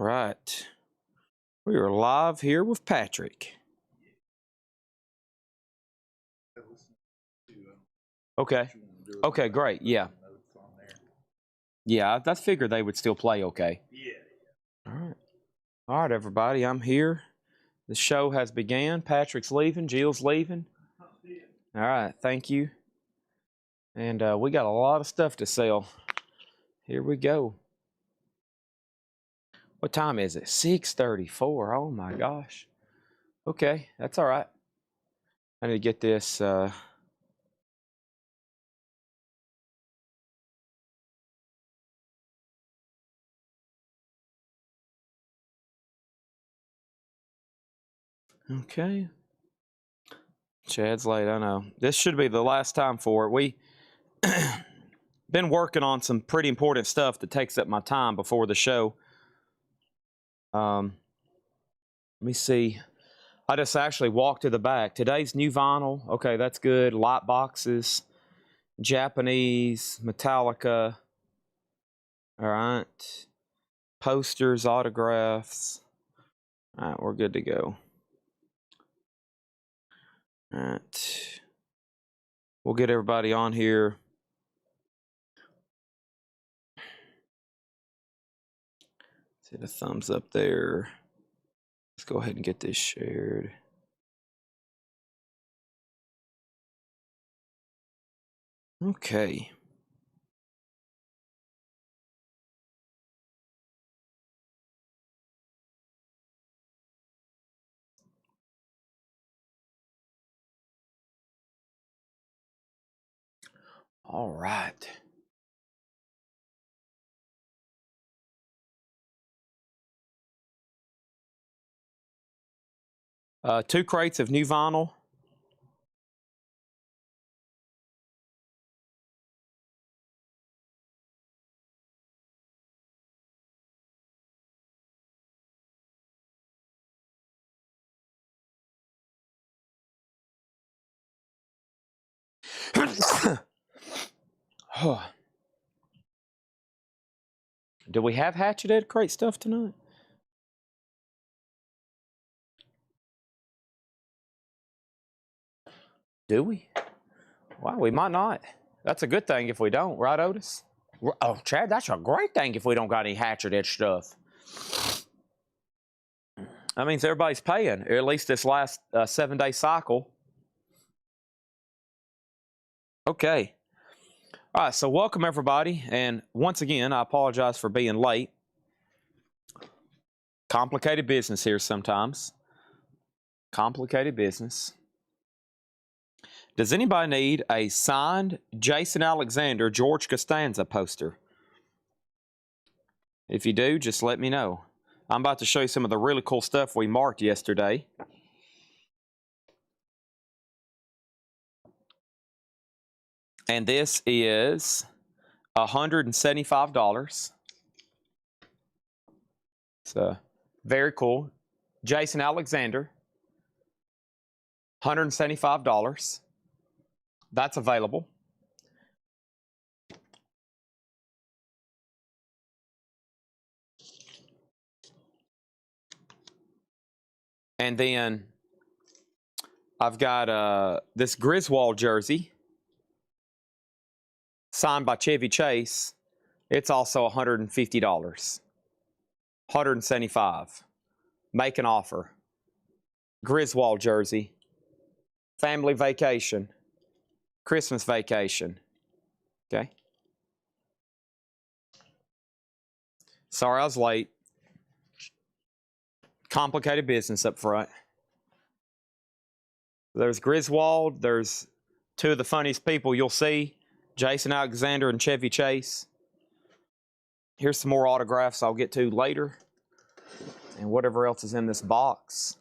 right. We are live here with Patrick. Okay. Okay, great. Yeah. Yeah, I figured they would still play okay. Yeah. All right. All right, everybody. I'm here. The show has began. Patrick's leaving. Jill's leaving. All right. Thank you. And we got a lot of stuff to sell. Here we go. What time is it? 6:34. Oh, my gosh. Okay. That's all right. I need to get this... Okay. Chad's late, I know. This should be the last time for it. We been working on some pretty important stuff that takes up my time before the show. Let me see. I just actually walked to the back. Today's new vinyl. Okay, that's good. Light boxes. Japanese. Metallica. All right. Posters, autographs. All right, we're good to go. All right. We'll get everybody on here. See the thumbs up there. Let's go ahead and get this shared. Okay. All right. Two crates of new vinyl. Do we have Hatchet Ed crate stuff tonight? Do we? Wow, we might not. That's a good thing if we don't, right, Otis? Oh, Chad, that's a great thing if we don't got any Hatchet Ed stuff. That means everybody's paying, or at least this last 7-day cycle. Okay. All right, so welcome everybody, and once again, I apologize for being late. Complicated business here sometimes. Complicated business. Does anybody need a signed Jason Alexander, George Costanza poster? If you do, just let me know. I'm about to show you some of the really cool stuff we marked yesterday. And this is $175. So, very cool. Jason Alexander, $175. That's available. And then I've got this Griswold jersey signed by Chevy Chase. It's also $150. $175. Make an offer. Griswold jersey. Family vacation. Christmas vacation. Okay. Sorry I was late. Complicated business up front. There's Griswold. There's two of the funniest people you'll see. Jason Alexander and Chevy Chase. Here's some more autographs I'll get to later. And whatever else is in this box.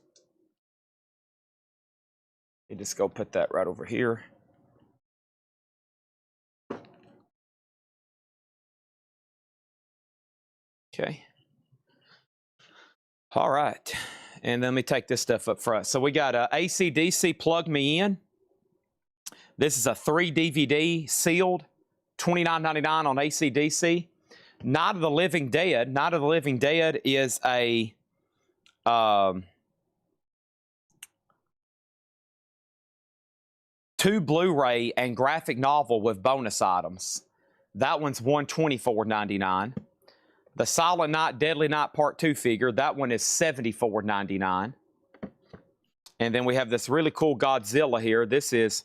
You just go put that right over here. Okay. All right. And then let me take this stuff up front. So we got AC/DC Plug Me In. This is a 3 DVD sealed, $29.99 on AC/DC. Night of the Living Dead. Night of the Living Dead is a two Blu-ray and graphic novel with bonus items. That one's $124.99. The Silent Night, Deadly Night Part 2 figure, that one is $74.99. And then we have this really cool Godzilla here. This is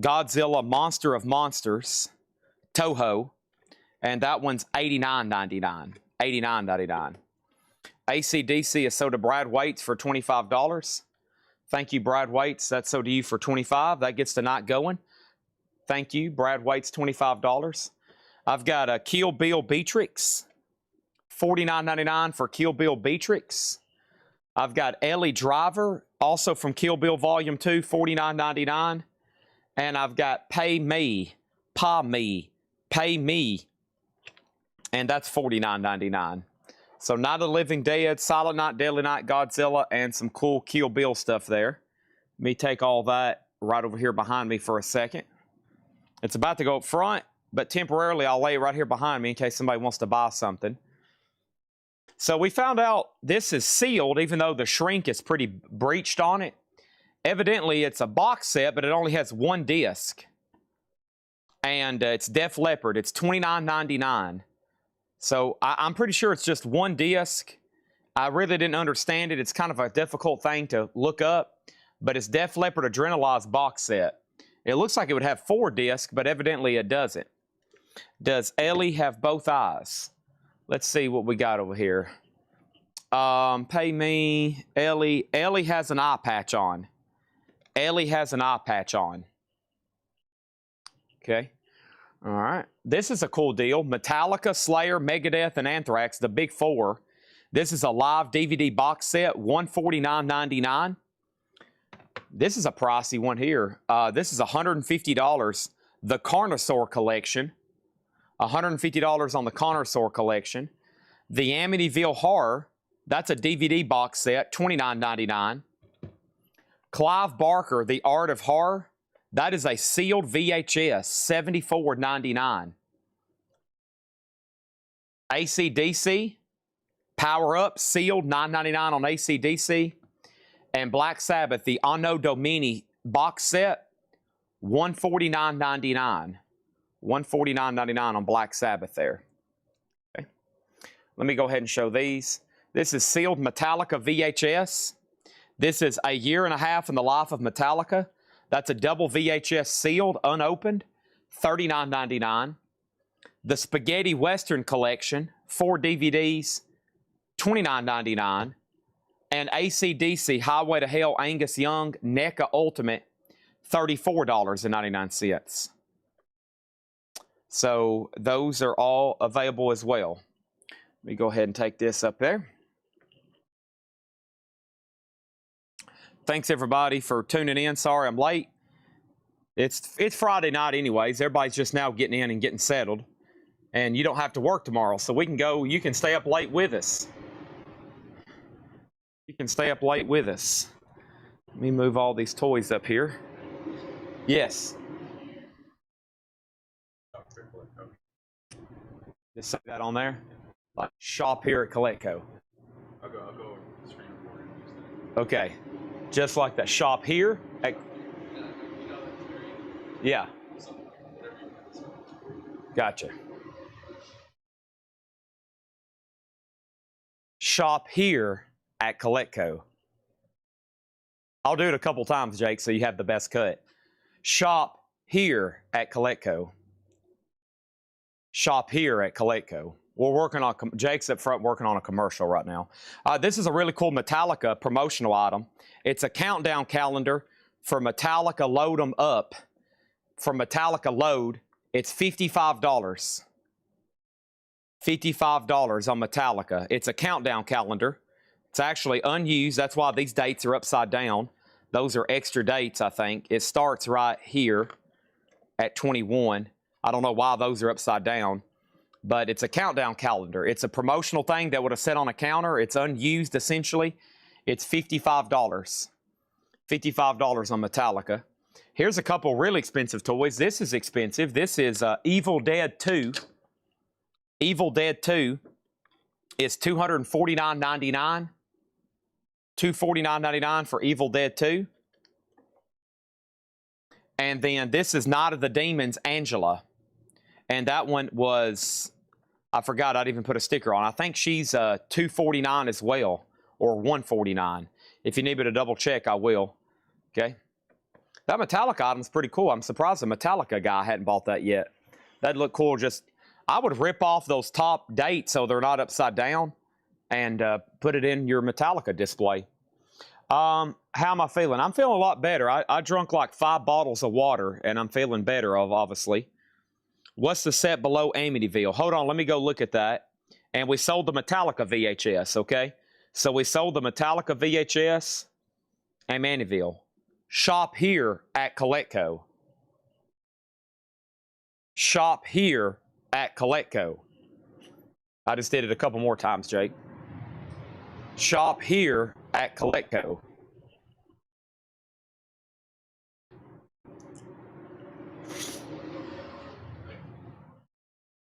Godzilla Monster of Monsters, Toho. And that one's $89.99. $89.99. AC/DC is sold to Brad Waits for $25. Thank you, Brad Waits. That's sold to you for $25. That gets the night going. Thank you, Brad Waits, $25. I've got a Kill Bill Beatrix, $49.99 for Kill Bill Beatrix. I've got Ellie Driver, also from Kill Bill Volume 2, $49.99. And I've got Pay Me, Pay Me, and that's $49.99. So Night of the Living Dead, Silent Night, Deadly Night, Godzilla, and some cool Kill Bill stuff there. Let me take all that right over here behind me for a second. It's about to go up front, but temporarily I'll lay it right here behind me in case somebody wants to buy something. So we found out this is sealed, even though the shrink is pretty breached on it. Evidently, it's a box set, but it only has one disc. And it's Def Leppard. It's $29.99. So I'm pretty sure it's just one disc. I really didn't understand it. It's kind of a difficult thing to look up. But it's Def Leppard Adrenalize box set. It looks like it would have 4 discs, but evidently it doesn't. Does Ellie have both eyes? Let's see what we got over here. Pay Me, Ellie. Ellie has an eye patch on. Ellie has an eye patch on. Okay. All right. This is a cool deal. Metallica, Slayer, Megadeth, and Anthrax, the big 4. This is a live DVD box set, $149.99. This is a pricey one here. This is $150. The Carnosaur collection. $150 on the Carnosaur collection. The Amityville Horror, that's a DVD box set, $29.99. Clive Barker, The Art of Horror, that is a sealed VHS, $74.99. AC/DC, Power Up, sealed, $9.99 on AC/DC. And Black Sabbath, the Anno Domini box set, $149.99. $149.99 on Black Sabbath there. Okay. Let me go ahead and show these. This is sealed Metallica VHS. This is a year and a half in the life of Metallica. That's a double VHS sealed, unopened, $39.99. The Spaghetti Western Collection, 4 DVDs, $29.99. And AC/DC Highway to Hell Angus Young NECA Ultimate, $34.99. So those are all available as well. Let me go ahead and take this up there. Thanks everybody for tuning in. Sorry I'm late. It's Friday night anyways. Everybody's just now getting in and getting settled. And you don't have to work tomorrow, so we can go, you can stay up late with us. You can stay up late with us. Let me move all these toys up here. Yes. Just say that on there. Like shop here at Coletco. I'll go screen record and use that. Okay. Just like that. Shop here at. Yeah. Gotcha. Shop here at Coletco. I'll do it a couple times, Jake, so you have the best cut. Shop here at Coletco. Shop here at Coletco. We're working on, Jake's up front working on a commercial right now. This is a really cool Metallica promotional item. It's a countdown calendar for Metallica Load 'em Up. For Metallica Load, it's $55. $55 on Metallica. It's a countdown calendar. It's actually unused. That's why these dates are upside down. Those are extra dates, I think. It starts right here at 21. I don't know why those are upside down, but it's a countdown calendar. It's a promotional thing that would have sat on a counter. It's unused, essentially. It's $55. $55 on Metallica. Here's a couple really expensive toys. This is expensive. This is Evil Dead 2. Evil Dead 2 is $249.99. $249.99 for Evil Dead 2. And then this is Night of the Demons, Angela. And that one was, I forgot I'd even put a sticker on. I think she's $249 as well, or $149. If you need me to double check, I will. Okay. That Metallica item's pretty cool. I'm surprised the Metallica guy hadn't bought that yet. That'd look cool. Just, I would rip off those top dates so they're not upside down and put it in your Metallica display. How am I feeling? I'm feeling a lot better. I drunk like 5 bottles of water, and I'm feeling better, obviously. What's the set below Amityville? Hold on, let me go look at that. And we sold the Metallica VHS, okay? So we sold the Metallica VHS and Amityville. Shop here at Coletco. Shop here at Coletco. I just did it a couple more times, Jake. Shop here at Coletco.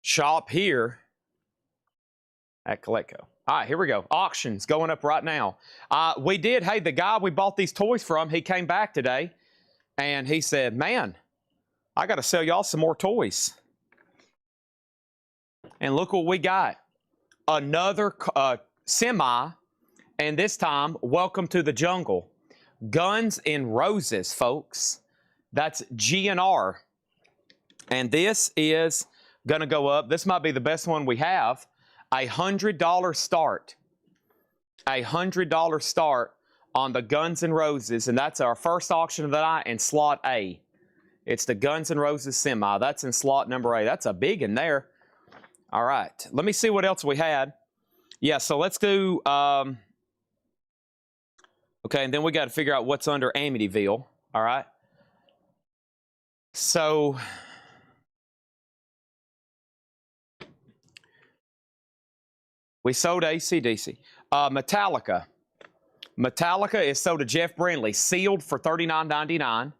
Shop here at Coletco. All right, here we go. Auctions going up right now. Hey, the guy we bought these toys from, he came back today, and he said, man, I got to sell y'all some more toys. And look what we got. Another semi, and this time, Welcome to the Jungle. Guns N' Roses, folks. That's GNR. And this is going to go up. This might be the best one we have. $100 start. $100 start on the Guns N' Roses. And that's our first auction of the night in slot A. It's the Guns N' Roses semi. That's in slot number A. That's a big in there. All right. Let me see what else we had. Yeah, so let's do... okay, and then we got to figure out what's under Amityville. All right. So... we sold AC/DC. Metallica. Metallica is sold to Jeff Brindley, sealed for $39.99.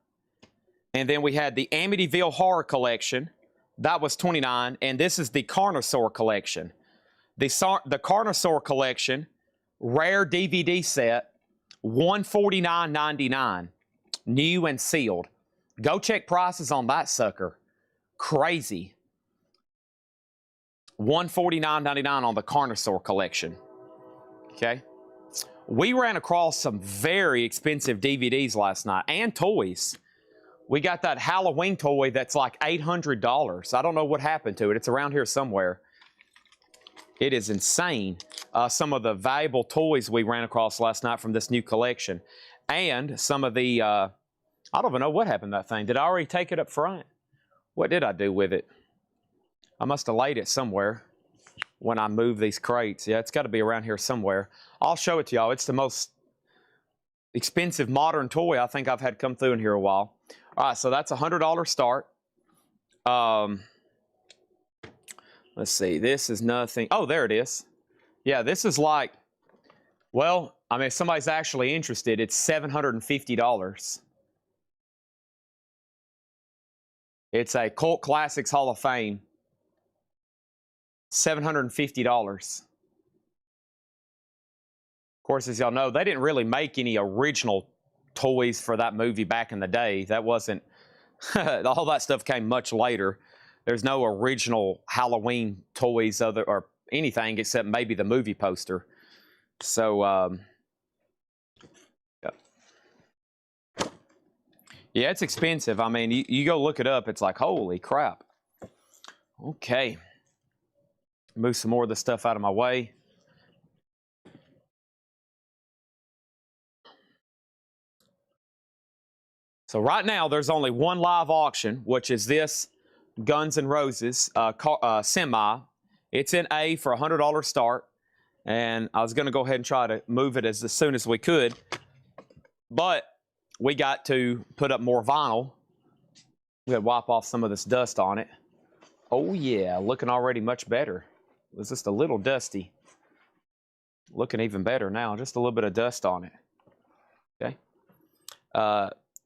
And then we had the Amityville Horror Collection. That was $29. And this is the Carnosaur Collection. The Carnosaur Collection, rare DVD set, $149.99. New and sealed. Go check prices on that sucker. Crazy. $149.99 on the Carnosaur Collection. Okay. We ran across some very expensive DVDs last night and toys. We got that Halloween toy that's like $800. I don't know what happened to it. It's around here somewhere. It is insane. Some of the valuable toys we ran across last night from this new collection. And some of the, I don't even know what happened to that thing. Did I already take it up front? What did I do with it? I must have laid it somewhere when I moved these crates. Yeah, it's got to be around here somewhere. I'll show it to y'all. It's the most expensive modern toy I think I've had come through in here a while. All right, so that's $100 start. Let's see. This is nothing. Oh, there it is. Yeah, this is like, well, I mean, if somebody's actually interested, it's $750. It's a Cult Classics Hall of Fame. $750. Of course, as y'all know, they didn't really make any original toys for that movie back in the day. That wasn't, all that stuff came much later. There's no original Halloween toys or anything except maybe the movie poster. So, yeah, it's expensive. I mean, you go look it up, it's like, holy crap. Okay. Move some more of the stuff out of my way. So right now, there's only one live auction, which is this Guns N' Roses semi. It's in A for $100 start. And I was going to go ahead and try to move it as soon as we could. But we got to put up more vinyl. We got to wipe off some of this dust on it. Oh, yeah, looking already much better. It was just a little dusty. Looking even better now. Just a little bit of dust on it. Okay.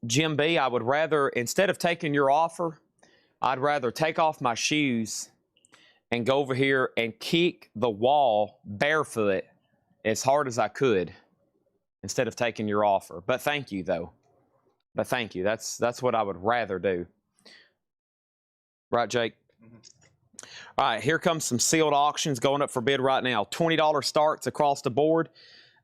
Jim B, I would rather, instead of taking your offer, I'd rather take off my shoes and go over here and kick the wall barefoot as hard as I could instead of taking your offer. But thank you, though. But thank you. That's what I would rather do. Right, Jake? All right, here comes some sealed auctions going up for bid right now. $20 starts across the board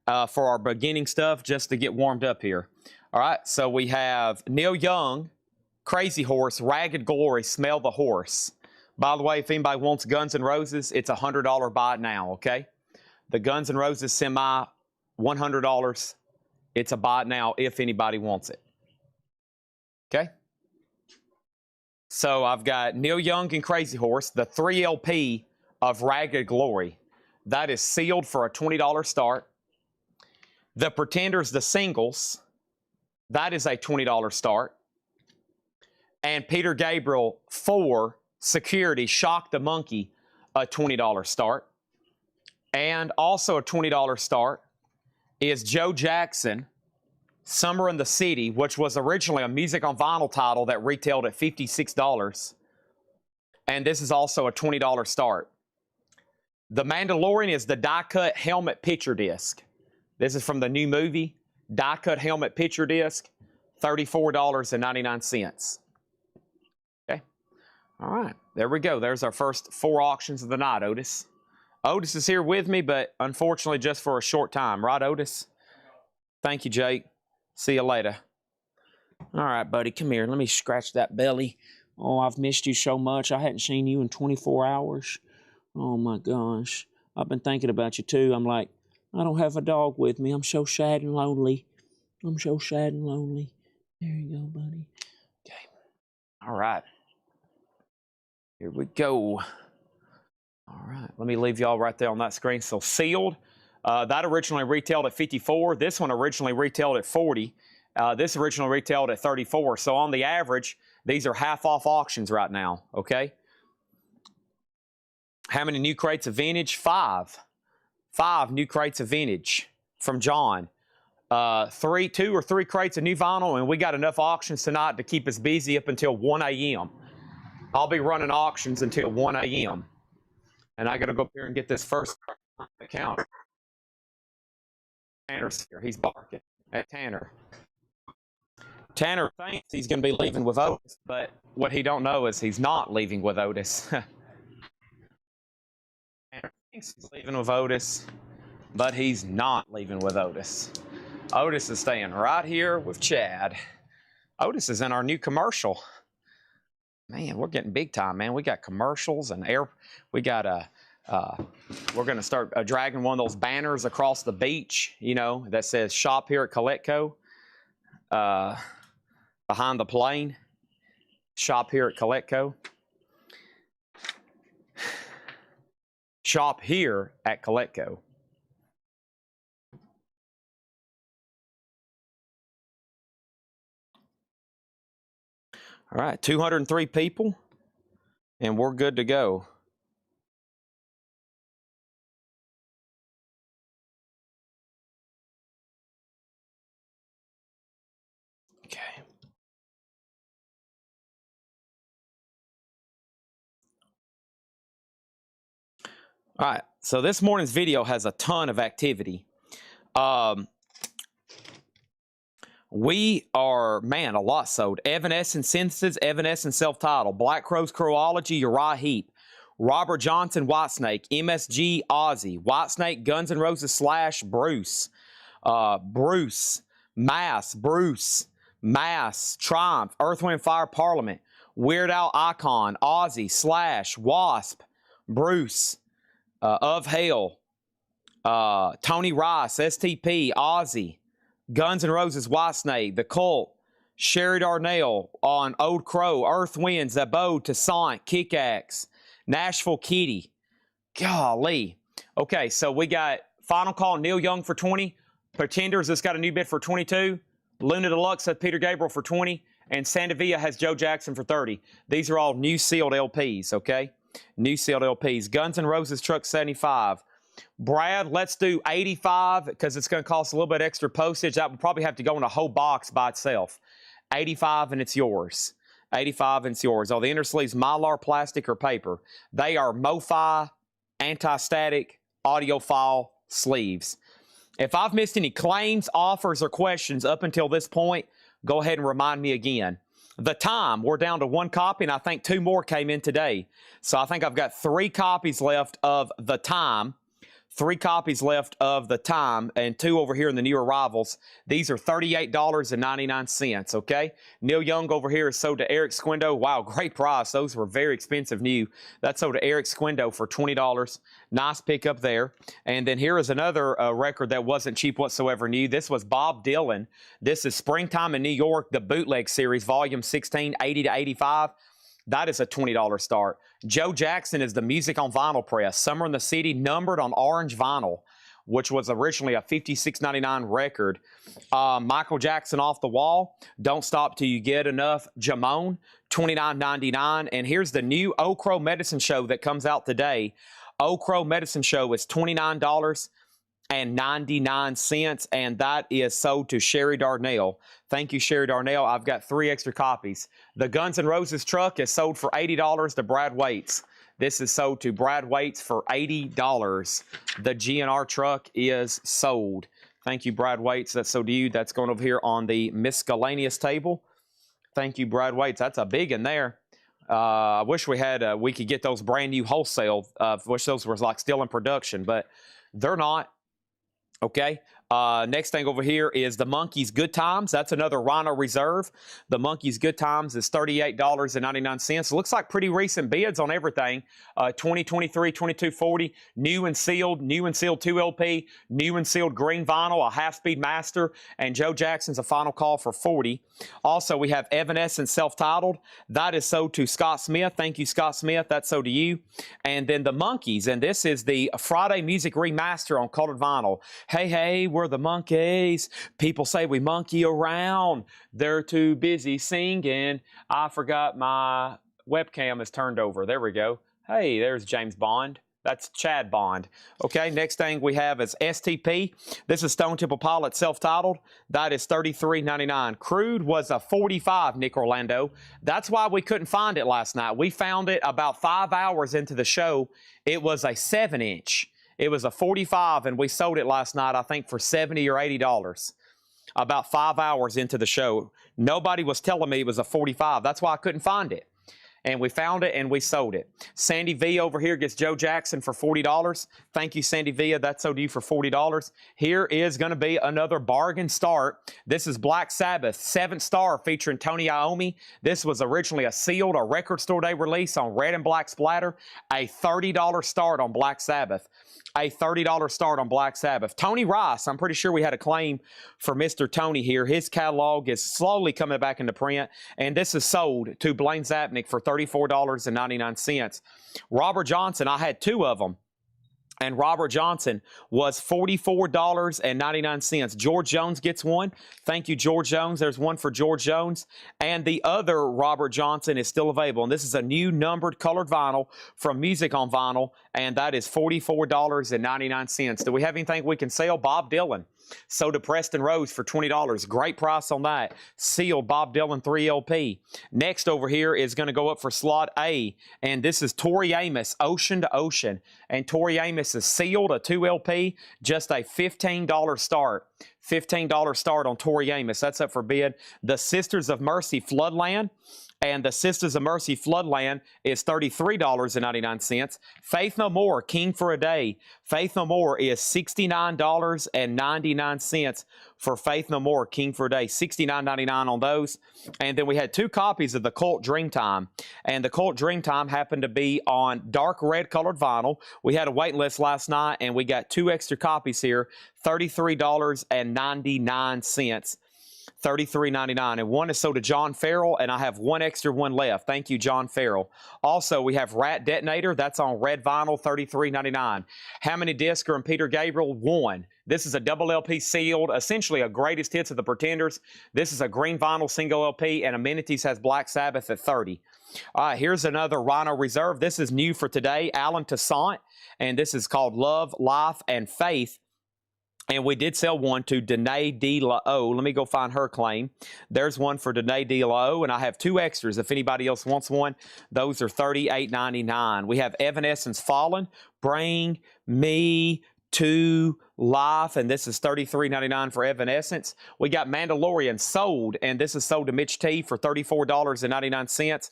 for our beginning stuff just to get warmed up here. All right, so we have Neil Young, Crazy Horse, Ragged Glory, Smell the Horse. By the way, if anybody wants Guns N' Roses, it's a $100 buy now, okay? The Guns N' Roses semi, $100. It's a buy now if anybody wants it. Okay? So I've got Neil Young and Crazy Horse, the 3 LP of Ragged Glory. That is sealed for a $20 start. The Pretenders, the singles, that is a $20 start. And Peter Gabriel 4, Security, Shock the Monkey, a $20 start. And also a $20 start is Joe Jackson, Summer in the City, which was originally a Music on Vinyl title that retailed at $56. And this is also a $20 start. The Mandalorian is the die-cut helmet picture disc. This is from the new movie, die-cut helmet picture disc, $34.99. Okay. All right. There we go. There's our first 4 auctions of the night, Otis. Otis is here with me, but unfortunately just for a short time. Right, Otis? Thank you, Jake. See you later. All right, buddy, come here. Let me scratch that belly. Oh, I've missed you so much. I hadn't seen you in 24 hours. Oh, my gosh. I've been thinking about you, too. I'm like, I don't have a dog with me. I'm so sad and lonely. I'm so sad and lonely. There you go, buddy. Okay. All right. Here we go. All right. Let me leave y'all right there on that screen. So, sealed. That originally retailed at 54. This one originally retailed at 40. This originally retailed at 34. So on the average, these are half off auctions right now, okay? How many new crates of vintage? 5. 5 new crates of vintage from John. 2 or 3 crates of new vinyl, and we got enough auctions tonight to keep us busy up until 1 a.m. I'll be running auctions until 1 a.m. And I got to go up here and get this first account. Tanner's here. He's barking at Tanner. Tanner thinks he's going to be leaving with Otis, but what he don't know is he's not leaving with Otis. Tanner thinks he's leaving with Otis, but he's not leaving with Otis. Otis is staying right here with Chad. Otis is in our new commercial. Man, we're getting big time, man. We got commercials and we got we're going to start dragging one of those banners across the beach, you know, that says shop here at Coletco. Behind the plane, shop here at Coletco. Shop here at Coletco. All right, 203 people, and we're good to go. Okay. All right, so this morning's video has a ton of activity. We are, man, a lot sold. Evanescence Synthesis, Evanescence Self-Titled, Black Crowes Crowology, Uriah Heep, Robert Johnson, Whitesnake, MSG, Ozzy, Whitesnake, Guns N' Roses / Bruce, Bruce, Mass, Triumph, Earth, Wind, Fire, Parliament, Weird Al Icon, Ozzy / Wasp, Bruce, Of Hell, Tony Rice, STP, Ozzy, Guns N' Roses, Whitesnake, The Cult, Sherry Darnell on Old Crow, Earth Winds, Abode, Toussaint, Kickaxe, Nashville Kitty. Golly. Okay, so we got Final Call, Neil Young for 20. Pretenders has got a new bid for 22. Luna Deluxe has Peter Gabriel for 20. And Sandavia has Joe Jackson for 30. These are all new sealed LPs, okay? New sealed LPs. Guns N' Roses Truck 75. Brad, let's do 85 because it's going to cost a little bit extra postage. That would probably have to go in a whole box by itself. 85 and it's yours. 85 and it's yours. Are the inner sleeves Mylar, plastic, or paper? They are MoFi, anti-static, audiophile sleeves. If I've missed any claims, offers, or questions up until this point, go ahead and remind me again. The Time, we're down to 1 copy, and I think 2 more came in today. So I think I've got 3 copies left of The Time. 3 copies left of The Time, and 2 over here in the new arrivals. These are $38.99, okay? Neil Young over here is sold to Eric Squindo. Wow, great price. Those were very expensive new. That's sold to Eric Squindo for $20. Nice pickup there. And then here is another record that wasn't cheap whatsoever new. This was Bob Dylan. This is Springtime in New York, the Bootleg Series, Volume 16, 80 to 85. That is a $20 start. Joe Jackson is the Music on Vinyl press. Summer in the City, numbered on orange vinyl, which was originally a $56.99 record. Michael Jackson, Off the Wall, Don't Stop Till You Get Enough, Jamone, $29.99. And here's the new Oak Crow Medicine Show that comes out today. Oak Crow Medicine Show is $29.99, and that is sold to Sherry Darnell. Thank you, Sherry Darnell. I've got 3 extra copies. The Guns N' Roses truck is sold for $80 to Brad Waits. This is sold to Brad Waits for $80. The GNR truck is sold. Thank you, Brad Waits. That's sold to you. That's going over here on the miscellaneous table. Thank you, Brad Waits. That's a big one there. I wish we could get those brand new wholesale. Wish those were like still in production, but they're not. Okay. Next thing over here is the Monkees Good Times. That's another Rhino Reserve. The Monkees Good Times is $38.99. Looks like pretty recent bids on everything. 2023, 2240, new and sealed 2 LP, new and sealed green vinyl, a half-speed master, and Joe Jackson's a final call for 40. Also, we have Evanescence self-titled. That is sold to Scott Smith. Thank you, Scott Smith. That's sold to you. And then the Monkees, and this is the Friday Music Remaster on colored vinyl. Hey, hey, we're the Monkees. People say we monkey around. They're too busy singing. I forgot my webcam is turned over. There we go. Hey, there's James Bond. That's Chad Bond. Okay, next thing we have is STP. This is Stone Temple Pilot self-titled. That is $33.99. Crude was a 45, Nick Orlando. That's why we couldn't find it last night. We found it about 5 hours into the show. It was a 7-inch. It was a 45, and we sold it last night, I think, for $70 or $80. About 5 hours into the show. Nobody was telling me it was a 45. That's why I couldn't find it. And we found it, and we sold it. Sandy V over here gets Joe Jackson for $40. Thank you, Sandy Villa. That's sold to you for $40. Here is going to be another bargain start. This is Black Sabbath, 7th Star, featuring Tony Iommi. This was originally a record store day release on red and black splatter. A $30 start on Black Sabbath. A $30 start on Black Sabbath. Tony Rice, I'm pretty sure we had a claim for Mr. Tony here. His catalog is slowly coming back into print, and this is sold to Blaine Zapnick for $34.99. Robert Johnson, I had 2 of them, and Robert Johnson was $44.99. George Jones gets one. Thank you, George Jones. There's one for George Jones. And the other Robert Johnson is still available. And this is a new numbered colored vinyl from Music on Vinyl, and that is $44.99. Do we have anything we can sell? Bob Dylan. Sold to Preston Rose for $20. Great price on that. Sealed Bob Dylan 3 LP. Next over here is going to go up for slot A, and this is Tori Amos, Ocean to Ocean. And Tori Amos is sealed, a 2 LP, just a $15 start. $15 start on Tori Amos. That's up for bid. The Sisters of Mercy Floodland. And the Sisters of Mercy Floodland is $33.99. Faith No More, King for a Day. Faith No More is $69.99 for Faith No More, King for a Day. $69.99 on those. And then we had 2 copies of the Cult Dreamtime. And the Cult Dreamtime happened to be on dark red colored vinyl. We had a waiting list last night, and we got 2 extra copies here. $33.99. $33.99, and one is sold to John Farrell, and I have 1 extra one left. Thank you, John Farrell. Also, we have Rat Detonator. That's on red vinyl, $33.99. How Many Discs and Peter Gabriel? 1. This is a double LP sealed, essentially a greatest hits of the Pretenders. This is a green vinyl single LP, and Amenities has Black Sabbath at 30. All right, here's another Rhino Reserve. This is new for today, Alan Toussaint, and this is called Love, Life, and Faith. And we did sell one to Danae D. La O. Let me go find her claim. There's one for Danae D. La O, and I have 2 extras. If anybody else wants one, those are $38.99. We have Evanescence Fallen, Bring Me to Life, and this is $33.99 for Evanescence. We got Mandalorian sold, and this is sold to Mitch T for $34.99.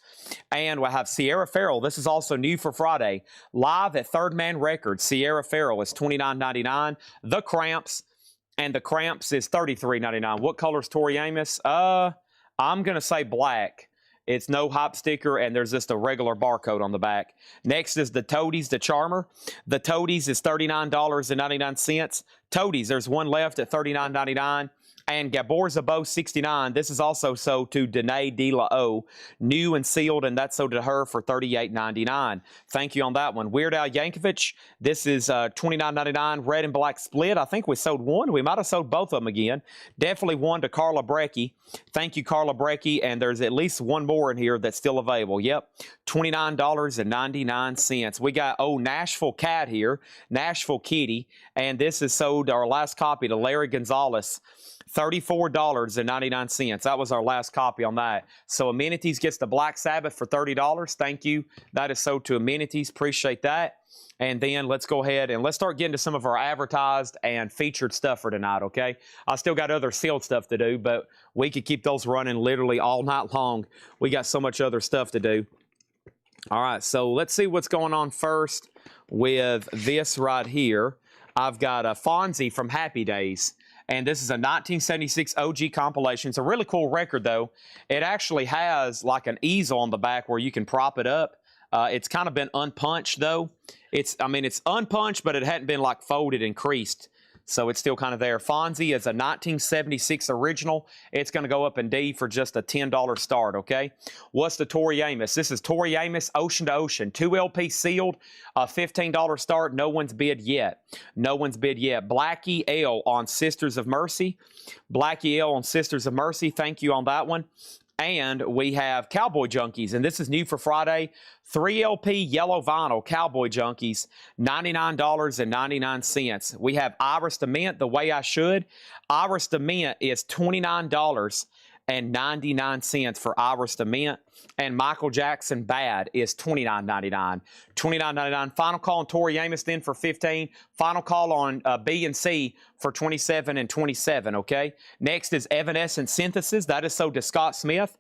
And we have Sierra Farrell. This is also new for Friday. Live at Third Man Records, Sierra Farrell is $29.99. The Cramps, and the Cramps is $33.99. What color is Tori Amos? I'm going to say black. It's no hype sticker, and there's just a regular barcode on the back. Next is the Toadies, the Charmer. The Toadies is $39.99. Toadies, there's one left at $39.99. And Gabor Zabo 69. This is also sold to Danae D. La O, new and sealed, and that's sold to her for $38.99. Thank you on that one. Weird Al Yankovic. This is $29.99. Red and black split. I think we sold one. We might have sold both of them again. Definitely one to Carla Brecky. Thank you, Carla Brecky. And there's at least one more in here that's still available. Yep, $29.99. We got Nashville Cat here, Nashville Kitty, and this is sold our last copy to Larry Gonzalez. $34.99. That was our last copy on that. So Amenities gets the Black Sabbath for $30. Thank you. That is sold to Amenities. Appreciate that. And then let's go ahead and let's start getting to some of our advertised and featured stuff for tonight, okay? I still got other sealed stuff to do, but we could keep those running literally all night long. We got so much other stuff to do. All right, so let's see what's going on first with this right here. I've got a Fonzie from Happy Days. And this is a 1976 OG compilation. It's a really cool record, though. It actually has like an easel on the back where you can prop it up. It's kind of been unpunched, though. It's unpunched, but it hadn't been like folded and creased. So it's still kind of there. Fonzie is a 1976 original. It's going to go up in D for just a $10 start, okay? What's the Tori Amos? This is Tori Amos, Ocean to Ocean. 2 LP sealed, a $15 start. No one's bid yet. No one's bid yet. Blackie L on Sisters of Mercy. Blackie L on Sisters of Mercy. Thank you on that one. And we have Cowboy Junkies, and this is new for Friday. 3 LP yellow vinyl Cowboy Junkies, $99.99. We have Iris the Mint, The Way I Should. Iris the Mint is $29.99 for Iris the Mint. And Michael Jackson Bad is $29.99. $29.99. Final call on Tori Amos then for $15. Final call on B and C for $27 and $27, okay? Next is Evanescence Synthesis. That is sold to Scott Smith.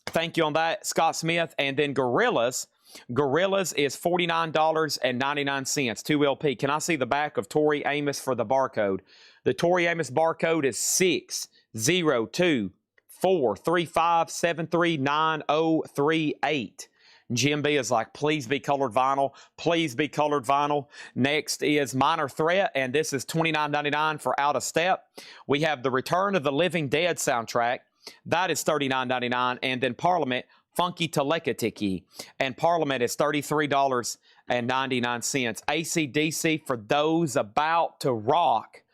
Thank you on that, Scott Smith. And then Gorillas. Gorillas is $49.99. 2 LP. Can I see the back of Tori Amos for the barcode? The Tori Amos barcode is 602-435-739038. Jim B is like, please be colored vinyl. Please be colored vinyl. Next is Minor Threat, and this is $29.99 for Out of Step. We have the Return of the Living Dead soundtrack. That is $39.99. And then Parliament, Funky Telekatiki. And Parliament is $33.99. AC/DC for those about to rock.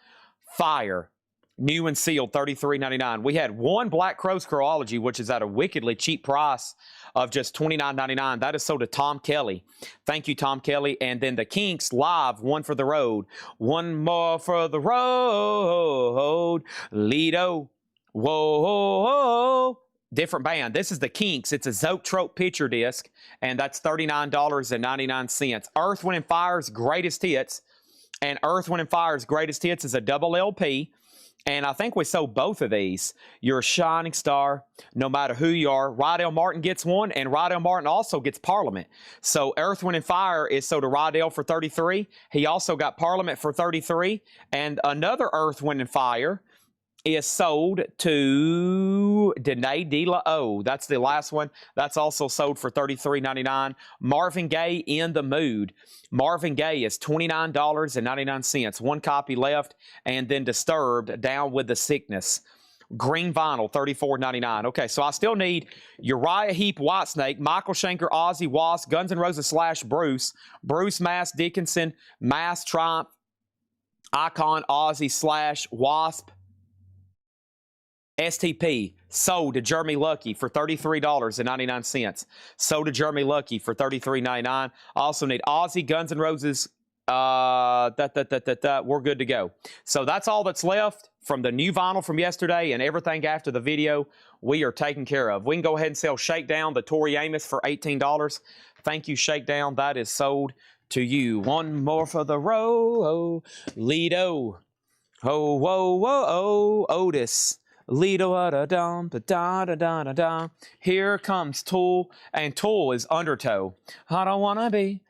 Fire. New and sealed, $33.99. We had one Black Crowes Chronology, which is at a wickedly cheap price of just $29.99. That is sold to Tom Kelly. Thank you, Tom Kelly. And then the Kinks live, One for the Road. One more for the road. Lido. Whoa. Different band. This is the Kinks. It's a Zoetrope picture disc, and that's $39.99. Earth, Wind & Fire's Greatest Hits. And Earth, Wind & Fire's Greatest Hits is a double LP. And I think we sold both of these. You're a shining star, no matter who you are. Rydell Martin gets one, and Rydell Martin also gets Parliament. So Earth, Wind & Fire is sold to Rydell for $33. He also got Parliament for $33. And another Earth, Wind & Fire is sold to Danae D. La O. That's the last one. That's also sold for $33.99. Marvin Gaye, In the Mood. Marvin Gaye is $29.99. One copy left. And then Disturbed, Down with the Sickness. Green vinyl, $34.99. Okay, so I still need Uriah Heep, Whitesnake, Michael Schenker, Ozzy, Wasp, Guns N' Roses / Bruce, Bruce Mass Dickinson, Mass Triumph, Icon, Ozzy / Wasp, STP, sold to Jeremy Lucky for $33.99. Sold to Jeremy Lucky for $33.99. I also need Ozzy, Guns N' Roses We're good to go. So that's all that's left from the new vinyl from yesterday, and everything after the video we are taken care of. We can go ahead and sell Shakedown, the Tori Amos, for $18. Thank you, Shakedown. That is sold to you. One more for the row, Lido. Oh, whoa, whoa, oh, Otis. Lido, da da da da da da da. Here comes Tool, and Tool is Undertow. I don't wanna be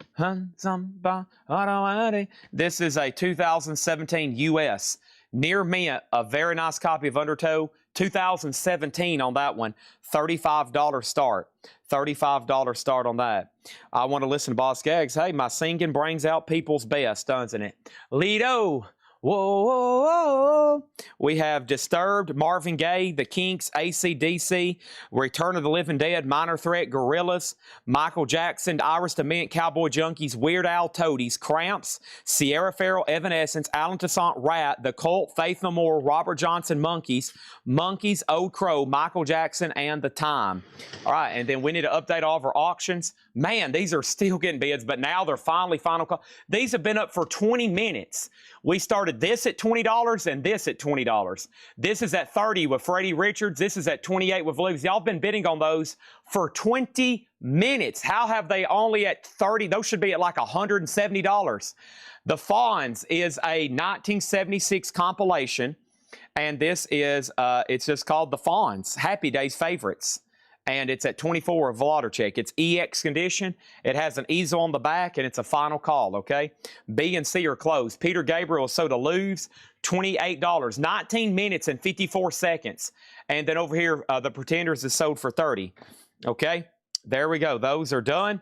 somebody. I don't wanna be. This is a 2017 US near mint, a very nice copy of Undertow. 2017 on that one. $35 start. $35 start on that. I want to listen to Boss Gags. Hey, my singing brings out people's best, doesn't it? Lido. Whoa, whoa, whoa. We have Disturbed, Marvin Gaye, The Kinks, AC/DC, Return of the Living Dead, Minor Threat, Gorillaz, Michael Jackson, Iris DeMent, Cowboy Junkies, Weird Al, Toadies, Cramps, Sierra Farrell, Evanescence, Alan Toussaint, Rat, The Cult, Faith No More, Robert Johnson, Monkees, Old Crow, Michael Jackson, and The Time. All right, and then we need to update all of our auctions. Man, these are still getting bids, but now they're finally final call. These have been up for 20 minutes. We started this at $20 and this at $20. This is at $30 with Freddie Richards. This is at $28 with Blues. Y'all been bidding on those for 20 minutes. How have they only at $30? Those should be at like $170. The Fonz is a 1976 compilation, and this is, it's just called The Fonz, Happy Days Favorites. And it's at 24 of Vladarchik. It's EX condition. It has an easel on the back, and it's a final call, okay? B and C are closed. Peter Gabriel is sold to Louvs, $28. 19 minutes and 54 seconds. And then over here, the Pretenders is sold for $30, okay? There we go. Those are done.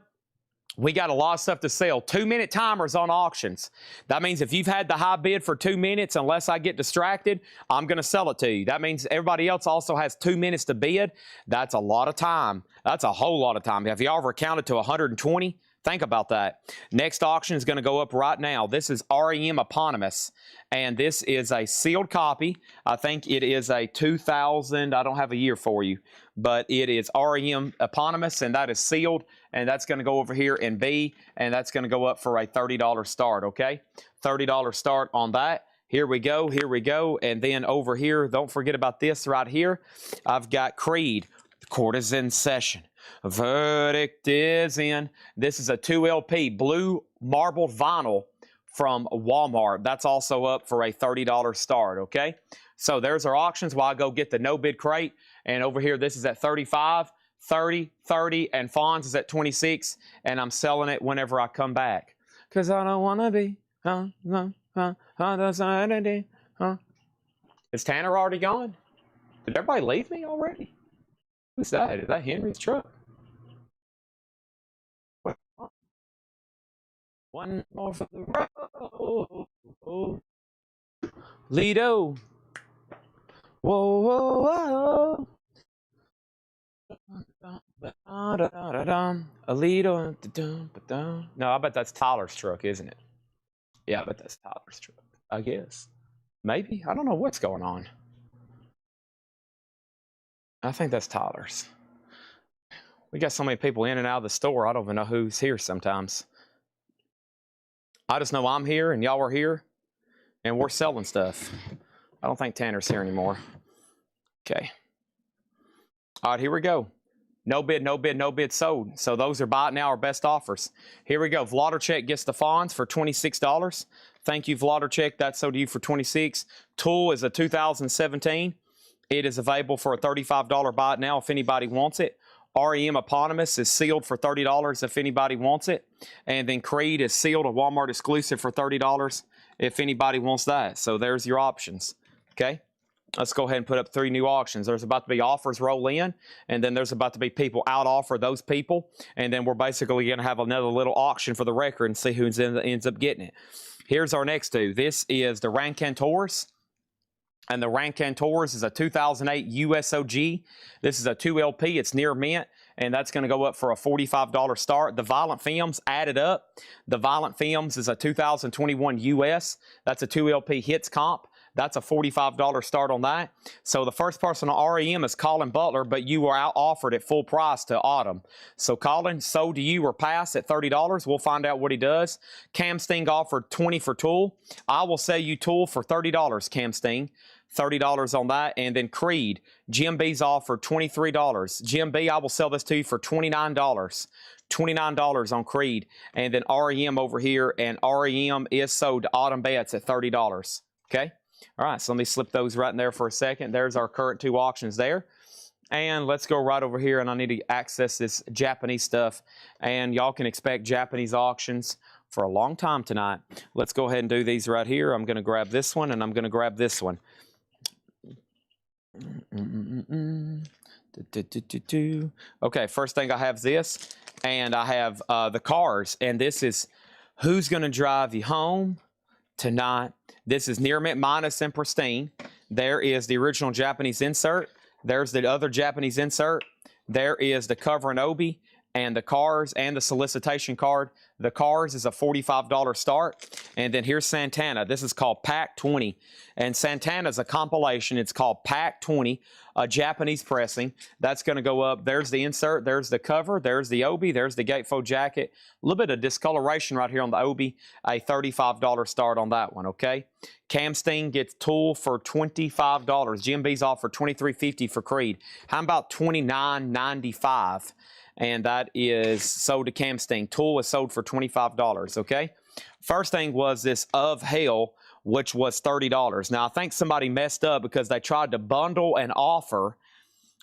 We got a lot of stuff to sell. 2-minute timers on auctions. That means if you've had the high bid for 2 minutes, unless I get distracted, I'm going to sell it to you. That means everybody else also has 2 minutes to bid. That's a lot of time. That's a whole lot of time. Have y'all ever counted to 120? Think about that. Next auction is going to go up right now. This is REM Eponymous, and this is a sealed copy. I think it is a 2000. I don't have a year for you, but it is REM Eponymous, and that is sealed, and that's going to go over here in B, and that's going to go up for a $30 start, okay? $30 start on that. Here we go, and then over here, don't forget about this right here. I've got Creed, Court is in session. Verdict is in. This is a 2 LP blue marbled vinyl from Walmart. That's also up for a $30 start, okay? So there's our auctions while I go get the no bid crate. And over here, this is at 35, 30, 30, and Fonz is at 26. And I'm selling it whenever I come back. Because I don't want to be. Is Tanner already gone? Did everybody leave me already? Who's that? Is that Henry's truck? One more for the road. Lido. Whoa, whoa, whoa. Lido. No, I bet that's Tyler's truck, isn't it? Yeah, I bet that's Tyler's truck. I guess. Maybe. I don't know what's going on. I think that's Tyler's. We got so many people in and out of the store, I don't even know who's here sometimes. I just know I'm here and y'all are here and we're selling stuff. I don't think Tanner's here anymore. Okay. All right, here we go. No bid, no bid, no bid sold. So those are buy now our best offers. Here we go. Vladarchik gets the Fonz for $26. Thank you, Vladarchik. That's sold to you for $26. Tool is a 2017. It is available for a $35 buy now if anybody wants it. REM Eponymous is sealed for $30 if anybody wants it. And then Creed is sealed, a Walmart exclusive for $30 if anybody wants that. So there's your options, okay? Let's go ahead and put up 3 new auctions. There's about to be offers roll in, and then there's about to be people out offer those people. And then we're basically going to have another little auction for the record and see who ends up getting it. Here's our next 2. This is the Rancantors. And the Rancantors is a 2008 USOG. This is a 2 LP. It's near mint, and that's going to go up for a $45 start. The Violent Femmes added up. The Violent Femmes is a 2021 US. That's a 2 LP hits comp. That's a $45 start on that. So the first person on REM is Colin Butler, but you were out offered at full price to Autumn. So Colin, sold to you or pass at $30. We'll find out what he does. Cam Sting offered $20 for Tool. I will sell you Tool for $30, Cam Sting. $30 on that. And then Creed, Jim B's offered $23. Jim B, I will sell this to you for $29. $29 on Creed. And then REM over here, and REM is sold to Autumn Betts at $30. Okay? All right, so let me slip those right in there for a second. There's our current 2 auctions there. And let's go right over here, and I need to access this Japanese stuff. And y'all can expect Japanese auctions for a long time tonight. Let's go ahead and do these right here. I'm going to grab this one, and I'm going to grab this one. Okay, first thing I have is this, and I have the cars, and this is Who's Gonna Drive You Home Tonight. This is Near Mint Minus and Pristine. There is the original Japanese insert. There's the other Japanese insert. There is the cover and obi, and the cars and the solicitation card. The cars is a $45 start. And then here's Santana. This is called Pack 20. And Santana's a compilation. It's called Pack 20, a Japanese pressing. That's going to go up. There's the insert. There's the cover. There's the obi. There's the gatefold jacket. A little bit of discoloration right here on the obi. A $35 start on that one, okay? Cam Sting gets Tool for $25. Jim B's offered $23.50 for Creed. How about $29.95? And that is sold to Cam Sting. Tool is sold for $25, okay? First thing was this Of Hell, which was $30. Now, I think somebody messed up because they tried to bundle and offer.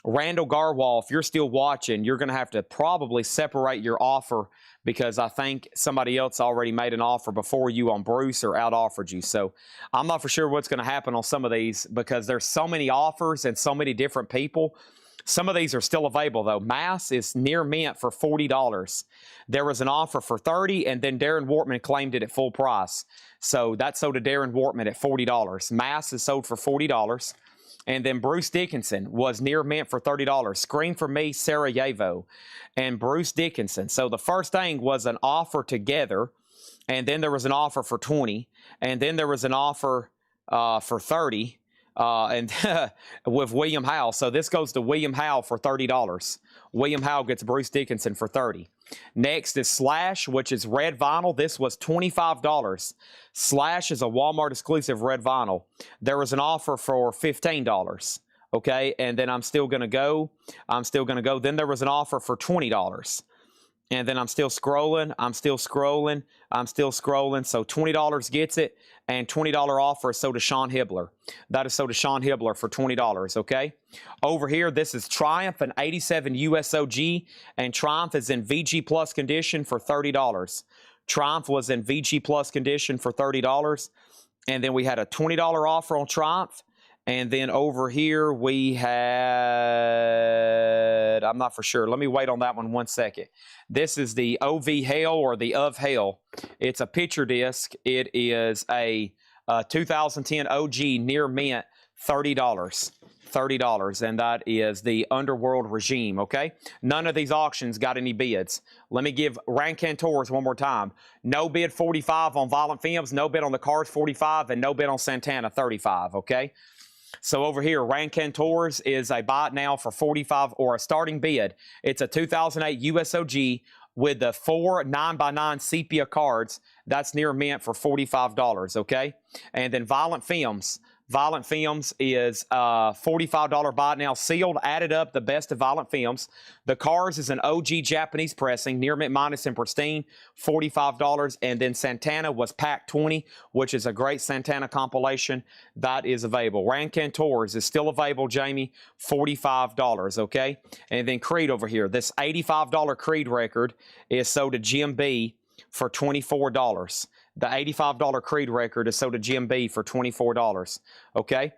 Randall Garwal, if you're still watching, you're going to have to probably separate your offer because I think somebody else already made an offer before you on Bruce or out-offered you. So I'm not for sure what's going to happen on some of these because there's so many offers and so many different people. Some of these are still available, though. Mass is near mint for $40. There was an offer for $30, and then Darren Wortman claimed it at full price. So that sold to Darren Wortman at $40. Mass is sold for $40. And then Bruce Dickinson was near mint for $30. Scream for Me, Sarajevo, and Bruce Dickinson. So the first thing was an offer together, and then there was an offer for $20, and then there was an offer for $30. And with William Howell. So this goes to William Howell for $30. William Howell gets Bruce Dickinson for $30. Next is Slash, which is red vinyl. This was $25. Slash is a Walmart exclusive red vinyl. There was an offer for $15. Okay, and then I'm still going to go. Then there was an offer for $20. And then I'm still scrolling. So $20 gets it, and $20 offer is sold to Sean Hibbler. That is sold to Sean Hibbler for $20, okay? Over here, this is Triumph, an 87 USOG, and Triumph is in VG Plus condition for $30. Triumph was in VG Plus condition for $30. And then we had a $20 offer on Triumph. And then over here we had, I'm not for sure. Let me wait on that one second. This is the OV Hell or the Of Hell. It's a picture disc. It is a 2010 OG near mint, $30. $30, and that is the Underworld Regime, okay? None of these auctions got any bids. Let me give Rancantors one more time. No bid 45 on Violent Femmes, no bid on the Cars 45, and no bid on Santana 35, okay? So over here, Rancantors is a buy it now for 45 or a starting bid. It's a 2008 USOG with the 4 9x9 sepia cards. That's near mint for $45, okay? And then Violent Femmes. Violent Femmes is $45 buy it now, sealed, added up, the best of Violent Femmes. The Cars is an OG Japanese pressing, near mint minus and pristine, $45. And then Santana was Pack 20, which is a great Santana compilation. That is available. Rancantors is still available, Jamie, $45, okay? And then Creed over here. This $85 Creed record is sold to Jim B for $24. The $85 Creed record is sold to Jim B for $24, okay?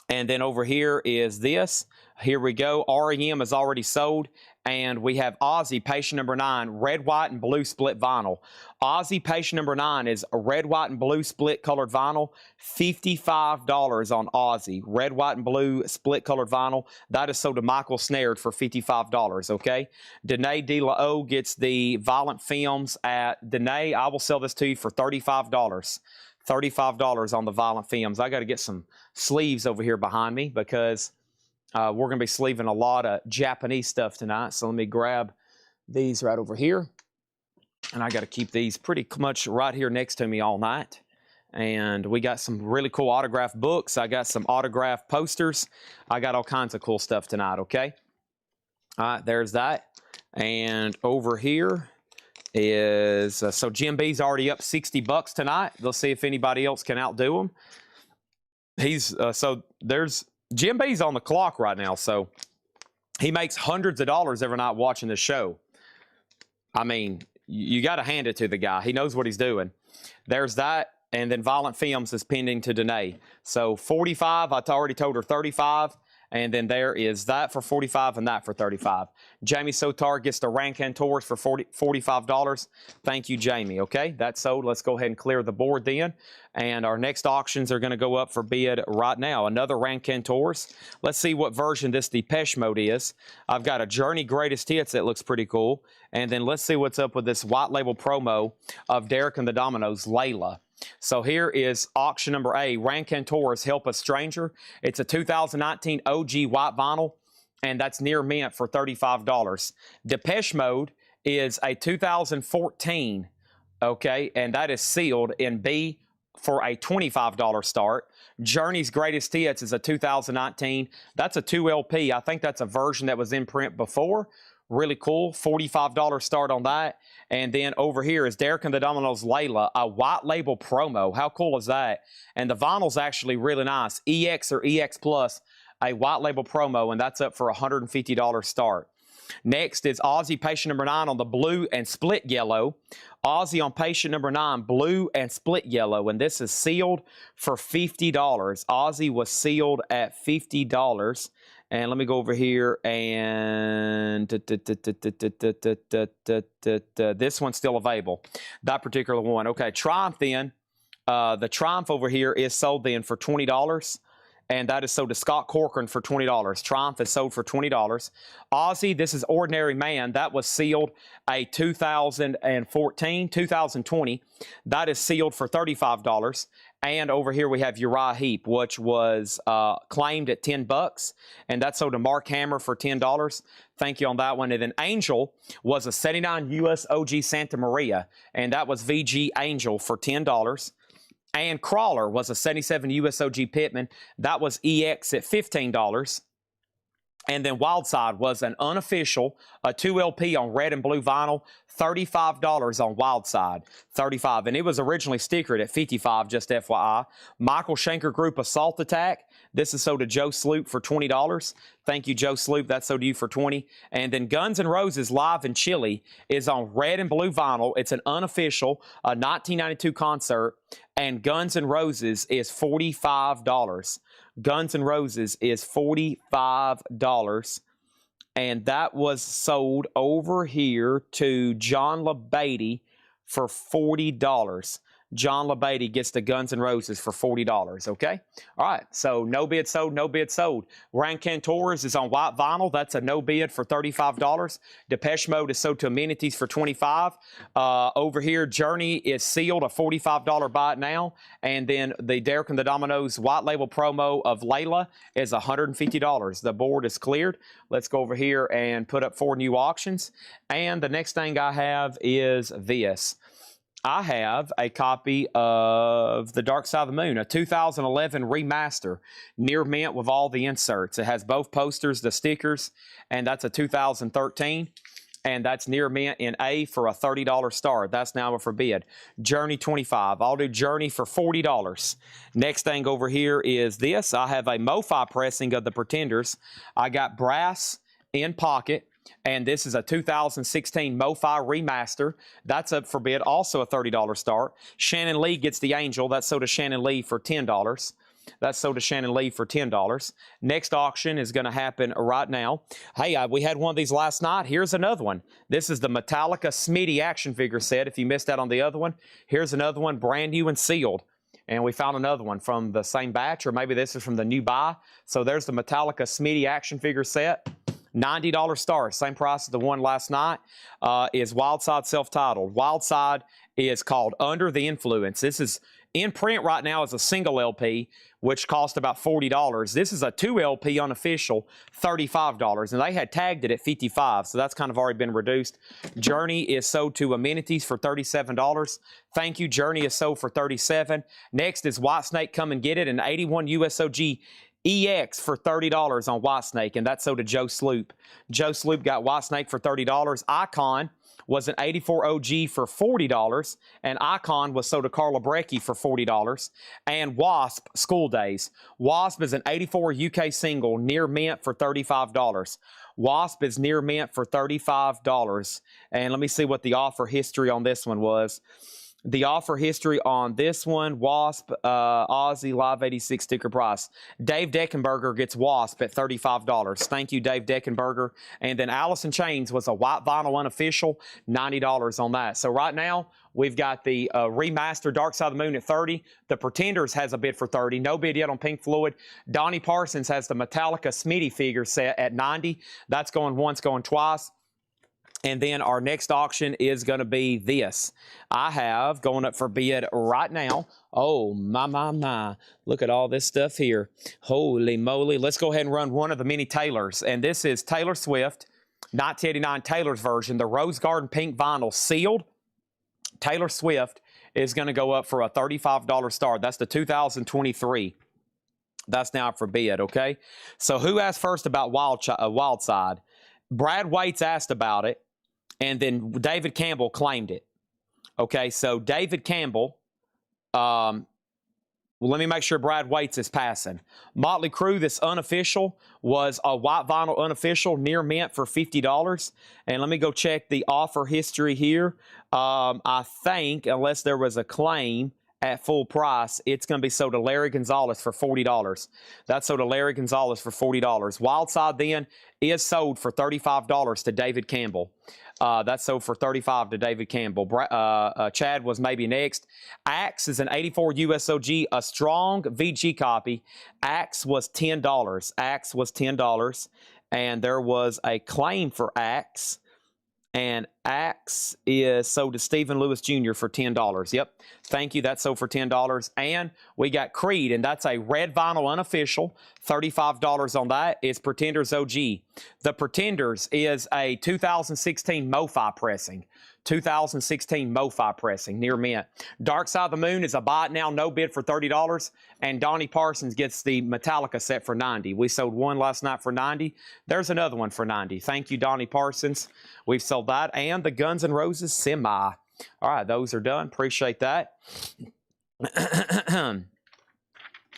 And then over here is this. Here we go. REM is already sold. And we have Aussie, patient number 9, red, white, and blue split vinyl. Aussie, patient number 9 is a red, white, and blue split colored vinyl. $55 on Aussie. Red, white, and blue split colored vinyl. That is sold to Michael Snared for $55, okay? Danae De La O gets the Violent Femmes at Danae. I will sell this to you for $35. $35 on the Violent Femmes. I got to get some sleeves over here behind me because we're going to be sleeving a lot of Japanese stuff tonight. So let me grab these right over here. And I got to keep these pretty much right here next to me all night. And we got some really cool autographed books. I got some autographed posters. I got all kinds of cool stuff tonight, okay? All right, there's that. And over here is, so Jim B's already up $60 tonight. Let's see if anybody else can outdo him. He's, so there's, Jim B's on the clock right now, so he makes hundreds of dollars every night watching the show. I mean, you got to hand it to the guy. He knows what he's doing. There's that. And then Violent Femmes is pending to Danae. So 45, I already told her 35. And then there is that for 45 and that for 35. Jamie Sotar gets the Rancantors for $45. Thank you, Jamie. Okay, that's sold. Let's go ahead and clear the board then. And our next auctions are going to go up for bid right now. Another Rancantors. Let's see what version this Depeche Mode is. I've got a Journey Greatest Hits that looks pretty cool. And then let's see what's up with this white label promo of Derek and the Dominoes, Layla. So here is auction number A, Rancantors Help a Stranger. It's a 2019 OG white vinyl, and that's near mint for $35. Depeche Mode is a 2014, okay, and that is sealed in B for a $25 start. Journey's Greatest Hits is a 2019. That's a 2 LP. I think that's a version that was in print before. Really cool. $45 start on that. And then over here is Derek and the Dominoes, Layla, a white label promo. How cool is that? And the vinyl's actually really nice. EX or EX Plus, a white label promo, and that's up for a $150 start. Next is Ozzy Patient number 9 on the blue and split yellow. Ozzy on Patient number 9, blue and split yellow, and this is sealed for $50. Ozzy was sealed at $50. And let me go over here and this one's still available. That particular one. Okay, Triumph then. The Triumph over here is sold then for $20. And that is sold to Scott Corcoran for $20. Triumph is sold for $20. Ozzy, this is Ordinary Man. That was sealed a 2020. That is sealed for $35. And over here we have Uriah Heep, which was claimed at $10. And that's sold to Mark Hammer for $10. Thank you on that one. And then Angel was a 79 US OG Santa Maria. And that was VG Angel for $10. And Crawler was a 77 US OG Pittman. That was EX at $15. And then Wildside was an unofficial, a 2 LP on red and blue vinyl, $35 on Wildside, $35. And it was originally stickered at $55, just FYI. Michael Schenker Group Assault Attack. This is sold to Joe Sloop for $20. Thank you, Joe Sloop. That's sold to you for $20. And then Guns N' Roses Live in Chile is on red and blue vinyl. It's an unofficial, a 1992 concert. And Guns N' Roses is $45. Guns N' Roses is $45. And that was sold over here to John LaBeatty for $40. John LaBeatty gets the Guns N' Roses for $40, okay? All right, so no bid sold, no bid sold. Rancantors is on white vinyl. That's a no bid for $35. Depeche Mode is sold to Amenities for $25. Over here, Journey is sealed, a $45 buy it now. And then the Derek and the Dominoes white label promo of Layla is $150. The board is cleared. Let's go over here and put up 4 new auctions. And the next thing I have is this. I have a copy of The Dark Side of the Moon, a 2011 remaster, near mint with all the inserts. It has both posters, the stickers, and that's a 2013. And that's near mint in A for a $30 start. That's now for bid. Journey 25. I'll do Journey for $40. Next thing over here is this. I have a MoFi pressing of The Pretenders. I got brass in pocket. And this is a 2016 MoFi remaster. That's up for bid, also a $30 start. Shannon Lee gets the Angel. That's sold to Shannon Lee for $10. That's sold to Shannon Lee for $10. Next auction is going to happen right now. Hey, we had one of these last night. Here's another one. This is the Metallica Smitty action figure set. If you missed out on the other one, here's another one, brand new and sealed. And we found another one from the same batch, or maybe this is from the new buy. So there's the Metallica Smitty action figure set. $90 start, same price as the one last night, is Wildside self-titled. Wildside is called Under the Influence. This is In print right now is a single LP, which cost about $40. This is a 2 LP unofficial, $35, and they had tagged it at $55, so that's kind of already been reduced. Journey is sold to Amenities for $37. Thank You Journey is sold for $37. Next is Whitesnake Come and Get It, an 81 USOG EX for $30 on Whitesnake, and that's sold to Joe Sloop. Joe Sloop got Whitesnake for $30. Icon was an 84 OG for $40, and Icon was sold to Carla Brecky for $40. And Wasp, School Days. Wasp is an 84 UK single, near mint for $35. Wasp is near mint for $35. And let me see what the offer history on this one was. The offer history on this one, Wasp, Aussie, Live 86 sticker price. Dave Deckenberger gets Wasp at $35. Thank you, Dave Deckenberger. And then Allison Chains was a white vinyl unofficial, $90 on that. So right now, we've got the remastered Dark Side of the Moon at $30. The Pretenders has a bid for $30. No bid yet on Pink Floyd. Donnie Parsons has the Metallica Smitty figure set at $90. That's going once, going twice. And then our next auction is going to be this. I have going up for bid right now. Oh, my. Look at all this stuff here. Holy moly. Let's go ahead and run one of the mini Taylors. And this is Taylor Swift, 1989 Taylor's version, the Rose Garden Pink vinyl sealed. Taylor Swift is going to go up for a $35 start. That's the 2023. That's now for bid, okay? So who asked first about Wild Side? Brad Waits asked about it. And then David Campbell claimed it. Okay, so David Campbell, well, let me make sure Brad Waits is passing. Motley Crue, this unofficial, was a white vinyl unofficial, near mint for $50. And let me go check the offer history here. I think, unless there was a claim at full price, it's going to be sold to Larry Gonzalez for $40. That's sold to Larry Gonzalez for $40. Wild Side then is sold for $35 to David Campbell. That's sold for $35 to David Campbell. Chad was maybe next. Axe is an 84 USOG, a strong VG copy. Axe was $10. Axe was $10. And there was a claim for Axe. And Axe is sold to Stephen Lewis Jr. for $10. Yep. Thank you. That's sold for $10. And we got Creed, and that's a red vinyl unofficial. $35 on that. It's Pretenders OG. The Pretenders is a 2016 MoFi pressing. 2016 MoFi pressing, near mint. Dark Side of the Moon is a buy it now, no bid for $30. And Donnie Parsons gets the Metallica set for $90. We sold one last night for $90. There's another one for $90. Thank you, Donnie Parsons. We've sold that. And the Guns N' Roses Semi. All right, those are done. Appreciate that.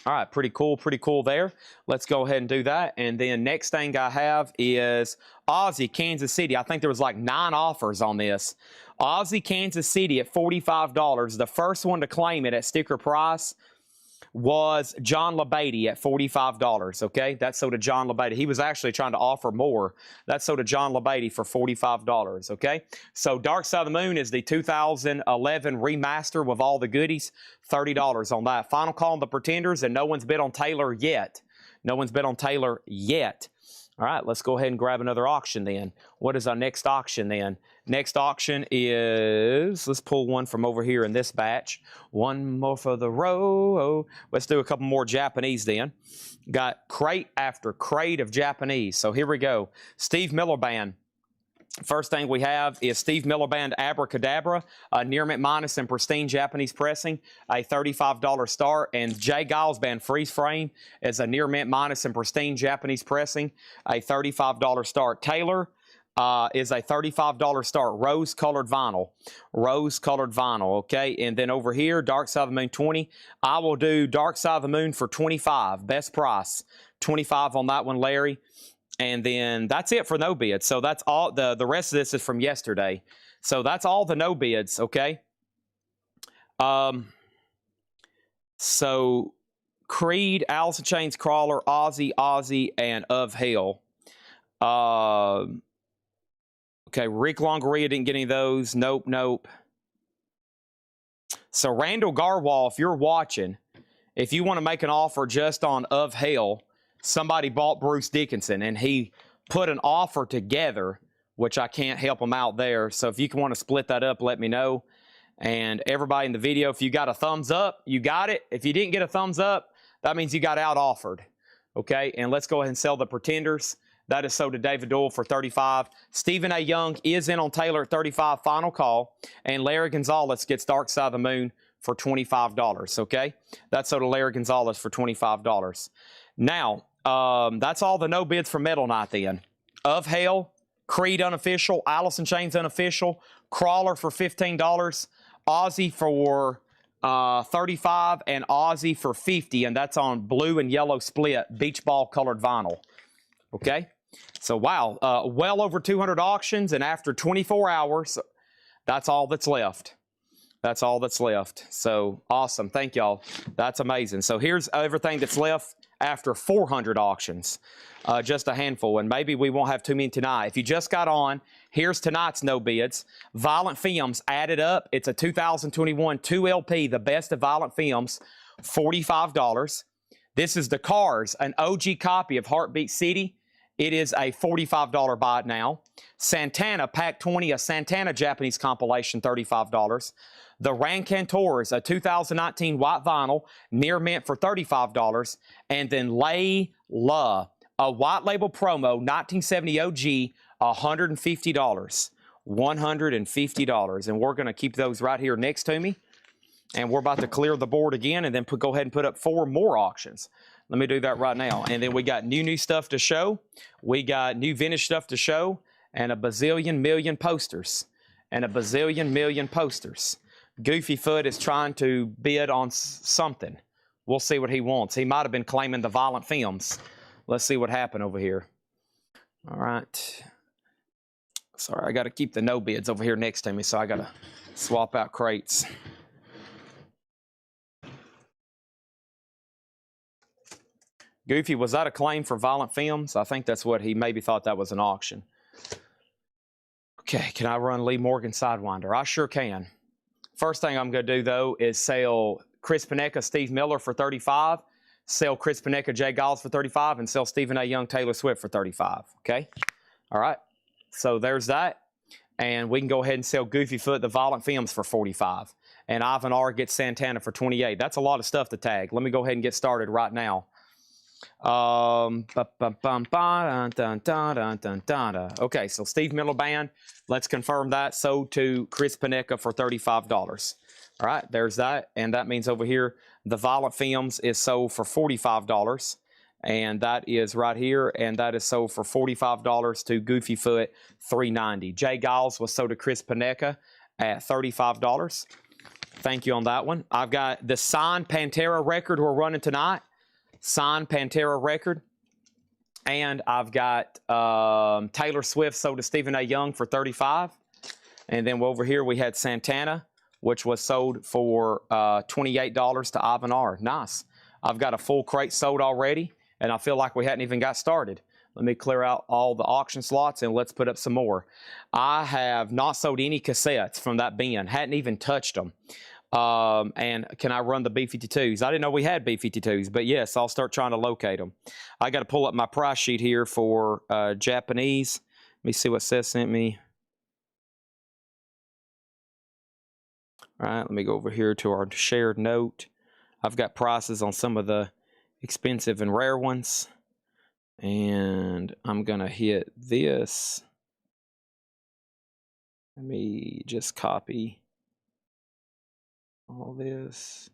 All right, pretty cool there. Let's go ahead and do that. And then next thing I have is Aussie, Kansas City. I think there was like 9 offers on this. Aussie, Kansas City at $45. The first one to claim it at sticker price was John LaBeatty at $45, okay? That's sold to John LaBeatty. He was actually trying to offer more. That's sold to John LaBeatty for $45, okay? So Dark Side of the Moon is the 2011 remaster with all the goodies, $30 on that. Final call on the Pretenders, and no one's bid on Taylor yet. No one's bid on Taylor yet. All right, let's go ahead and grab another auction then. What is our next auction then? Next auction is, let's pull one from over here in this batch. One more for the row. Let's do a couple more Japanese then. Got crate after crate of Japanese. So here we go. Steve Miller Band. First thing we have is Steve Miller Band Abracadabra, a near mint minus and pristine Japanese pressing, a $35 start. And Jay Giles Band Freeze Frame is a near mint minus and pristine Japanese pressing, a $35 start. Taylor is a $35 start, rose-colored vinyl. Rose-colored vinyl, okay? And then over here, Dark Side of the Moon 20. I will do Dark Side of the Moon for $25, best price. $25 on that one, Larry. And then that's it for no bids. So that's all. The rest of this is from yesterday. So that's all the no bids, okay? So Creed, Alice in Chains, Crawler, Ozzy, and Of Hell. Okay, Rick Longoria didn't get any of those. Nope. So Randall Garwal, if you're watching, if you want to make an offer just on Of Hell, somebody bought Bruce Dickinson, and he put an offer together, which I can't help him out there. So if you want to split that up, let me know. And everybody in the video, if you got a thumbs up, you got it. If you didn't get a thumbs up, that means you got out offered. Okay, and let's go ahead and sell the Pretenders. That is sold to David Doyle for 35. Stephen A. Young is in on Taylor at 35, final call. And Larry Gonzalez gets Dark Side of the Moon for $25, okay? That's sold to Larry Gonzalez for $25. Now, that's all the no bids for Metal Night then. Of Hell, Creed unofficial, Alice in Chains unofficial, Crawler for $15, Ozzy for 35, and Ozzy for 50, and that's on blue and yellow split beach ball colored vinyl. Okay, so wow, well over 200 auctions, and after 24 hours, that's all that's left. That's all that's left. So awesome, thank y'all. That's amazing. So here's everything that's left after 400 auctions. Just a handful, and maybe we won't have too many tonight. If you just got on, here's tonight's no bids. Violent Femmes added up. It's a 2021 2LP, the best of Violent Femmes, $45. This is the Cars, an OG copy of Heartbeat City. It is a $45 buy now. Santana, Pack 20, a Santana Japanese compilation, $35. The Rancantors, a 2019 white vinyl, near mint for $35. And then Layla, a white label promo, 1970 OG, $150. $150. And we're going to keep those right here next to me. And we're about to clear the board again and then go ahead and put up 4 more auctions. Let me do that right now. And then we got new stuff to show. We got new vintage stuff to show. And a bazillion million posters. And a bazillion million posters. Goofy Foot is trying to bid on something. We'll see what he wants. He might have been claiming the Violent Femmes. Let's see what happened over here. All right. Sorry, I got to keep the no bids over here next to me, so I got to swap out crates. Goofy, was that a claim for Violent Femmes? I think that's what he maybe thought that was an auction. Okay, can I run Lee Morgan Sidewinder? I sure can. First thing I'm going to do, though, is sell Chris Panecka, Steve Miller for 35, sell Chris Panecka, Jay Giles for 35, and sell Stephen A. Young, Taylor Swift for 35, okay? All right, so there's that. And we can go ahead and sell Goofy Foot, the Violent Femmes, for 45. And Ivan R. gets Santana for 28. That's a lot of stuff to tag. Let me go ahead and get started right now. Okay, so Steve Miller Band, let's confirm that. Sold to Chris Panecka for $35. All right, there's that. And that means over here, the Violent Femmes is sold for $45. And that is right here. And that is sold for $45 to Goofy Foot, $3.90. Jay Giles was sold to Chris Panecka at $35. Thank you on that one. I've got the signed Pantera record we're running tonight. Signed Pantera record. And I've got Taylor Swift sold to Stephen A. Young for $35. And then over here we had Santana, which was sold for $28 to Ivan R. Nice. I've got a full crate sold already, and I feel like we hadn't even got started. Let me clear out all the auction slots, and let's put up some more. I have not sold any cassettes from that bin. Hadn't even touched them. And can I run the B-52s? I didn't know we had B-52s, but yes, I'll start trying to locate them. I got to pull up my price sheet here for Japanese. Let me see what Seth sent me. All right, let me go over here to our shared note. I've got prices on some of the expensive and rare ones. And I'm going to hit this. Let me just copy all this.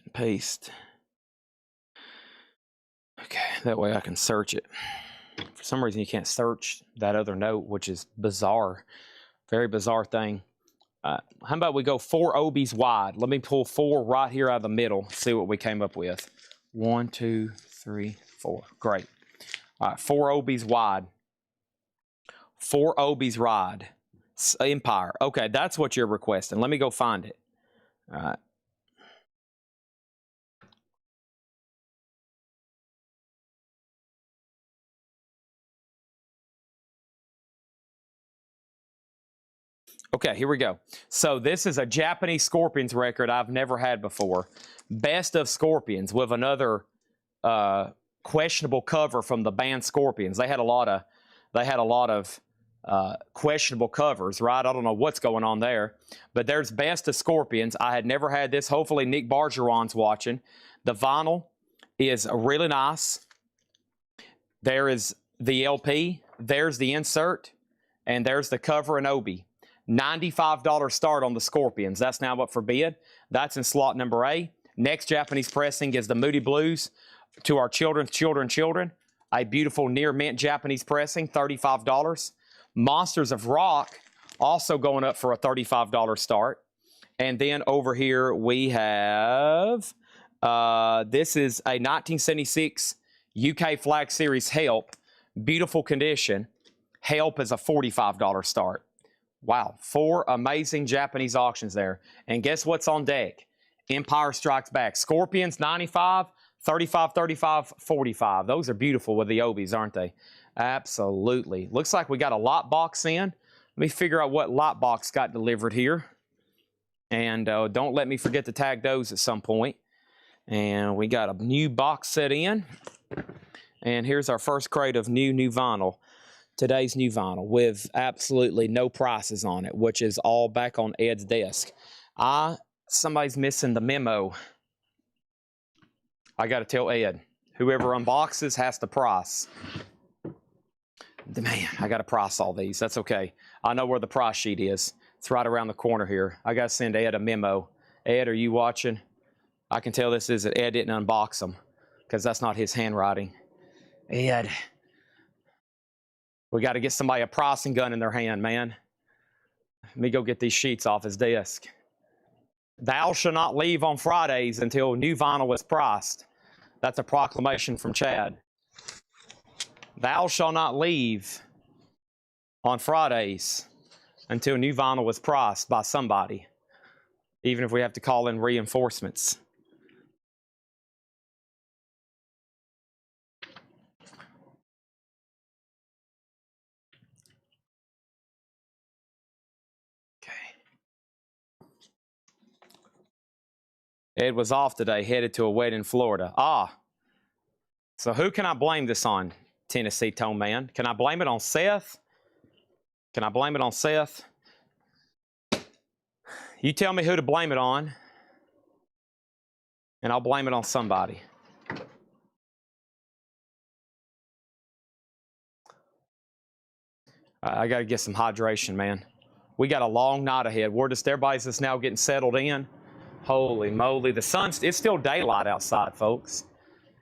And paste. Okay, that way I can search it. For some reason you can't search that other note, which is bizarre. Very bizarre thing. How about we go 4 Obies wide? Let me pull 4 right here out of the middle. See what we came up with. 1, 2, 3, 4. Great. All right, 4 Obies wide. 4 Obies wide. Empire. Okay, that's what you're requesting. Let me go find it. All right. Okay, here we go. So this is a Japanese Scorpions record I've never had before. Best of Scorpions with another questionable cover from the band Scorpions. They had a lot of questionable covers, right? I don't know what's going on there, but there's Best of Scorpions. I had never had this. Hopefully Nick Bargeron's watching. The vinyl is really nice. There is the LP, there's the insert, and there's the cover and Obi. $95 start on the Scorpions. That's now up for bid. That's in slot number A. Next Japanese pressing is the Moody Blues, To Our Children's Children. A beautiful near mint Japanese pressing, $35. Monsters of Rock, also going up for a $35 start. And then over here we have, this is a 1976 UK Flag Series Help. Beautiful condition. Help is a $45 start. Wow, 4 amazing Japanese auctions there. And guess what's on deck? Empire Strikes Back. Scorpions, 95, 35, 35, 45. Those are beautiful with the Obies, aren't they? Absolutely. Looks like we got a lot box in. Let me figure out what lot box got delivered here. And don't let me forget to tag those at some point. And we got a new box set in. And here's our first crate of new vinyl. Today's new vinyl with absolutely no prices on it, which is all back on Ed's desk. Somebody's missing the memo. I got to tell Ed, whoever unboxes has to price. Man, I got to price all these. That's okay. I know where the price sheet is. It's right around the corner here. I got to send Ed a memo. Ed, are you watching? I can tell this is that Ed didn't unbox them because that's not his handwriting. Ed, we got to get somebody a pricing gun in their hand, man. Let me go get these sheets off his desk. Thou shall not leave on Fridays until new vinyl is priced. That's a proclamation from Chad. Thou shall not leave on Fridays until new vinyl is priced by somebody, even if we have to call in reinforcements. Ed was off today, headed to a wedding in Florida. So who can I blame this on, Tennessee Tone Man? Can I blame it on Seth? Can I blame it on Seth? You tell me who to blame it on, and I'll blame it on somebody. I got to get some hydration, man. We got a long night ahead. Everybody's just now getting settled in. Holy moly, it's still daylight outside, folks.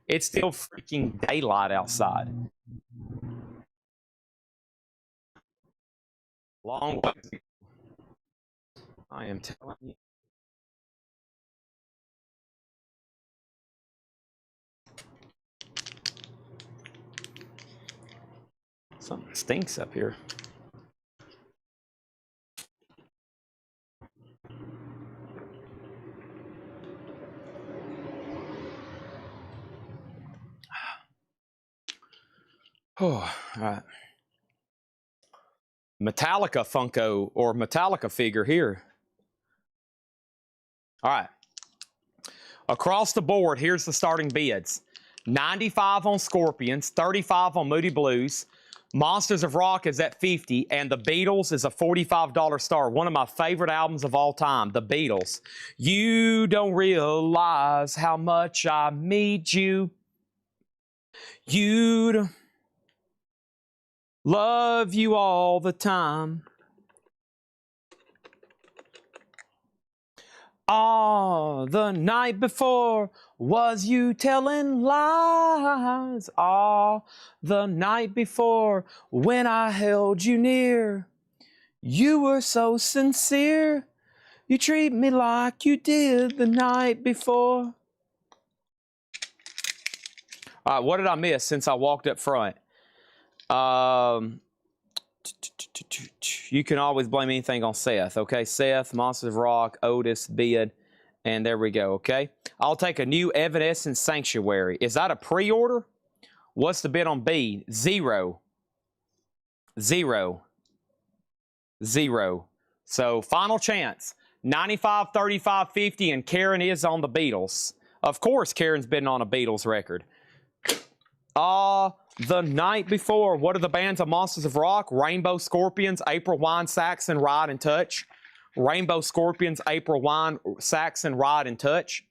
It's still freaking daylight outside. Long way. I am telling you. Something stinks up here. Oh, all right. Metallica Funko or Metallica figure here. All right. Across the board, here's the starting bids. 95 on Scorpions, 35 on Moody Blues. Monsters of Rock is at 50, and The Beatles is a $45 star. One of my favorite albums of all time, The Beatles. You don't realize how much I need you. You'd love you all the time. The night before was you telling lies. The night before when I held you near, you were so sincere. You treat me like you did the night before. All right, what did I miss since I walked up front? You can always blame anything on Seth, okay? Seth, Monsters of Rock, Otis, Bid, and there we go, okay? I'll take a new Evanescence Sanctuary. Is that a pre-order? What's the bid on B? 0. 0. 0. So, final chance. 95, 35, 50, and Karen is on the Beatles. Of course, Karen's been on a Beatles record. The night before, what are the bands of Monsters of Rock? Rainbow Scorpions, April Wine, Saxon, Ride, and Touch. Rainbow Scorpions, April Wine, Saxon, Ride, and Touch.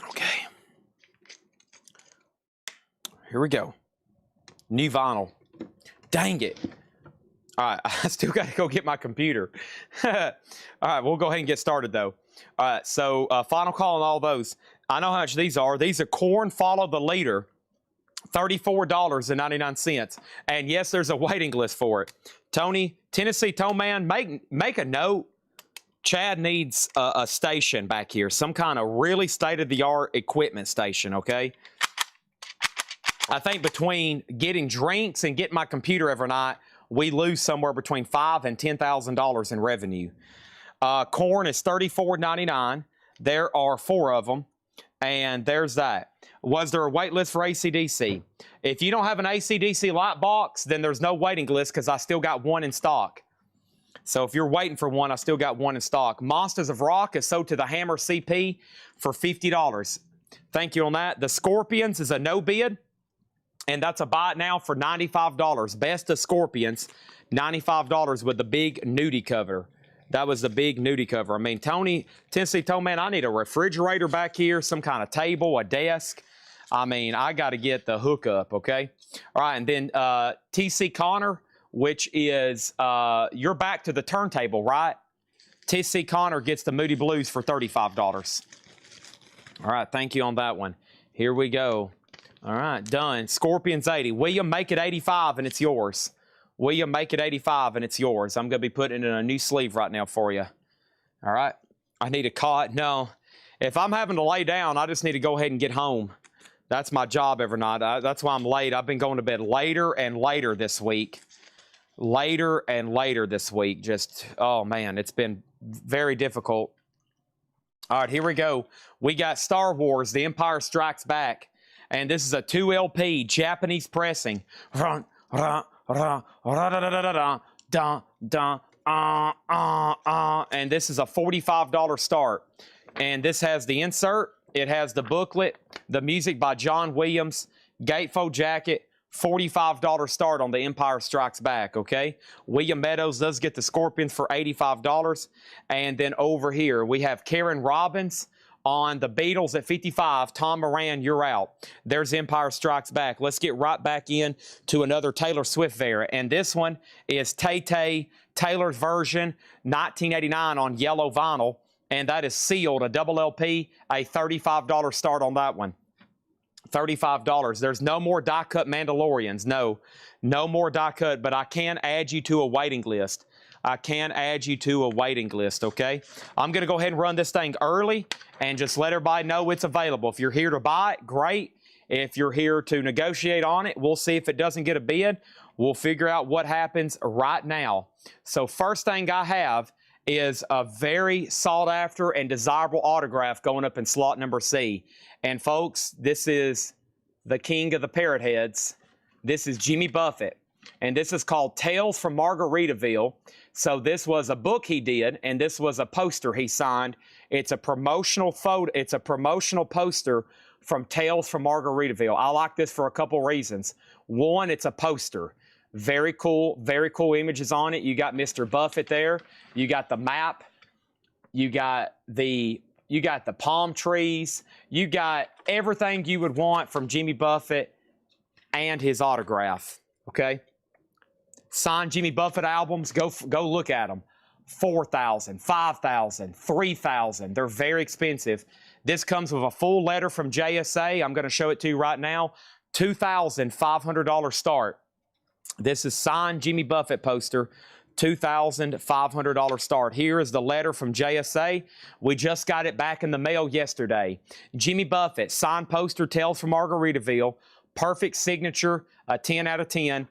Okay. Here we go. New vinyl. Dang it. All right, I still got to go get my computer. All right, we'll go ahead and get started, though. All right, so final call on all those. I know how much these are. These are Korn Follow the Leader, $34.99. And yes, there's a waiting list for it. Tony, Tennessee Toe Man, make a note. Chad needs a station back here, some kind of really state-of-the-art equipment station, okay? I think between getting drinks and getting my computer every night, we lose somewhere between $5,000 and $10,000 in revenue. Corn is $34.99. There are 4 of them, and there's that. Was there a wait list for AC/DC? If you don't have an AC/DC light box, then there's no waiting list because I still got 1 in stock. So if you're waiting for one, I still got 1 in stock. Monsters of Rock is sold to the Hammer CP for $50. Thank you on that. The Scorpions is a no bid. And that's a buy it now for $95. Best of Scorpions, $95 with the big nudie cover. That was the big nudie cover. I mean, Tony, Tennessee Toe Man, I need a refrigerator back here, some kind of table, a desk. I mean, I got to get the hookup, okay? All right, and then TC Connor, which is, you're back to the turntable, right? TC Connor gets the Moody Blues for $35. All right, thank you on that one. Here we go. All right, done. Scorpions 80. William, make it 85 and it's yours. William, make it 85 and it's yours. I'm going to be putting it in a new sleeve right now for you. All right. I need a cot. No. If I'm having to lay down, I just need to go ahead and get home. That's my job every night. That's why I'm late. I've been going to bed later and later this week. Later and later this week. Just, oh man, it's been very difficult. All right, here we go. We got Star Wars, The Empire Strikes Back. And this is a 2 LP Japanese pressing. And this is a $45 start. And this has the insert. It has the booklet, the music by John Williams, gatefold jacket, $45 start on The Empire Strikes Back, okay? William Meadows does get the Scorpions for $85. And then over here, we have Karen Robbins on the Beatles at 55. Tom Moran, you're out. There's Empire Strikes Back. Let's get right back in to another Taylor Swift variant. And this one is Tay-Tay, Taylor's version, 1989 on yellow vinyl. And that is sealed, a double LP, a $35 start on that one. $35. There's no more die-cut Mandalorians. No more die-cut, but I can add you to a waiting list. I can add you to a waiting list, okay? I'm going to go ahead and run this thing early and just let everybody know it's available. If you're here to buy it, great. If you're here to negotiate on it, we'll see if it doesn't get a bid. We'll figure out what happens right now. So first thing I have is a very sought-after and desirable autograph going up in slot number C. And folks, this is the king of the parrot heads. This is Jimmy Buffett. And this is called Tales from Margaritaville. So this was a book he did, and this was a poster he signed. It's a promotional photo. It's a promotional poster from Tales from Margaritaville. I like this for a couple reasons. One, it's a poster. Very cool images on it. You got Mr. Buffett there. You got the map. You got the palm trees. You got everything you would want from Jimmy Buffett and his autograph. Okay? Signed Jimmy Buffett albums, go look at them. $4,000, $5,000, $3,000. They're very expensive. This comes with a full letter from JSA. I'm going to show it to you right now. $2,500 start. This is signed Jimmy Buffett poster. $2,500 start. Here is the letter from JSA. We just got it back in the mail yesterday. Jimmy Buffett, signed poster, Tales from Margaritaville. Perfect signature, a 10 out of 10.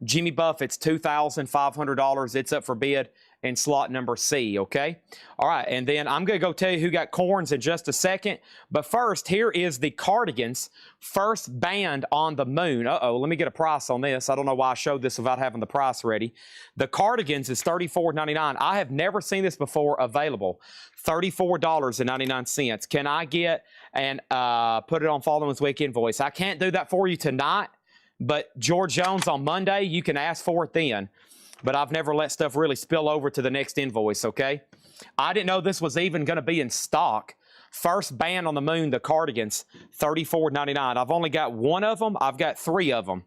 Jimmy Buffett's $2,500. It's up for bid in slot number C, okay? All right, and then I'm going to go tell you who got corns in just a second. But first, here is the Cardigans first band on the moon. Uh-oh, let me get a price on this. I don't know why I showed this without having the price ready. The Cardigans is $34.99. I have never seen this before available. $34.99. Can I get and put it on Following's Week invoice? I can't do that for you tonight, but George Jones on Monday, you can ask for it then. But I've never let stuff really spill over to the next invoice, okay? I didn't know this was even going to be in stock. First band on the moon, the Cardigans, $34.99. I've only got one of them. I've got three of them.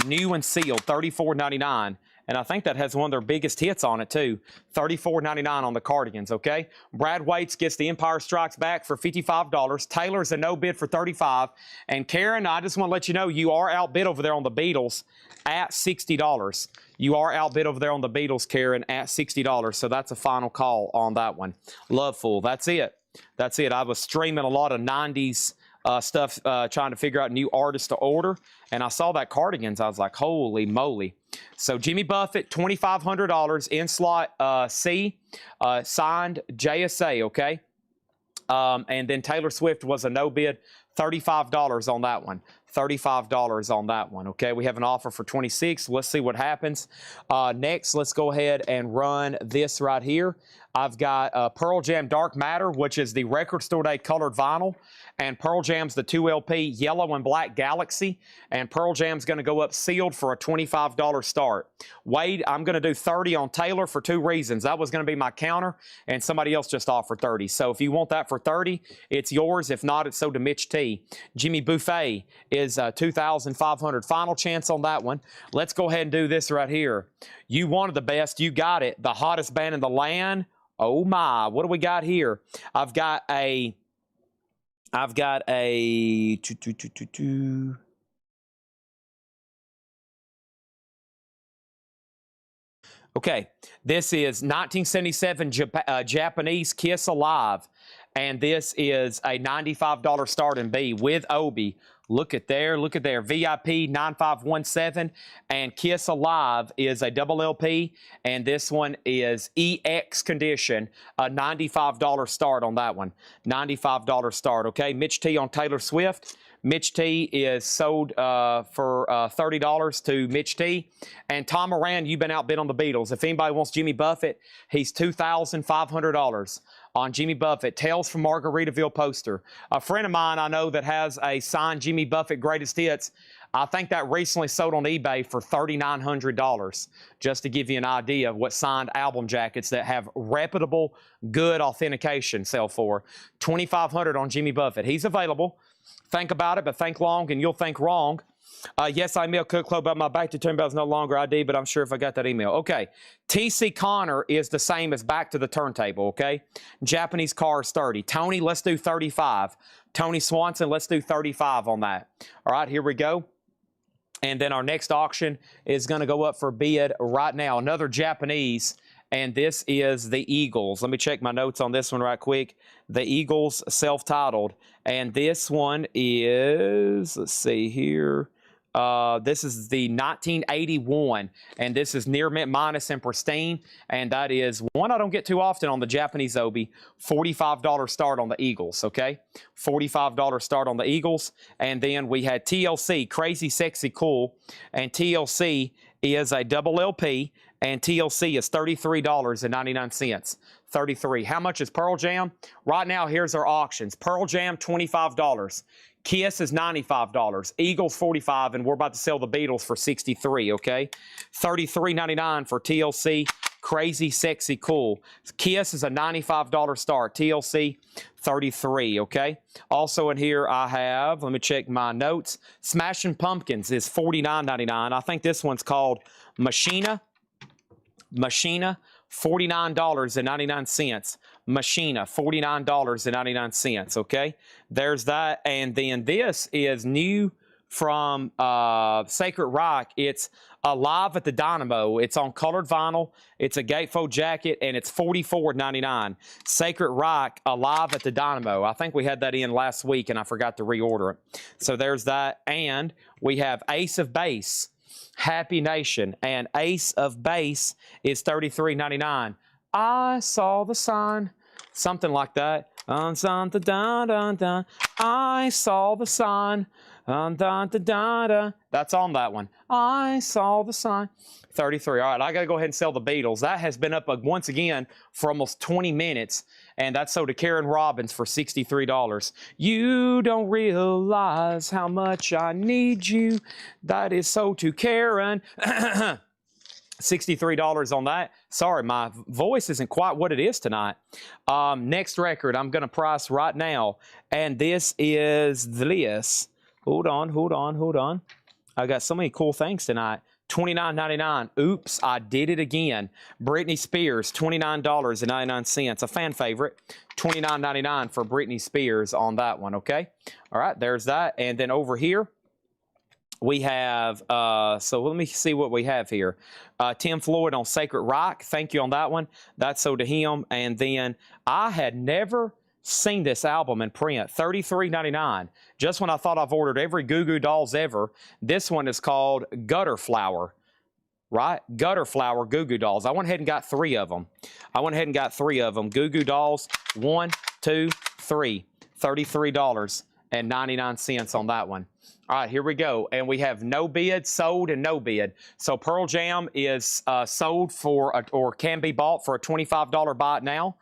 New and sealed, $34.99. And I think that has one of their biggest hits on it, too. $34.99 on the Cardigans, okay? Brad Waits gets the Empire Strikes Back for $55. Taylor's a no bid for $35. And Karen, I just want to let you know, you are outbid over there on the Beatles at $60. You are outbid over there on the Beatles, Karen, at $60. So that's a final call on that one. Loveful. That's it. That's it. I was streaming a lot of 90s stuff, trying to figure out new artists to order. And I saw that Cardigans. I was like, holy moly. So Jimmy Buffett, $2,500 in slot C, signed JSA, okay? And then Taylor Swift was a no bid, $35 on that one. $35 on that one, okay? We have an offer for $26. Let's see what happens. Next, let's go ahead and run this right here. I've got Pearl Jam Dark Matter, which is the Record Store Day colored vinyl, and Pearl Jam's the 2 LP Yellow and Black Galaxy, and Pearl Jam's going to go up sealed for a $25 start. Wade, I'm going to do 30 on Taylor for two reasons. That was going to be my counter, and somebody else just offered 30. So if you want that for 30, it's yours. If not, it's sold to Mitch T. Jimmy Buffet is 2,500. Final chance on that one. Let's go ahead and do this right here. You wanted the best. You got it. The hottest band in the land. Oh my, what do we got here? I've got a Okay, this is 1977 Japanese Kiss Alive, and this is a $95 start in B with Obi. Look at there, VIP 9517, and Kiss Alive is a double LP, and this one is EX condition, a $95 start on that one. $95 start, okay? Mitch T on Taylor Swift. Mitch T is sold for $30 to Mitch T. And Tom Moran, you've been outbid on the Beatles. If anybody wants Jimmy Buffett, he's $2,500 on Jimmy Buffett. Tales from Margaritaville poster. A friend of mine I know that has a signed Jimmy Buffett Greatest Hits. I think that recently sold on eBay for $3,900, just to give you an idea of what signed album jackets that have reputable, good authentication sell for. $2,500 on Jimmy Buffett. He's available. Think about it, but think long and you'll think wrong. Yes, I emailed Cook Club about my Back to Turnbuckle is no longer ID, but I'm sure if I got that email. Okay, TC Connor is the same as Back to the Turntable, okay? Japanese Cars 30. Tony, let's do 35. Tony Swanson, let's do 35 on that. All right, here we go. And then our next auction is going to go up for bid right now. Another Japanese, and this is the Eagles. Let me check my notes on this one right quick. The Eagles self-titled. And this one is, let's see here. This is the 1981, and this is near mint minus and pristine, and that is one I don't get too often on the Japanese Obi. $45 start on the Eagles, okay? $45 start on the Eagles, and then we had TLC, Crazy Sexy Cool, and TLC is a double LP, and TLC is $33.99. 33. How much is Pearl Jam? Right now, here's our auctions. Pearl Jam, $25. Kiss is $95. Eagles, $45, and we're about to sell the Beatles for $63, okay? $33.99 for TLC, Crazy Sexy Cool. Kiss is a $95 start. TLC, $33, okay? Also in here I have, let me check my notes, Smashing Pumpkins is $49.99. I think this one's called Machina, $49.99. Machina, $49.99, okay? There's that. And then this is new from Sacred Rock. It's Alive at the Dynamo. It's on colored vinyl. It's a gatefold jacket, and it's $44.99. Sacred Rock, Alive at the Dynamo. I think we had that in last week, and I forgot to reorder it. So there's that. And we have Ace of Base. Happy Nation. And Ace of Base is $33.99. I saw the sign. Something like that. I saw the sign. That's on that one. I saw the sign. 33. All right, I got to go ahead and sell the Beatles. That has been up once again for almost 20 minutes, and that's sold to Karen Robbins for $63. You don't realize how much I need you. That is sold to Karen. $63 on that. Sorry, my voice isn't quite what it is tonight. Next record I'm going to price right now, and this is this. Hold on. I got so many cool things tonight. $29.99. Oops, I did it again. Britney Spears, $29.99. A fan favorite. $29.99 for Britney Spears on that one, okay? All right, there's that. And then over here, we have, so let me see what we have here. Tim Floyd on Sacred Rock. Thank you on that one. That's sold to him. And then I had never seen this album in print. $33.99. Just when I thought I've ordered every Goo Goo Dolls ever, this one is called Gutter Flower, right? Gutter Flower Goo Goo Dolls. I went ahead and got 3 of them. Goo Goo Dolls, 1, 2, 3. $33.99 on that one. All right, here we go. And we have no bid, sold, and no bid. So Pearl Jam is sold for, or can be bought for a $25 buy it now.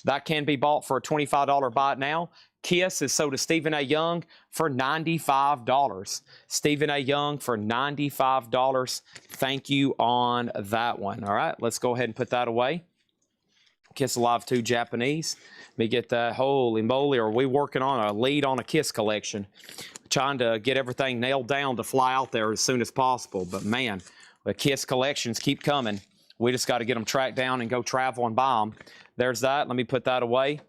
That can be bought for a $25 buy it now. Kiss is sold to Stephen A. Young for $95. Stephen A. Young for $95. Thank you on that one. All right, let's go ahead and put that away. Kiss Alive 2 Japanese. Let me get that. Holy moly, are we working on a lead on a Kiss collection? Trying to get everything nailed down to fly out there as soon as possible. But man, the Kiss collections keep coming. We just got to get them tracked down and go travel and buy them. There's that. Let me put that away.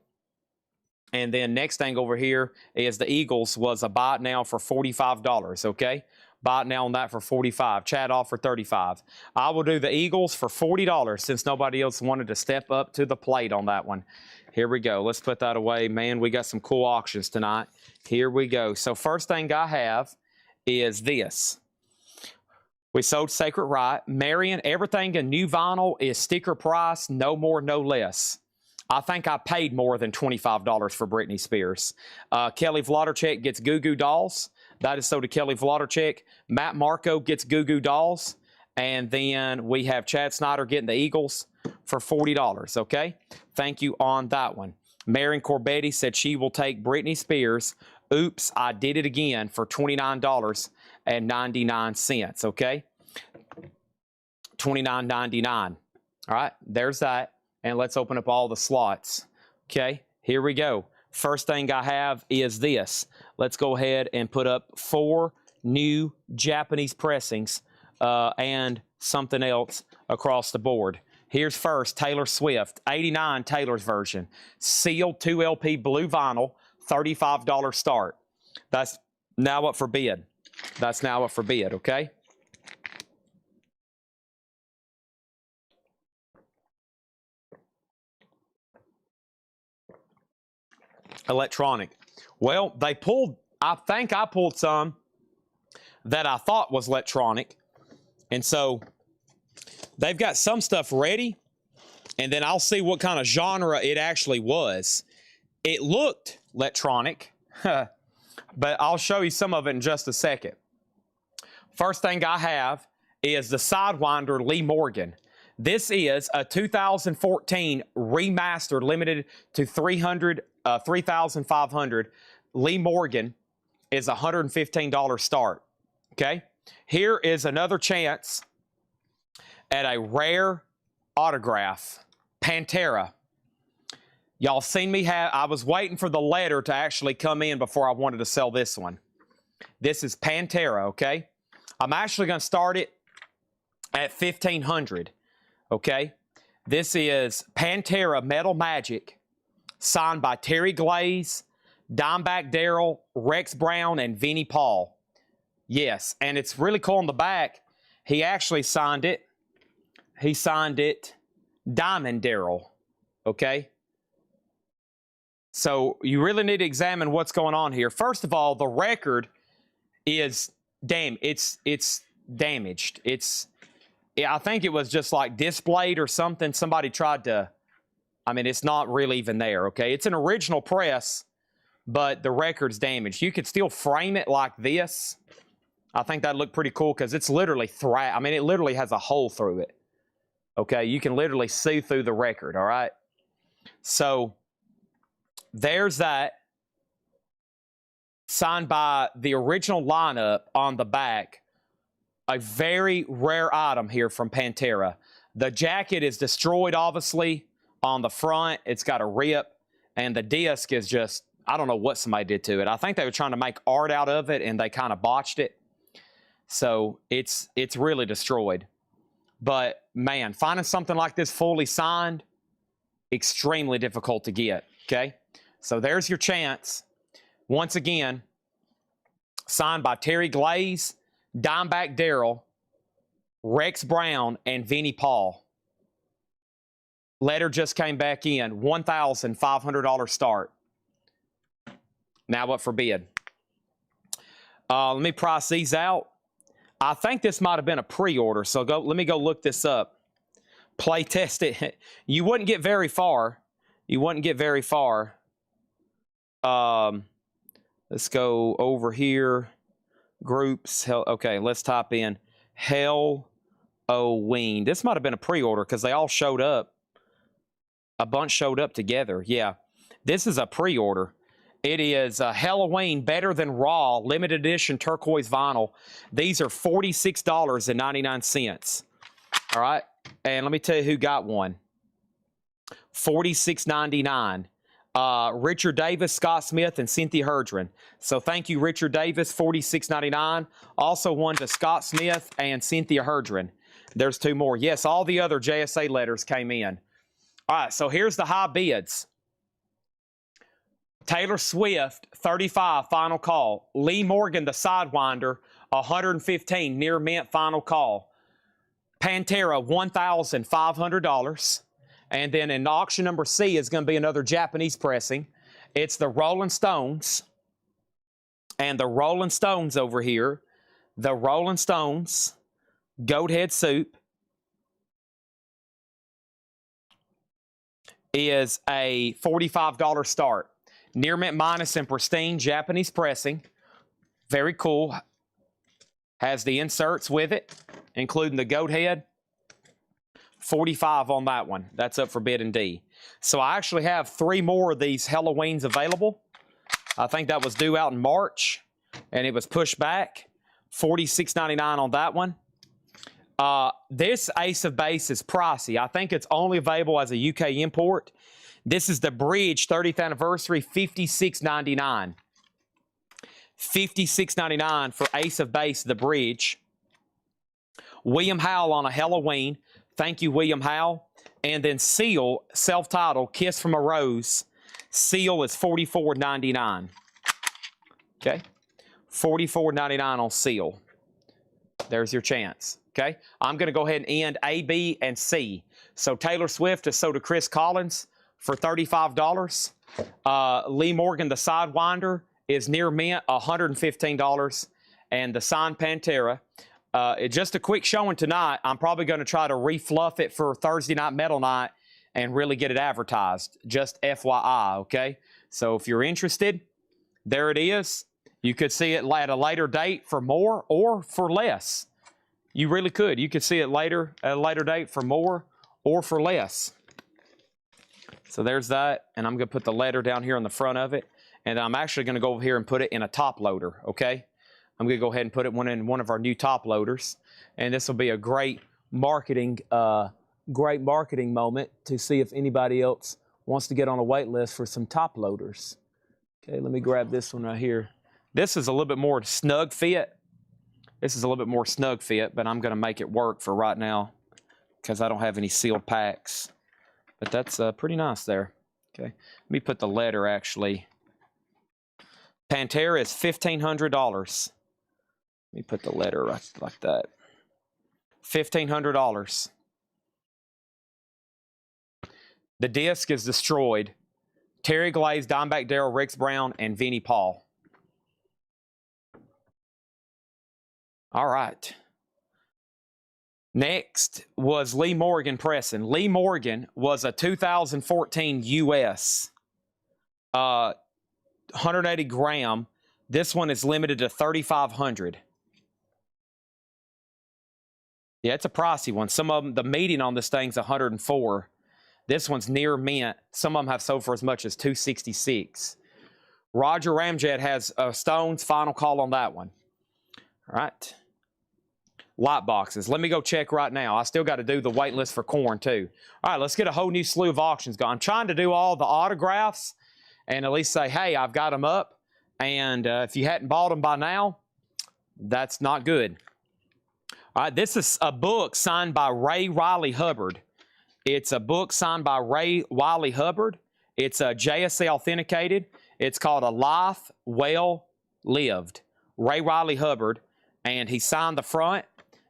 And then next thing over here is the Eagles was a buy it now for $45, okay? Buy it now on that for $45. Chad off for $35. I will do the Eagles for $40 since nobody else wanted to step up to the plate on that one. Here we go. Let's put that away. Man, we got some cool auctions tonight. Here we go. So first thing I have is this. We sold Sacred Right. Marion, everything in new vinyl is sticker price, no more, no less. I think I paid more than $25 for Britney Spears. Kelly Vlodderchek gets Goo Goo Dolls. That is sold to Kelly Vlodderchek. Matt Marco gets Goo Goo Dolls. And then we have Chad Snyder getting the Eagles for $40, okay? Thank you on that one. Marion Corbetti said she will take Britney Spears. Oops, I did it again for $29.99, okay? $29.99. All right, there's that. And let's open up all the slots. Okay, here we go. First thing I have is this. Let's go ahead and put up 4 new Japanese pressings and something else across the board. Here's first, Taylor Swift, 89 Taylor's version. Sealed 2 LP blue vinyl, $35 start. That's now up for bid. Okay? Electronic. Well, they pulled, I think I pulled some that I thought was electronic. And so they've got some stuff ready, and then I'll see what kind of genre it actually was. It looked electronic, but I'll show you some of it in just a second. First thing I have is the Sidewinder Lee Morgan. This is a 2014 remastered, limited to 3,500. Lee Morgan is $115 start. Okay, here is another chance at a rare autograph. Pantera. Y'all seen me have, I was waiting for the letter to actually come in before I wanted to sell this one. This is Pantera, okay? I'm actually going to start it at $1,500, okay? This is Pantera Metal Magic, signed by Terry Glaze, Dimebag Darrell, Rex Brown, and Vinnie Paul. Yes, and it's really cool on the back. He actually signed it. He signed it Diamond Darrell, okay? So you really need to examine what's going on here. First of all, the record is, damn, it's damaged. I think it was just like displayed or something. Somebody tried to, I mean, it's not really even there, okay? It's an original press, but the record's damaged. You could still frame it like this. I think that'd look pretty cool because it's literally I mean, it literally has a hole through it. Okay, you can literally see through the record, all right? So there's that. Signed by the original lineup on the back. A very rare item here from Pantera. The jacket is destroyed, obviously, on the front. It's got a rip, and the disc is just, I don't know what somebody did to it. I think they were trying to make art out of it, and they kind of botched it. So it's really destroyed. But, man, finding something like this fully signed, extremely difficult to get, okay? So there's your chance. Once again, signed by Terry Glaze, Dimebag Darrell, Rex Brown, and Vinnie Paul. Letter just came back in, $1,500 start. Now up for bid. Let me price these out. I think this might have been a pre-order, so let me go look this up. Play test it. You wouldn't get very far. You wouldn't get very far. Let's go over here. Groups. Okay, let's type in Helloween. This might have been a pre-order because they all showed up. A bunch showed up together. Yeah, this is a pre-order. It is Helloween Better Than Raw limited edition turquoise vinyl. These are $46.99. All right, and let me tell you who got one. $46.99. Richard Davis, Scott Smith, and Cynthia Herdron. So thank you, Richard Davis, $46.99. Also one to Scott Smith and Cynthia Herdron. There's two more. Yes, all the other JSA letters came in. All right, so here's the high bids. Taylor Swift, 35, final call. Lee Morgan, the Sidewinder, 115, near mint, final call. Pantera, $1,500. And then in auction number C is going to be another Japanese pressing. It's the Rolling Stones. And the Rolling Stones over here, the Rolling Stones, Goat Head Soup, is a $45 start. Near mint minus and pristine Japanese pressing. Very cool. Has the inserts with it, including the goat head. 45 on that one. That's up for bid in D. So I actually have 3 more of these Halloweens available. I think that was due out in March, and it was pushed back. $46.99 on that one. This Ace of Base is pricey. I think it's only available as a UK import. This is the Bridge 30th anniversary, $56.99. $56.99 for Ace of Base, the Bridge. William Howell on a Halloween. Thank you, William Howell. And then Seal, self-titled, Kiss from a Rose. Seal is $44.99. Okay? $44.99 on Seal. There's your chance. Okay? I'm going to go ahead and end A, B, and C. So Taylor Swift is sold to Chris Collins for $35. Lee Morgan, the Sidewinder, is near mint, $115. And the signed Pantera. Just a quick showing tonight. I'm probably going to try to refluff it for Thursday Night Metal Night and really get it advertised. Just FYI, okay? So if you're interested, there it is. You could see it at a later date for more or for less. You really could. You could see it later at a later date for more or for less. So there's that, and I'm going to put the letter down here on the front of it, and I'm actually going to go over here and put it in a top loader, okay? I'm going to go ahead and put it in one of our new top loaders, and this will be a great marketing moment to see if anybody else wants to get on a wait list for some top loaders. Okay, let me grab this one right here. This is a little bit more snug fit. This is a little bit more snug fit, but I'm going to make it work for right now because I don't have any sealed packs. But that's pretty nice there. Okay, let me put the letter actually. Pantera is $1,500. Let me put the letter right like that. $1,500. The disc is destroyed. Terry Glaze, Dimebag Darrell, Rex Brown, and Vinnie Paul. All right. Next was Lee Morgan pressing. Lee Morgan was a 2014 US 180 gram. This one is limited to 3,500. Yeah, it's a pricey one. Some of them, the median on this thing's 104. This one's near mint. Some of them have sold for as much as 266. Roger Ramjet has Stones. Final call on that one. All right. Light boxes. Let me go check right now. I still got to do the wait list for corn too. All right, let's get a whole new slew of auctions going. I'm trying to do all the autographs and at least say, hey, I've got them up. And if you hadn't bought them by now, that's not good. All right, this is a book signed by Ray Riley Hubbard. It's a book signed by Ray Riley Hubbard. It's JSA authenticated. It's called A Life Well Lived. Ray Riley Hubbard, and he signed the front,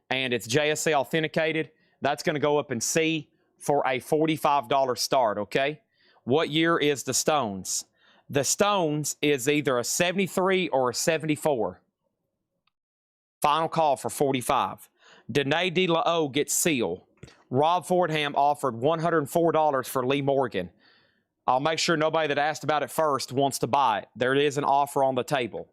and it's JSA authenticated. That's going to go up in C for a $45 start, okay? What year is the Stones? The Stones is either a 73 or a 74. Final call for 45. Danae De La O gets seal. Rob Fordham offered $104 for Lee Morgan. I'll make sure nobody that asked about it first wants to buy it. There is an offer on the table.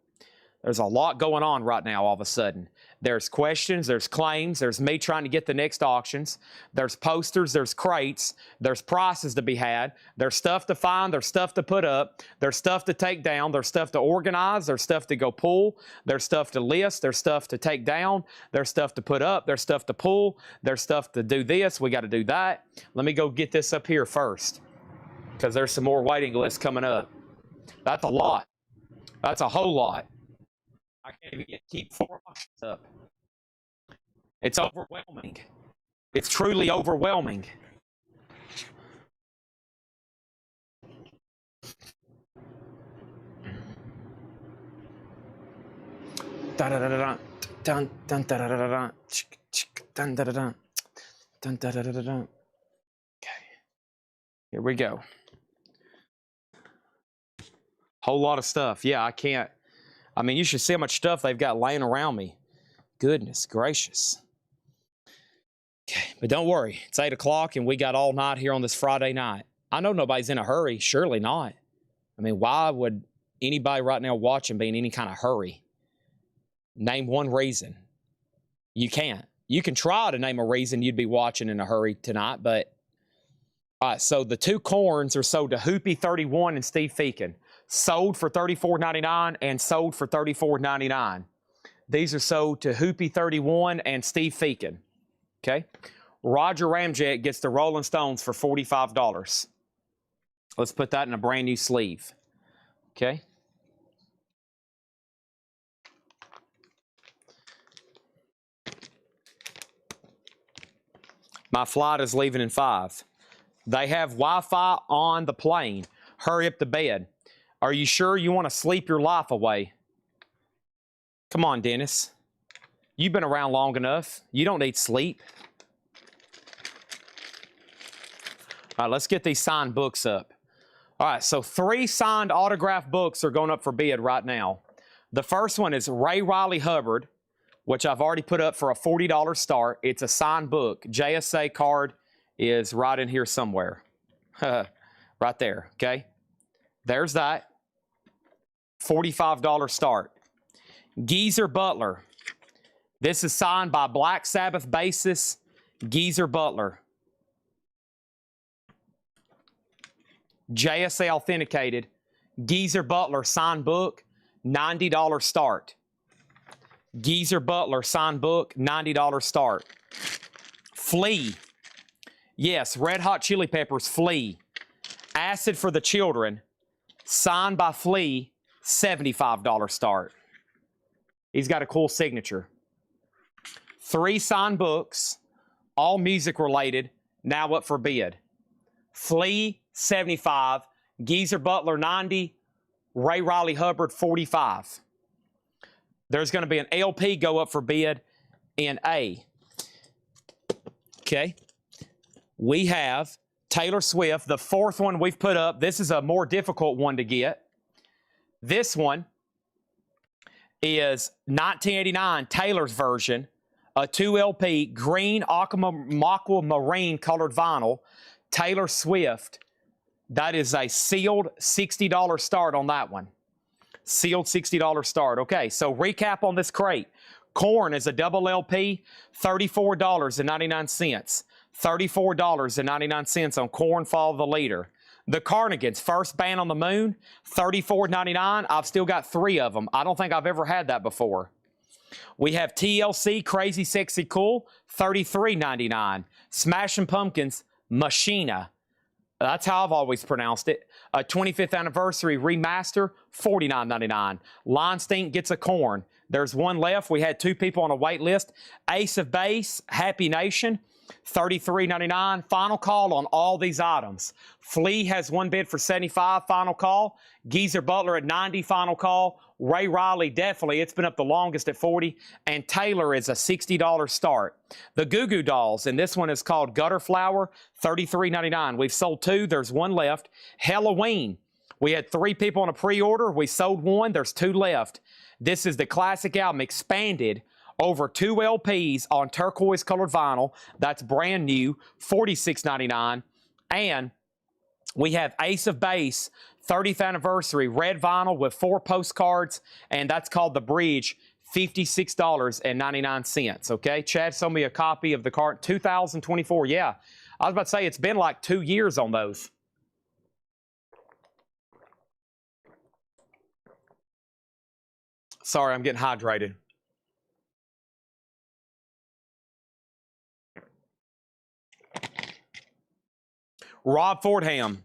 There's a lot going on right now all of a sudden. There's questions, there's claims, there's me trying to get the next auctions, there's posters, there's crates, there's prices to be had, there's stuff to find, there's stuff to put up, there's stuff to take down, there's stuff to organize, there's stuff to go pull, there's stuff to list, there's stuff to take down, there's stuff to put up, there's stuff to pull, there's stuff to do this, we got to do that. Let me go get this up here first because there's some more waiting lists coming up. That's a lot. That's a whole lot. I can't even keep 4 options up. It's overwhelming. It's truly overwhelming. Da da da da dun dun da da da da dun da da da dun da da da da. Okay, here we go. Whole lot of stuff. Yeah, I can't. I mean, you should see how much stuff they've got laying around me. Goodness gracious. Okay, but don't worry. It's 8 o'clock and we got all night here on this Friday night. I know nobody's in a hurry. Surely not. I mean, why would anybody right now watching be in any kind of hurry? Name one reason. You can't. You can try to name a reason you'd be watching in a hurry tonight, but... All right, so the two corns are sold to Hoopy 31 and Steve Feakin. Sold for $34.99 and sold for $34.99. These are sold to Hoopy 31 and Steve Feakin. Okay. Roger Ramjet gets the Rolling Stones for $45. Let's put that in a brand new sleeve. Okay. My flight is leaving in 5. They have Wi-Fi on the plane. Hurry up to bed. Are you sure you want to sleep your life away? Come on, Dennis. You've been around long enough. You don't need sleep. All right, let's get these signed books up. All right, so 3 signed autograph books are going up for bid right now. The first one is Ray Riley Hubbard, which I've already put up for a $40 start. It's a signed book. JSA card is right in here somewhere. Right there, okay? There's that. $45 start. Geezer Butler. This is signed by Black Sabbath bassist Geezer Butler. JSA authenticated. Geezer Butler signed book, $90 start. Geezer Butler signed book, $90 start. Flea. Yes, Red Hot Chili Peppers, Flea. Acid for the Children, signed by Flea, $75 start. He's got a cool signature. 3 signed books, all music related, now up for bid. Flea, 75, Geezer Butler, 90, Ray Riley Hubbard, 45. There's going to be an LP go up for bid in A. Okay. We have Taylor Swift, the 4th one we've put up. This is a more difficult one to get. This one is 1989, Taylor's version a 2 LP green aquamarine colored vinyl, Taylor Swift. That is a sealed $60 start on that one. Sealed $60 start. Okay, so recap on this crate. Korn is a double LP, $34.99. $34.99 on Korn Follow the Leader. The Carnegans, First Band on the Moon, $34.99. I've still got 3 of them. I don't think I've ever had that before. We have TLC, Crazy Sexy Cool, $33.99. Smashing Pumpkins, Machina. That's how I've always pronounced it. A 25th anniversary remaster, $49.99. Linstein gets a Korn. There's one left. We had 2 people on a wait list. Ace of Base, Happy Nation, $33.99. Final call on all these items. Flea has 1 bid for $75, final call. Geezer Butler at $90, final call. Ray Riley, definitely, it's been up the longest at $40. And Taylor is a $60 start. The Goo Goo Dolls, and this one is called Gutter Flower, $33.99. We've sold 2, there's 1 left. Halloween, we had 3 people on a pre-order. We sold 1, there's 2 left. This is the classic album expanded over 2 LPs on turquoise colored vinyl. That's brand new, $46.99. And we have Ace of Base, 30th anniversary, red vinyl with 4 postcards, and that's called The Bridge, $56.99. Okay, Chad sold me a copy of the card, 2024. Yeah, I was about to say it's been like 2 years on those. Sorry, I'm getting hydrated. Rob Fordham.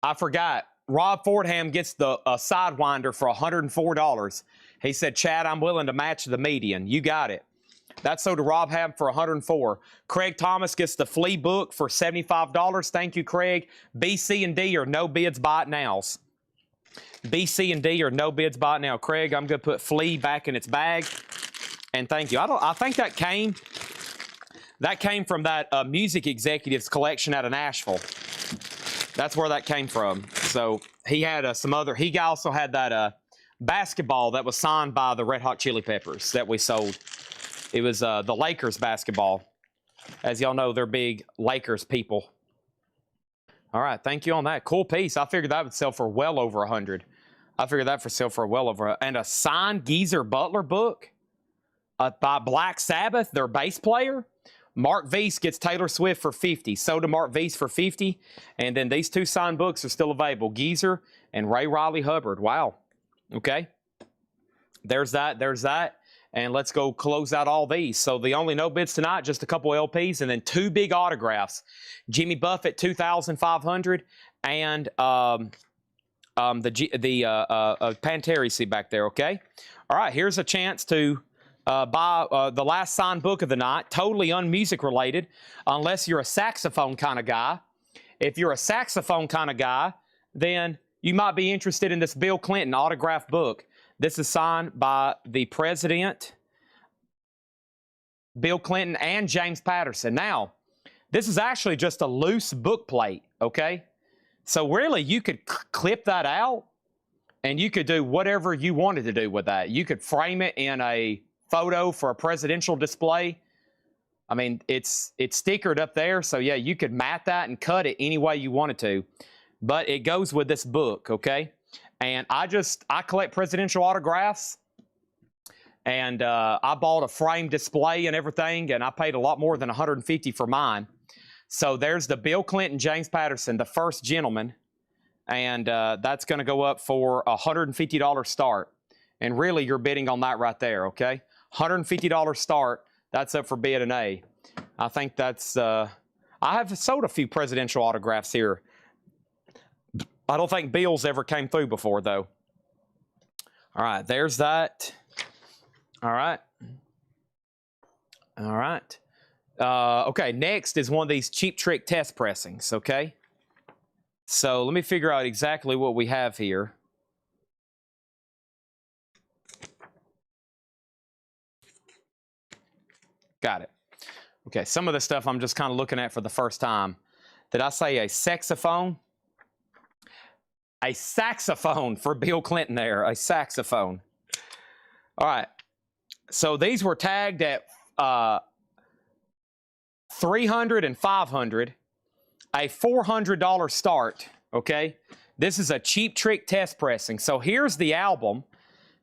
I forgot. Rob Fordham gets the Sidewinder for $104. He said, Chad, I'm willing to match the median. You got it. That's sold to Rob Ham for $104. Craig Thomas gets the Flea book for $75. Thank you, Craig. B, C, and D are no bids, buy it nows. B, C, and D are no bids, buy it now. Craig, I'm going to put Flea back in its bag. And thank you. I think that came from that Music Executives collection out of Nashville. That's where that came from. So he had some other. He also had that basketball that was signed by the Red Hot Chili Peppers that we sold. It was the Lakers basketball. As y'all know, they're big Lakers people. All right, thank you on that. Cool piece. I figured that would sell for well over 100. I figured that for sale for well over. And a signed Geezer Butler book by Black Sabbath, their bass player. Mark Weiss gets Taylor Swift for $50. So to Mark Weiss for $50. And then these 2 signed books are still available. Geezer and Ray Riley Hubbard. Wow. Okay. There's that. There's that. And let's go close out all these. So the only no bids tonight, just a couple LPs, and then 2 big autographs. Jimmy Buffett, $2,500, and Pantera seat back there, okay? All right, here's a chance to buy the last signed book of the night, totally unmusic related, unless you're a saxophone kind of guy. If you're a saxophone kind of guy, then you might be interested in this Bill Clinton autograph book. This is signed by the president, Bill Clinton, and James Patterson. Now, this is actually just a loose book plate, okay? So really, you could clip that out, and you could do whatever you wanted to do with that. You could frame it in a photo for a presidential display. I mean, it's stickered up there, so yeah, you could mat that and cut it any way you wanted to. But it goes with this book, okay? And I collect presidential autographs, and I bought a frame display and everything, and I paid a lot more than $150 for mine. So there's the Bill Clinton, James Patterson, the first gentleman, and that's going to go up for a $150 start. And really, you're bidding on that right there, okay? $150 start, that's up for bid and A. I think that's, I have sold a few presidential autographs here. I don't think Bill's ever came through before, though. All right, there's that. All right. All right. Okay, next is one of these Cheap Trick test pressings, okay? So let me figure out exactly what we have here. Got it. Okay, some of the stuff I'm just kind of looking at for the first time. Did I say a saxophone? A saxophone for Bill Clinton there, a saxophone. All right. So these were tagged at 300 and 500, a $400 start, okay? This is a Cheap Trick test pressing. So here's the album.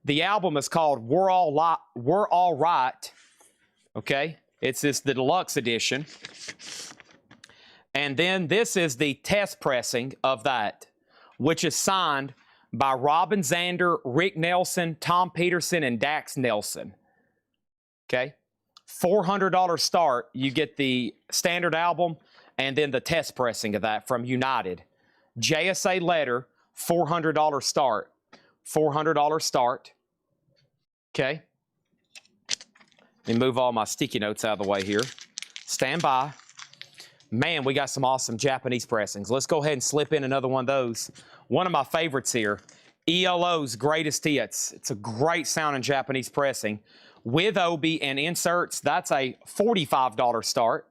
The album is called We're All Right, okay? It's the deluxe edition. And then this is the test pressing of that, which is signed by Robin Zander, Rick Nelson, Tom Peterson, and Dax Nelson. Okay? $400 start, you get the standard album and then the test pressing of that from United. JSA letter, $400 start. $400 start. Okay? Let me move all my sticky notes out of the way here. Stand by. Man, we got some awesome Japanese pressings. Let's go ahead and slip in another one of those. One of my favorites here, ELO's Greatest Hits. It's a great sounding Japanese pressing with Obi and inserts. That's a $45 start.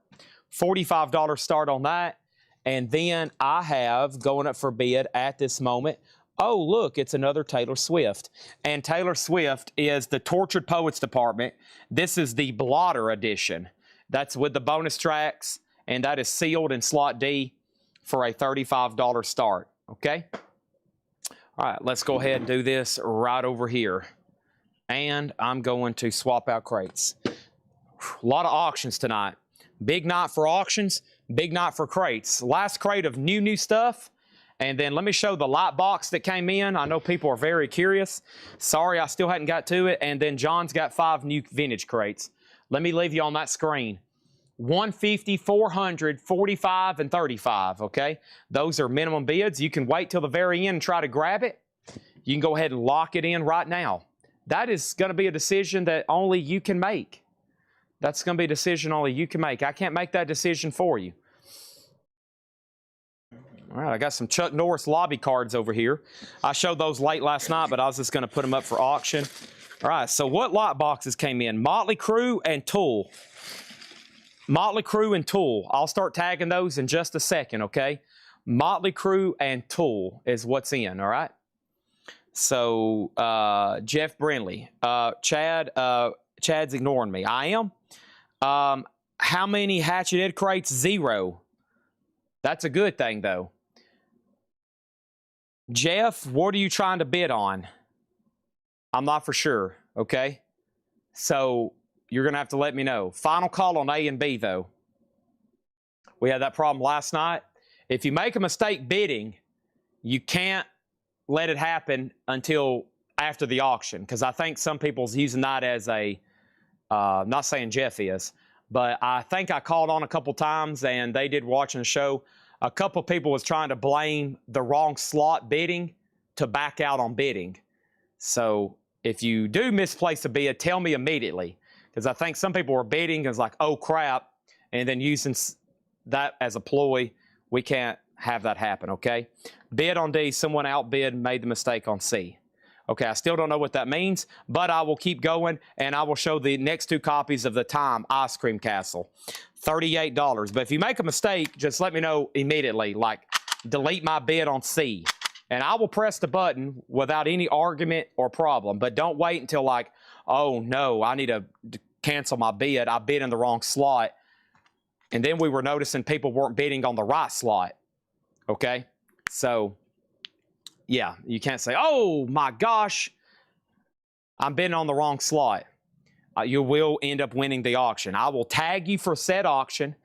$45 start on that. And then I have going up for bid at this moment. Oh, look, it's another Taylor Swift. And Taylor Swift is the Tortured Poets Department. This is the Blotter edition. That's with the bonus tracks, and that is sealed in slot D for a $35 start, okay? All right, let's go ahead and do this right over here. And I'm going to swap out crates. A lot of auctions tonight. Big night for auctions, big night for crates. Last crate of new stuff. And then let me show the light box that came in. I know people are very curious. Sorry, I still hadn't got to it. And then John's got 5 new vintage crates. Let me leave you on that screen. 150, 400, 45, and 35, okay? Those are minimum bids. You can wait till the very end and try to grab it. You can go ahead and lock it in right now. That is going to be a decision that only you can make. That's going to be a decision only you can make. I can't make that decision for you. All right, I got some Chuck Norris lobby cards over here. I showed those late last night, but I was just going to put them up for auction. All right, so what lot boxes came in? Motley Crue and Tool. Motley Crue and Tool. I'll start tagging those in just a second, okay? Motley Crue and Tool is what's in, all right? So, Jeff Brindley. Chad's ignoring me. I am. How many Hatchet Ed crates? 0. That's a good thing, though. Jeff, what are you trying to bid on? I'm not for sure, okay? So, you're going to have to let me know. Final call on A and B, though. We had that problem last night. If you make a mistake bidding, you can't let it happen until after the auction, because I think some people's using that as a, not saying Jeff is, but I think I called on a couple times and they did watching the show. A couple people was trying to blame the wrong slot bidding to back out on bidding. So if you do misplace a bid, tell me immediately, because I think some people were bidding and it's like, oh crap, and then using that as a ploy. We can't have that happen, okay? Bid on D, someone outbid, made the mistake on C. Okay, I still don't know what that means, but I will keep going, and I will show the next 2 copies of the Time Ice Cream Castle. $38. But if you make a mistake, just let me know immediately, like delete my bid on C. And I will press the button without any argument or problem. But don't wait until like, oh no, I need to cancel my bid. I bid in the wrong slot. And then we were noticing people weren't bidding on the right slot. Okay? So, yeah, you can't say, oh my gosh, I'm bidding on the wrong slot. You will end up winning the auction. I will tag you for said auction.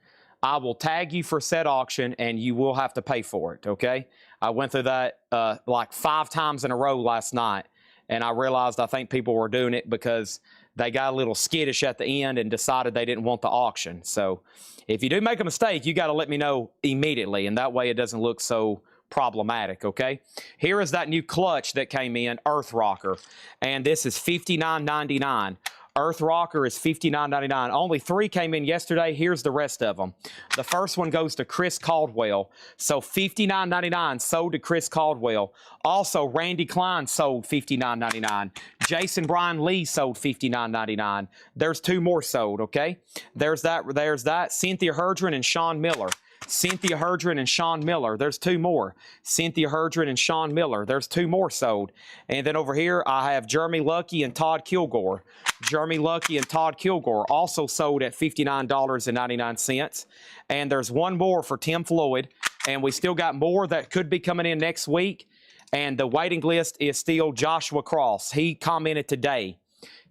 I will tag you for said auction, and you will have to pay for it, okay? I went through that like 5 times in a row last night, and I realized I think people were doing it because they got a little skittish at the end and decided they didn't want the auction. So if you do make a mistake, you got to let me know immediately, and that way it doesn't look so problematic, okay? Here is that new clutch that came in, Earth Rocker, and this is $59.99. Earth Rocker is $59.99. Only 3 came in yesterday. Here's the rest of them. The first one goes to Chris Caldwell. So $59.99 sold to Chris Caldwell. Also, Randy Klein sold $59.99. Jason Brian Lee sold $59.99. There's 2 more sold, okay? There's that. Cynthia Herdron and Sean Miller. Cynthia Herdron and Sean Miller. There's 2 more. Cynthia Herdron and Sean Miller. There's 2 more sold. And then over here, I have Jeremy Lucky and Todd Kilgore. Jeremy Lucky and Todd Kilgore also sold at $59.99. And there's 1 more for Tim Floyd. And we still got more that could be coming in next week. And the waiting list is still Joshua Cross. He commented today.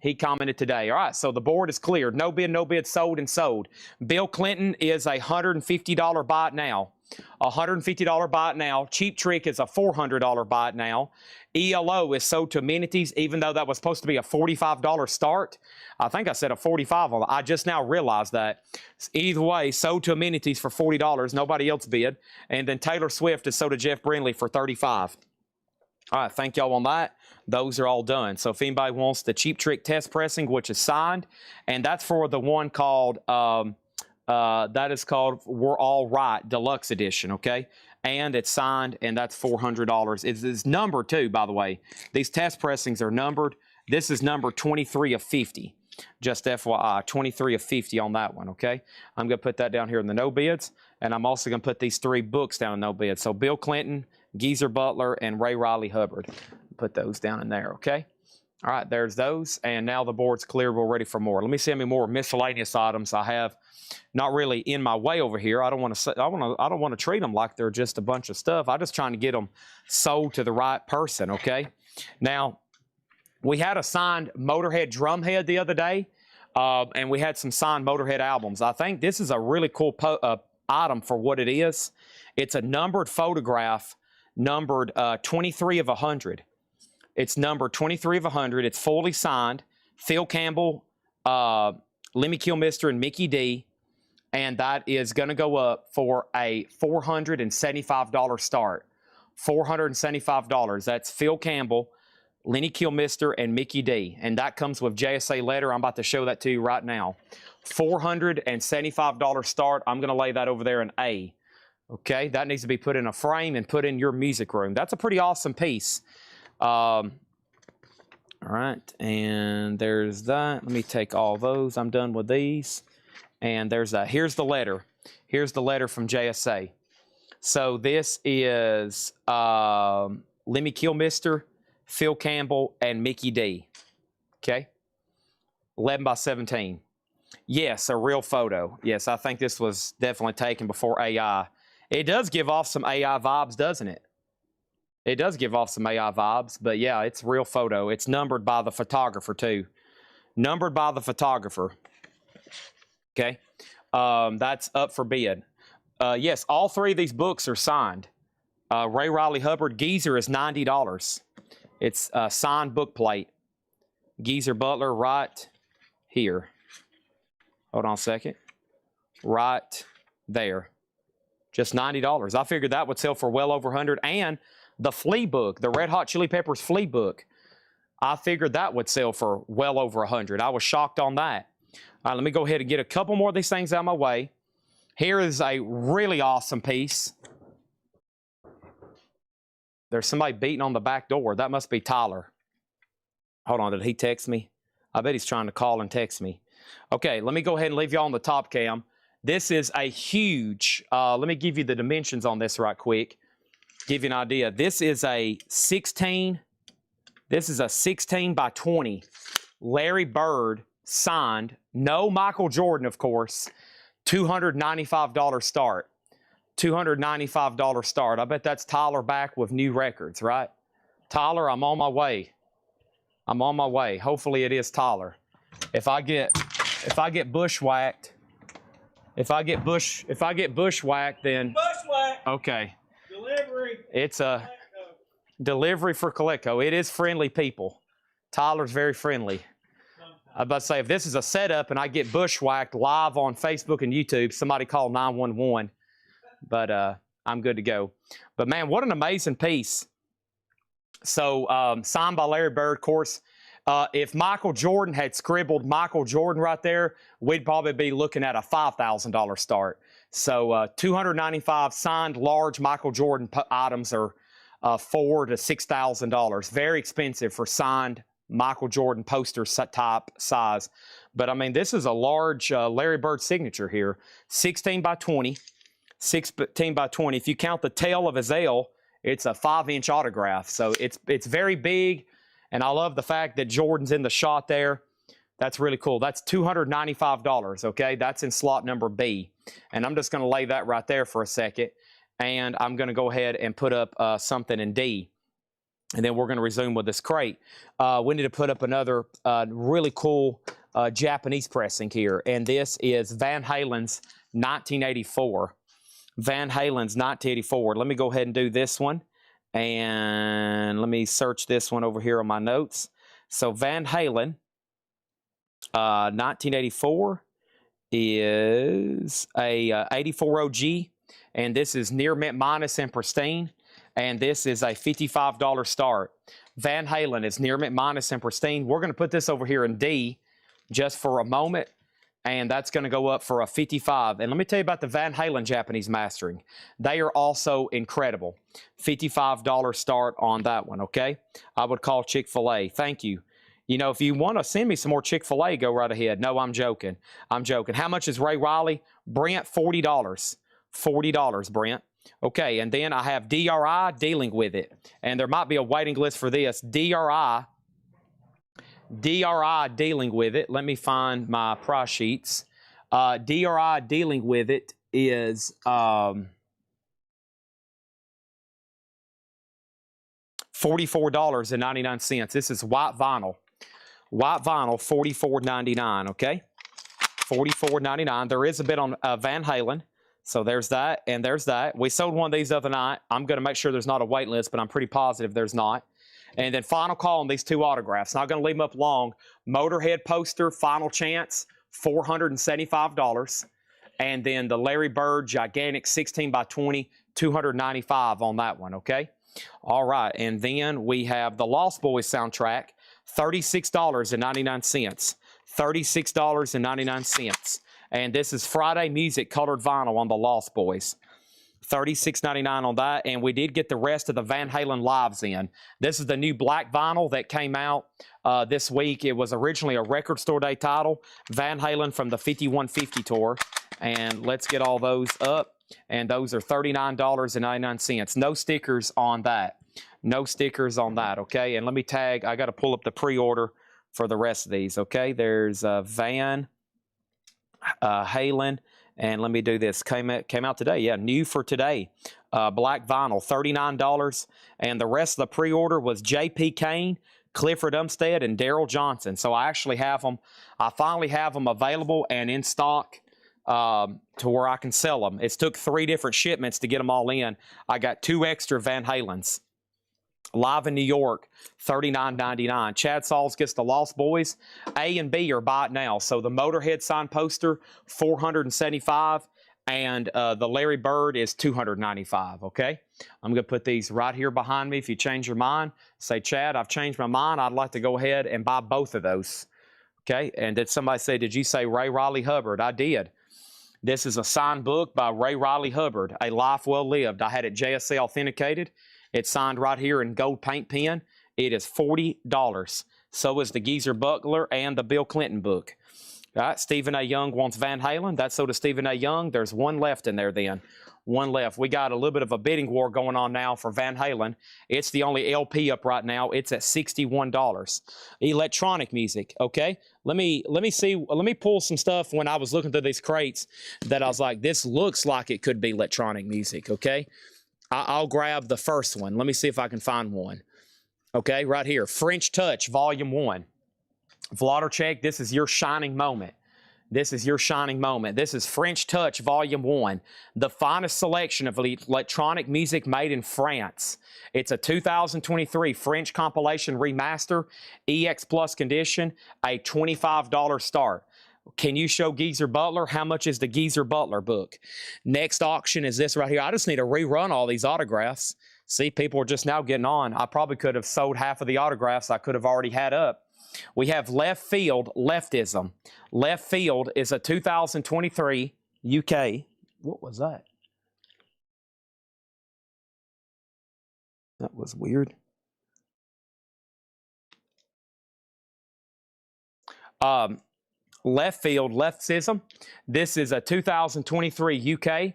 All right, so the board is cleared. No bid, sold and sold. Bill Clinton is a $150 buy it now. $150 buy it now. Cheap Trick is a $400 buy it now. ELO is sold to amenities, even though that was supposed to be a $45 start. I think I said a $45 on it. I just now realized that. Either way, sold to amenities for $40. Nobody else bid. And then Taylor Swift is sold to Jeff Brindley for $35. All right, thank y'all on that. Those are all done. So if anybody wants the Cheap Trick test pressing, which is signed, and that's for the one called, that is called We're All Right Deluxe Edition, okay? And it's signed, and that's $400. It's numbered too, by the way. These test pressings are numbered. This is number 23 of 50. Just FYI, 23 of 50 on that one, okay? I'm going to put that down here in the no bids, and I'm also going to put these 3 books down in no bids. So Bill Clinton, Geezer Butler, and Ray Riley Hubbard. Put those down in there, okay? All right, there's those, and now the board's clear. We're ready for more. Let me see how many more miscellaneous items I have. Not really in my way over here. I don't want to treat them like they're just a bunch of stuff. I'm just trying to get them sold to the right person, okay? Now, we had a signed Motorhead drumhead the other day, and we had some signed Motorhead albums. I think this is a really cool item for what it is. It's a numbered photograph, numbered 23 of 100. It's numbered 23 of 100. It's fully signed. Phil Campbell, Lemmy Kilmister, and Mickey D. And that is going to go up for a $475 start. $475. That's Phil Campbell, Lenny Kilmister, and Mickey D. And that comes with JSA letter. I'm about to show that to you right now. $475 start. I'm going to lay that over there in A. Okay, that needs to be put in a frame and put in your music room. That's a pretty awesome piece. All right, and there's that. Let me take all those. I'm done with these. And there's that. Here's the letter. Here's the letter from JSA. So this is Lemmy Kilmister, Phil Campbell, and Mickey D. Okay, 11 by 17. Yes, a real photo. Yes, I think this was definitely taken before AI. It does give off some AI vibes, doesn't it? It does give off some AI vibes, but yeah, it's a real photo. It's numbered by the photographer too. Numbered by the photographer. Okay, that's up for bid. Yes, all 3 of these books are signed. Ray Riley Hubbard, Geezer is $90. It's a signed book plate. Geezer Butler right here. Hold on a second. Right there. Just $90. I figured that would sell for well over 100. And the Flea book, the Red Hot Chili Peppers Flea book, I figured that would sell for well over 100. I was shocked on that. All right, let me go ahead and get a couple more of these things out of my way. Here is a really awesome piece. There's somebody beating on the back door. That must be Tyler. Hold on, did he text me? I bet he's trying to call and text me. Okay, let me go ahead and leave y'all on the top cam. This is a huge, let me give you the dimensions on this right quick. Give you an idea. This is a 16 by 20 Larry Bird signed, no Michael Jordan, of course, $295 start. $295 start. I bet that's Tyler back with new records, right? Tyler, I'm on my way. I'm on my way. Hopefully it is Tyler. If I get bushwhacked, bushwhacked, then Bushwhack. okay. Delivery. It's a delivery for Coleco. It is friendly people. Tyler's very friendly. I was about to say, if this is a setup and I get bushwhacked live on Facebook and YouTube, somebody call 911. But I'm good to go. But man, what an amazing piece. So signed by Larry Bird, of course. If Michael Jordan had scribbled Michael Jordan right there, we'd probably be looking at a $5,000 start. So 295 signed large Michael Jordan items are $4,000 to $6,000. Very expensive for signed Michael Jordan poster type size. But I mean, this is a large Larry Bird signature here. 16 by 20. 16 by 20. If you count the tail of his L, it's a 5-inch autograph. So it's very big, and I love the fact that Jordan's in the shot there. That's really cool. That's $295, okay? That's in slot number B. And I'm just going to lay that right there for a second, and I'm going to go ahead and put up something in D. And then we're going to resume with this crate. We need to put up another really cool Japanese pressing here, and this is Van Halen's 1984. Van Halen's 1984. Let me go ahead and do this one, and let me search this one over here on my notes. So Van Halen 1984 is a 84 OG, and this is near mint minus and pristine, and this is a $55 start. Van Halen is near mint minus and pristine. We're going to put this over here in D just for a moment, and that's going to go up for a 55. And let me tell you about the Van Halen Japanese mastering. They are also incredible. $55 start on that one, okay? I would call Chick-fil-A. Thank you. You know, if you want to send me some more Chick-fil-A, go right ahead. No, I'm joking. I'm joking. How much is Ray Riley? Brent, $40. $40, Brent. Okay, and then I have DRI dealing with it. And there might be a waiting list for this. DRI dealing with it. Let me find my price sheets. DRI dealing with it is $44.99. This is white vinyl. White vinyl, $44.99, okay? $44.99. There is a bit on Van Halen. So there's that, and there's that. We sold one of these the other night. I'm going to make sure there's not a wait list, but I'm pretty positive there's not. And then final call on these two autographs. Not going to leave them up long. Motorhead poster, final chance, $475. And then the Larry Bird gigantic 16 by 20, $295 on that one, okay? All right, and then we have the Lost Boys soundtrack, $36.99. $36.99. And this is Friday Music colored vinyl on the Lost Boys. $36.99 on that, and we did get the rest of the Van Halen lives in. This is the new black vinyl that came out this week. It was originally a Record Store Day title, Van Halen from the 5150 tour. And let's get all those up, and those are $39.99. No stickers on that. No stickers on that, okay? And let me tag, I got to pull up the pre-order for the rest of these, okay? There's Van Halen. And let me do this. Came out today. Yeah, new for today. Black vinyl, $39. And the rest of the pre-order was J.P. Kane, Clifford Umstead, and Daryl Johnson. So I actually have them. I finally have them available and in stock to where I can sell them. It's took 3 different shipments to get them all in. I got 2 extra Van Halens. Live in New York, $39.99. Chad Sauls gets the Lost Boys. A and B are buy it now. So the Motorhead signed poster, $475, and the Larry Bird is $295, okay? I'm going to put these right here behind me. If you change your mind, say, Chad, I've changed my mind. I'd like to go ahead and buy both of those, okay? And did somebody say, did you say Ray Riley Hubbard? I did. This is a signed book by Ray Riley Hubbard, A Life Well Lived. I had it JSA authenticated. It's signed right here in gold paint pen. It is $40. So is the Geezer Butler and the Bill Clinton book. All right, Stephen A. Young wants Van Halen. That's so does Stephen A. Young. There's one left in there then. One left. We got a little bit of a bidding war going on now for Van Halen. It's the only LP up right now. It's at $61. Electronic music, okay? Let me pull some stuff when I was looking through these crates that I was like, this looks like it could be electronic music, okay? I'll grab the first one. Let me see if I can find one. Okay, right here. French Touch, Volume 1. Vladimir, this is your shining moment. This is your shining moment. This is French Touch, Volume 1. The finest selection of electronic music made in France. It's a 2023 French compilation remaster, EX Plus condition, a $25 start. Can you show Geezer Butler? How much is the Geezer Butler book? Next auction is this right here. I just need to rerun all these autographs. See, people are just now getting on. I probably could have sold half of the autographs I could have already had up. We have Left Field, Leftism. Left Field is a 2023 UK. What was that? That was weird. Left Field, Leftism. This is a 2023 UK,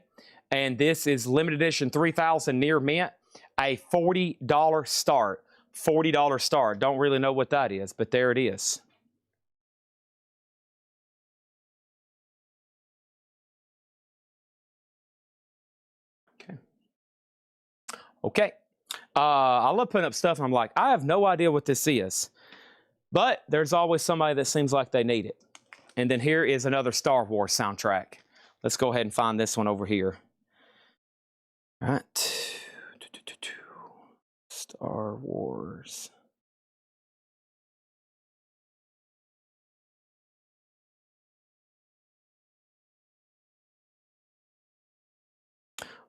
And this is limited edition 3000 near mint, a $40 start. $40 start. Don't really know what that is, but there it is. Okay. I love putting up stuff and I'm like, I have no idea what this is. But there's always somebody that seems like they need it. And then here is another Star Wars soundtrack. Let's go ahead and find this one over here. All right. Star Wars.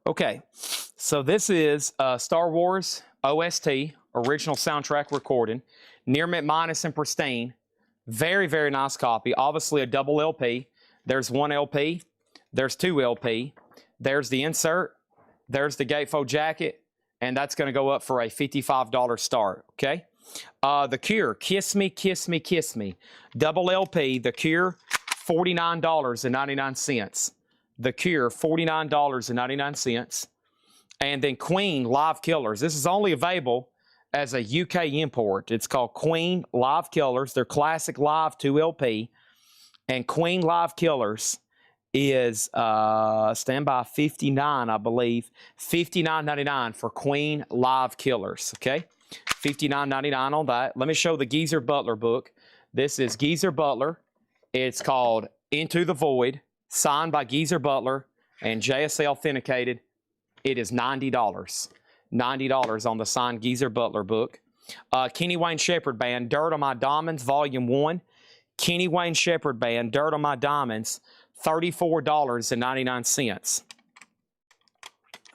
Okay, so this is Star Wars OST, original soundtrack recording, near mint minus and pristine. Very, very nice copy. Obviously a double LP. There's one LP. There's two LP. There's the insert. There's the gatefold jacket. And that's going to go up for a $55 start, okay? The Cure, Kiss Me, Kiss Me, Kiss Me. Double LP, The Cure, $49.99. The Cure, $49.99. And then Queen Live Killers. This is only available as a UK import. It's called Queen Live Killers. They're classic live 2LP. And Queen Live Killers is standby 59, I believe. $59.99 for Queen Live Killers, okay? $59.99 on that. Let me show the Geezer Butler book. This is Geezer Butler. It's called Into the Void, signed by Geezer Butler and JSA authenticated. It is $90. $90 on the signed Geezer Butler book. Kenny Wayne Shepherd Band, Dirt on My Diamonds, Volume 1. Kenny Wayne Shepherd Band, Dirt on My Diamonds, $34.99.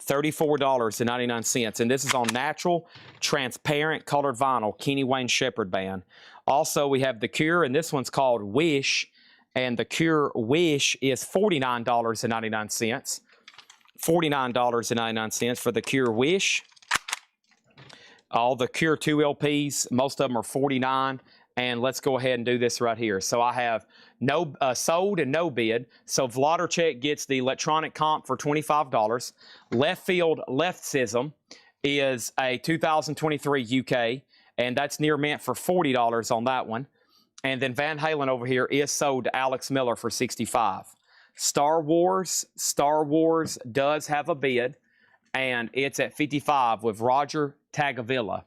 $34.99. And this is on natural, transparent, colored vinyl, Kenny Wayne Shepherd Band. Also, we have The Cure, and this one's called Wish. And The Cure Wish is $49.99. $49.99 for The Cure Wish. All the Cure 2 LPs, most of them are $49. And let's go ahead and do this right here. So I have no sold and no bid. So Vladarchek gets the electronic comp for $25. Left Field Leftism is a 2023 UK, and that's near mint for $40 on that one. And then Van Halen over here is sold to Alex Miller for $65. Star Wars does have a bid, and it's at $55 with Roger Tagavilla.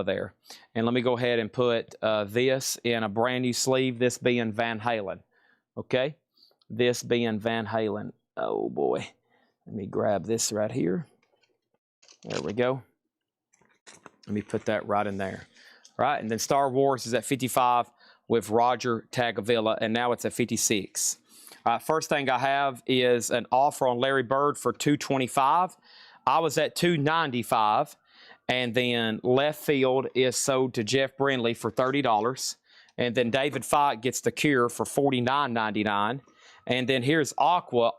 There. And let me go ahead and put this in a brand new sleeve, this being Van Halen. Okay? This being Van Halen. Oh, boy. Let me grab this right here. There we go. Let me put that right in there. All right, and then Star Wars is at $55 with Roger Tagavilla, and now it's at $56. All right, first thing I have is an offer on Larry Bird for $225. I was at $295. And then Left Field is sold to Jeff Brindley for $30. And then David Fite gets The Cure for $49.99. And then here's Aqua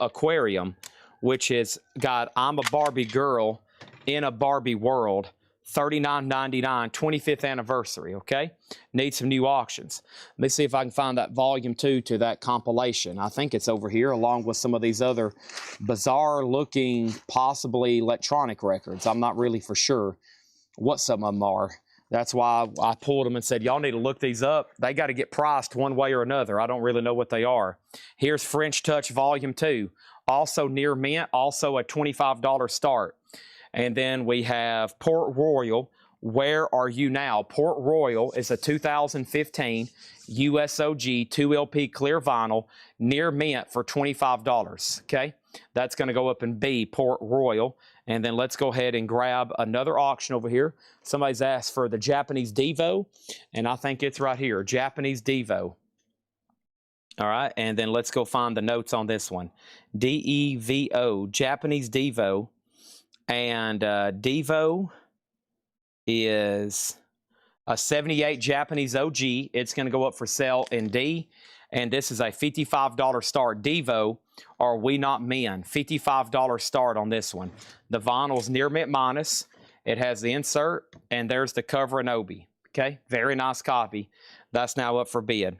Aquarium, which has got I'm a Barbie Girl in a Barbie World, $39.99, 25th anniversary, okay? Need some new auctions. Let me see if I can find that volume 2 to that compilation. I think it's over here along with some of these other bizarre looking, possibly electronic records. I'm not really for sure what some of them are. That's why I pulled them and said, y'all need to look these up. They got to get priced one way or another. I don't really know what they are. Here's French Touch Volume 2, also near mint, also a $25 start. And then we have Port Royal, Where Are You Now? Port Royal is a 2015 USOG 2LP clear vinyl, near mint for $25, okay? That's going to go up in B, Port Royal. And then let's go ahead and grab another auction over here. Somebody's asked for the Japanese Devo, and I think it's right here, Japanese Devo. All right, and then let's go find the notes on this one. DEVO, Japanese Devo. And Devo is a 78 Japanese OG. It's going to go up for sale in D. And this is a $55 start. Devo, Are We Not Men? $55 start on this one. The vinyl's near mint minus. It has the insert, and there's the cover and Obi. Okay, very nice copy. That's now up for bid.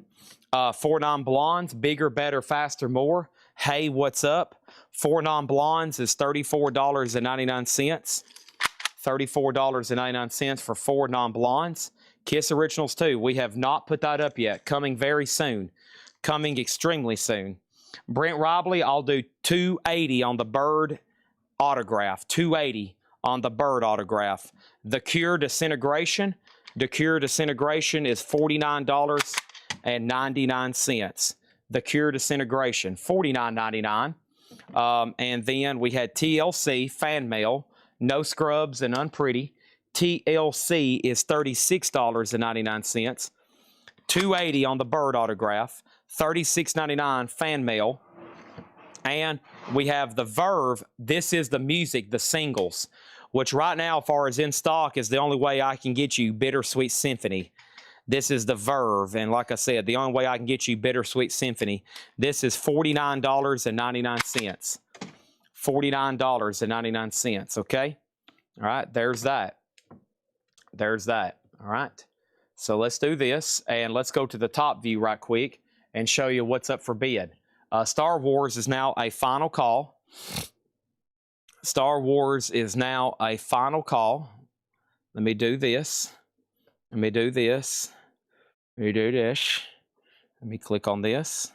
4 non-blondes, bigger, better, faster, more. Hey, what's up? 4 non-blondes is $34.99. $34.99 for 4 non-blondes. Kiss Originals 2. We have not put that up yet. Coming very soon. Coming extremely soon. Brent Robley, I'll do $280 on the Bird autograph. $280 on the Bird autograph. The Cure Disintegration. The Cure Disintegration is $49.99. The Cure Disintegration, $49.99. And then we had TLC Fan Mail, No Scrubs and Unpretty. TLC is $36.99. $280 on the Bird autograph. $36.99 Fan Mail. And we have the Verve. This is the music, the singles, which right now, as far as in stock, is the only way I can get you Bittersweet Symphony. This is the Verve, and like I said, the only way I can get you Bittersweet Symphony. This is $49.99. $49.99, okay? All right, there's that. There's that, all right? So let's do this, and let's go to the top view right quick and show you what's up for bid. Star Wars is now a final call. Star Wars is now a final call. Let me do this. Let me do this. Let me do this. Let me click on this.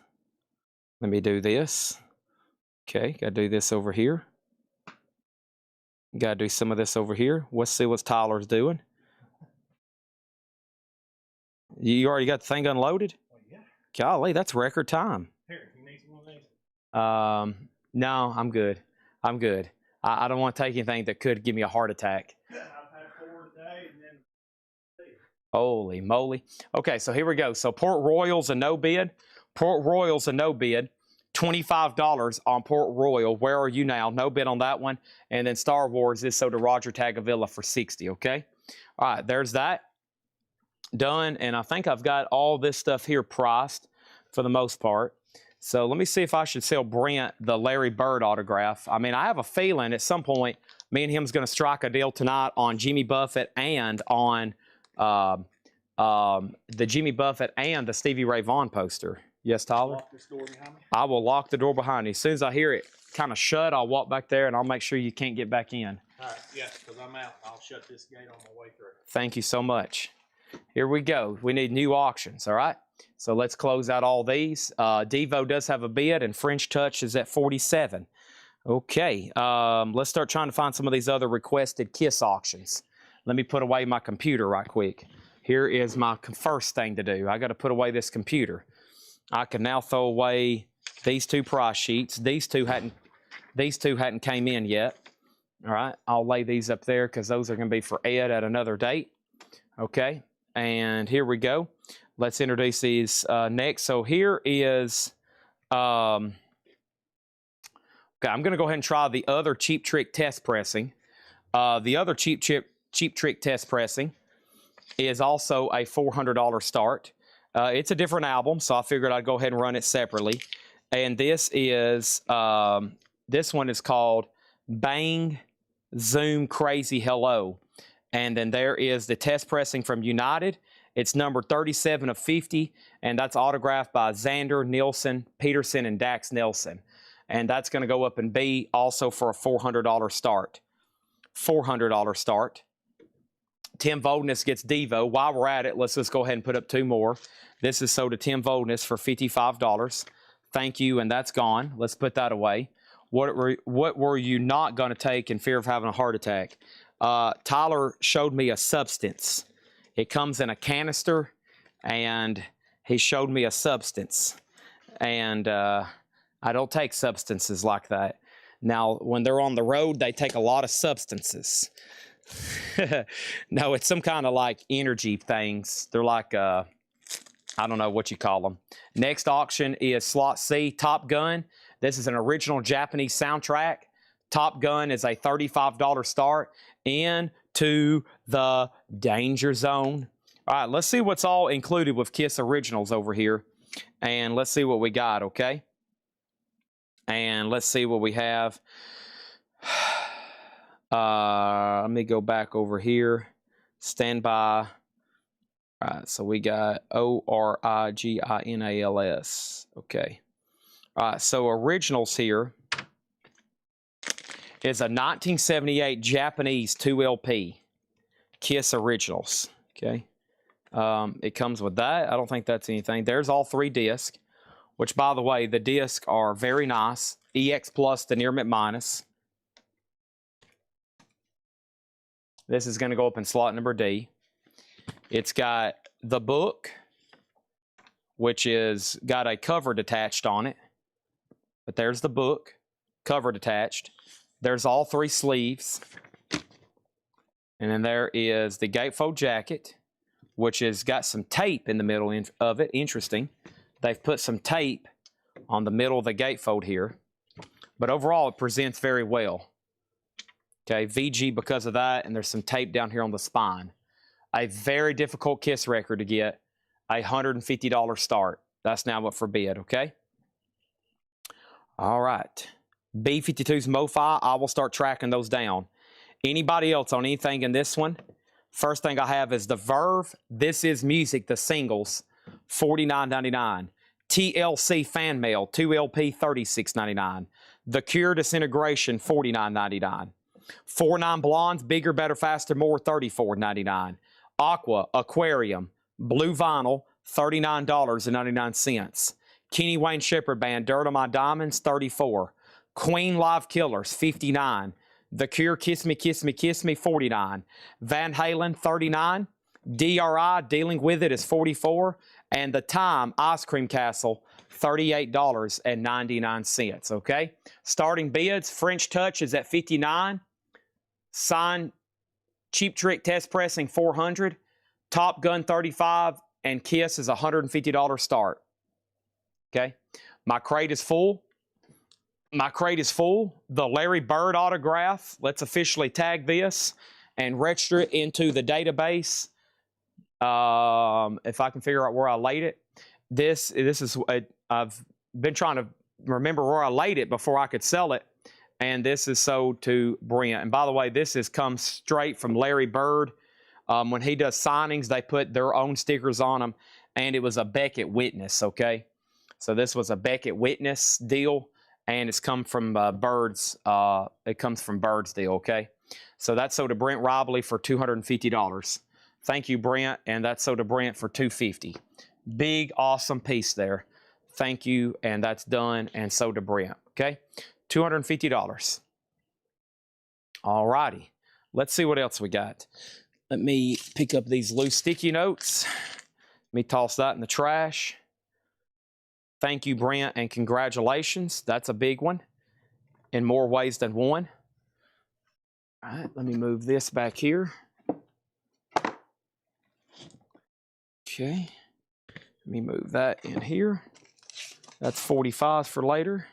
Let me do this. Okay, got to do this over here. Got to do some of this over here. Let's see what Tyler's doing. You already got the thing unloaded? Oh, yeah. Golly, that's record time. Here, you need some of these? No, I'm good. I'm good. I don't want to take anything that could give me a heart attack. I've had 4 today and then. Holy moly. Okay, so here we go. So Port Royal's a no bid. Port Royal's a no bid. $25 on Port Royal. Where are you now? No bid on that one. And then Star Wars is sold to Roger Tagavilla for $60, okay? All right, there's that. Done. And I think I've got all this stuff here priced for the most part. So let me see if I should sell Brent the Larry Bird autograph. I mean, I have a feeling at some point me and him's going to strike a deal tonight on Jimmy Buffett and on the Jimmy Buffett and the Stevie Ray Vaughan poster. Yes, Tyler? Lock this door behind me. I will lock the door behind you. As soon as I hear it kind of shut, I'll walk back there and I'll make sure you can't get back in. All right, yeah, because I'm out. I'll shut this gate on my way through. Thank you so much. Here we go. We need new auctions, all right? So let's close out all these. Devo does have a bid, and French Touch is at 47. Okay, let's start trying to find some of these other requested Kiss auctions. Let me put away my computer right quick. Here is my first thing to do. I got to put away this computer. I can now throw away these 2 price sheets. These two hadn't came in yet. All right, I'll lay these up there because those are going to be for Ed at another date. Okay, and here we go. Let's introduce these next. So here is, okay, I'm going to go ahead and try the other Cheap Trick test pressing. The other Cheap Trick test pressing is also a $400 start. It's a different album, so I figured I'd go ahead and run it separately. And this is, this one is called Bang Zoom Crazy Hello. And then there is the test pressing from United. It's number 37 of 50, and that's autographed by Xander, Nielsen, Peterson, and Dax Nelson. And that's going to go up in B also for a $400 start. $400 start. Tim Voldness gets Devo. While we're at it, let's just go ahead and put up 2 more. This is sold to Tim Voldness for $55. Thank you, and that's gone. Let's put that away. What were you not going to take in fear of having a heart attack? Tyler showed me a substance. It comes in a canister, and he showed me a substance. And I don't take substances like that. Now, when they're on the road, they take a lot of substances. No, it's some kind of like energy things. They're like, I don't know what you call them. Next auction is Slot C, Top Gun. This is an original Japanese soundtrack. Top Gun is a $35 start into the danger zone. All right, let's see what's all included with Kiss Originals over here. And let's see what we got, okay? And let's see what we have. Let me go back over here. Stand by. All right, so we got Originals. Okay. All right, so originals here is a 1978 Japanese 2LP Kiss Originals. Okay. It comes with that. I don't think that's anything. There's all 3 discs, which, by the way, the discs are very nice. EX Plus to Near Mint Minus. This is going to go up in slot number D. It's got the book, which is got a cover detached on it. But there's the book, cover detached. There's all 3 sleeves. And then there is the gatefold jacket, which has got some tape in the middle of it. Interesting. They've put some tape on the middle of the gatefold here. But overall, it presents very well. Okay, VG because of that, and there's some tape down here on the spine. A very difficult Kiss record to get. $150 start. That's now up for bid, okay? All right. B-52's MoFi, I will start tracking those down. Anybody else on anything in this one? First thing I have is the Verve, This Is Music, the singles, $49.99. TLC Fan Mail, 2LP, $36.99. The Cure Disintegration, $49.99. 49 Blondes, Bigger, Better, Faster, More, $34.99. Aqua, Aquarium, Blue Vinyl, $39.99. Kenny Wayne Shepherd Band, Dirt on My Diamonds, $34. Queen Live Killers, $59. The Cure, Kiss Me, Kiss Me, Kiss Me, $49. Van Halen, $39. DRI, Dealing With It is $44. And The Time, Ice Cream Castle, $38.99, okay? Starting bids, French Touch is at $59. Sign Cheap Trick Test Pressing, $400. Top Gun, $35. And Kiss is $150 start, okay? My crate is full. My crate is full. The Larry Bird autograph, let's officially tag this and register it into the database. If I can figure out where I laid it. This is, I've been trying to remember where I laid it before I could sell it. And this is sold to Brent. And by the way, this has come straight from Larry Bird. When he does signings, they put their own stickers on them. And it was a Beckett Witness, okay? So this was a Beckett Witness deal. And it's come from Bird's. It comes from Bird's deal, okay? So that's sold to Brent Robley for $250. Thank you, Brent. And that's sold to Brent for $250. Big, awesome piece there. Thank you. And that's done and sold to Brent, okay? $250. All righty. Let's see what else we got. Let me pick up these loose sticky notes. Let me toss that in the trash. Thank you, Brent, and congratulations. That's a big one in more ways than one. All right, let me move this back here. Okay, let me move that in here. That's 45 for later.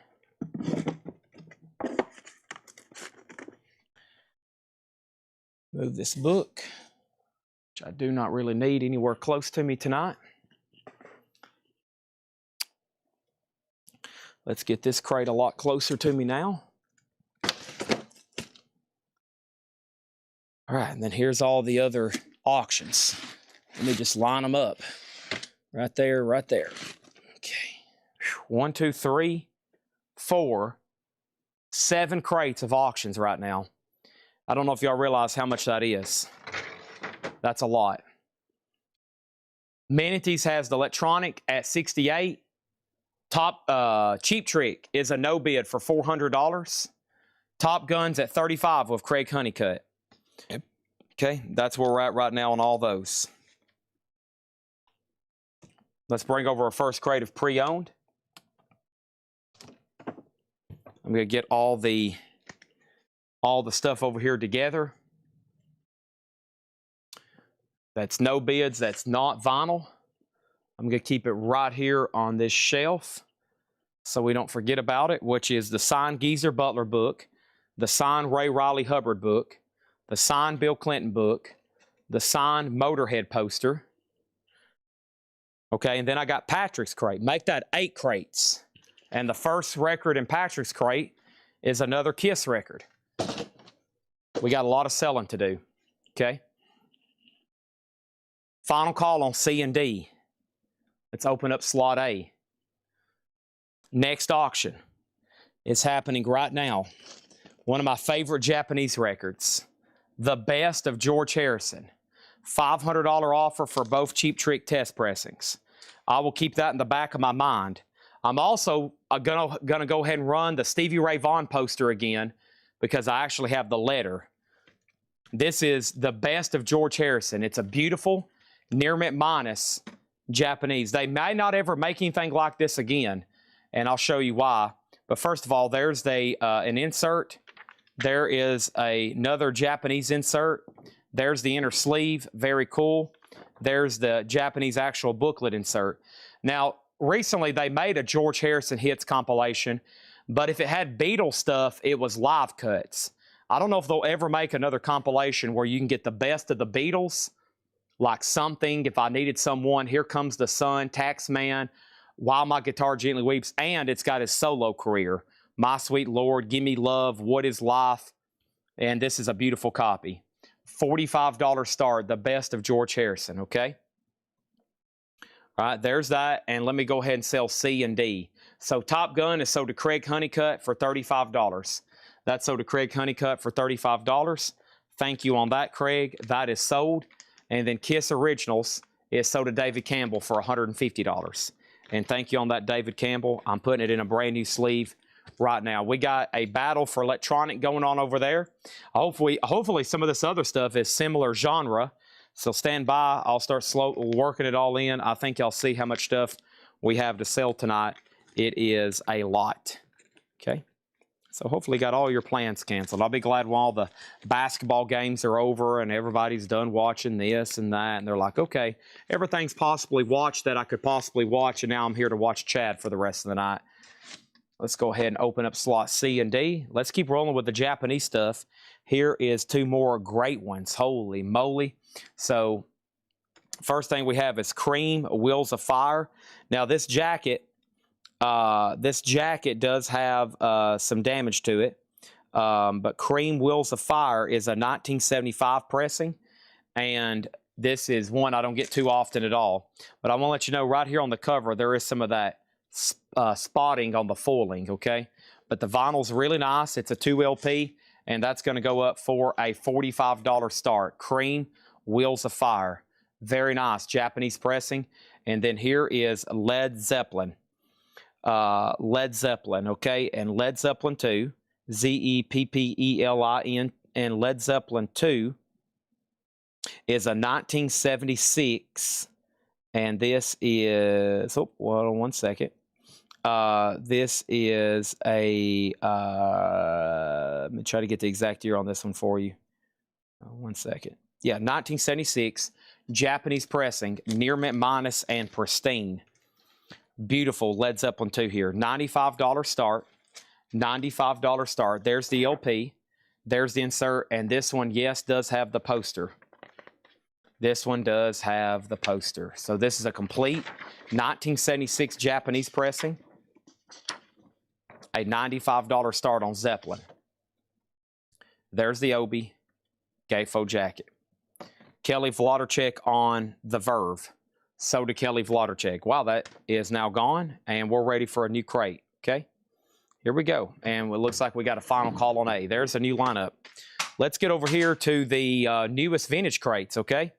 Move this book, which I do not really need anywhere close to me tonight. Let's get this crate a lot closer to me now. All right, and then here's all the other auctions. Let me just line them up. Right there, right there. Okay. 1, 2, 3, 4, 7 crates of auctions right now. I don't know if y'all realize how much that is. That's a lot. Manatees has the electronic at $68. Top Cheap Trick is a no bid for $400. Top Gun's at $35 with Craig Honeycutt. Yep. Okay, that's where we're at right now on all those. Let's bring over our first crate of pre-owned. I'm going to get all the stuff over here together. That's no bids. That's not vinyl. I'm going to keep it right here on this shelf so we don't forget about it, which is the signed Geezer Butler book, the signed Ray Riley Hubbard book, the signed Bill Clinton book, the signed Motorhead poster. Okay, and then I got Patrick's crate. Make that 8 crates. And the first record in Patrick's crate is another Kiss record. We got a lot of selling to do, okay? Final call on C and D. Let's open up slot A. Next auction is happening right now. One of my favorite Japanese records, The Best of George Harrison. $500 offer for both Cheap Trick test pressings. I will keep that in the back of my mind. I'm also gonna go ahead and run the Stevie Ray Vaughan poster again because I actually have the letter. This is The Best of George Harrison. It's a beautiful near mint minus Japanese. They may not ever make anything like this again, and I'll show you why. But first of all, there's an insert. There is another Japanese insert. There's the inner sleeve, very cool. There's the Japanese actual booklet insert. Now, recently they made a George Harrison Hits compilation, but if it had Beatles stuff, it was live cuts. I don't know if they'll ever make another compilation where you can get the best of the Beatles, like Something, If I Needed Someone, Here Comes the Sun, Taxman, While My Guitar Gently Weeps, and it's got his solo career. My Sweet Lord, Give Me Love, What Is Life, and this is a beautiful copy. $45 start, The Best of George Harrison, okay? All right, there's that, and let me go ahead and sell C and D. So Top Gun is sold to Craig Honeycutt for $35. That's sold to Craig Honeycutt for $35. Thank you on that, Craig. That is sold. And then Kiss Originals is sold to David Campbell for $150. And thank you on that, David Campbell. I'm putting it in a brand new sleeve right now. We got a battle for electronic going on over there. Hopefully some of this other stuff is similar genre. So stand by. I'll start working it all in. I think y'all see how much stuff we have to sell tonight. It is a lot. Okay. So hopefully got all your plans canceled. I'll be glad when all the basketball games are over and everybody's done watching this and that. And they're like, okay, everything's possibly watched that I could possibly watch. And now I'm here to watch Chad for the rest of the night. Let's go ahead and open up slot C and D. Let's keep rolling with the Japanese stuff. Here is two more great ones. Holy moly. So first thing we have is Cream, Wheels of Fire. Now this jacket does have some damage to it. But Cream, Wheels of Fire is a 1975 pressing. And this is one I don't get too often at all. But I want to let you know right here on the cover, there is some of that spotting on the foiling, okay? But the vinyl's really nice. It's a 2 LP, and that's going to go up for a $45 start. Cream, Wheels of Fire. Very nice Japanese pressing. And then here is Led Zeppelin. Led Zeppelin, okay? And Led Zeppelin 2, Zeppelin, and Led Zeppelin 2 is a 1976, and this is, oh, hold on one second. This is a, let me try to get the exact year on this one for you. One second. Yeah, 1976, Japanese pressing, near mint minus and pristine. Beautiful Led Zeppelin 2 here. $95 start. $95 start. There's the LP. There's the insert. And this one, yes, does have the poster. This one does have the poster. So this is a complete 1976 Japanese pressing. A $95 start on Zeppelin. There's the Obi Gatefold jacket. Kelly Wlodarczyk on the Verve. So to Kelly Wlodarczyk. Wow, that is now gone, and we're ready for a new crate, okay? Here we go, and it looks like we got a final call on A. There's a new lineup. Let's get over here to the newest vintage crates, okay?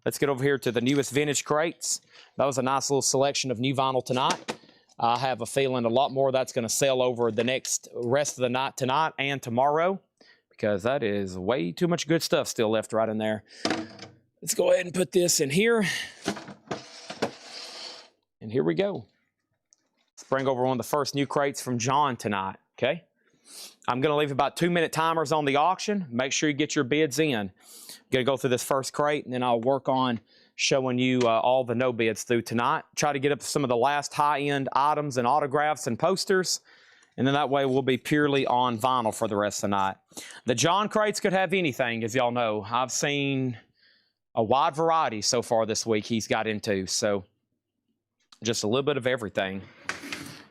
Let's get over here to the newest vintage crates. That was a nice little selection of new vinyl tonight. I have a feeling a lot more of that's going to sell over the rest of the night tonight and tomorrow, because that is way too much good stuff still left right in there. Let's go ahead and put this in here. And here we go. Let's bring over one of the first new crates from John tonight, okay? I'm going to leave about 2-minute timers on the auction. Make sure you get your bids in. I'm going to go through this first crate, and then I'll work on showing you all the no bids through tonight. Try to get up some of the last high-end items and autographs and posters, and then that way we'll be purely on vinyl for the rest of the night. The John crates could have anything, as y'all know. I've seen a wide variety so far this week he's got into, so just a little bit of everything.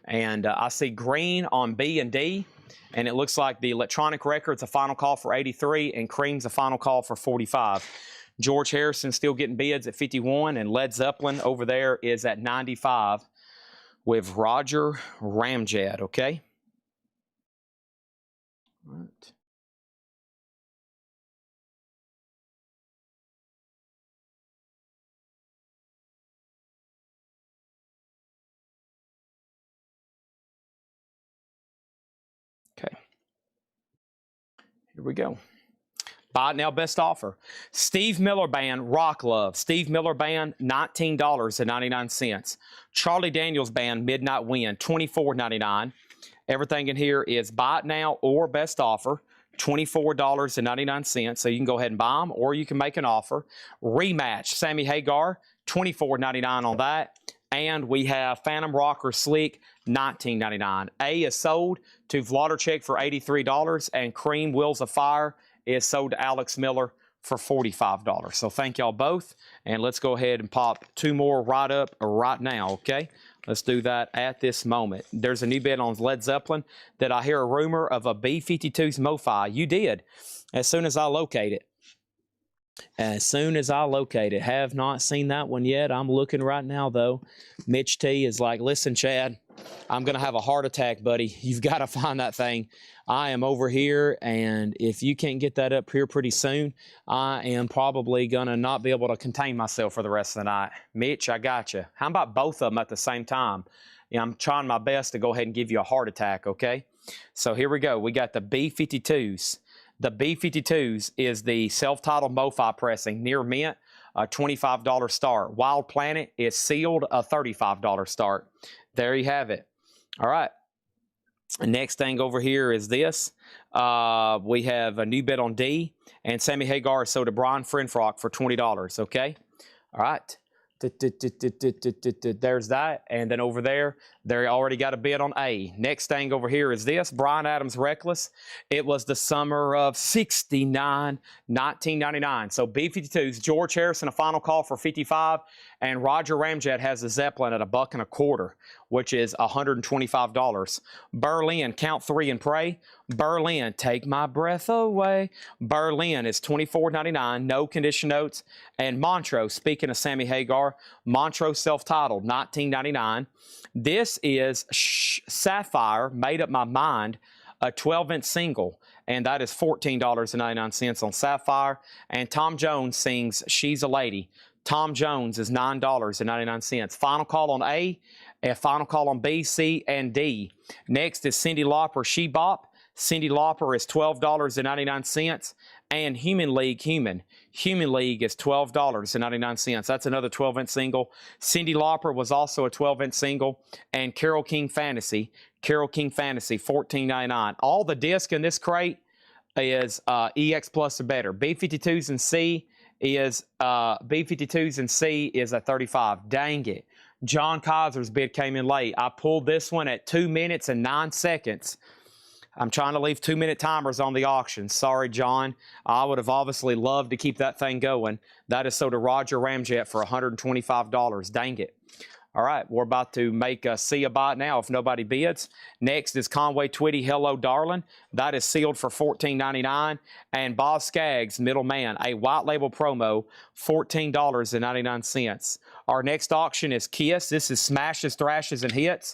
And I see green on B and D, and it looks like the electronic record's a final call for 83, and Cream's a final call for 45. George Harrison still getting bids at 51, and Led Zeppelin over there is at 95 with Roger Ramjet, okay? All right. Okay. Here we go. Buy it now, best offer. Steve Miller Band, Rock Love. Steve Miller Band, $19.99. Charlie Daniels Band, Midnight Wind, $24.99. Everything in here is buy it now or best offer, $24.99. So you can go ahead and buy them, or you can make an offer. Rematch, Sammy Hagar, $24.99 on that. And we have Phantom Rocker Sleek, $19.99. A is sold to Vladicek for $83, and Cream Wheels of Fire is sold to Alex Miller for $45. So thank y'all both, and let's go ahead and pop two more right up right now, okay? Let's do that at this moment. There's a new bid on Led Zeppelin that I hear a rumor of a B-52's MoFi. You did, as soon as I locate it. As soon as I locate it. Have not seen that one yet. I'm looking right now, though. Mitch T is like, listen, Chad, I'm going to have a heart attack, buddy. You've got to find that thing. I am over here, and if you can't get that up here pretty soon, I am probably going to not be able to contain myself for the rest of the night. Mitch, I got you. How about both of them at the same time? Yeah, I'm trying my best to go ahead and give you a heart attack, okay? So here we go. We got the B-52s. The B-52s is the self-titled MoFi pressing, near mint, a $25 start. Wild Planet is sealed, a $35 start. There you have it. All right. The next thing over here is this. We have a new bid on D, and Sammy Hagar is sold to Brian Frenfrock for $20, okay? All right. There's that. And then over there, they already got a bid on A. Next thing over here is this. Bryan Adams Reckless. It was the summer of '69, 1999. So B-52s, George Harrison, a final call for 55, and Roger Ramjet has the Zeppelin at $1.25, which is $125. Berlin, count three and pray. Berlin, take my breath away. Berlin is $24.99, no condition notes. And Montrose, speaking of Sammy Hagar, Montrose self-titled, $19.99. This is Sapphire, Made Up My Mind, a 12-inch single, and that is $14.99 on Sapphire. And Tom Jones sings She's a Lady. Tom Jones is $9.99. Final call on A, and final call on B, C, and D. Next is Cyndi Lauper, She Bop. Cyndi Lauper is $12.99. And Human League, Human League is $12.99. That's another 12-inch single. Cyndi Lauper was also a 12-inch single. And Carole King Fantasy, $14.99. All the disc in this crate is EX Plus or better. B-52s and C is B-52s and C is a 35. Dang it. John Kaiser's bid came in late. I pulled this one at 2 minutes and 9 seconds. I'm trying to leave 2-minute timers on the auction. Sorry, John. I would have obviously loved to keep that thing going. That is sold to Roger Ramjet for $125. Dang it. All right, we're about to make a see a buy now if nobody bids. Next is Conway Twitty, Hello Darling. That is sealed for $14.99. And Bob Skaggs, Middleman, a white label promo, $14.99. Our next auction is Kiss. This is Smashes, Thrashes, and Hits.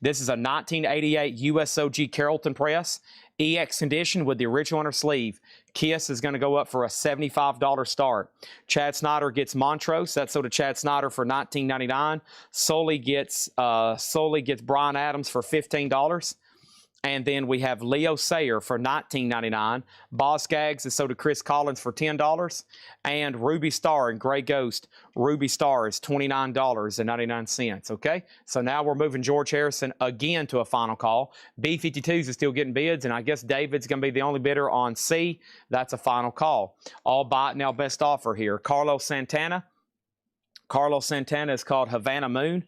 This is a 1988 USOG Carrollton press, EX condition with the original inner sleeve. Kiss is going to go up for a $75 start. Chad Snyder gets Montrose. That's sold to Chad Snyder for $19.99. Solely gets Bryan Adams for $15. And then we have Leo Sayer for $19.99. Boz Skaggs is sold to Chris Collins for $10. And Ruby Star and Gray Ghost, Ruby Star is $29.99. Okay, so now we're moving George Harrison again to a final call. B-52s is still getting bids, and I guess David's going to be the only bidder on C. That's a final call. All buy it now, best offer here. Carlos Santana. Carlos Santana is called Havana Moon.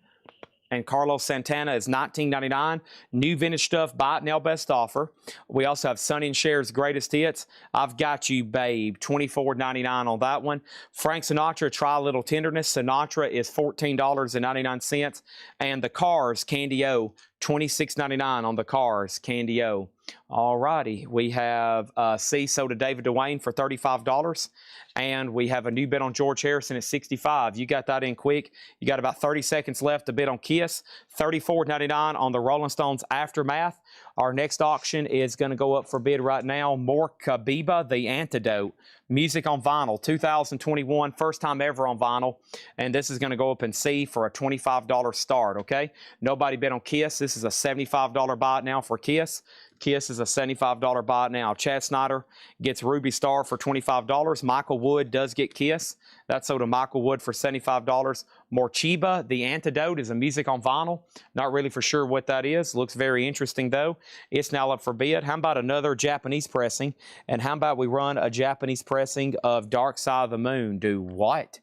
And Carlos Santana is $19.99. New vintage stuff, buy it now, best offer. We also have Sonny and Cher's greatest hits. I've Got You, Babe, $24.99 on that one. Frank Sinatra, Try a Little Tenderness. Sinatra is $14.99. And the Cars, Candy O, $26.99 on the Cars, Candy O. All righty. We have C sold to David Dwayne for $35. And we have a new bid on George Harrison at $65. You got that in quick. You got about 30 seconds left to bid on Kiss. $34.99 on the Rolling Stones Aftermath. Our next auction is going to go up for bid right now. More Kabiba, The Antidote. Music on vinyl, 2021, first time ever on vinyl. And this is going to go up in C for a $25 start, okay? Nobody bid on Kiss. This is a $75 buy now for Kiss. Kiss is a $75 buy now. Chad Snyder gets Ruby Star for $25. Michael Wood does get Kiss. That's sold to Michael Wood for $75. Morchiba, The Antidote, is a music on vinyl. Not really for sure what that is. Looks very interesting, though. It's now up for bid. How about another Japanese pressing? And how about we run a Japanese pressing of Dark Side of the Moon? Do what?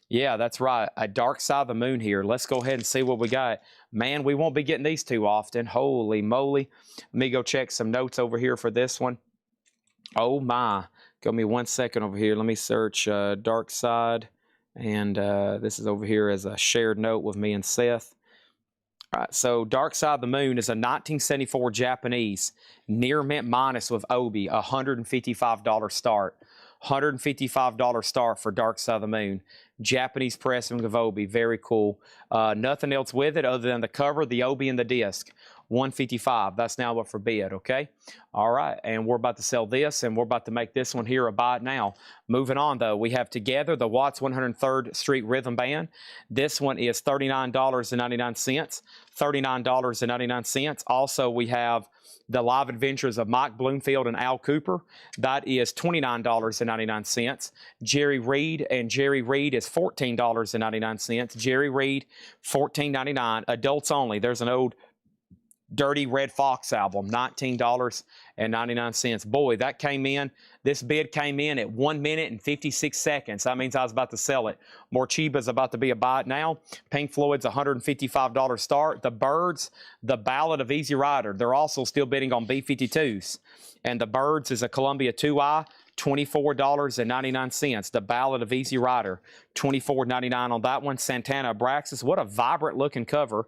Yeah, that's right. A Dark Side of the Moon here. Let's go ahead and see what we got. Man, we won't be getting these too often. Holy moly. Let me go check some notes over here for this one. Oh, my. Give me 1 second over here. Let me search Dark Side. And this is over here as a shared note with me and Seth. All right, so Dark Side of the Moon is a 1974 Japanese near mint minus with Obi, $155 start. $155 start for Dark Side of the Moon. Japanese pressing of Obi, very cool. Nothing else with it other than the cover, the Obi, and the disc. $155. That's now up for bid, okay? All right, and we're about to sell this, and we're about to make this one here a buy it now. Moving on, though, we have Together, the Watts 103rd Street Rhythm Band. This one is $39.99. $39.99. Also, we have The Live Adventures of Mike Bloomfield and Al Cooper. That is $29.99. Jerry Reed, and Jerry Reed is $14.99. Jerry Reed, $14.99. Adults only. There's an old Dirty Red Fox album, $19.99. Boy, that came in. This bid came in at 1 minute and 56 seconds. That means I was about to sell it. Morchiba's about to be a buy it now. Pink Floyd's $155 start. The Byrds, The Ballad of Easy Rider. They're also still bidding on B-52s. And the Byrds is a Columbia 2i. $24.99. The Ballad of Easy Rider, $24.99 on that one. Santana Abraxas, what a vibrant looking cover,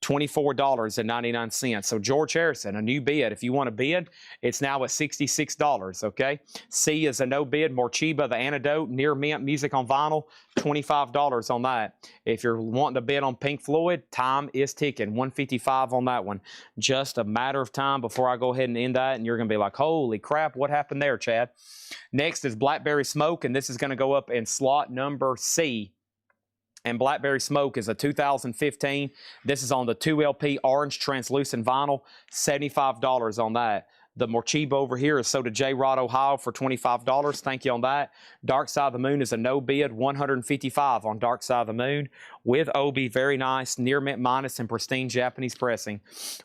$24.99. So George Harrison, a new bid. If you want to bid, it's now at $66, okay? C is a no bid. Morchiba, The Antidote, near mint music on vinyl, $25 on that. If you're wanting to bid on Pink Floyd, time is ticking, $155 on that one. Just a matter of time before I go ahead and end that, and you're going to be like, holy crap, what happened there, Chad? Next is Blackberry Smoke, and this is going to go up in slot number C. And Blackberry Smoke is a 2015. This is on the 2LP orange translucent vinyl, $75 on that. The Morchiba over here is sold to J. Rod Ohio for $25. Thank you on that. Dark Side of the Moon is a no bid, $155 on Dark Side of the Moon with Obi, very nice, near mint minus and pristine Japanese pressing,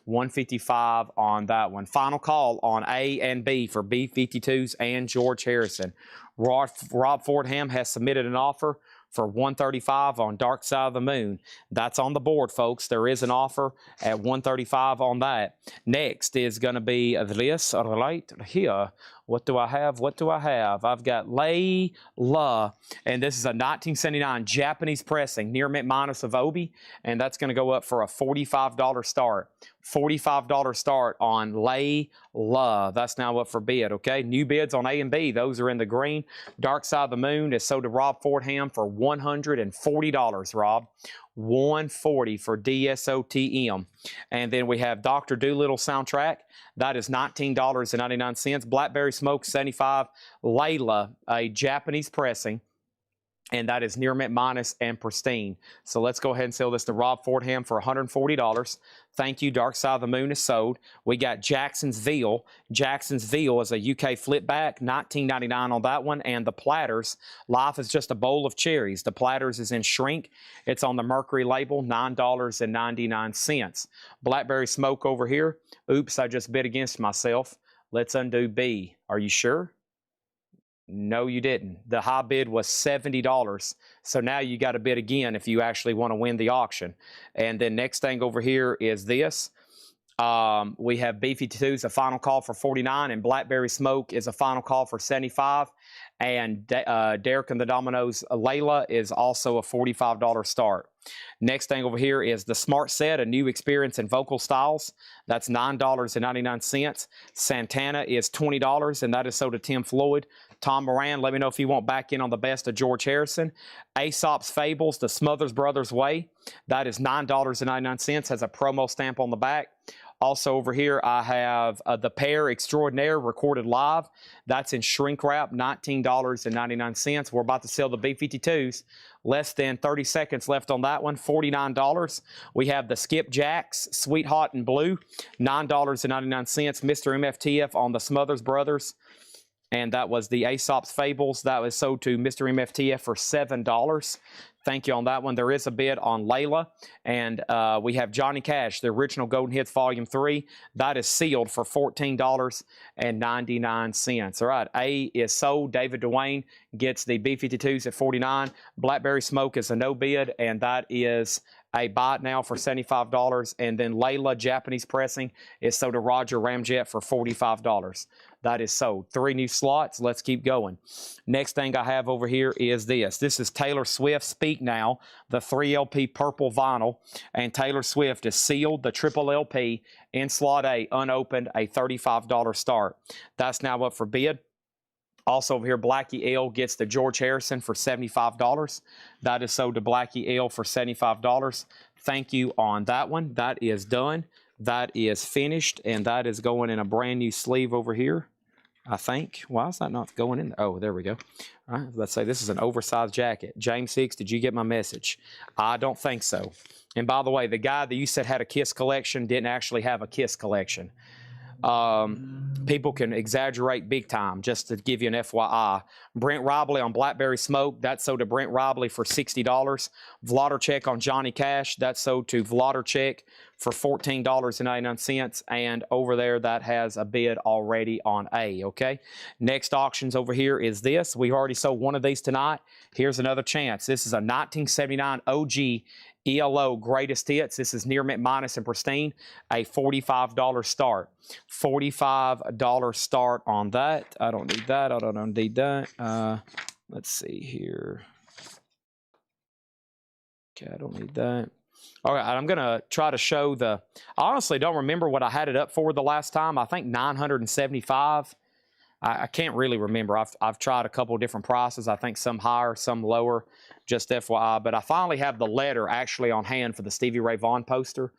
$155 on that one. Final call on A and B for B-52s and George Harrison. Rob Fordham has submitted an offer for $135 on Dark Side of the Moon. That's on the board, folks. There is an offer at $135 on that. Next is going to be this right here. What do I have? What do I have? I've got Layla, and this is a 1979 Japanese pressing, near mint minus of Obi, and that's going to go up for a $45 start. $45 start on Layla. That's now up for bid, okay? New bids on A and B. Those are in the green. Dark Side of the Moon is sold to Rob Fordham for $140, Rob. $140 for DSOTM. And then we have Dr. Dolittle soundtrack. That is $19.99. Blackberry Smoke, $75. Layla, a Japanese pressing. And that is near mint minus and pristine. So let's go ahead and sell this to Rob Fordham for $140. Thank you. Dark Side of the Moon is sold. We got Jackson's Veal. Jackson's Veal is a UK flipback, $19.99 on that one. And the Platters, Life is Just a Bowl of Cherries. The Platters is in shrink. It's on the Mercury label, $9.99. Blackberry Smoke over here. Oops, I just bid against myself. Let's undo B. Are you sure? No, you didn't. The high bid was $70. So now you got to bid again if you actually want to win the auction. And then next thing over here is this. We have B-52s, a final call for $49, and Blackberry Smoke is a final call for $75. And Derek and the Dominoes, Layla is also a $45 start. Next thing over here is the Smart Set, a new experience in vocal styles. That's $9.99. Santana is $20, and that is sold to Tim Floyd. Tom Moran, let me know if you want back in on the best of George Harrison. Aesop's Fables, the Smothers Brothers Way. That is $9.99, has a promo stamp on the back. Also over here, I have The Pair Extraordinaire recorded live. That's in shrink wrap, $19.99. We're about to sell the B-52s. Less than 30 seconds left on that one, $49. We have the Skipjacks Sweet Hot and Blue, $9.99. Mr. MFTF on the Smothers Brothers. And that was the Aesop's Fables. That was sold to Mr. MFTF for $7. Thank you on that one. There is a bid on Layla. And we have Johnny Cash, the original Golden Hits Volume 3. That is sealed for $14.99. All right, A is sold. David Dwayne gets the B-52s at $49. Blackberry Smoke is a no bid, and that is a buy it now for $75. And then Layla Japanese pressing is sold to Roger Ramjet for $45. That is sold. 3 new slots. Let's keep going. Next thing I have over here is this. This is Taylor Swift Speak Now, the 3LP purple vinyl. And Taylor Swift is sealed, the triple LP in slot A, unopened, a $35 start. That's now up for bid. Also over here, Blackie L gets the George Harrison for $75. That is sold to Blackie L for $75. Thank you on that one. That is done. That is finished, and that is going in a brand new sleeve over here, I think. Why is that not going in there? Oh, there we go. All right, let's say this is an oversized jacket. James Hicks, did you get my message? I don't think so. And by the way, the guy that you said had a Kiss collection didn't actually have a Kiss collection. People can exaggerate big time, just to give you an FYI. Brent Robley on Blackberry Smoke, that's sold to Brent Robley for $60. Vladarchek on Johnny Cash, that's sold to Vladarchek for $14.99. And over there, that has a bid already on A, okay? Next auctions over here is this. We already sold one of these tonight. Here's another chance. This is a 1979 OG ELO Greatest Hits. This is near mint minus and pristine, a $45 start. $45 start on that. I don't need that. I don't need that. Let's see here. Okay, I don't need that. All right, I'm going to try to show the... I honestly don't remember what I had it up for the last time. I think 975. I can't really remember. I've tried a couple of different prices. I think some higher, some lower, just FYI. But I finally have the letter actually on hand for the Stevie Ray Vaughan poster.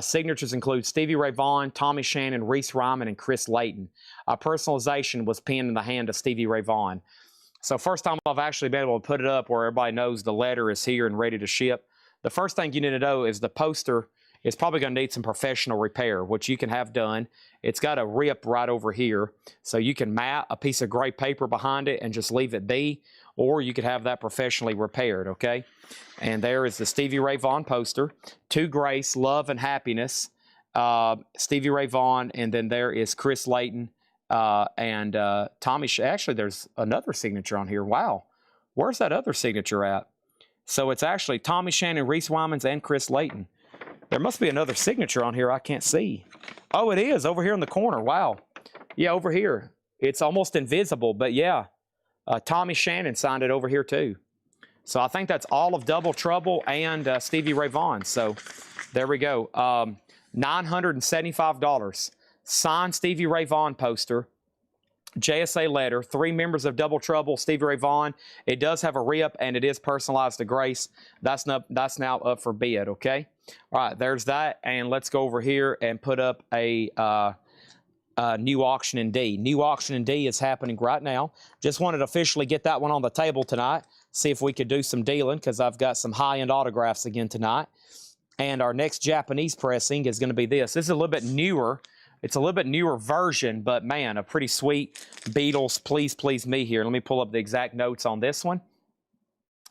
Signatures include Stevie Ray Vaughan, Tommy Shannon, Reese Ryman, and Chris Layton. Personalization was penned in the hand of Stevie Ray Vaughan. So first time I've actually been able to put it up where everybody knows the letter is here and ready to ship. The first thing you need to know is the poster is probably going to need some professional repair, which you can have done. It's got a rip right over here, so you can mat a piece of gray paper behind it and just leave it be, or you could have that professionally repaired, okay? And there is the Stevie Ray Vaughan poster. To Grace, Love and Happiness, Stevie Ray Vaughan, and then there is Chris Layton and Tommy. Actually, there's another signature on here. Wow. Where's that other signature at? So it's actually Tommy Shannon, Reese Wymans, and Chris Layton. There must be another signature on here I can't see. Oh, it is over here in the corner. Wow. Yeah, over here. It's almost invisible, but yeah. Tommy Shannon signed it over here too. So I think that's all of Double Trouble and Stevie Ray Vaughan. So there we go. $975. Signed Stevie Ray Vaughan poster. JSA letter, 3 members of Double Trouble, Stevie Ray Vaughan. It does have a re-up, and it is personalized to Grace. That's now up for bid, okay? All right, there's that, and let's go over here and put up a new auction in D. New auction in D is happening right now. Just wanted to officially get that one on the table tonight, see if we could do some dealing, because I've got some high-end autographs again tonight. And our next Japanese pressing is going to be this. This is a little bit newer. It's a little bit newer version, but man, a pretty sweet Beatles, Please Please Me here. Let me pull up the exact notes on this one.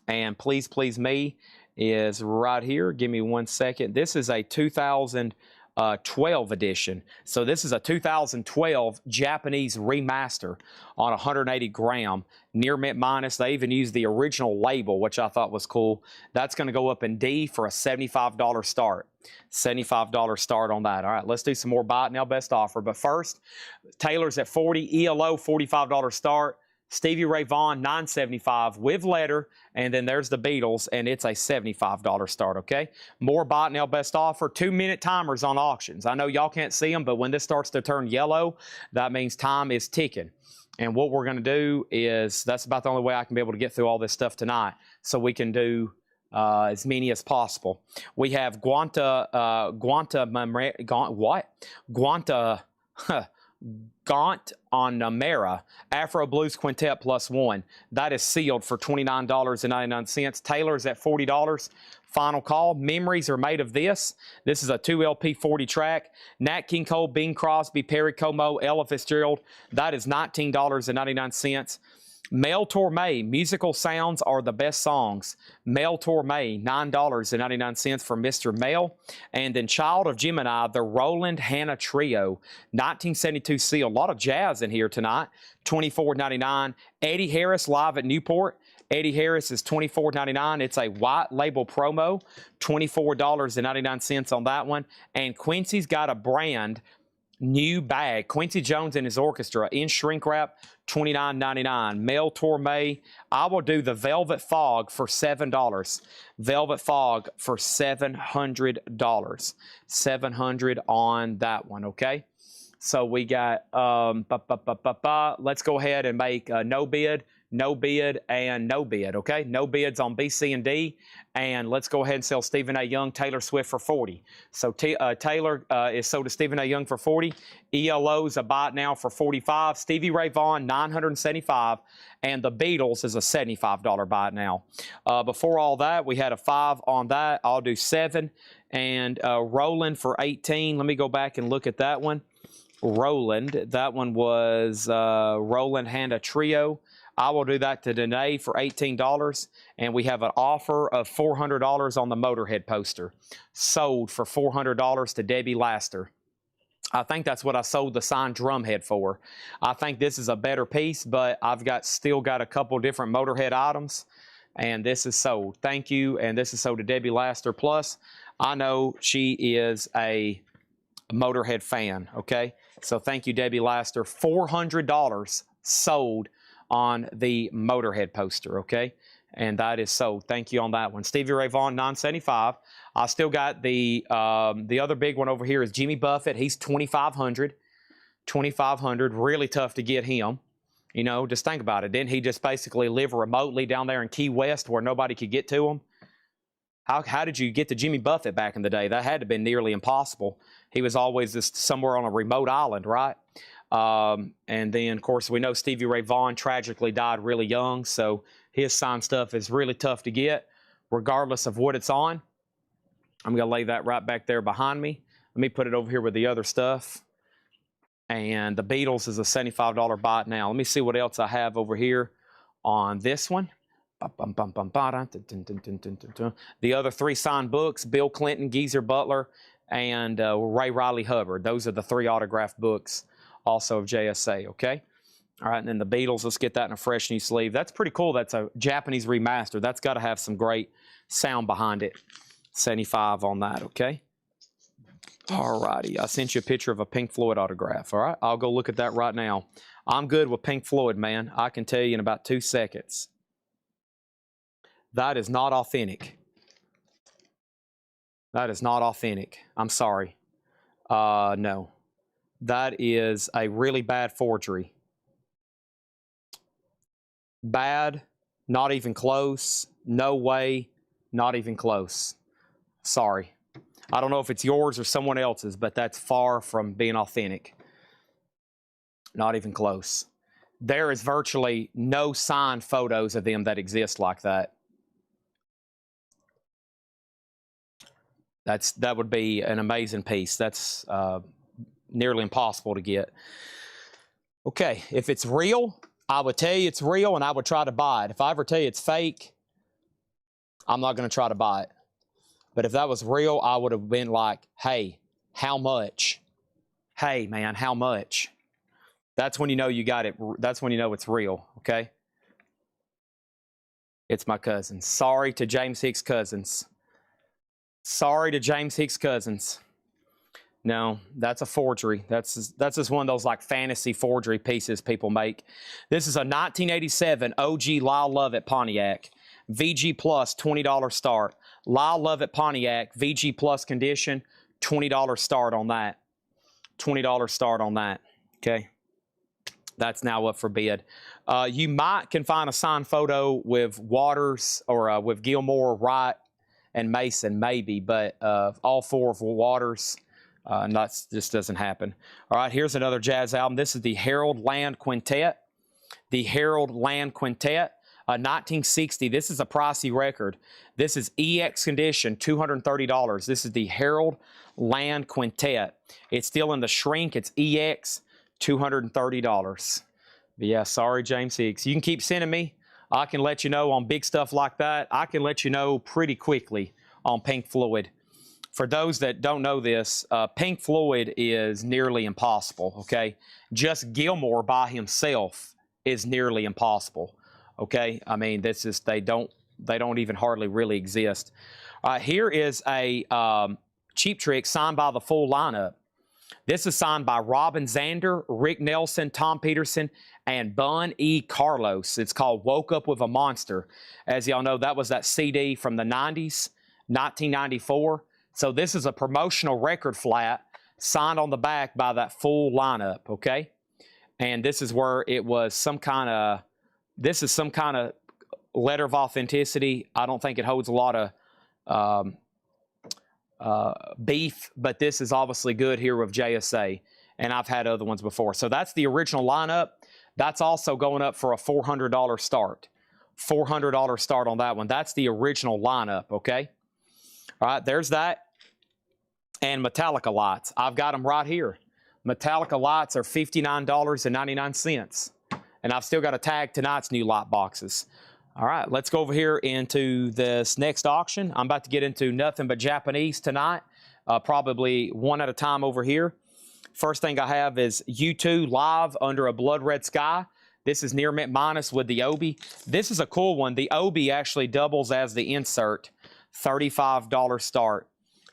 And Please Please Me is right here. Give me 1 second. This is a 2012 edition. So this is a 2012 Japanese remaster on 180 gram, near mint minus. They even used the original label, which I thought was cool. That's going to go up in D for a $75 start. $75 start on that. All right, let's do some more buy it now best offer. But first, Taylor's at 40, ELO $45 start. Stevie Ray Vaughan, $9.75 with letter. And then there's the Beatles, and it's a $75 start, okay? More Botnell best offer, 2-minute timers on auctions. I know y'all can't see them, but when this starts to turn yellow, that means time is ticking. And what we're going to do is, that's about the only way I can be able to get through all this stuff tonight, so we can do as many as possible. We have Gaunt on Namera, Afro Blues Quintet +1. That is sealed for $29.99. Taylor's at $40. Final call. Memories are made of this. This is a 2 LP 40 track. Nat King Cole, Bing Crosby, Perry Como, Ella Fitzgerald. That is $19.99. Mel Torme, musical sounds are the best songs. Mel Torme, $9.99 for Mr. Mel. And then Child of Gemini, the Roland Hannah Trio, 1972 seal. A lot of jazz in here tonight, $24.99. Eddie Harris live at Newport. Eddie Harris is $24.99. It's a white label promo, $24.99 on that one. And Quincy's got a brand new bag. Quincy Jones and his orchestra in shrink wrap, $29.99. Mel Torme. I will do the Velvet Fog for $7. Velvet Fog for $700. $700 on that one, okay? So we got, let's go ahead and make no bid, no bid, and no bid, okay? No bids on B, C, and D. And let's go ahead and sell Stephen A. Young, Taylor Swift for $40. So Taylor is sold to Stephen A. Young for $40. ELO's a buy it now for $45. Stevie Ray Vaughan, $975. And the Beatles is a $75 buy it now. Before all that, we had a 5 on that. I'll do 7. And Roland for $18. Let me go back and look at that one. Roland, that one was Roland Hannah Trio. I will do that to Danae for $18, and we have an offer of $400 on the Motorhead poster. Sold for $400 to Debbie Laster. I think that's what I sold the signed drum head for. I think this is a better piece, but I've still got a couple different Motorhead items, and this is sold. Thank you, and this is sold to Debbie Laster. Plus, I know she is a Motorhead fan, okay? So thank you, Debbie Laster. $400 sold on the Motorhead poster, okay? And that is sold. Thank you on that one. Stevie Ray Vaughan, $975. I still got the other big one over here is Jimmy Buffett. He's $2,500. $2,500. Really tough to get him. You know, just think about it. Didn't he just basically live remotely down there in Key West where nobody could get to him? How did you get to Jimmy Buffett back in the day? That had to have been nearly impossible. He was always just somewhere on a remote island, right? And then, of course, we know Stevie Ray Vaughan tragically died really young, so his signed stuff is really tough to get, regardless of what it's on. I'm going to lay that right back there behind me. Let me put it over here with the other stuff. And the Beatles is a $75 buy it now. Let me see what else I have over here on this one. The other 3 signed books, Bill Clinton, Geezer Butler, and Ray Riley Hubbard. Those are the 3 autographed books also of JSA, okay? All right, and then the Beatles, let's get that in a fresh new sleeve. That's pretty cool. That's a Japanese remaster. That's got to have some great sound behind it. 75 on that, okay? All righty, I sent you a picture of a Pink Floyd autograph, all right? I'll go look at that right now. I'm good with Pink Floyd, man. I can tell you in about 2 seconds. That is not authentic. That is not authentic. I'm sorry. No. That is a really bad forgery. Bad, not even close. No way, not even close. Sorry. I don't know if it's yours or someone else's, but that's far from being authentic. Not even close. There is virtually no signed photos of them that exist like that. That would be an amazing piece. That's nearly impossible to get. Okay, if it's real, I would tell you it's real and I would try to buy it. If I ever tell you it's fake, I'm not going to try to buy it. But if that was real, I would have been like, hey, how much? Hey, man, how much? That's when you know you got it. That's when you know it's real, okay? It's my cousin. Sorry to James Hicks Cousins. Sorry to James Hicks Cousins. No, that's a forgery. That's just one of those like fantasy forgery pieces people make. This is a 1987 OG Lyle Lovett Pontiac. VG Plus, $20 start. Lyle Lovett Pontiac, VG Plus condition, $20 start on that. $20 start on that. Okay. That's now up for bid. You can find a signed photo with Waters or with Gilmore, Wright, and Mason, maybe, but all four of Waters, this doesn't happen. All right, here's another jazz album. This is the Harold Land Quintet. The Harold Land Quintet, 1960. This is a pricey record. This is EX condition, $230. This is the Harold Land Quintet. It's still in the shrink. It's EX, $230. But yeah, sorry, James Hicks. You can keep sending me. I can let you know on big stuff like that. I can let you know pretty quickly on Pink Floyd. For those that don't know this, Pink Floyd is nearly impossible, okay? Just Gilmore by himself is nearly impossible, okay? I mean, this is, they don't even hardly really exist. Here is a Cheap Trick signed by the full lineup. This is signed by Robin Zander, Rick Nelson, Tom Peterson, and Bun E. Carlos. It's called Woke Up With a Monster. As y'all know, that was that CD from the 90s, 1994. So this is a promotional record flat signed on the back by that full lineup, okay? And this is where it was some kind of letter of authenticity. I don't think it holds a lot of beef, but this is obviously good here with JSA, and I've had other ones before. So that's the original lineup. That's also going up for a $400 start. $400 start on that one. That's the original lineup, okay? All right, there's that. And Metallica lights. I've got them right here. Metallica lights are $59.99. And I've still got to tag tonight's new light boxes. All right, let's go over here into this next auction. I'm about to get into nothing but Japanese tonight, probably one at a time over here. First thing I have is U2 Live Under a Blood Red Sky. This is near mint minus with the Obi. This is a cool one. The Obi actually doubles as the insert. $35 start.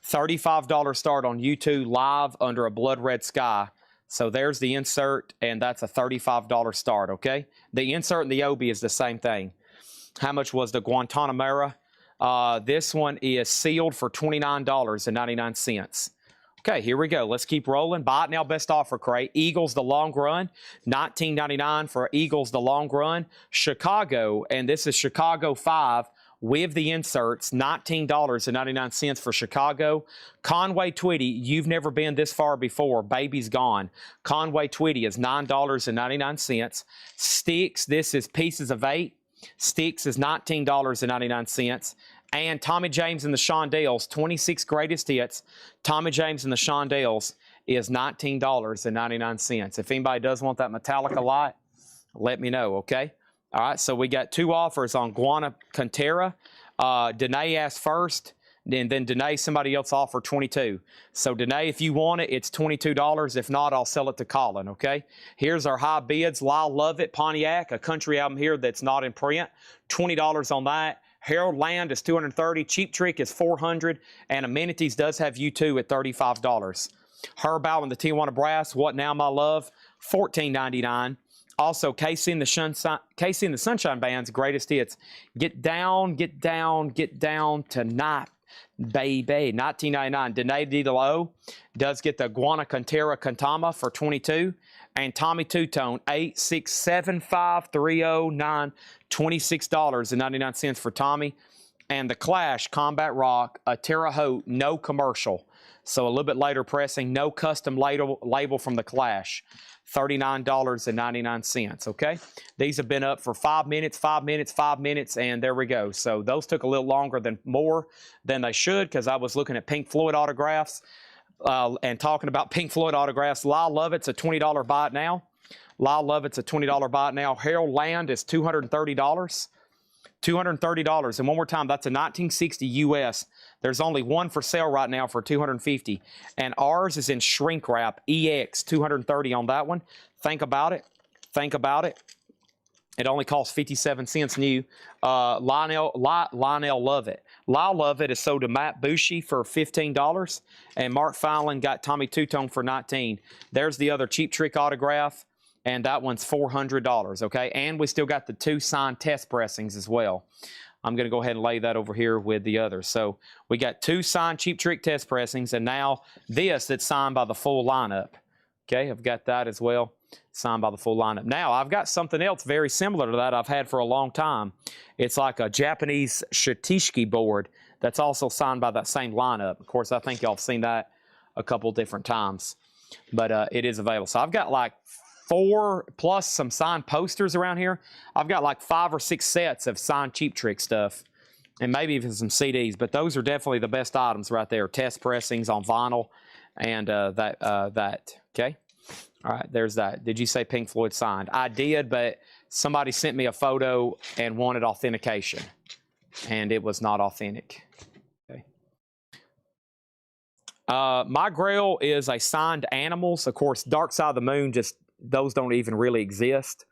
$35 start on U2 Live Under a Blood Red Sky. So there's the insert, and that's a $35 start, okay? The insert and the Obi is the same thing. How much was the Guantanamera? This one is sealed for $29.99. Okay, here we go. Let's keep rolling. Buy it now, best offer crate. Eagles, the long run. $19.99 for Eagles, the long run. Chicago, and this is Chicago 5 with the inserts. $19.99 for Chicago. Conway Twitty, you've never been this far before. Baby's gone. Conway Twitty is $9.99. Sticks, this is pieces of 8. Sticks is $19.99. And Tommy James and the Shondells, 26 greatest hits. Tommy James and the Shondells is $19.99. If anybody does want that Metallica light, let me know, okay? All right, so we got 2 offers on Guantanamera. Danae asked first, and then Danae, somebody else offered $22. So Danae, if you want it, it's $22. If not, I'll sell it to Colin, okay? Here's our high bids. Lyle Lovett, Pontiac, a country album here that's not in print. $20 on that. Harold Land is $230. Cheap Trick is $400. And Amenities does have U2 at $35. Herbow and the Tijuana Brass, What Now My Love, $14.99. Also, Casey and the Sunshine Band's greatest hits. Get Down, Get Down, Get Down Tonight, Baby. $19.99. Danae DeLo does get the Guantanamera Cantama for $22. And Tommy Two-Tone, 8675309, $26.99 for Tommy. And the Clash Combat Rock, a Terre Haute, no commercial. So a little bit later pressing, no custom label from the Clash. $39.99, okay? These have been up for 5 minutes, 5 minutes, 5 minutes, and there we go. So those took a little longer more than they should because I was looking at Pink Floyd autographs and talking about Pink Floyd autographs. Lyle Lovett's a $20 buy it now. Lyle Lovett's a $20 buy it now. Harold Land is $230. $230. And one more time, that's a 1960 US. There's only one for sale right now for $250. And ours is in shrink wrap, EX, $230 on that one. Think about it. Think about it. It only costs 57 cents new. Lionel Lovett. Lyle Lovett is sold to Matt Bushy for $15, and Mark Fallon got Tommy Tutone for $19. There's the other Cheap Trick autograph, and that one's $400, okay? And we still got the 2 signed test pressings as well. I'm going to go ahead and lay that over here with the others. So we got 2 signed Cheap Trick test pressings, and now this that's signed by the full lineup. Okay, I've got that as well, signed by the full lineup. Now, I've got something else very similar to that I've had for a long time. It's like a Japanese Shitishiki board that's also signed by that same lineup. Of course, I think y'all have seen that a couple different times, but it is available. So I've got like 4 plus some signed posters around here. I've got like 5 or 6 sets of signed Cheap Trick stuff, and maybe even some CDs, but those are definitely the best items right there. Test pressings on vinyl and that. Okay. All right, there's that. Did you say Pink Floyd signed? I did, but somebody sent me a photo and wanted authentication, and it was not authentic. Okay. My Grail is a signed Animals. Of course, Dark Side of the Moon, just those don't even really exist.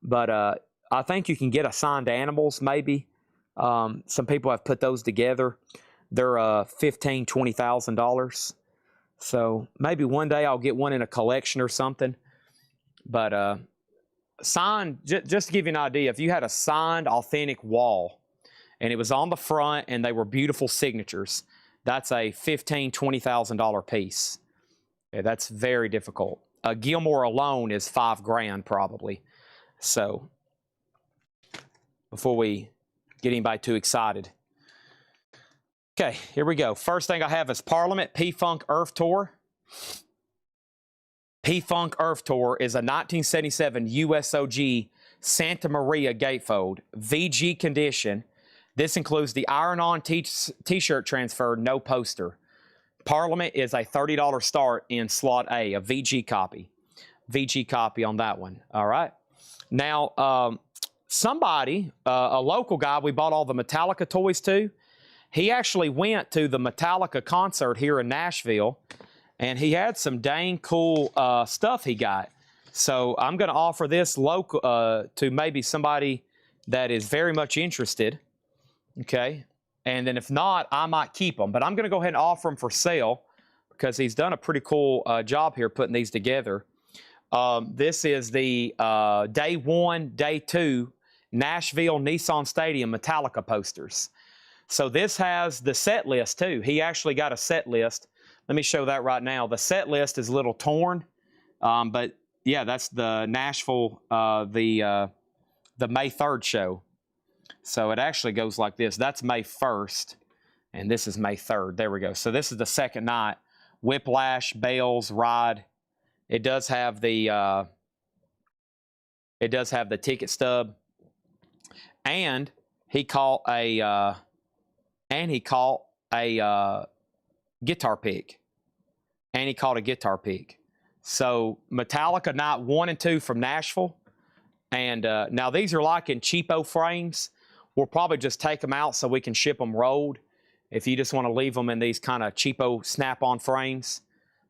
But I think you can get a signed Animals, maybe. Some people have put those together. They're $15,000, $20,000. So maybe one day I'll get one in a collection or something. But signed, just to give you an idea, if you had a signed authentic wall and it was on the front and they were beautiful signatures, that's a $15,000, $20,000 piece. Okay, that's very difficult. Gilmore alone is $5,000 probably. So before we get anybody too excited. Okay, here we go. First thing I have is Parliament P-Funk Earth Tour. P-Funk Earth Tour is a 1977 USOG Santa Maria gatefold, VG condition. This includes the iron-on t-shirt transfer, no poster. Parliament is a $30 start in slot A, a VG copy. VG copy on that one, all right? Now, somebody, a local guy we bought all the Metallica toys to, he actually went to the Metallica concert here in Nashville, and he had some dang cool stuff he got. So I'm going to offer this local to maybe somebody that is very much interested, okay? And then if not, I might keep them. But I'm going to go ahead and offer them for sale because he's done a pretty cool job here putting these together. This is the Day 1, Day 2 Nashville Nissan Stadium Metallica posters. So this has the set list too. He actually got a set list. Let me show that right now. The set list is a little torn, but yeah, that's the Nashville, the May 3rd show. So it actually goes like this. That's May 1st, and this is May 3rd. There we go. So this is the second night. Whiplash, Bales, Ride. It does have the ticket stub, and he caught a guitar pick. And he caught a guitar pick. So Metallica night 1 and 2 from Nashville. And now these are like in cheapo frames. We'll probably just take them out so we can ship them rolled. If you just want to leave them in these kind of cheapo snap-on frames,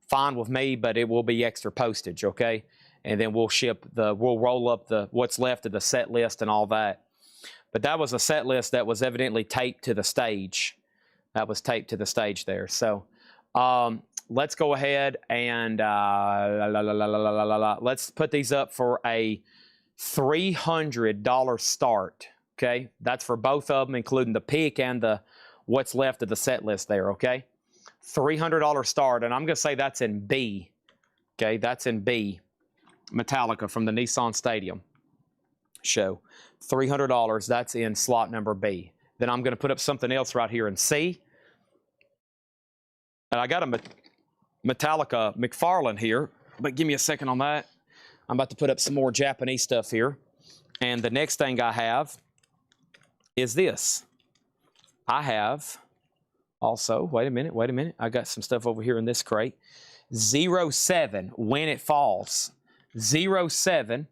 fine with me, but it will be extra postage, okay? And then we'll roll up what's left of the set list and all that. But that was a set list that was evidently taped to the stage. That was taped to the stage there. So let's go ahead and let's put these up for a $300 start. Okay, that's for both of them, including the pick and the what's left of the set list there. Okay, $300 start, and I'm gonna say that's in B. Okay, that's in B. Metallica from the Nissan Stadium show. $300. That's in slot number B. Then I'm gonna put up something else right here in C. And I got a Metallica McFarlane here, but give me a second on that. I'm about to put up some more Japanese stuff here. And the next thing I have is this. I have also, wait a minute. I got some stuff over here in this crate. 07, When It Falls. 07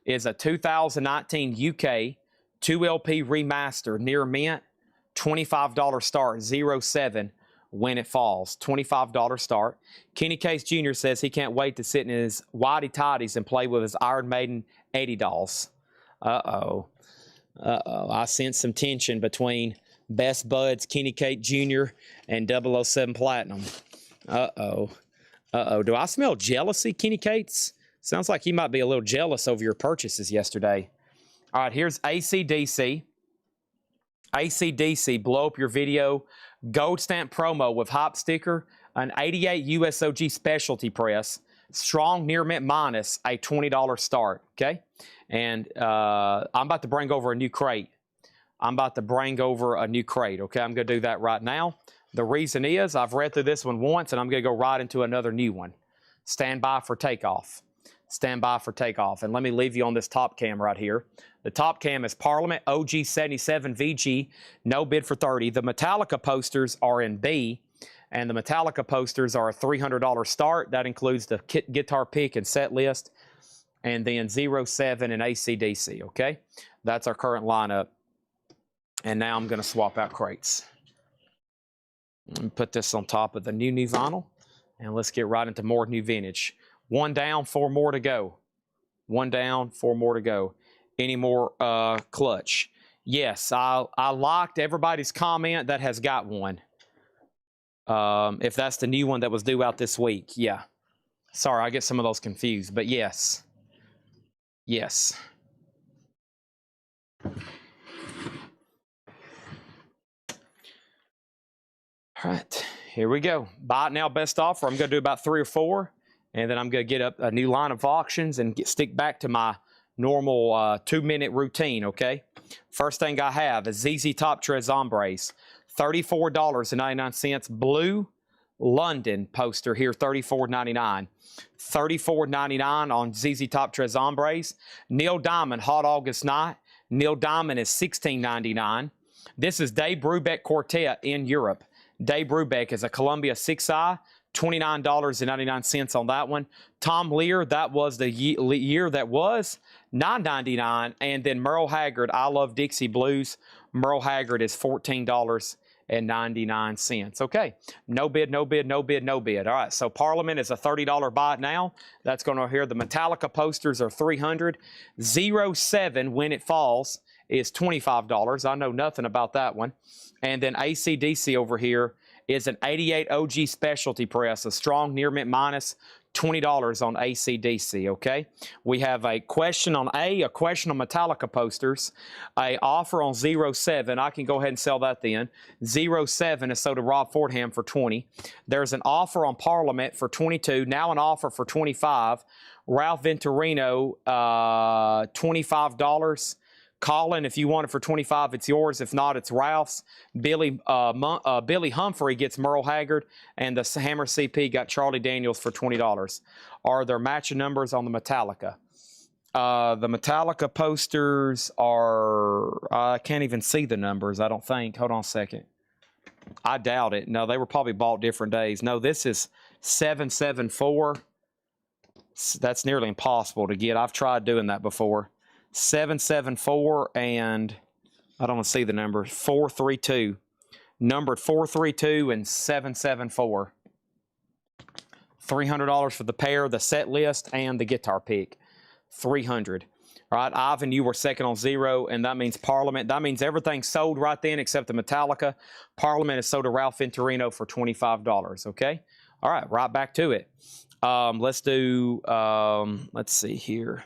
is a 2019 UK 2LP remaster, near mint, $25 start, 07. When It Falls, $25 start. Kenny Case Jr. says he can't wait to sit in his whitey tighties and play with his Iron Maiden 80 dolls. Uh-oh. Uh-oh. I sense some tension between Best Buds, Kenny Cate Jr., and 007 Platinum. Uh-oh. Uh-oh. Do I smell jealousy, Kenny Cates? Sounds like he might be a little jealous over your purchases yesterday. All right, here's AC/DC. AC/DC, blow up your video. Gold stamp promo with hop sticker, an 88 USOG specialty press, strong near mint minus, a $20 start, okay? And I'm about to bring over a new crate. okay? I'm going to do that right now. The reason is I've read through this one once, and I'm going to go right into another new one. Stand by for takeoff. Stand by for takeoff. And let me leave you on this top cam right here. The top cam is Parliament OG77 VG, no bid for 30. The Metallica posters are in B, and the Metallica posters are a $300 start. That includes the guitar pick and set list, and then 07 and AC/DC, okay? That's our current lineup. And now I'm going to swap out crates. Let me put this on top of the new vinyl, and let's get right into more new vintage. 1 down, 4 more to go. 1 down, 4 more to go. Any more clutch? Yes, I liked everybody's comment that has got one. If that's the new one that was due out this week, yeah. Sorry, I get some of those confused, but yes. Yes. All right, here we go. Buy it now, best offer. I'm going to do about 3 or 4, and then I'm going to get up a new line of auctions and stick back to my normal 2-minute routine, okay? First thing I have is ZZ Top Tres Hombres, $34.99. Blue London poster here, $34.99. $34.99 on ZZ Top Tres Hombres. Neil Diamond, Hot August Night. Neil Diamond is $16.99. This is Dave Brubeck Quartet in Europe. Dave Brubeck is a Columbia 6i, $29.99 on that one. Tom Lear, that was the year that was, $9.99. And then Merle Haggard, I Love Dixie Blues. Merle Haggard is $14.99. Okay, no bid, no bid, no bid, no bid. All right, so Parliament is a $30 buy now. That's going to hear the Metallica posters are $300. 07 when it falls is $25. I know nothing about that one. And then AC/DC over here is an 88 OG specialty press, a strong near mint minus, $20 on AC/DC, okay? We have a question on a question on Metallica posters, a offer on 07. I can go ahead and sell that then. 07 is sold to Rob Fordham for 20. There's an offer on Parliament for 22, now an offer for 25. Ralph Venturino, $25. Colin, if you want it for 25, it's yours. If not, it's Ralph's. Billy Humphrey gets Merle Haggard, and the Hammer CP got Charlie Daniels for $20. Are there matching numbers on the Metallica? The Metallica posters are, I can't even see the numbers, I don't think. Hold on a second. I doubt it. No, they were probably bought different days. No, this is 774. That's nearly impossible to get. I've tried doing that before. 774, and I don't want to see the number, 432. Numbered 432 and 774. $300 for the pair, the set list, and the guitar pick. $300. All right, Ivan, you were second on 0, and that means Parliament. That means everything's sold right then except the Metallica. Parliament is sold to Ralph Venturino for $25, okay? All right, right back to it. Let's do, let's see here.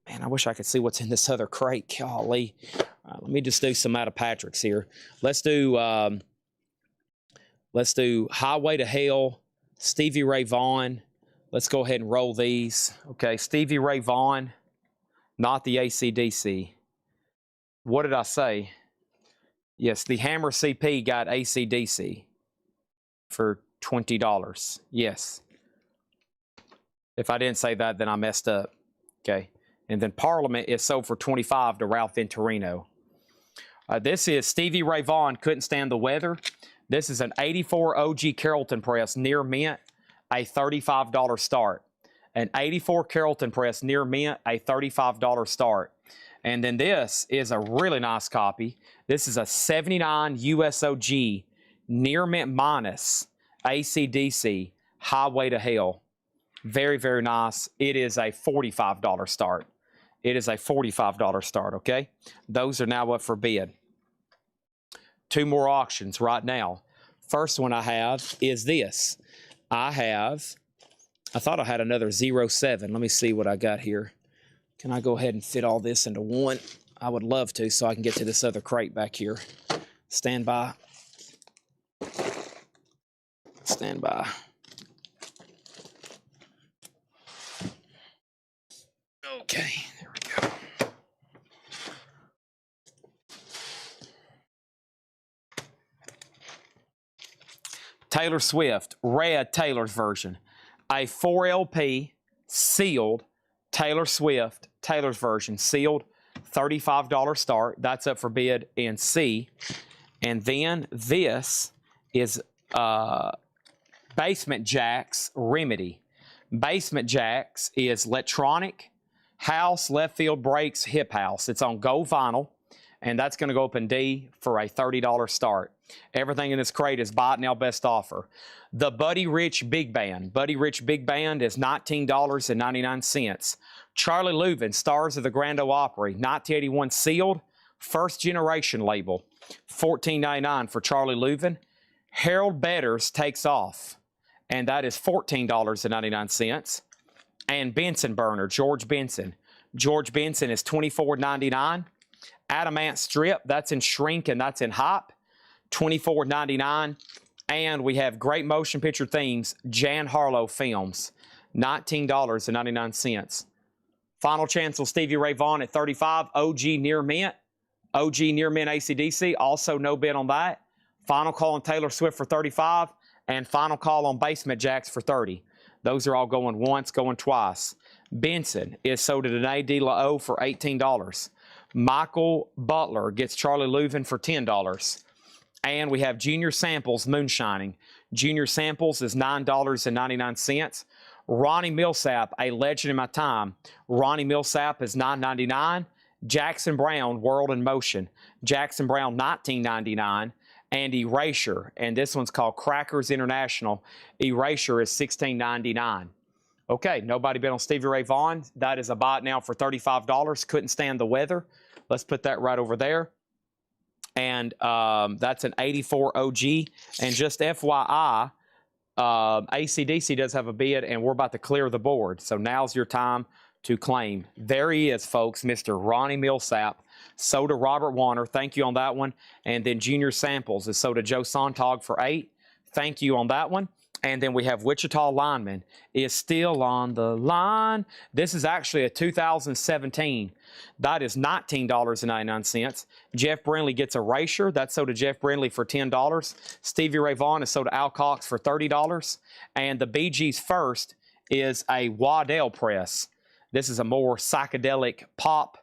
Man, I wish I could see what's in this other crate. Golly. Let me just do some out of Patrick's here. Let's do Highway to Hell, Stevie Ray Vaughan. Let's go ahead and roll these. Okay, Stevie Ray Vaughan, not the AC/DC. What did I say? Yes, the Hammer CP got AC/DC for $20. Yes. If I didn't say that, then I messed up. Okay. And then Parliament is sold for $25 to Ralph Venturino. This is Stevie Ray Vaughan, Couldn't Stand the Weather. This is an 84 OG Carrollton press, near mint, a $35 start. An 84 Carrollton press, near mint, a $35 start. And then this is a really nice copy. This is a 79 USOG, near mint minus, AC/DC, Highway to Hell. Very, very nice. It is a $45 start. it is a $45 start, okay? Those are now up for bid. 2 more auctions right now. First one I have is this. I thought I had another 07. Let me see what I got here. Can I go ahead and fit all this into one? I would love to, so I can get to this other crate back here. Stand by. Stand by. Okay, there we go. Taylor Swift, Red Taylor's version. A 4LP sealed Taylor Swift, Taylor's version, sealed, $35 start. That's up for bid in C. And then this is Basement Jaxx Remedy. Basement Jaxx is electronic, house, left field brakes, hip house. It's on gold vinyl, and that's going to go up in D for a $30 start. Everything in this crate is buy it now best offer. The Buddy Rich Big Band. Buddy Rich Big Band is $19.99. Charlie Louvin, Stars of the Grand Ole Opry, 1981 sealed, first generation label, $14.99 for Charlie Louvin. Harold Betters Takes Off, and that is $14.99. And Benson Burner, George Benson. George Benson is $24.99. Adamant Strip, that's in shrink and that's in hop, $24.99. And we have Great Motion Picture Themes, Jan Harlow Films, $19.99. Final chance on Stevie Ray Vaughan at $35. OG Near Mint. OG Near Mint AC/DC, also no bid on that. Final call on Taylor Swift for $35. And final call on Basement Jaxx for $30. Those are all going once, going twice. Benson is sold to Danae De La O for $18. Michael Butler gets Charlie Louvin for $10. And we have Junior Samples Moonshining. Junior Samples is $9.99. Ronnie Millsap, a legend in my time. Ronnie Millsap is $9.99. Jackson Brown, World in Motion. Jackson Brown, $19.99. And Erasure, and this one's called Crackers International. Erasure is $16.99. Okay, nobody bid on Stevie Ray Vaughan. That is a buy it now for $35. Couldn't stand the weather. Let's put that right over there. And that's an 84 OG. And just FYI, AC/DC does have a bid, and we're about to clear the board. So now's your time to claim. There he is, folks, Mr. Ronnie Millsap. Sold to Robert Warner. Thank you on that one. And then Junior Samples is sold to Joe Sontag for $8. Thank you on that one. And then we have Wichita Lineman is still on the line. This is actually a 2017. That is $19.99. Jeff Brindley gets Erasure. That's sold to Jeff Brindley for $10. Stevie Ray Vaughan is sold to Al Cox for $30. And the Bee Gees First is a Waddell press. This is a more psychedelic pop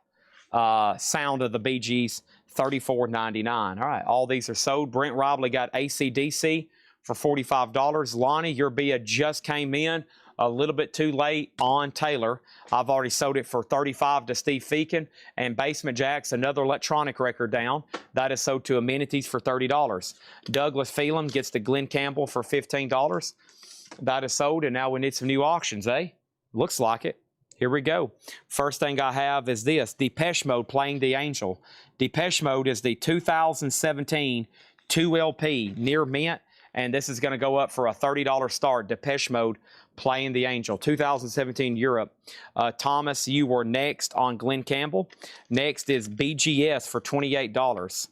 sound of the Bee Gees, $34.99. All right, all these are sold. Brent Robley got AC/DC for $45. Lonnie, your bid just came in a little bit too late on Taylor. I've already sold it for $35 to Steve Feakin. And Basement Jaxx, another electronic record down. That is sold to Amenities for $30. Douglas Phelan gets to Glenn Campbell for $15. That is sold, and now we need some new auctions, eh? Looks like it. Here we go. First thing I have is this, Depeche Mode Playing the Angel. Depeche Mode is the 2017 2LP Near Mint, and this is going to go up for a $30 start. Depeche Mode Playing the Angel, 2017 Europe. Thomas, you were next on Glenn Campbell. Next is BGS for $28.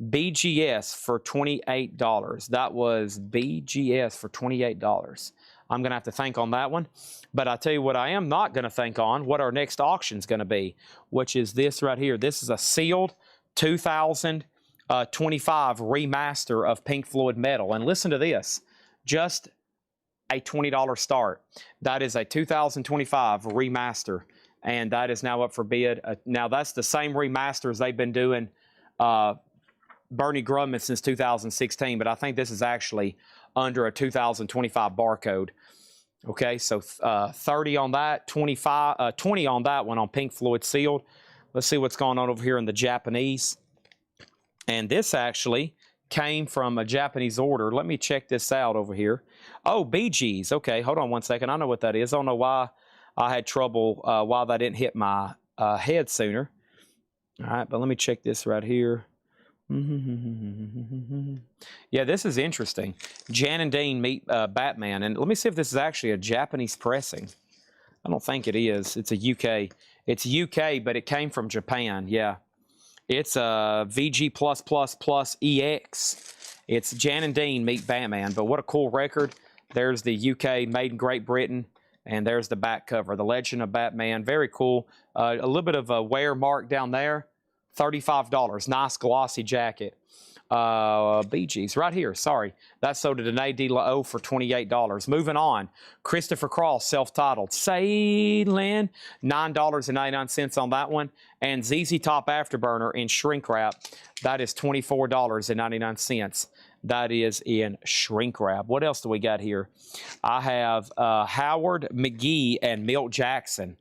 BGS for $28. That was BGS for $28. I'm going to have to think on that one. But I tell you what I am not going to think on, what our next auction is going to be, which is this right here. This is a sealed 2025 remaster of Pink Floyd Metal. And listen to this, just a $20 start. That is a 2025 remaster, and that is now up for bid. Now, that's the same remasters they've been doing Bernie Grumman since 2016, but I think this is actually under a 2025 barcode. Okay, so 30 on that, 20 on that one on Pink Floyd sealed. Let's see what's going on over here in the Japanese. And this actually came from a Japanese order. Let me check this out over here. Oh, Bee Gees. Okay, hold on one second. I know what that is. I don't know why I had trouble, why that didn't hit my ahead sooner. All right, but let me check this right here. Yeah, this is interesting. Jan and Dean meet Batman, and let me see if this is actually a Japanese pressing. I don't think it is. It's a UK. It's UK, but it came from Japan. Yeah, it's a VG+++ EX. It's Jan and Dean meet Batman, but what a cool record. There's the UK, made in Great Britain, and there's the back cover, The Legend of Batman. Very cool. A little bit of a wear mark down there. $35. Nice glossy jacket. Bee Gees right here. Sorry. That sold at Danae De La O for $28. Moving on. Christopher Cross, self-titled. Sailing. $9.99 on that one. And ZZ Top Afterburner in shrink wrap. That is $24.99. That is in shrink wrap. What else do we got here? I have Howard McGee and Milt Jackson.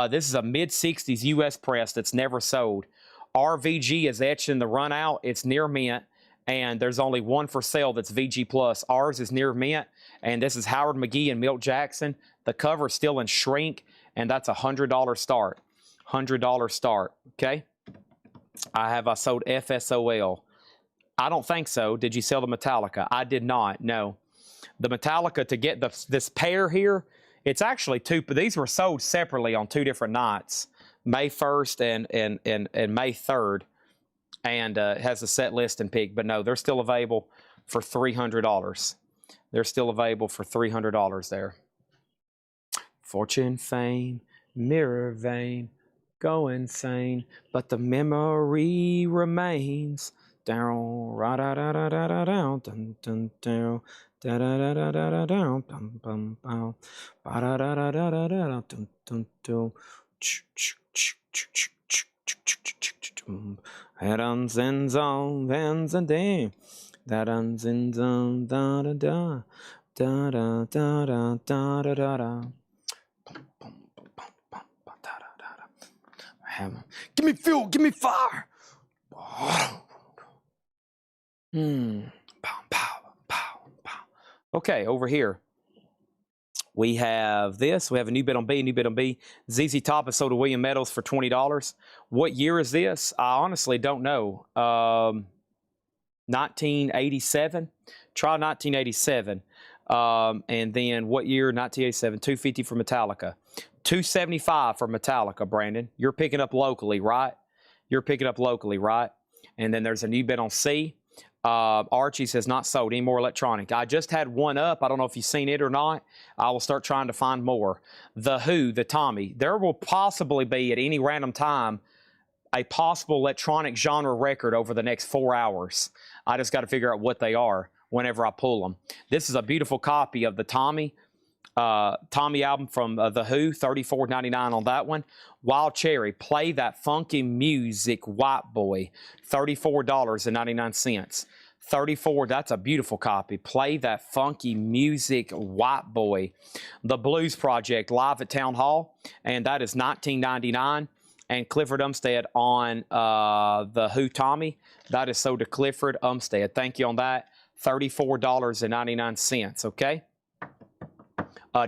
This is a mid-60s U.S. press that's never sold. RVG is etched in the run out. It's near mint, and there's only one for sale that's VG Plus. Ours is near mint, and this is Howard McGee and Milt Jackson. The cover is still in shrink, and that's a $100 start. $100 start, okay? I sold FSOL. I don't think so. Did you sell the Metallica? I did not, no. The Metallica, to get this pair here, it's actually two, but these were sold separately on 2 different nights. May 1st and May 3rd, and it has a set list and pick. But no, they're still available for $300. They're still available for $300 there. Fortune, fame, mirror vein, go insane, but the memory remains. Down, ra da da da da da down, dun dun down, da da da da da da down, bum bum bum, ba da da da da da da dun dun dun. Headons and zone, hands and day. That ends in zone, da da da da da da da da da da da. Give me fuel, give me fire. Okay, over here. We have this. We have a new bid on B, new bid on B. ZZ Top has sold to William Meadows for $20. What year is this? I honestly don't know. 1987. Try 1987. And then what year? 1987. $250 for Metallica. $275 for Metallica, Brandon. You're picking up locally, right? You're picking up locally, right? And then there's a new bid on C. Archie says not sold any more electronic. I just had one up. I don't know if you've seen it or not. I will start trying to find more. The Who, the Tommy. There will possibly be at any random time a possible electronic genre record over the next 4 hours. I just got to figure out what they are whenever I pull them. This is a beautiful copy of the Tommy album from The Who, $34.99 on that one. Wild Cherry, Play That Funky Music, White Boy, $34.99. 34, that's a beautiful copy. Play That Funky Music, White Boy. The Blues Project, live at Town Hall, and that is $19.99. And Clifford Umstead on The Who Tommy, that is sold to Clifford Umstead. Thank you on that. $34.99, okay?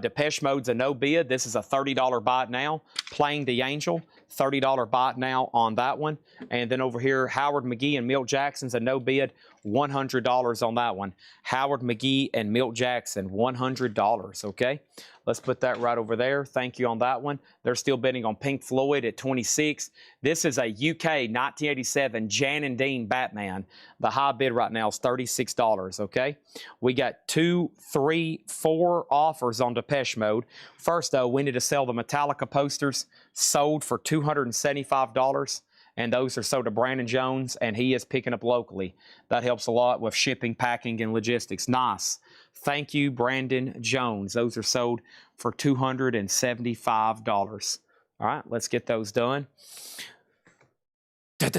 Depeche Mode's a no bid. This is a $30 buy it now. Playing the Angel, $30 buy it now on that one. And then over here, Howard McGee and Milt Jackson's a no bid, $100 on that one. Howard McGee and Milt Jackson, $100, okay? Let's put that right over there. Thank you on that one. They're still bidding on Pink Floyd at $26. This is a UK 1987 Jan and Dean Batman. The high bid right now is $36, okay? We got 2, 3, 4 offers on Depeche Mode. First, though, we need to sell the Metallica posters, sold for $275. And those are sold to Brandon Jones, and he is picking up locally. That helps a lot with shipping, packing, and logistics. Nice. Thank you, Brandon Jones. Those are sold for $275. All right, let's get those done. Out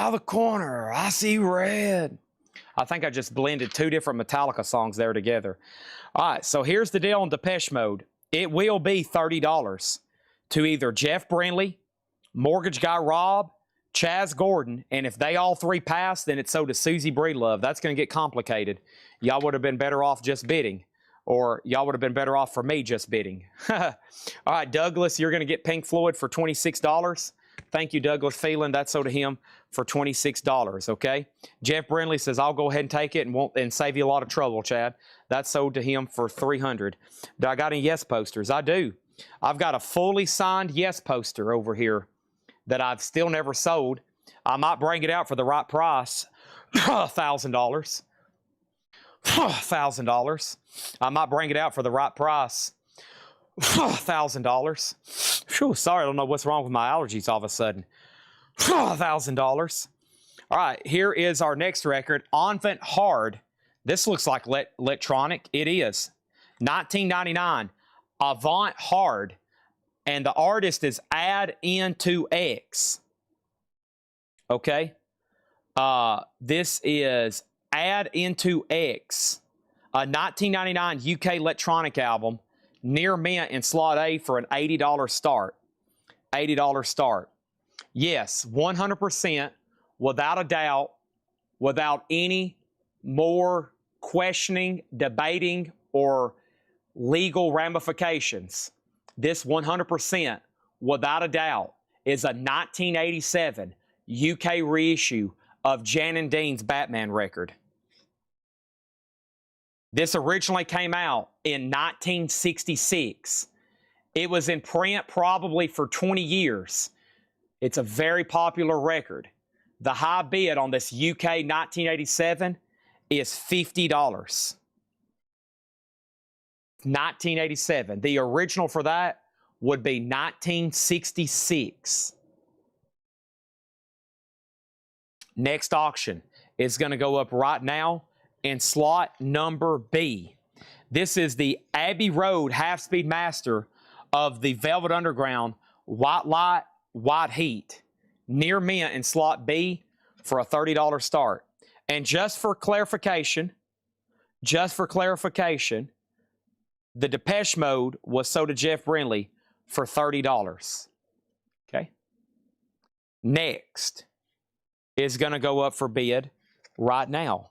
of the corner, I see red. I think I just blended 2 different Metallica songs there together. All right, so here's the deal on Depeche Mode. It will be $30 to either Jeff Brindley, Mortgage Guy Rob, Chaz Gordon, and if they all three pass, then it's so to Susie Breedlove. That's going to get complicated. Y'all would have been better off just bidding, or y'all would have been better off for me just bidding. All right, Douglas, you're going to get Pink Floyd for $26. Thank you, Douglas Phelan. That's so to him for $26, okay? Jeff Brindley says, I'll go ahead and take it and save you a lot of trouble, Chad. That's sold to him for $300. Do I got any yes posters? I do. I've got a fully signed yes poster over here that I've still never sold. I might bring it out for the right price. $1,000. $1,000. I might bring it out for the right price. $1,000. Sorry, I don't know what's wrong with my allergies all of a sudden. $1,000. All right, here is our next record, Enfant Hard. This looks like electronic. It is. 1999, Avant Hard. And the artist is Add Into X. Okay? This is Add Into X, a 1999 UK electronic album, near mint in slot A for an $80 start. $80 start. Yes, 100%, without a doubt, without any more questioning, debating, or legal ramifications. This 100%, without a doubt, is a 1987 UK reissue of Jan and Dean's Batman record. This originally came out in 1966. It was in print probably for 20 years. It's a very popular record. The high bid on this UK 1987 is $50. 1987. The original for that would be 1966. Next auction is going to go up right now in slot number B. This is the Abbey Road Half-Speed Master of the Velvet Underground White Light, White Heat. Near mint in slot B for a $30 start. And just for clarification, the Depeche Mode was sold to Jeff Brindley for $30. Okay? Next is going to go up for bid right now.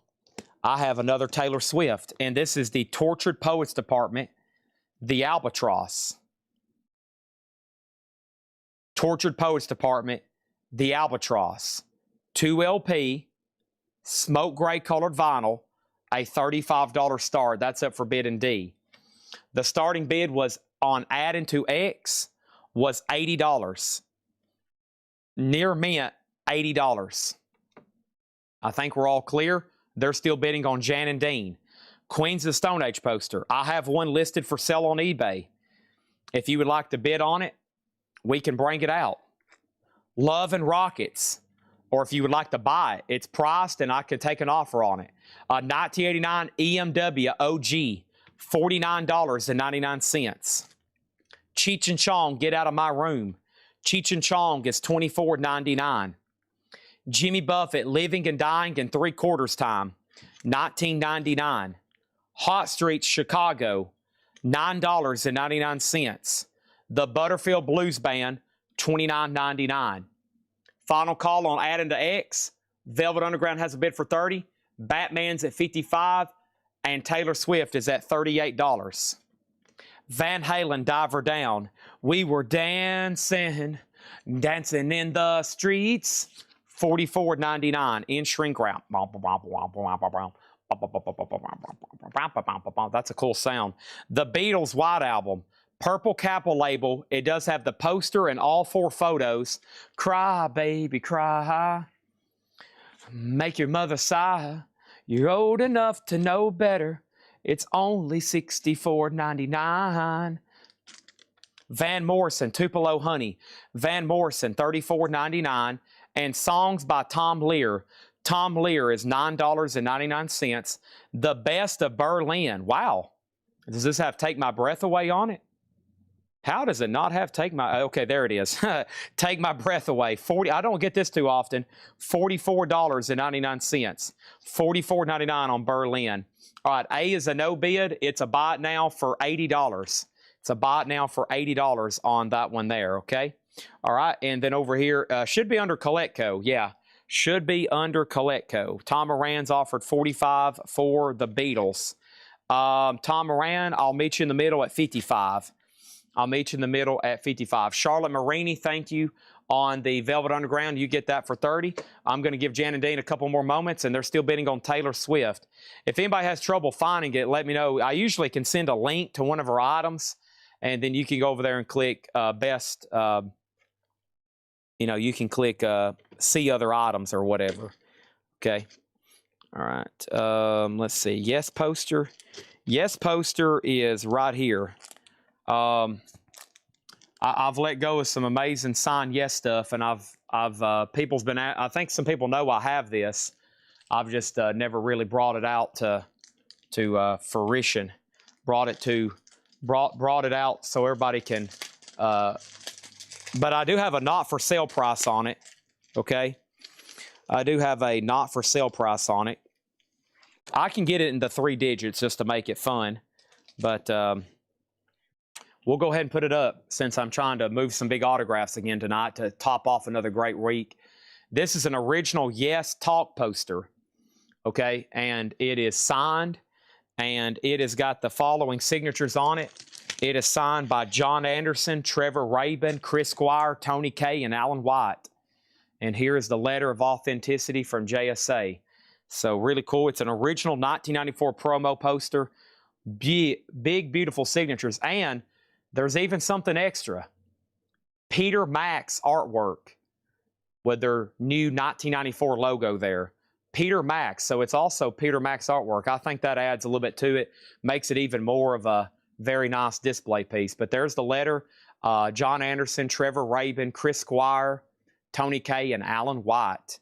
I have another Taylor Swift, and this is the Tortured Poets Department, the Albatross. Tortured Poets Department, the Albatross. 2 LP, smoke gray colored vinyl, a $35 start. That's up for bid in D. The starting bid was on Add Into X was $80. Near mint, $80. I think we're all clear. They're still bidding on Jan and Dean. Queens of the Stone Age poster. I have one listed for sale on eBay. If you would like to bid on it, we can bring it out. Love and Rockets. Or if you would like to buy it, it's priced and I could take an offer on it. 1989 EMW OG, $49.99. Cheech and Chong, Get Out of My Room. Cheech and Chong is $24.99. Jimmy Buffett, Living and Dying in 3/4 time, $19.99. Hot Streets, Chicago, $9.99. The Butterfield Blues Band, $29.99. Final call on Add Into X. Velvet Underground has a bid for $30. Batman's at $55. And Taylor Swift is at $38. Van Halen, Diver Down. We were dancing in the streets. $44.99 in shrink wrap. That's a cool sound. The Beatles White Album. Purple Capitol label. It does have the poster and all 4 photos. Cry, baby, cry. Make your mother sigh. You're old enough to know better. It's only $64.99. Van Morrison, Tupelo Honey. Van Morrison, $34.99. And Songs by Tom Lear. Tom Lear is $9.99. The Best of Berlin. Wow. Does this have Take My Breath Away on it? How does it not have Take My... Okay, there it is. Take My Breath Away. I don't get this too often. $44.99. $44.99 on Berlin. All right, A is a no bid. It's a buy it now for $80. It's a buy it now for $80 on that one there, okay? All right, and then over here, should be under Coletco. Yeah, should be under Coletco. Tom Moran's offered $45 for the Beatles. Tom Moran, I'll meet you in the middle at $55. I'll meet you in the middle at $55. Charlotte Marini, thank you on the Velvet Underground. You get that for $30. I'm going to give Jan and Dean a couple more moments, and they're still bidding on Taylor Swift. If anybody has trouble finding it, let me know. I usually can send a link to one of her items, and then you can go over there and click best. You can click see other items or whatever. Okay. All right. Let's see. Yes poster. Yes poster is right here. I've let go of some amazing signed Yes stuff, and I've people's been I think some people know I have this. I've just never really brought it out to fruition. Brought it out so everybody can. But I do have a not for sale price on it. Okay, I do have a not for sale price on it. I can get it into 3 digits just to make it fun, but we'll go ahead and put it up since I'm trying to move some big autographs again tonight to top off another great week. This is an original Yes Talk poster, okay, and it is signed, and it has got the following signatures on it. It is signed by John Anderson, Trevor Rabin, Chris Squire, Tony Kaye, and Alan White. And here is the letter of authenticity from JSA. So really cool. It's an original 1994 promo poster. Big, beautiful signatures. And there's even something extra. Peter Max artwork with their new 1994 logo there. Peter Max. So it's also Peter Max artwork. I think that adds a little bit to it. Makes it even more of a very nice display piece. But there's the letter. John Anderson, Trevor Rabin, Chris Squire, Tony Kaye, and Alan White.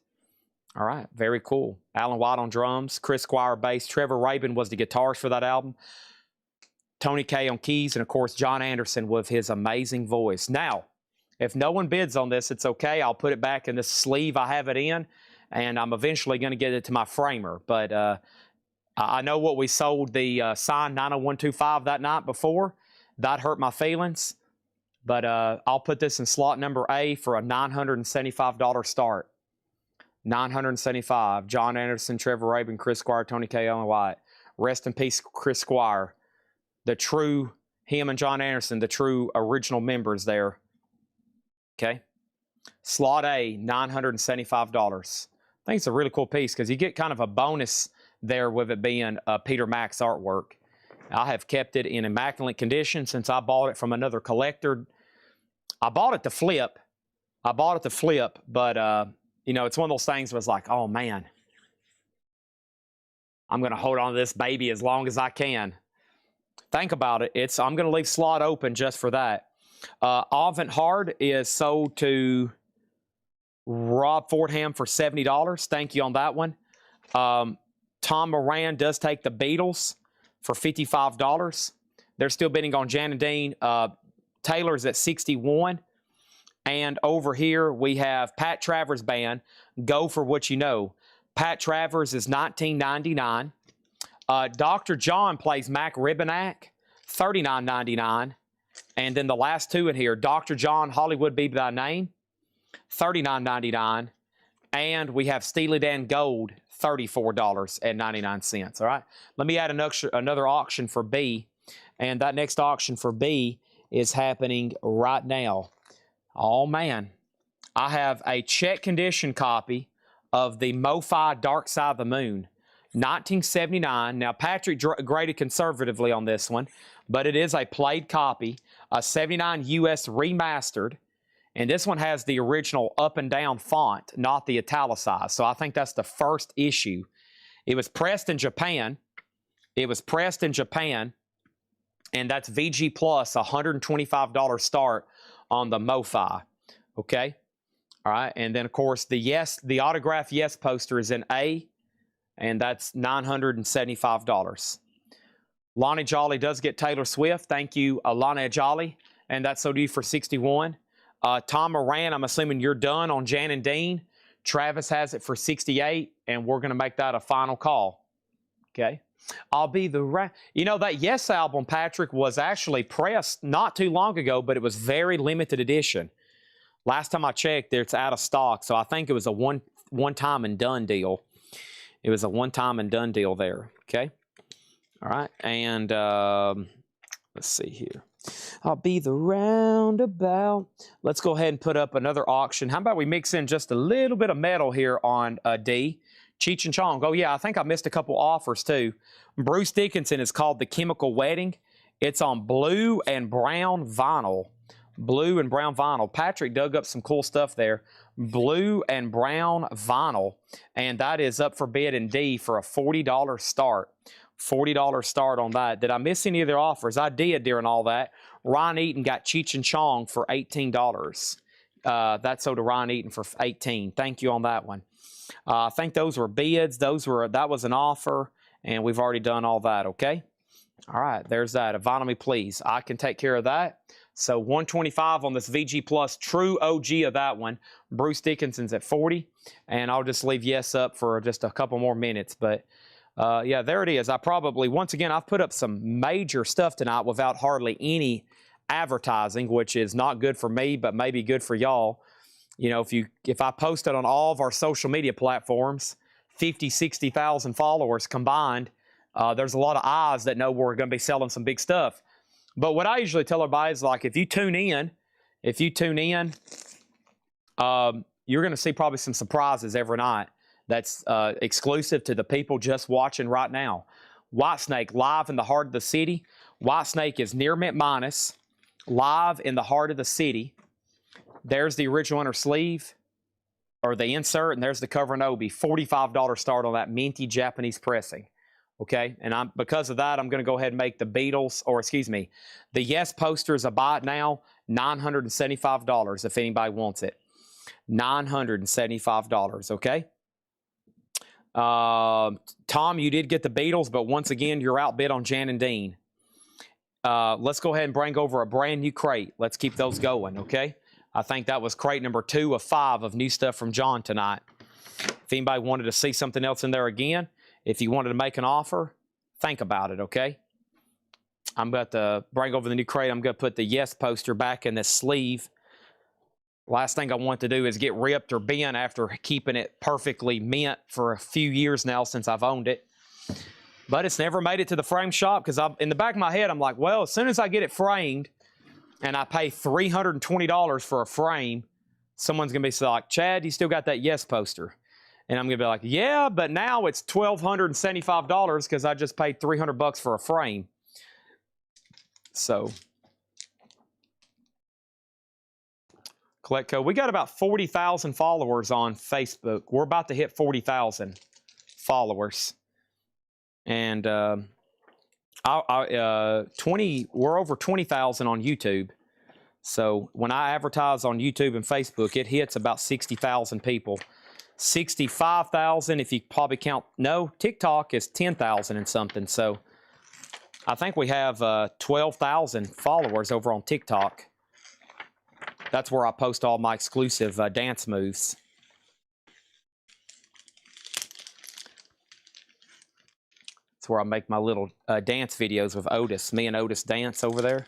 All right, very cool. Alan White on drums, Chris Squire bass, Trevor Rabin was the guitarist for that album, Tony Kaye on keys, and of course John Anderson with his amazing voice. Now, if no one bids on this, it's okay. I'll put it back in the sleeve I have it in, and I'm eventually going to get it to my framer. But I know what we sold the signed 90125 that night before. That hurt my feelings. But I'll put this in slot number A for a $975 start. $975. John Anderson, Trevor Rabin, Chris Squire, Tony Kaye, Alan White. Rest in peace, Chris Squire. Him and John Anderson, the true original members there. Okay. Slot A, $975. I think it's a really cool piece because you get kind of a bonus there with it being Peter Max artwork. I have kept it in immaculate condition since I bought it from another collector. I bought it to flip. But it's one of those things where it's like, oh man, I'm going to hold on to this baby as long as I can. Think about it. I'm going to leave slot open just for that. Avant Hard is sold to Rob Fordham for $70. Thank you on that one. Tom Moran does take the Beatles for $55. They're still bidding on Jan and Dean. Taylor's at $61. And over here, we have Pat Travers Band, Go For What You Know. Pat Travers is $19.99. Dr. John plays Mac Ribbenack, $39.99. And then the last two in here, Dr. John, Hollywood Be Thy Name, $39.99. And we have Steely Dan Gold, $34.99. All right. Let me add another auction for B. And that next auction for B is happening right now. Oh, man. I have a check condition copy of the MoFi Dark Side of the Moon, 1979. Now, Patrick graded conservatively on this one, but it is a played copy, a 79 US remastered. And this one has the original up and down font, not the italicized. So I think that's the first issue. It was pressed in Japan. And that's VG Plus, $125 start on the MoFi. Okay? All right. And then, of course, the autograph Yes poster is in A, and that's $975. Lonnie Jolly does get Taylor Swift. Thank you, Lonnie Jolly. And that's sold to you for $61. Tom Moran, I'm assuming you're done on Jan and Dean. Travis has it for $68, and we're going to make that a final call. Okay? I'll be the You know, that Yes album, Patrick, was actually pressed not too long ago, but it was very limited edition. Last time I checked, it's out of stock, so I think it was a one time and done deal. It was a one time and done deal there. Okay. All right, and let's see here. I'll be the roundabout. Let's go ahead and put up another auction. How about we mix in just a little bit of metal here on D? Cheech and Chong. Oh, yeah, I think I missed a couple offers, too. Bruce Dickinson is called The Chemical Wedding. It's on blue and brown vinyl. Blue and brown vinyl. Patrick dug up some cool stuff there. Blue and brown vinyl. And that is up for bid in D for a $40 start. $40 start on that. Did I miss any of their offers? I did during all that. Ryan Eaton got Cheech and Chong for $18. That sold to Ryan Eaton for $18. Thank you on that one. I think those were bids. That was an offer, and we've already done all that, okay? All right, there's that. Vinyl me, please. I can take care of that. So 125 on this VG Plus, true OG of that one. Bruce Dickinson's at 40, and I'll just leave Yes up for just a couple more minutes. But, yeah, there it is. Once again, I've put up some major stuff tonight without hardly any advertising, which is not good for me, but maybe good for y'all. You know, if I post it on all of our social media platforms, 50, 60,000 followers combined, there's a lot of eyes that know we're going to be selling some big stuff. But what I usually tell everybody is, like, if you tune in, you're going to see probably some surprises every night that's exclusive to the people just watching right now. Whitesnake live in the heart of the city. Whitesnake is near Mint Minus, live in the heart of the city. There's the original inner sleeve, or the insert, and there's the cover and Obi. $45 start on that minty Japanese pressing. Okay, and because of that, I'm going to go ahead and make the Beatles, or excuse me, the Yes poster is a buy it now, $975 if anybody wants it. $975, okay? Tom, you did get the Beatles, but once again, you're outbid on Jan and Dean. Let's go ahead and bring over a brand new crate. Let's keep those going, okay? I think that was crate number 2 of 5 of new stuff from John tonight. If anybody wanted to see something else in there again, if you wanted to make an offer, think about it, okay? I'm about to bring over the new crate. I'm going to put the Yes poster back in this sleeve. Last thing I want to do is get ripped or bent after keeping it perfectly mint for a few years now since I've owned it. But it's never made it to the frame shop because in the back of my head, I'm like, well, as soon as I get it framed and I pay $320 for a frame, someone's going to be like, Chad, you still got that Yes poster? And I'm going to be like, yeah, but now it's $1,275 because I just paid $300 for a frame. So, collect code. We got about 40,000 followers on Facebook. We're about to hit 40,000 followers. And we're over 20,000 on YouTube. So when I advertise on YouTube and Facebook, it hits about 60,000 people. 65,000 if you probably count. No, TikTok is 10,000 and something. So I think we have 12,000 followers over on TikTok. That's where I post all my exclusive dance moves. That's where I make my little dance videos with Otis. Me and Otis dance over there.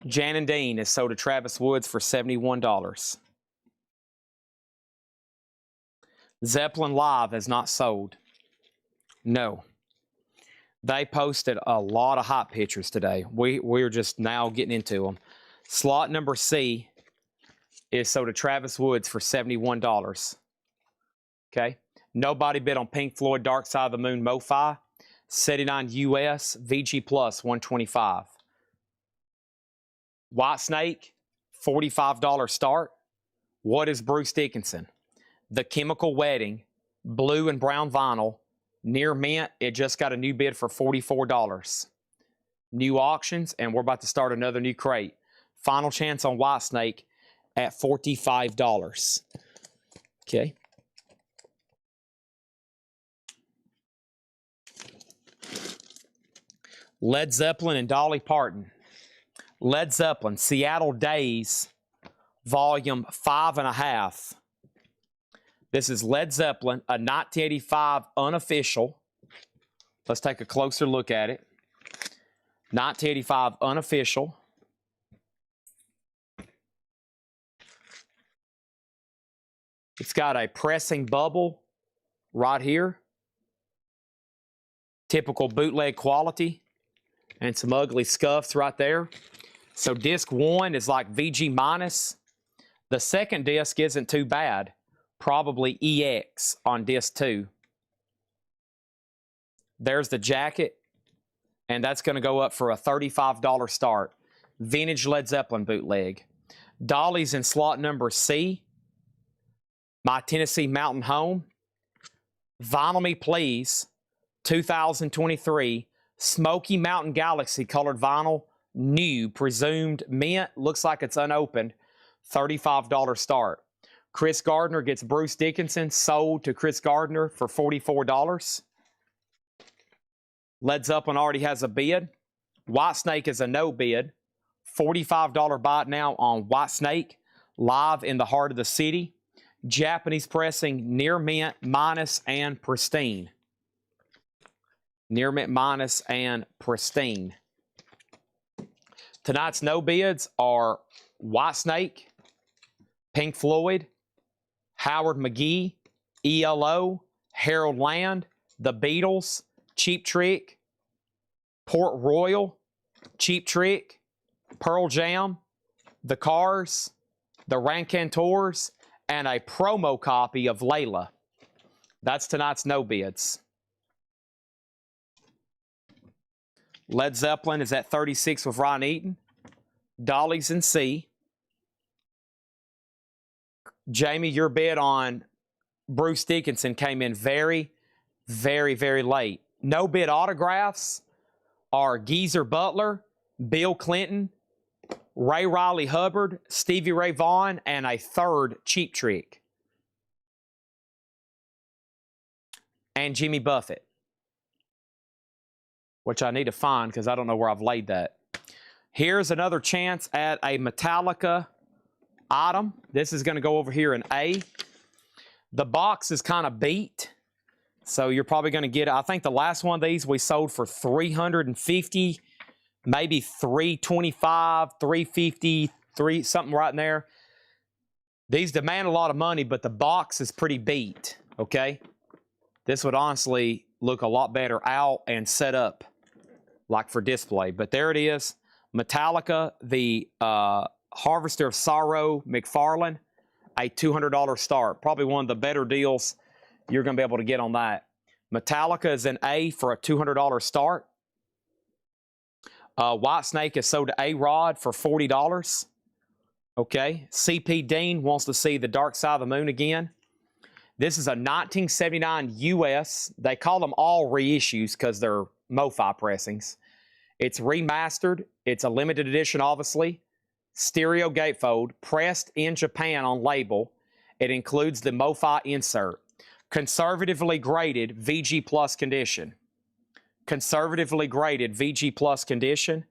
Jan and Dean is sold to Travis Woods for $71. Zeppelin Live is not sold. No. They posted a lot of hot pictures today. We're just now getting into them. Slot number C is sold to Travis Woods for $71. Okay. Nobody bid on Pink Floyd Dark Side of the Moon MoFi. 79 US VG Plus 125. Whitesnake, $45 start. What is Bruce Dickinson? The Chemical Wedding, blue and brown vinyl, near mint. It just got a new bid for $44. New auctions, and we're about to start another new crate. Final chance on Whitesnake at $45. Okay. Led Zeppelin and Dolly Parton. Led Zeppelin, Seattle Days, volume 5.5. This is Led Zeppelin, a 1985 unofficial. Let's take a closer look at it. 1985 unofficial. It's got a pressing bubble right here. Typical bootleg quality. And some ugly scuffs right there. So disc 1 is like VG minus. The second disc isn't too bad. Probably EX on disc 2. There's the jacket. And that's going to go up for a $35 start. Vintage Led Zeppelin bootleg. Dolly's in slot number C. My Tennessee Mountain Home. Vinyl Me Please. 2023. Smoky Mountain Galaxy colored vinyl. New. Presumed mint. Looks like it's unopened. $35 start. Chris Gardner gets Bruce Dickinson. Sold to Chris Gardner for $44. Led Zeppelin already has a bid. Whitesnake is a no bid. $45 buy now on Whitesnake. Live in the heart of the city. Japanese pressing, near mint, minus, and pristine. Near mint, minus, and pristine. Tonight's no bids are Whitesnake, Pink Floyd, Howard McGee, ELO, Harold Land, The Beatles, Cheap Trick, Port Royal, Cheap Trick, Pearl Jam, The Cars, The Raconteurs, and a promo copy of Layla. That's tonight's no bids. Led Zeppelin is at 36 with Ron Eaton. Dolly's in C. Jamie, your bid on Bruce Dickinson came in very, very, very late. No bid autographs are Geezer Butler, Bill Clinton, Ray Riley Hubbard, Stevie Ray Vaughan, and a third Cheap Trick. And Jimmy Buffett, which I need to find because I don't know where I've laid that. Here's another chance at a Metallica item. This is going to go over here in A. The box is kind of beat, so you're probably going to get, I think the last one of these we sold for $350, maybe $325, $350, something right in there. These demand a lot of money, but the box is pretty beat, okay? This would honestly look a lot better out and set up like for display. But there it is. Metallica, the Harvester of Sorrow McFarlane, a $200 start. Probably one of the better deals you're going to be able to get on that. Metallica is in A for a $200 start. Whitesnake is sold to A-Rod for $40. Okay. CP Dean wants to see The Dark Side of the Moon again. This is a 1979 US. They call them all reissues because they're MoFi pressings. It's remastered. It's a limited edition, obviously. Stereo gatefold, pressed in Japan on label. It includes the MoFi insert. Conservatively graded VG Plus condition. Conservatively graded VG Plus condition.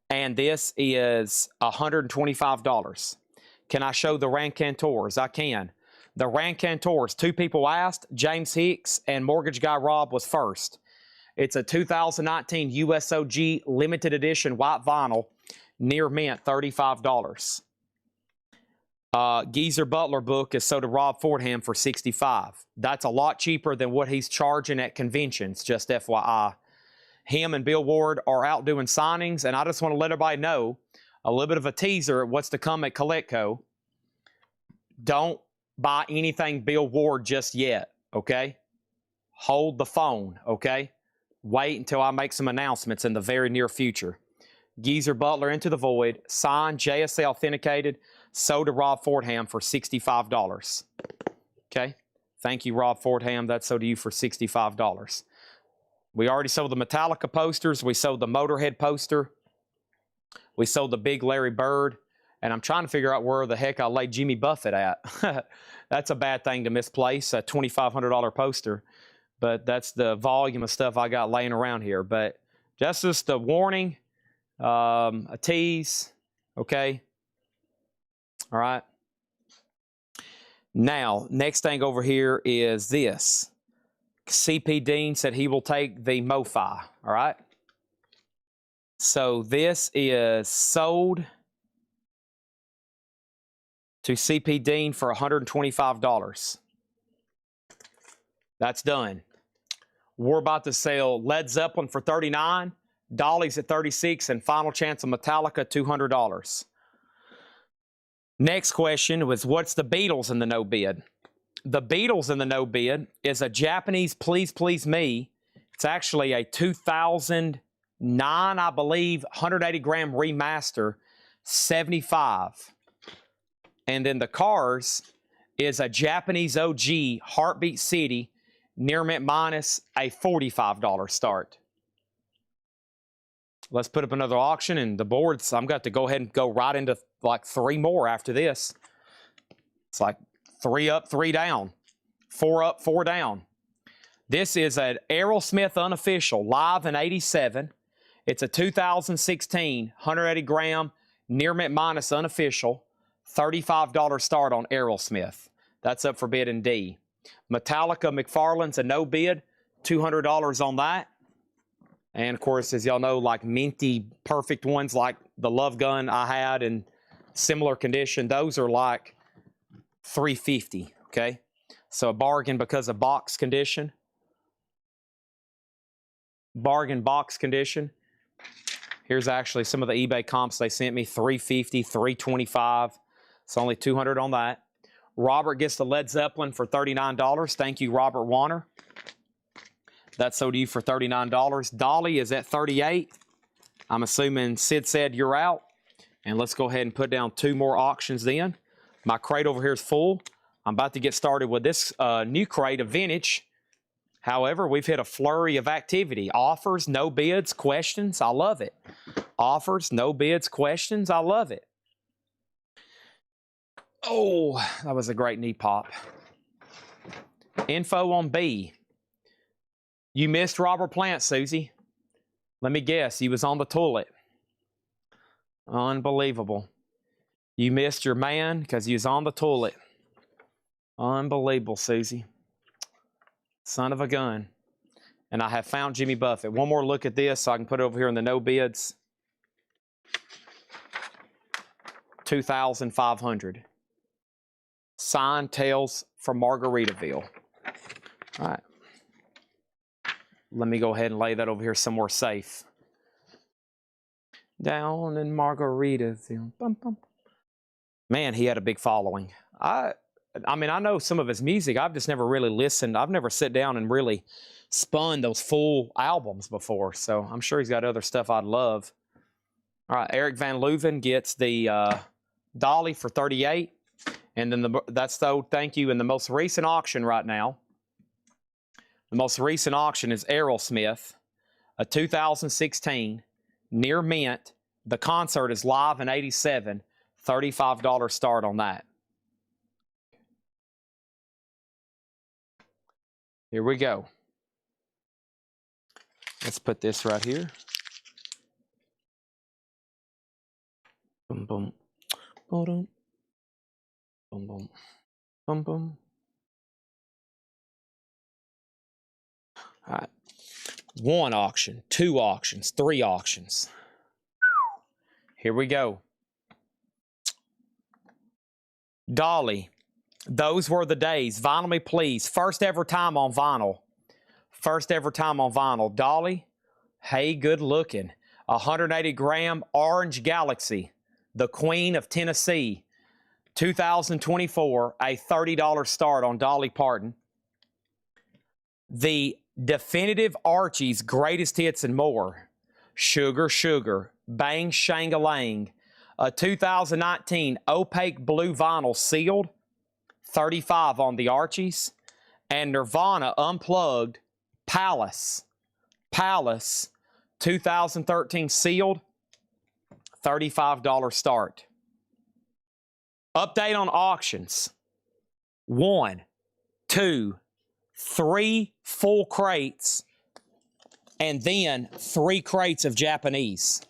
And this is $125. Can I show the Raconteurs? I can. The Raconteurs, two people asked. James Hicks and Mortgage Guy Rob was first. It's a 2019 USOG limited edition white vinyl, near mint, $35. Geezer Butler book is sold to Rob Fordham for $65. That's a lot cheaper than what he's charging at conventions, just FYI. Him and Bill Ward are out doing signings, and I just want to let everybody know a little bit of a teaser of what's to come at Coletco. Don't buy anything Bill Ward just yet, okay? Hold the phone, okay? Wait until I make some announcements in the very near future. Geezer Butler Into the Void, signed, JSA authenticated, sold to Rob Fordham for $65. Okay? Thank you, Rob Fordham. That's sold to you for $65. We already sold the Metallica posters. We sold the Motorhead poster. We sold the Big Larry Bird. And I'm trying to figure out where the heck I laid Jimmy Buffett at. That's a bad thing to misplace, a $2,500 poster. But that's the volume of stuff I got laying around here. But just a warning, a tease, okay? All right. Now, next thing over here is this. CP Dean said he will take the MoFi, all right? So this is sold to CP Dean for $125. That's done. We're about to sell Led Zeppelin for $39, Dolly's at $36, and Final Chance of Metallica, $200. Next question was, what's the Beatles in the no bid? The Beatles in the no bid is a Japanese Please Please Me. It's actually a 2009, I believe, 180 gram remaster, $75. And then the Cars is a Japanese OG Heartbeat City, near mint minus, a $45 start. Let's put up another auction, and the boards, I'm got to go ahead and go right into like 3 more after this. It's like 3 up, 3 down, 4 up, 4 down. This is an Aerosmith unofficial, live in 87. It's a 2016 180 gram near mint minus unofficial, $35 start on Aerosmith. That's up for bid in D. Metallica McFarlane's a no bid, $200 on that. And of course, as y'all know, like minty, perfect ones like the Love Gun I had in similar condition, those are like $350, okay? So a bargain because of box condition. Bargain box condition. Here's actually some of the eBay comps they sent me, $350, $325. It's only $200 on that. Robert gets the Led Zeppelin for $39. Thank you, Robert Warner. That's sold to you for $39. Dolly is at $38. I'm assuming Sid said you're out. And let's go ahead and put down 2 more auctions then. My crate over here is full. I'm about to get started with this new crate of vintage. However, we've hit a flurry of activity. Offers, no bids, questions. I love it. Offers, no bids, questions. I love it. Oh, that was a great knee pop. Info on B. You missed Robert Plant, Susie. Let me guess, he was on the toilet. Unbelievable. You missed your man because he was on the toilet. Unbelievable, Susie. Son of a gun. And I have found Jimmy Buffett. One more look at this so I can put it over here in the no bids. $2,500. Signed Tales from Margaritaville. All right. Let me go ahead and lay that over here somewhere safe. Down in Margaritaville. Bum, bum. Man, he had a big following. I mean, I know some of his music. I've just never really listened. I've never sat down and really spun those full albums before. So I'm sure he's got other stuff I'd love. All right, Eric Van Leuven gets the Dolly for $38. And then that's the old thank you. And the most recent auction right now, the most recent auction is Aerosmith, a 2016 near mint. The concert is live in 87, $35 start on that. Here we go. Let's put this right here. Boom, boom, boom, boom, boom, boom, boom. All right. 1 auction, 2 auctions, 3 auctions. Here we go. Dolly. Those were the days. Vinyl me, please. First ever time on vinyl. First ever time on vinyl. Dolly. Hey, good looking. 180 gram Orange Galaxy. The Queen of Tennessee. 2024. A $30 start on Dolly Parton. The definitive Archie's Greatest Hits and More. Sugar, Sugar. Bang, Shang-a-Lang. A 2019 opaque blue vinyl sealed. $35 on the Archies. And Nirvana Unplugged Palace. Palace 2013 sealed. $35 start. Update on auctions. 1, 2, 3 full crates, and then 3 crates of Japanese.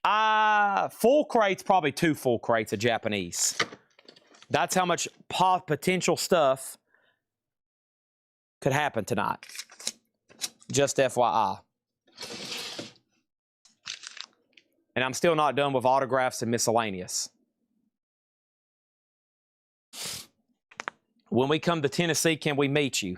Full crates, probably 2 full crates of Japanese. That's how much potential stuff could happen tonight. Just FYI. And I'm still not done with autographs and miscellaneous. When we come to Tennessee, can we meet you?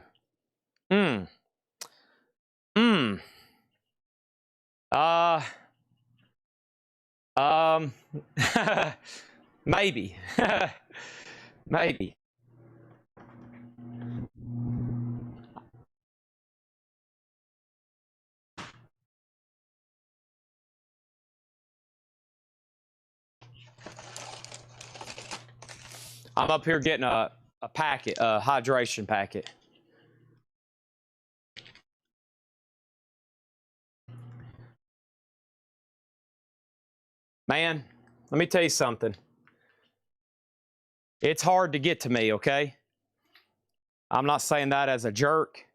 Maybe. Maybe. I'm up here getting a packet, a hydration packet. Man, let me tell you something. It's hard to get to me, okay? I'm not saying that as a jerk.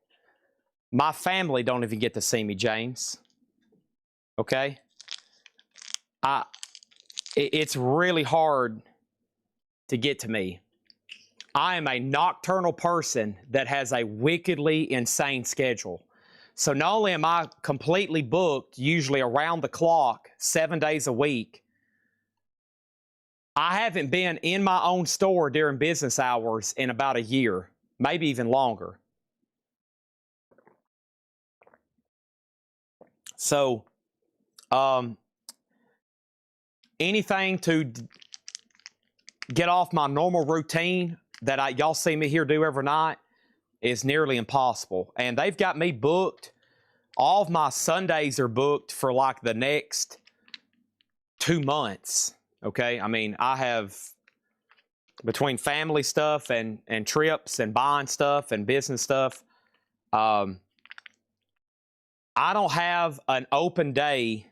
My family don't even get to see me, James. Okay? It's really hard to get to me. I am a nocturnal person that has a wickedly insane schedule. So not only am I completely booked, usually around the clock, 7 days a week, I haven't been in my own store during business hours in about a year, maybe even longer. So, anything to get off my normal routine that y'all see me here do every night is nearly impossible. And they've got me booked. All of my Sundays are booked for like the next 2 months. Okay, I mean, I have, between family stuff and trips and buying stuff and business stuff, I don't have an open day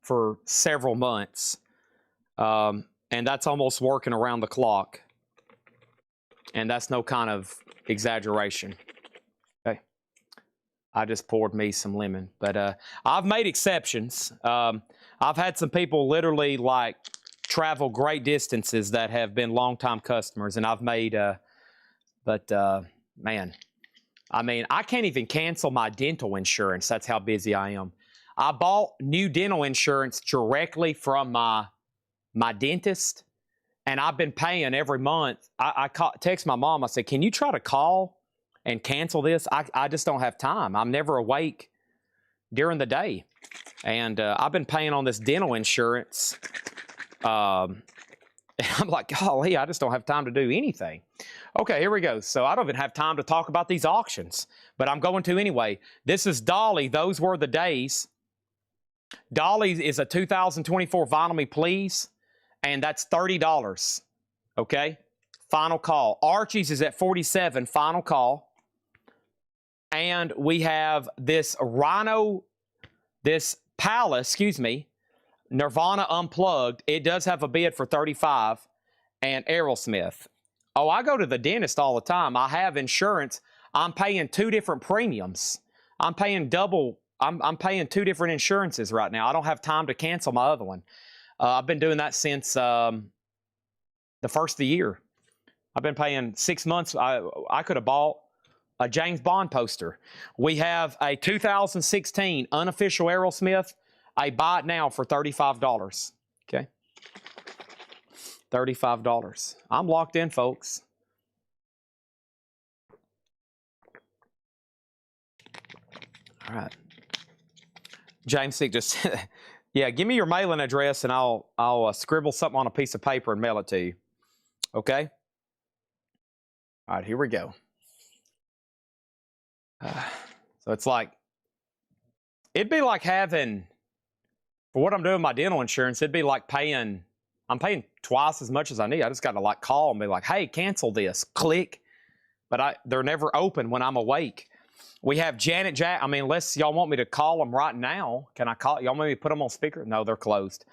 for several months. And that's almost working around the clock. And that's no kind of exaggeration. Okay. I just poured me some lemon. But I've made exceptions. I've had some people literally like travel great distances that have been longtime customers, and I've made, man, I mean, I can't even cancel my dental insurance. That's how busy I am. I bought new dental insurance directly from my dentist, and I've been paying every month. I text my mom. I said, can you try to call and cancel this? I just don't have time. I'm never awake during the day. And I've been paying on this dental insurance. And I'm like, golly, I just don't have time to do anything. Okay, here we go. So I don't even have time to talk about these auctions, but I'm going to anyway. This is Dolly. Those were the days. Dolly is a 2024 Vinyl Me Please, and that's $30. Okay, final call. Archie's is at $47, final call. And we have this Rhino, this Palace, excuse me, Nirvana Unplugged. It does have a bid for $35, and Aerosmith. Oh, I go to the dentist all the time. I have insurance. I'm paying 2 different premiums. I'm paying double. I'm paying 2 different insurances right now. I don't have time to cancel my other one. I've been doing that since the first of the year. I've been paying 6 months. I could have bought a James Bond poster. We have a 2016 unofficial Aerosmith. I buy it now for $35. Okay. $35. I'm locked in, folks. All right. James Sick just, yeah, give me your mailing address and I'll scribble something on a piece of paper and mail it to you. Okay? All right, here we go. So it's like, it'd be like having, for what I'm doing with my dental insurance, it'd be like I'm paying twice as much as I need. I just got to like call and be like, hey, cancel this, click. But they're never open when I'm awake. We have Janet Jack. I mean, unless y'all want me to call them right now. Can I call? Y'all want me to put them on speaker? No, they're closed.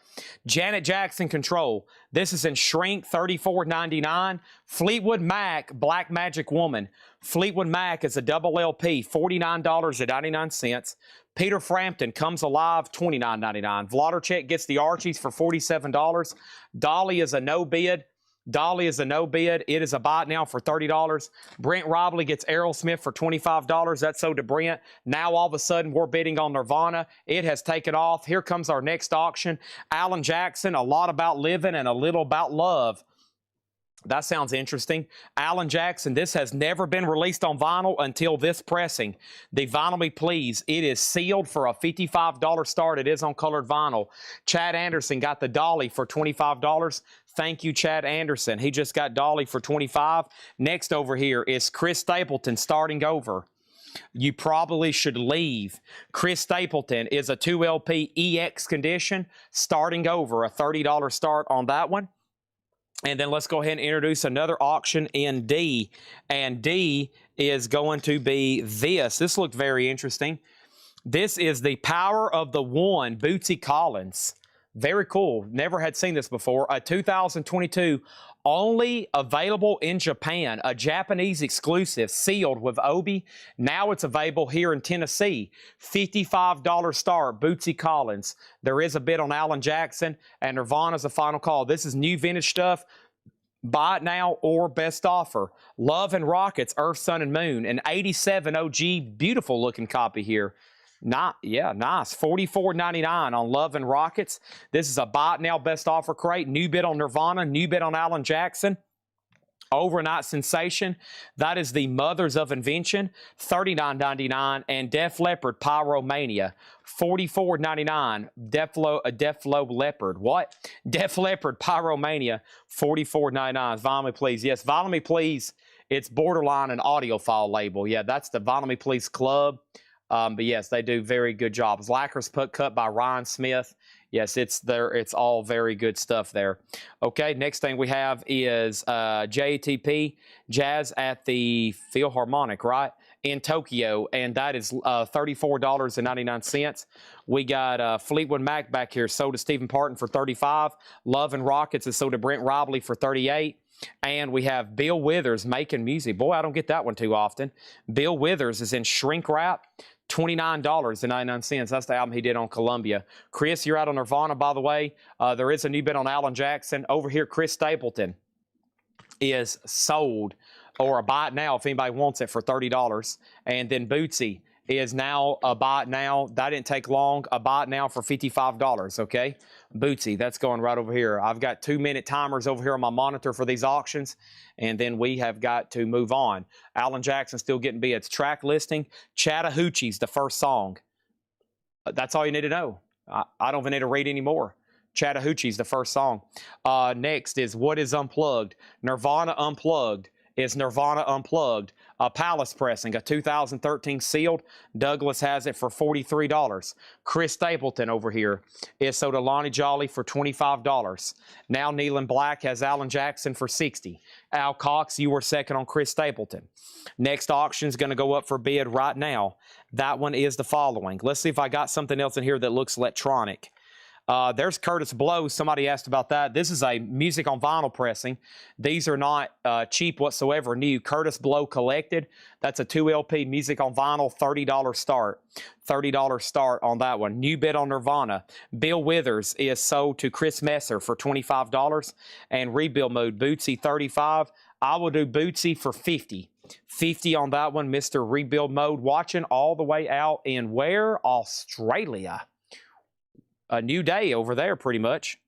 Janet Jackson Control. This is in shrink, $34.99. Fleetwood Mac, Black Magic Woman. Fleetwood Mac is a double LP, $49.99. Peter Frampton Comes Alive, $29.99. Vladimir gets the Archies for $47. Dolly is a no bid. Dolly is a no bid. It is a buy now for $30. Brent Robley gets Aerosmith for $25. That's sold to Brent. Now all of a sudden we're bidding on Nirvana. It has taken off. Here comes our next auction. Alan Jackson, A Lot About Living and a Little About Love. That sounds interesting. Alan Jackson, this has never been released on vinyl until this pressing. The Vinyl Me Please, it is sealed for a $55 start. It is on colored vinyl. Chad Anderson got the Dolly for $25. Thank you, Chad Anderson. He just got Dolly for $25. Next over here is Chris Stapleton, Starting Over. You probably should leave. Chris Stapleton is a 2LP EX condition, Starting Over, a $30 start on that one. And then let's go ahead and introduce another auction in D. And D is going to be this. This looked very interesting. This is the Power of the One, Bootsy Collins. Very cool. Never had seen this before. A 2022, only available in Japan. A Japanese exclusive, sealed with Obi. Now it's available here in Tennessee. $55 start, Bootsy Collins. There is a bid on Alan Jackson, and Nirvana's a final call. This is new vintage stuff. Buy it now or best offer. Love and Rockets, Earth, Sun, and Moon. An 87 OG, beautiful looking copy here. Nice. $44.99 on Love and Rockets. This is a buy it now best offer crate. New bid on Nirvana, new bid on Alan Jackson. Overnight Sensation. That is the Mothers of Invention, $39.99. And Def Leppard Pyromania, $44.99. Def Leppard. What? Def Leppard Pyromania, $44.99. Vinyl Me Please. Yes, Vinyl Me Please. It's borderline an audiophile label. Yeah, that's the Vinyl Me Please Club. But yes, they do very good jobs. Lacquer's cut by Ryan Smith. Yes, it's there. It's all very good stuff there. Okay, next thing we have is JTP, Jazz at the Philharmonic, right? In Tokyo, and that is $34.99. We got Fleetwood Mac back here, sold to Stephen Parton for $35. Love and Rockets is sold to Brent Robley for $38. And we have Bill Withers, Making Music. Boy, I don't get that one too often. Bill Withers is in shrink wrap. $29.99. That's the album he did on Columbia. Chris, you're out on Nirvana, by the way. There is a new bid on Alan Jackson. Over here, Chris Stapleton is sold, or a buy it now if anybody wants it, for $30. And then Bootsy is now a buy it now. That didn't take long. A buy it now for $55, okay? Bootsy, that's going right over here. I've got 2-minute timers over here on my monitor for these auctions, and then we have got to move on. Alan Jackson still getting bids. Track listing, Chattahoochee's the first song. That's all you need to know. I don't even need to read anymore. Chattahoochee's the first song. Next is What Is Unplugged. Nirvana Unplugged is Nirvana Unplugged. A Palace pressing, a 2013 sealed. Douglas has it for $43. Chris Stapleton over here is sold to Lonnie Jolly for $25. Now Nealon Black has Alan Jackson for $60. Al Cox, you were second on Chris Stapleton. Next auction is going to go up for bid right now. That one is the following. Let's see if I got something else in here that looks electronic. There's Curtis Blow. Somebody asked about that. This is a music on vinyl pressing. These are not cheap whatsoever. New Curtis Blow Collected. That's a 2LP music on vinyl, $30 start. $30 start on that one. New bid on Nirvana. Bill Withers is sold to Chris Messer for $25. And Rebuild Mode, Bootsy, $35. I will do Bootsy for $50. $50 on that one, Mr. Rebuild Mode. Watching all the way out in where? Australia. A new day over there, pretty much.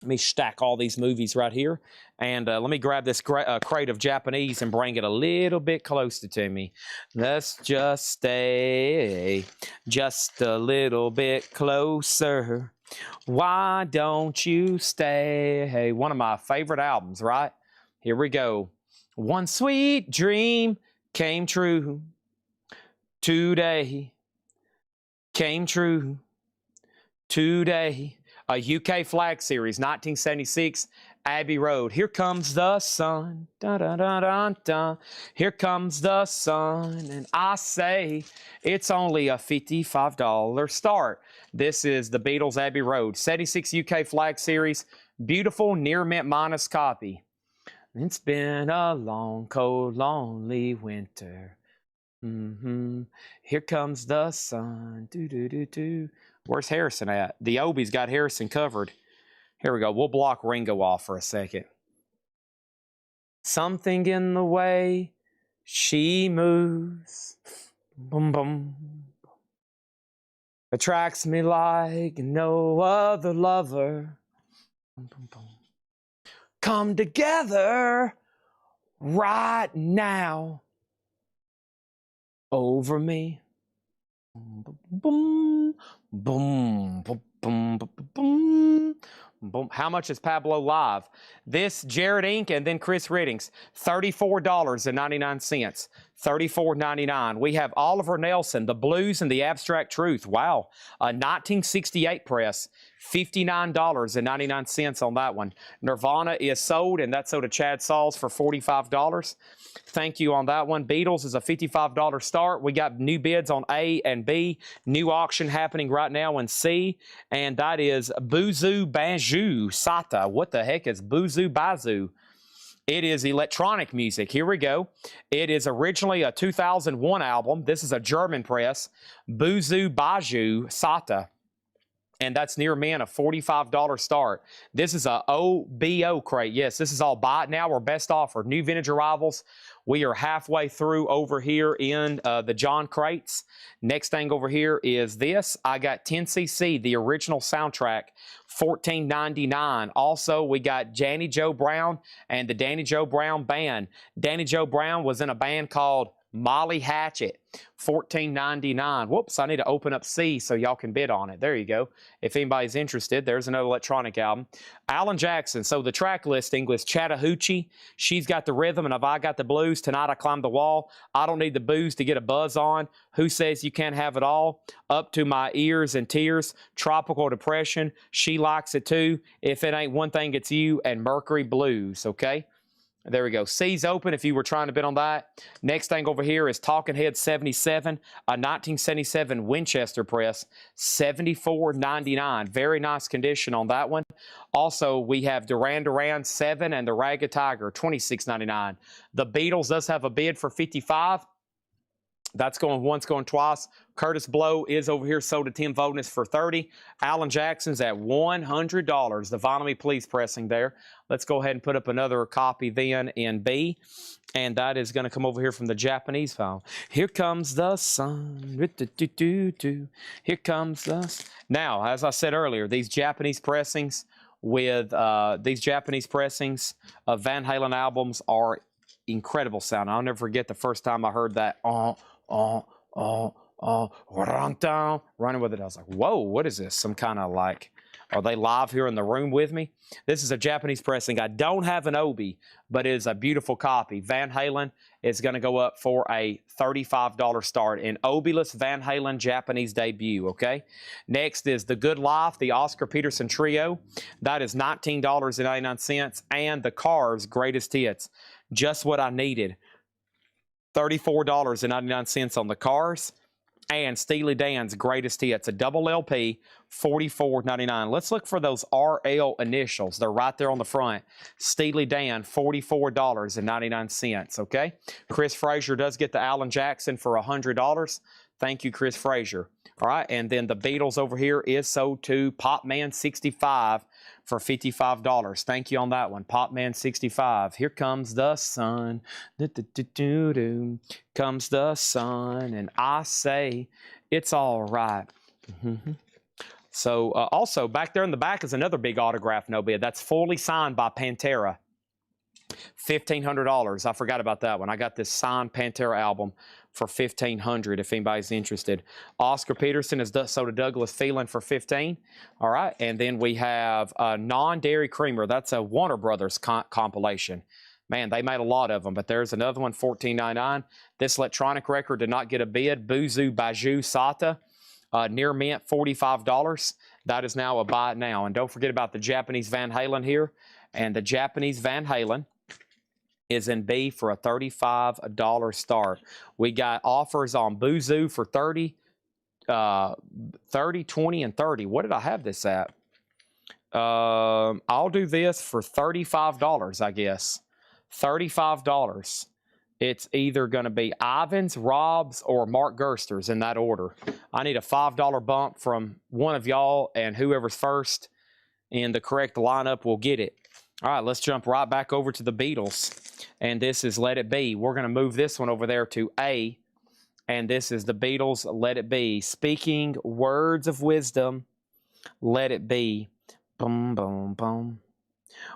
Let me stack all these movies right here. And let me grab this crate of Japanese and bring it a little bit closer to me. Let's just stay just a little bit closer. Why don't you stay? Hey, one of my favorite albums, right? Here we go. One sweet dream came true. Today came true. Today, A UK flag series, 1976, Abbey Road. Here comes the sun. Dun, dun, dun, dun, dun. Here comes the sun. And I say it's only a $55 start. This is the Beatles Abbey Road. 76 UK flag series. Beautiful near mint minus copy. It's been a long, cold, lonely winter. Here comes the sun. Do, do, do, do. Where's Harrison at? The Obi's got Harrison covered. Here we go. We'll block Ringo off for a second. Something in the way she moves, boom, boom, attracts me like no other lover. Boom, boom, boom. Come together right now over me. Boom, boom, boom, boom, boom, boom, boom. How much is Pablo live? This Jared Inc. and then Chris Riddings, $34.99. $34.99. We have Oliver Nelson, The Blues and the Abstract Truth. Wow. A 1968 press, $59.99 on that one. Nirvana is sold, and that's sold to Chad Sauls for $45. Thank you on that one. Beatles is a $55 start. We got new bids on A and B. New auction happening right now in C, and that is Boozoo Banjoo Sata. What the heck is Boozoo Bazoo? It is electronic music. Here we go. It is originally a 2001 album. This is a German press. Boozoo Baju Sata. And that's near mint, a $45 start. This is a OBO crate. Yes, this is all buy it now or best offer. New vintage arrivals. We are halfway through over here in the John crates. Next thing over here is this. I got 10cc, the original soundtrack, $14.99. Also, we got Danny Joe Brown and the Danny Joe Brown Band. Danny Joe Brown was in a band called Molly Hatchet, $14.99. Whoops, I need to open up C so y'all can bid on it. There you go. If anybody's interested, there's another electronic album. Alan Jackson. So the track listing was Chattahoochee. She's got the rhythm, and if I got the blues, Tonight I Climb the Wall. I don't need the booze to get a buzz on. Who Says You Can't Have It All? Up to My Ears and Tears. Tropical Depression. She Likes It Too. If It Ain't One Thing It's You. And Mercury Blues. Okay. There we go. C's open if you were trying to bid on that. Next thing over here is Talking Head 77, a 1977 Winchester press, $74.99. Very nice condition on that one. Also, we have Duran Duran 7 and the Ragged Tiger, $26.99. The Beatles does have a bid for $55. That's going once, going twice. Curtis Blow is over here sold to Tim Vodness for $30. Alan Jackson's at $100. The Vinyl Me Please pressing there. Let's go ahead and put up another copy then in B. And that is going to come over here from the Japanese file. Here comes the sun. Here comes the sun. Now, as I said earlier, these Japanese pressings with Van Halen albums are incredible sound. I'll never forget the first time I heard that running with it. I was like, whoa, what is this? Some kind of like, are they live here in the room with me? This is a Japanese pressing. I don't have an Obi, but it is a beautiful copy. Van Halen is going to go up for a $35 start. An Obi-less Van Halen Japanese debut, okay? Next is The Good Life, the Oscar Peterson Trio. That is $19.99. And the Cars Greatest Hits. Just what I needed. $34.99 on the Cars. And Steely Dan's Greatest Hits, a double LP, $44.99. Let's look for those RL initials. They're right there on the front. Steely Dan, $44.99, okay? Chris Frazier does get the Alan Jackson for $100. Thank you, Chris Frazier. All right, and then the Beatles over here is sold to Popman 65 for $55. Thank you on that one. Popman 65. Here comes the sun. Comes the sun, and I say it's all right. So also back there in the back is another big autograph no bid. That's fully signed by Pantera. $1,500. I forgot about that one. I got this signed Pantera album for $1,500 if anybody's interested. Oscar Peterson is sold to Douglas Phelan for $15. All right, and then we have Non-Dairy Creamer. That's a Warner Brothers compilation. Man, they made a lot of them, but there's another one, $14.99. This electronic record did not get a bid. Boozoo Baju Sata, near mint, $45. That is now a buy it now. And don't forget about the Japanese Van Halen here. And the Japanese Van Halen is in B for a $35 start. We got offers on Boozoo for 30, 20, and 30. What did I have this at? I'll do this for $35, I guess. $35. It's either going to be Ivan's, Rob's, or Mark Gerster's in that order. I need a $5 bump from one of y'all, and whoever's first in the correct lineup will get it. All right, let's jump right back over to the Beatles. And this is Let It Be. We're going to move this one over there to A. And this is the Beatles, Let It Be. Speaking words of wisdom, let it be. Boom, boom, boom.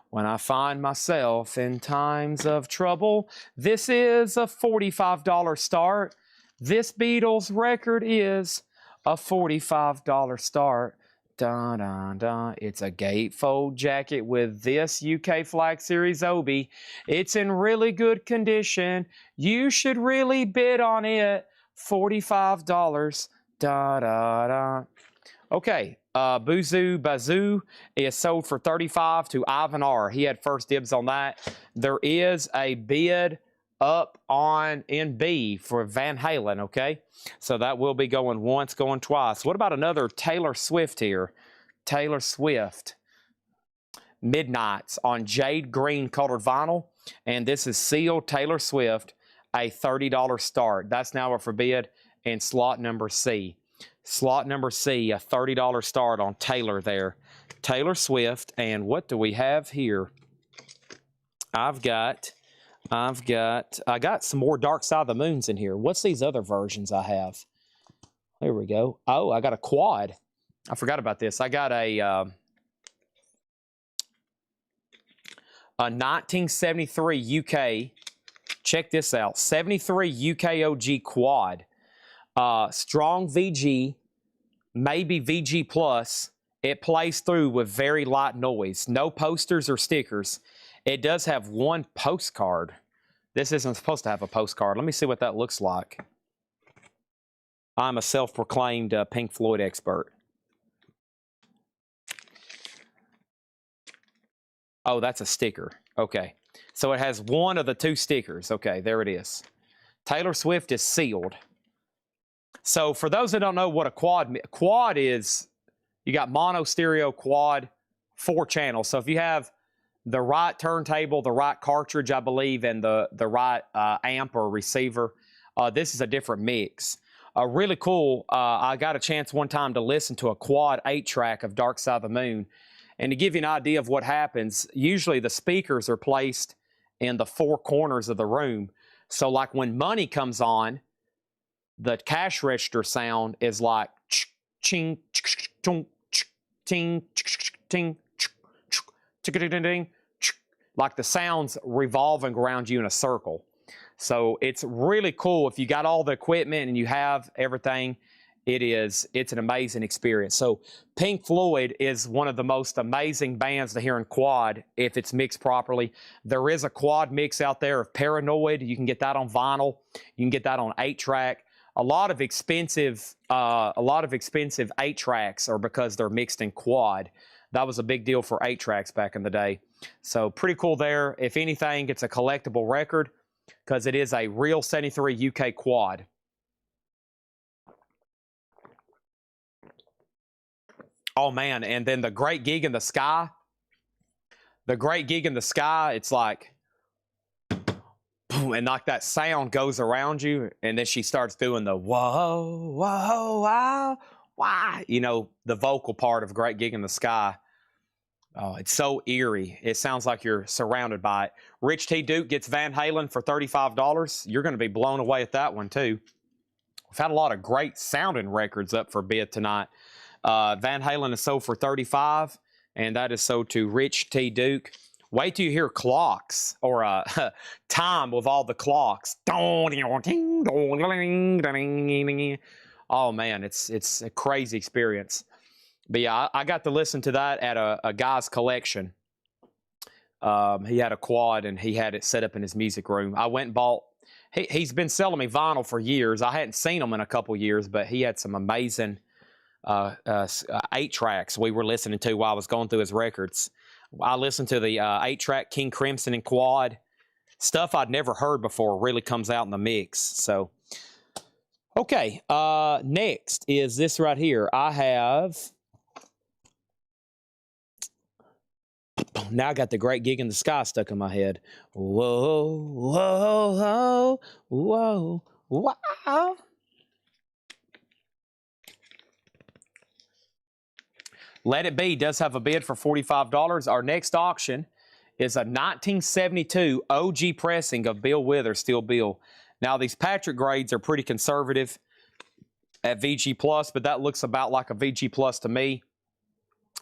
When I find myself in times of trouble, this is a $45 start. This Beatles record is a $45 start. Dun, dun, dun. It's a gatefold jacket with this UK Flag Series Obi. It's in really good condition. You should really bid on it. $45. Da, da, da. Okay, Boozoo Bazoo is sold for $35 to Ivan R. He had first dibs on that. There is a bid up on in B for Van Halen, okay? So that will be going once, going twice. What about another Taylor Swift here? Taylor Swift. Midnights on jade green colored vinyl. And this is sealed Taylor Swift, a $30 start. That's now up for bid in slot number C. Slot number C, a $30 start on Taylor there. Taylor Swift, and what do we have here? I got some more Dark Side of the Moons in here. What's these other versions I have? There we go. Oh, I got a quad. I forgot about this. I got a 1973 UK. Check this out. 73 UK OG quad. Strong VG, maybe VG plus. It plays through with very light noise. No posters or stickers. It does have one postcard. This isn't supposed to have a postcard. Let me see what that looks like. I'm a self-proclaimed Pink Floyd expert. Oh, that's a sticker. Okay. So it has one of the two stickers. Okay, there it is. Taylor Swift is sealed. So for those that don't know what a quad is, you got mono, stereo, quad, 4 channels. So if you have the right turntable, the right cartridge, I believe, and the right amp or receiver, this is a different mix. Really cool. I got a chance one time to listen to a quad 8-track of Dark Side of the Moon. And to give you an idea of what happens, usually the speakers are placed in the 4 corners of the room. So like when money comes on, the cash register sound is like ching, ting, ting, ting, ting, like the sounds revolving around you in a circle. So it's really cool. If you got all the equipment and you have everything, it's an amazing experience. So Pink Floyd is one of the most amazing bands to hear in quad if it's mixed properly. There is a quad mix out there of Paranoid. You can get that on vinyl. You can get that on 8-track. A lot of expensive 8-tracks are because they're mixed in quad. That was a big deal for 8-tracks back in the day. So pretty cool there. If anything, it's a collectible record because it is a real 73 UK quad. Oh, man, and then the Great Gig in the Sky. The Great Gig in the Sky, it's like, boom, and like that sound goes around you, and then she starts doing the whoa, whoa, wow, wow. You know, the vocal part of Great Gig in the Sky. Oh, it's so eerie. It sounds like you're surrounded by it. Rich T. Duke gets Van Halen for $35. You're going to be blown away at that one, too. We've had a lot of great sounding records up for bid tonight. Van Halen is sold for $35, and that is sold to Rich T. Duke. Wait till you hear clocks or time with all the clocks. Oh man, it's a crazy experience. But yeah, I got to listen to that at a guy's collection. He had a quad and he had it set up in his music room. I went and bought. He's been selling me vinyl for years. I hadn't seen him in a couple years, but he had some amazing 8 tracks we were listening to while I was going through his records. I listened to the 8-track King Crimson and Quad. Stuff I'd never heard before really comes out in the mix. So, okay. Next is this right here. I have... Now I got the Great Gig in the Sky stuck in my head. Whoa, whoa, whoa, whoa, wow. Let It Be does have a bid for $45. Our next auction is a 1972 OG pressing of Bill Withers, Still Bill. Now, these Patrick grades are pretty conservative at VG+, but that looks about like a VG+ to me.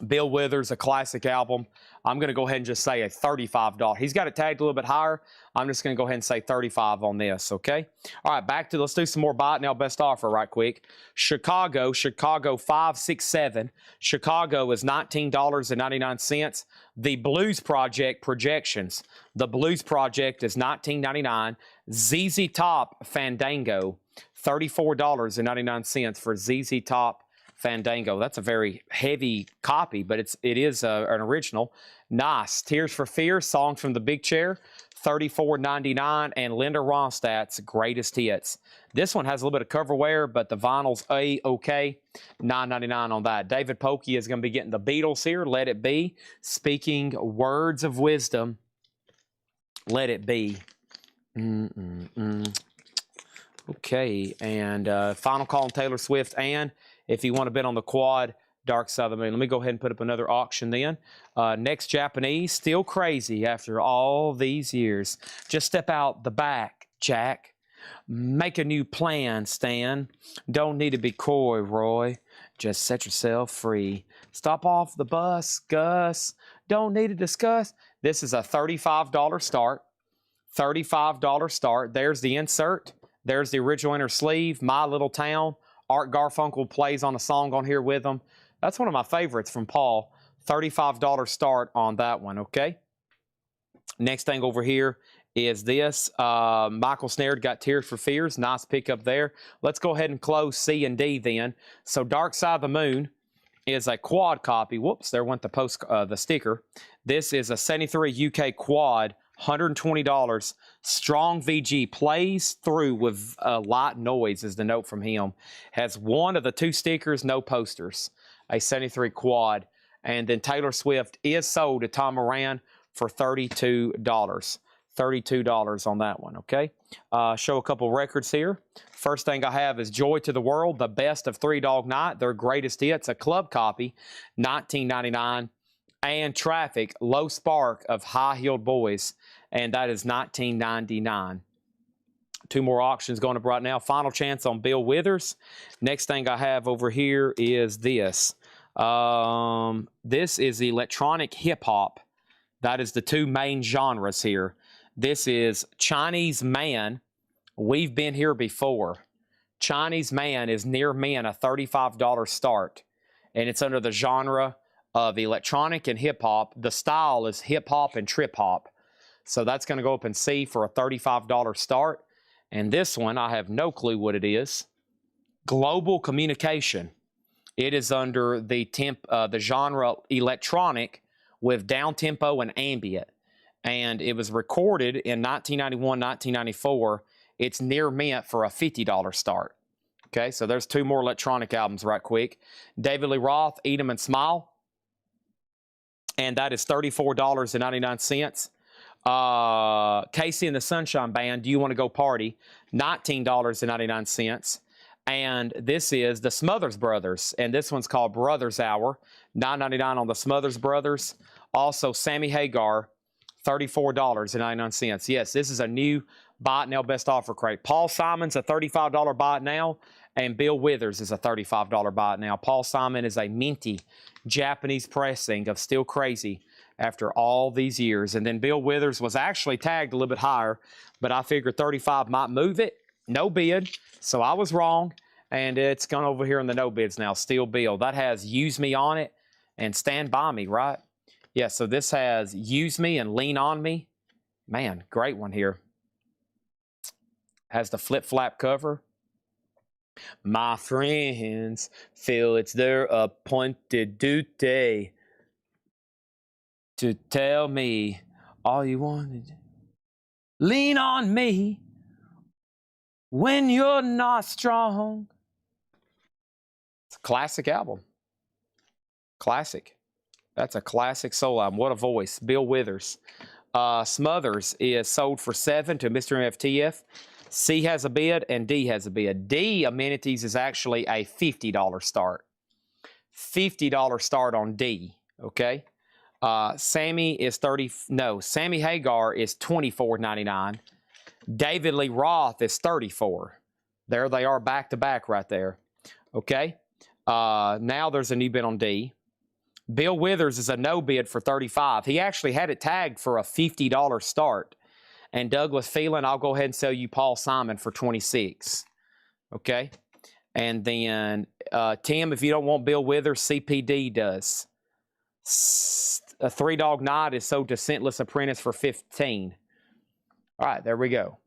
Bill Withers, a classic album. I'm going to go ahead and just say a $35. He's got it tagged a little bit higher. I'm just going to go ahead and say 35 on this, okay? All right, back to, let's do some more Buy It Now Best Offer right quick. Chicago 567. Chicago is $19.99. The Blues Project projections. The Blues Project is $19.99. ZZ Top Fandango, $34.99 for ZZ Top Fandango. That's a very heavy copy, but it is an original. Nice. Tears for Fears, Songs from the Big Chair, $34.99, and Linda Ronstadt's Greatest Hits. This one has a little bit of cover wear, but the vinyl's okay. $9.99 on that. David Pokey is going to be getting the Beatles here. Let It Be. Speaking words of wisdom. Let It Be. Okay, and final call on Taylor Swift, and if you want to bet on the Quad, Dark Side of the Moon. Let me go ahead and put up another auction then. Next Japanese, Still Crazy after all these years. Just step out the back, Jack. Make a new plan, Stan. Don't need to be coy, Roy. Just set yourself free. Stop off the bus, Gus. Don't need to discuss. This is a $35 start. $35 start. There's the insert. There's the original inner sleeve. My Little Town. Art Garfunkel plays on a song on here with them. That's one of my favorites from Paul. $35 start on that one, okay? Next thing over here is this. Michael Snare got Tears for Fears. Nice pickup there. Let's go ahead and close C and D then. So Dark Side of the Moon is a quad copy. Whoops, there went the sticker. This is a 73 UK quad. $120. Strong VG, plays through with light noise is the note from him. Has one of the 2 stickers, no posters. A 73 quad. And then Taylor Swift is sold to Tom Moran for $32. $32 on that one, okay? Show a couple records here. First thing I have is Joy to the World, the best of Three Dog Night, their greatest hits, a club copy, $19.99. And Traffic, Low Spark of High Heeled Boys, and that is $19.99. 2 more auctions going up right now. Final chance on Bill Withers. Next thing I have over here is this. This is electronic hip-hop. That is the 2 main genres here. This is Chinese Man. We've been here before. Chinese Man is near men, a $35 start, and it's under the genre of electronic and hip-hop. The style is hip-hop and trip-hop. So that's going to go up in C for a $35 start. And this one, I have no clue what it is. Global Communication. It is under the genre electronic with down-tempo and ambient. And it was recorded in 1991, 1994. It's near mint for a $50 start. Okay, so there's 2 more electronic albums right quick. David Lee Roth, Eat 'em and Smile. And that is $34.99. Casey and the Sunshine Band, Do You Want to Go Party? $19.99. And this is the Smothers Brothers, and this one's called Brothers Hour, $9.99 on the Smothers Brothers. Also, Sammy Hagar, $34.99. Yes, this is a new Buy It Now Best Offer crate. Paul Simon's a $35 Buy It Now, and Bill Withers is a $35 Buy It Now. Paul Simon is a minty Japanese pressing of Still Crazy after all these years. And then Bill Withers was actually tagged a little bit higher, but I figured 35 might move it. No bid, so I was wrong, and it's gone over here in the no bids now. Still Bill. That has Use Me on it and Stand By Me, right? Yeah, so this has Use Me and Lean On Me. Man, great one here. Has the flip-flap cover. My friends feel it's their appointed duty to tell me all you wanted. Lean on me when you're not strong. It's a classic album. Classic. That's a classic soul album. What a voice. Bill Withers. Smothers is sold for $7 to Mr. MFTF. C has a bid and D has a bid. D amenities is actually a $50 start. $50 start on D. Okay. Sammy is Sammy Hagar is $24.99. David Lee Roth is $34. There they are back to back right there. Okay. Now there's a new bid on D. Bill Withers is a no bid for $35. He actually had it tagged for a $50 start. And Douglas Phelan, I'll go ahead and sell you Paul Simon for $26. Okay. And then Tim, if you don't want Bill Withers, CPD does. A Three Dog Night is sold to Scentless Apprentice for $15. All right, there we go.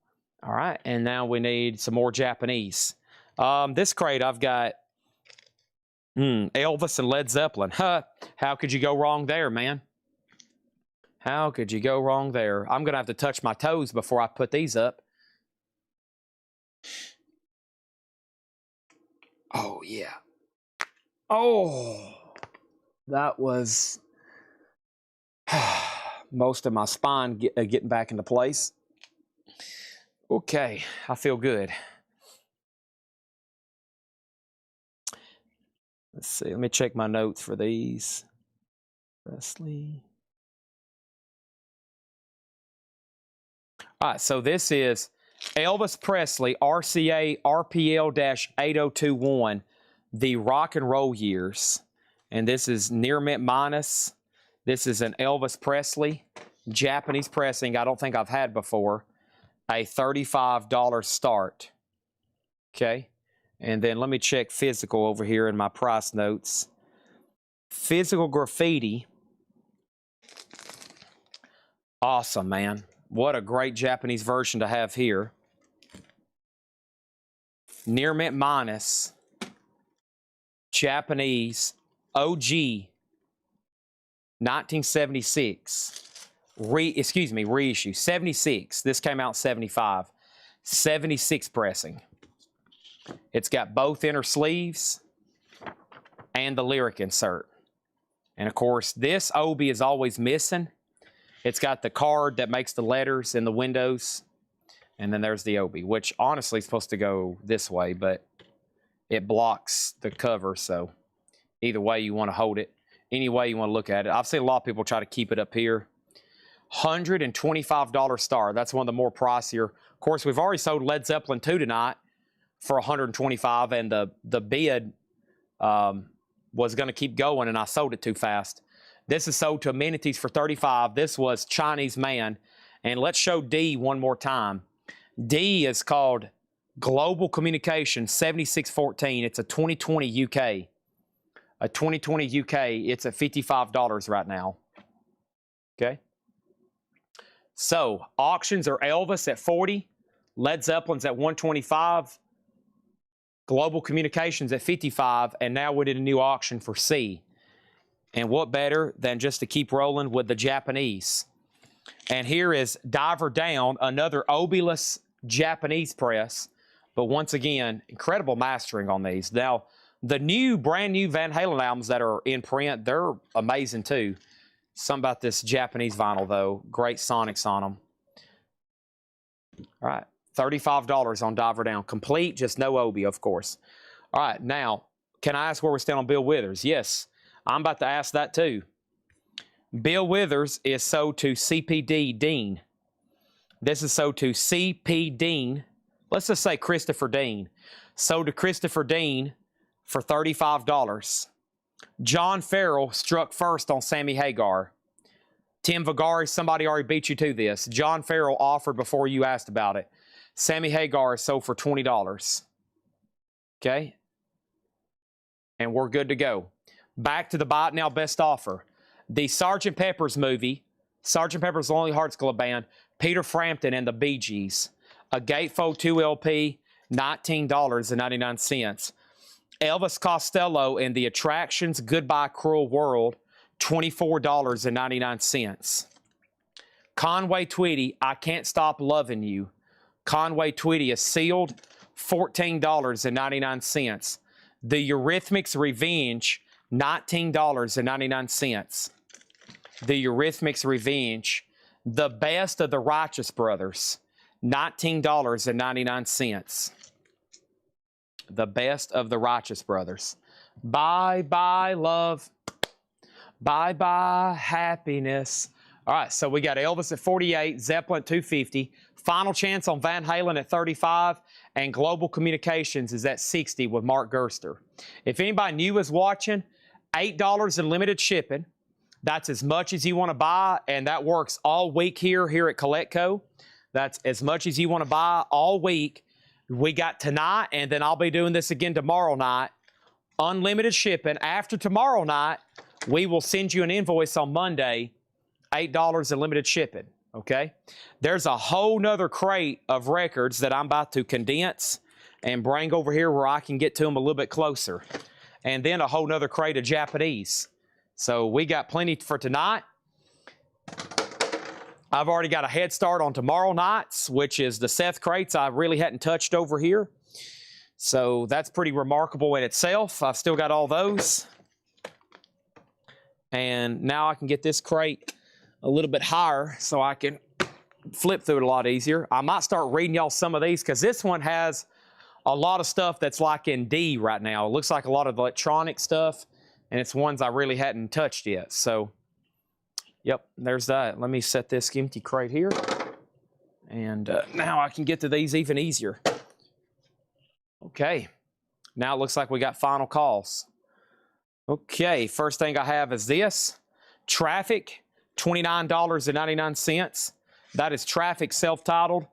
All right, and now we need some more Japanese. This crate I've got Elvis and Led Zeppelin. Huh? How could you go wrong there, man? How could you go wrong there? I'm going to have to touch my toes before I put these up. Oh, yeah. Oh, that was most of my spine getting back into place. Okay, I feel good. Let's see. Let me check my notes for these. Presley. All right, so this is Elvis Presley, RCA RPL-8021, the rock and roll years. And this is Near Mint Minus. This is an Elvis Presley, Japanese pressing I don't think I've had before. A $35 start. Okay. And then let me check physical over here in my price notes. Physical Graffiti. Awesome, man. What a great Japanese version to have here. Near Mint Minus. Japanese OG 1976. Reissue. 76. This came out 75. 76 pressing. It's got both inner sleeves and the lyric insert. And of course, this Obi is always missing. It's got the card that makes the letters in the windows. And then there's the Obi, which honestly is supposed to go this way, but it blocks the cover. So either way you want to hold it, any way you want to look at it. I've seen a lot of people try to keep it up here. $125 star. That's one of the more pricier. Of course, we've already sold Led Zeppelin 2 tonight for $125, and the bid was going to keep going, and I sold it too fast. This is sold to amenities for $35. This was Chinese Man. And let's show D one more time. D is called Global Communication 7614. It's a 2020 UK. A 2020 UK, it's at $55 right now. Okay. So auctions are Elvis at 40, Led Zeppelin's at 125, Global Communications at 55, and now we did a new auction for C. And what better than just to keep rolling with the Japanese? And here is Diver Down, another Obi-less Japanese press. But once again, incredible mastering on these. Now, the brand new Van Halen albums that are in print, they're amazing too. Something about this Japanese vinyl, though. Great sonics on them. All right, $35 on Diver Down. Complete, just no Obi, of course. All right, now, can I ask where we stand on Bill Withers? Yes, I'm about to ask that too. Bill Withers is sold to CPD Dean. This is sold to CP Dean. Let's just say Christopher Dean. Sold to Christopher Dean for $35. John Farrell struck first on Sammy Hagar. Tim Vigari, somebody already beat you to this. John Farrell offered before you asked about it. Sammy Hagar is sold for $20. Okay? And we're good to go. Back to the Buy It Now best offer. The Sgt. Pepper's movie, Sgt. Pepper's Lonely Hearts Club Band, Peter Frampton and the Bee Gees, a Gatefold 2 LP, $19.99. Elvis Costello and the Attractions Goodbye Cruel World, $24.99. Conway Twitty, I Can't Stop Loving You. Conway Twitty is sealed, $14.99. The Eurythmics Revenge, $19.99. The Eurythmics Revenge. The Best of the Righteous Brothers, $19.99. The Best of the Righteous Brothers. Bye bye love. Bye bye happiness. All right, so we got Elvis at 48, Zeppelin at 250, Final Chance on Van Halen at 35, and Global Communications is at 60 with Mark Gerster. If anybody new is watching, $8 in limited shipping. That's as much as you want to buy, and that works all week here at Coletco. That's as much as you want to buy all week. We got tonight, and then I'll be doing this again tomorrow night. Unlimited shipping. After tomorrow night, we will send you an invoice on Monday, $8 in limited shipping, okay? There's a whole nother crate of records that I'm about to condense and bring over here where I can get to them a little bit closer. And then a whole nother crate of Japanese. So we got plenty for tonight. I've already got a head start on tomorrow night's, which is the Seth crates I really hadn't touched over here. So that's pretty remarkable in itself. I've still got all those. And now I can get this crate a little bit higher so I can flip through it a lot easier. I might start reading y'all some of these because this one has a lot of stuff that's like in D right now. It looks like a lot of electronic stuff. And it's ones I really hadn't touched yet. So, yep, there's that. Let me set this empty crate here. And now I can get to these even easier. Okay. Now it looks like we got final calls. Okay, first thing I have is this. Traffic, $29.99. That is Traffic self-titled,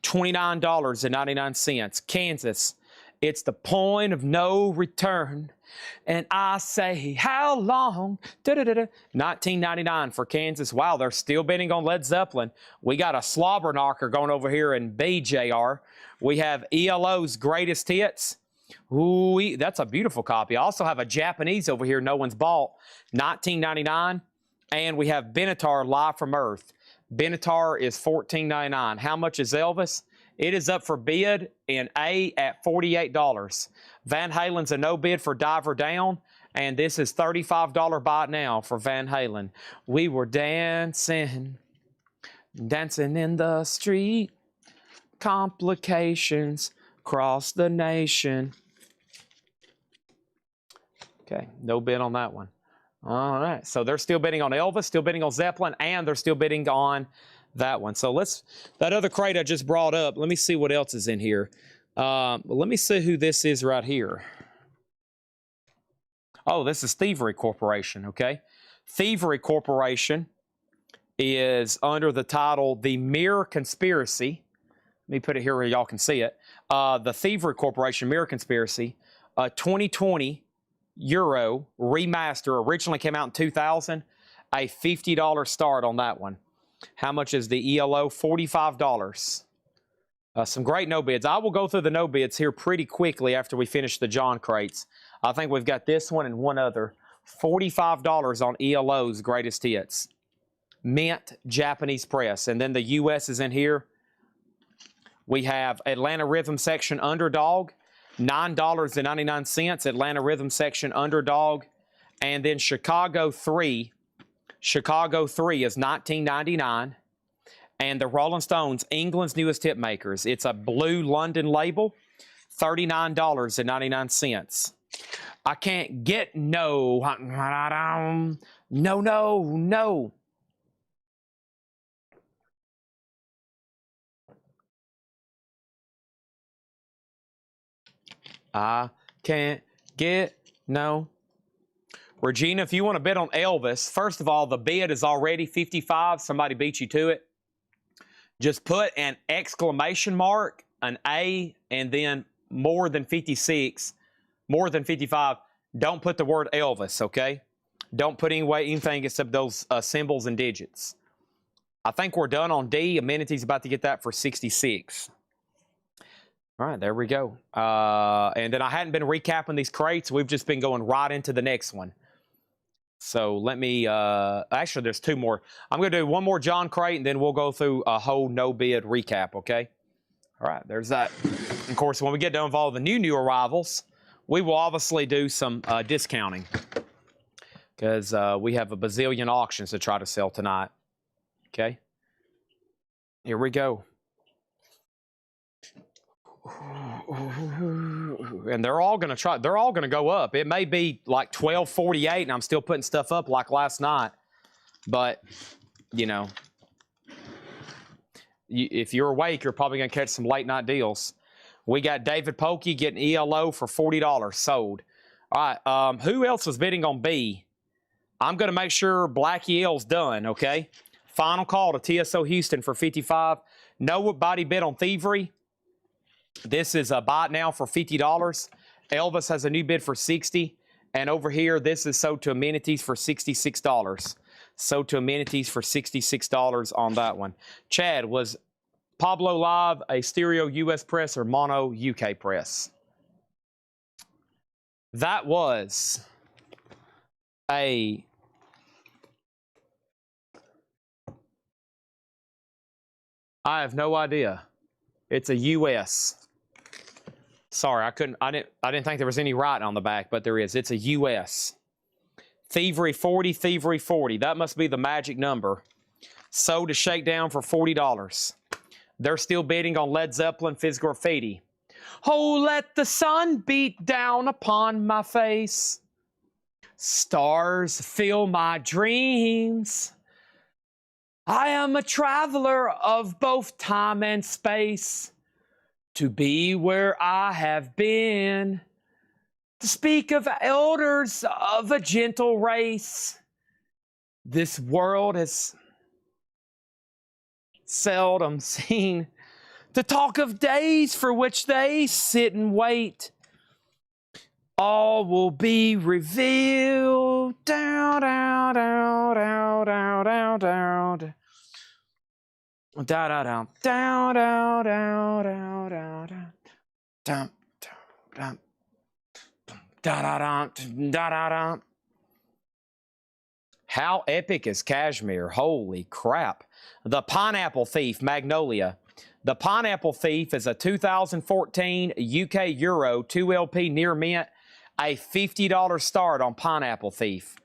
$29.99. Kansas, it's the point of no return. And I say, how long? $19.99 for Kansas. Wow, they're still bidding on Led Zeppelin. We got a slobber knocker going over here in BJR. We have ELO's Greatest Hits. Ooh, that's a beautiful copy. I also have a Japanese over here no one's bought, $19.99. And we have Benatar Live from Earth. Benatar is $14.99. How much is Elvis? It is up for bid in A at $48. Van Halen's a no bid for Diver Down, and this is $35 buy now for Van Halen. We were dancing, dancing in the street, complications across the nation. Okay, no bid on that one. All right, so they're still bidding on Elvis, still bidding on Zeppelin, and they're still bidding on that one. So that other crate I just brought up, let me see what else is in here. Let me see who this is right here. Oh, this is Thievery Corporation, okay? Thievery Corporation is under the title The Mirror Conspiracy. Let me put it here where y'all can see it. The Thievery Corporation Mirror Conspiracy, 2020 Euro remaster, originally came out in 2000, a $50 start on that one. How much is the ELO? $45. Some great no bids. I will go through the no bids here pretty quickly after we finish the John crates. I think we've got this one and one other. $45 on ELO's Greatest Hits. Mint Japanese press. And then the US is in here. We have Atlanta Rhythm Section Underdog, $9.99. Atlanta Rhythm Section Underdog. And then Chicago 3. Chicago 3 is $19.99. And the Rolling Stones, England's newest hit makers. It's a blue London label, $39.99. I can't get no. No. I can't get no. Regina, if you want to bid on Elvis, first of all, the bid is already $55. Somebody beat you to it. Just put an exclamation mark, an A, and then more than 56, more than 55. Don't put the word Elvis, okay? Don't put anything except those symbols and digits. I think we're done on D. Amenity's about to get that for $66. All All right, there we go. And then I hadn't been recapping these crates. We've just been going right into the next one. So let me, actually, there's two more. I'm going to do one more John crate, and then we'll go through a whole no-bid recap, okay? All right, there's that. Of course, when we get done with all the new arrivals, we will obviously do some discounting because we have a bazillion auctions to try to sell tonight, okay? Here we go. And they're all going to go up. It may be like 12:48 and I'm still putting stuff up like last night. But, you know, if you're awake, you're probably going to catch some late night deals. We got David Pokey getting ELO for $40 sold. All right, who else was bidding on B? I'm going to make sure Black EL's done, okay? Final call to TSO Houston for 55. Nobody bid on Thievery. This is a buy it now for $50. Elvis has a new bid for $60. And over here, this is sold to Amenities for $66. Sold to Amenities for $66 on that one. Chad, was Pablo Live a stereo US press or mono UK press? That was a... I have no idea. It's a US. Sorry, I didn't think there was any writing on the back, but there is. It's a US. Thievery 40, Thievery 40. That must be the magic number. Sold to Shakedown for $40. They're still bidding on Led Zeppelin, Physical Graffiti. Oh, let the sun beat down upon my face. Stars fill my dreams. I am a traveler of both time and space. To be where I have been, to speak of elders of a gentle race. This world has seldom seen, to talk of days for which they sit and wait. All will be revealed. Down, down, down, down, down, down, down. Da da da down down down down down down down da da da da da da. How epic is Kashmir? Holy crap! The Pineapple Thief Magnolia. The Pineapple Thief is a 2014 UK Euro 2LP near mint. A $50 start on Pineapple Thief.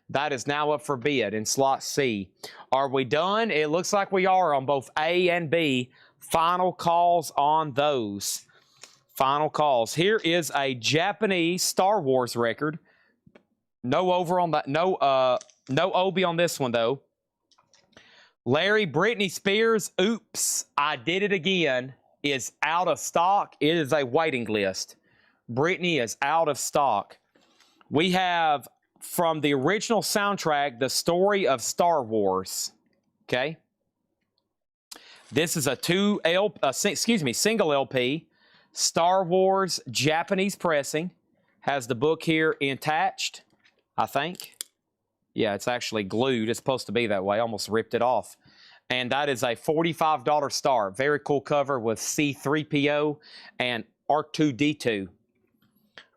That is now up for bid in slot C. Are we done? It looks like we are on both A and B. Final calls on those. Final calls. Here is a Japanese Star Wars record. No over on that. No Obi on this one though. Larry, Britney Spears, Oops, I Did It Again is out of stock. It is a waiting list. Britney is out of stock. We have from the original soundtrack, The Story of Star Wars. Okay. This is a single LP. Star Wars Japanese pressing. Has the book here attached, I think. Yeah, it's actually glued. It's supposed to be that way. I almost ripped it off. And that is a $45 start. Very cool cover with C-3PO and R2-D2.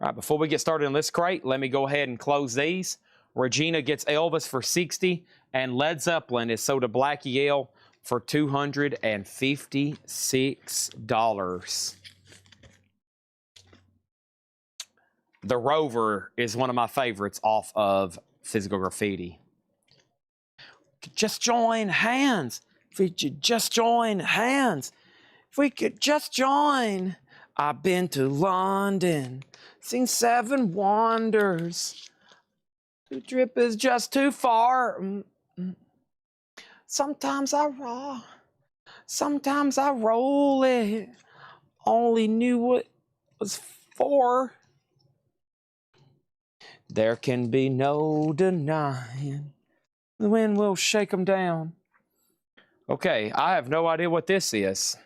All right, before we get started on this crate, let me go ahead and close these. Regina gets Elvis for $60, and Led Zeppelin is sold to Black EL for $256. The Rover is one of my favorites off of Physical Graffiti. Just join hands. If we could just join hands. If we could just join. I've been to London. Seen 7 wonders. The trip is just too far. Sometimes I raw. Sometimes I roll it. Only knew what was for. There can be no denying. The wind will shake them down. Okay, I have no idea what this is.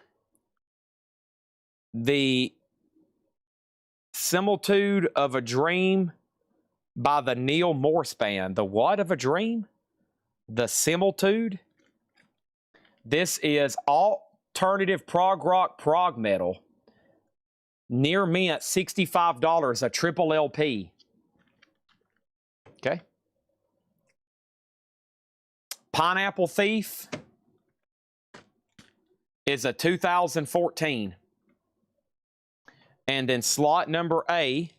The Similitude of a Dream by the Neil Morse Band. The what of a dream? The Similitude. This is alternative prog rock, prog metal. Near mint, $65, a triple LP. Okay. Pineapple Thief is a 2014. And then slot number A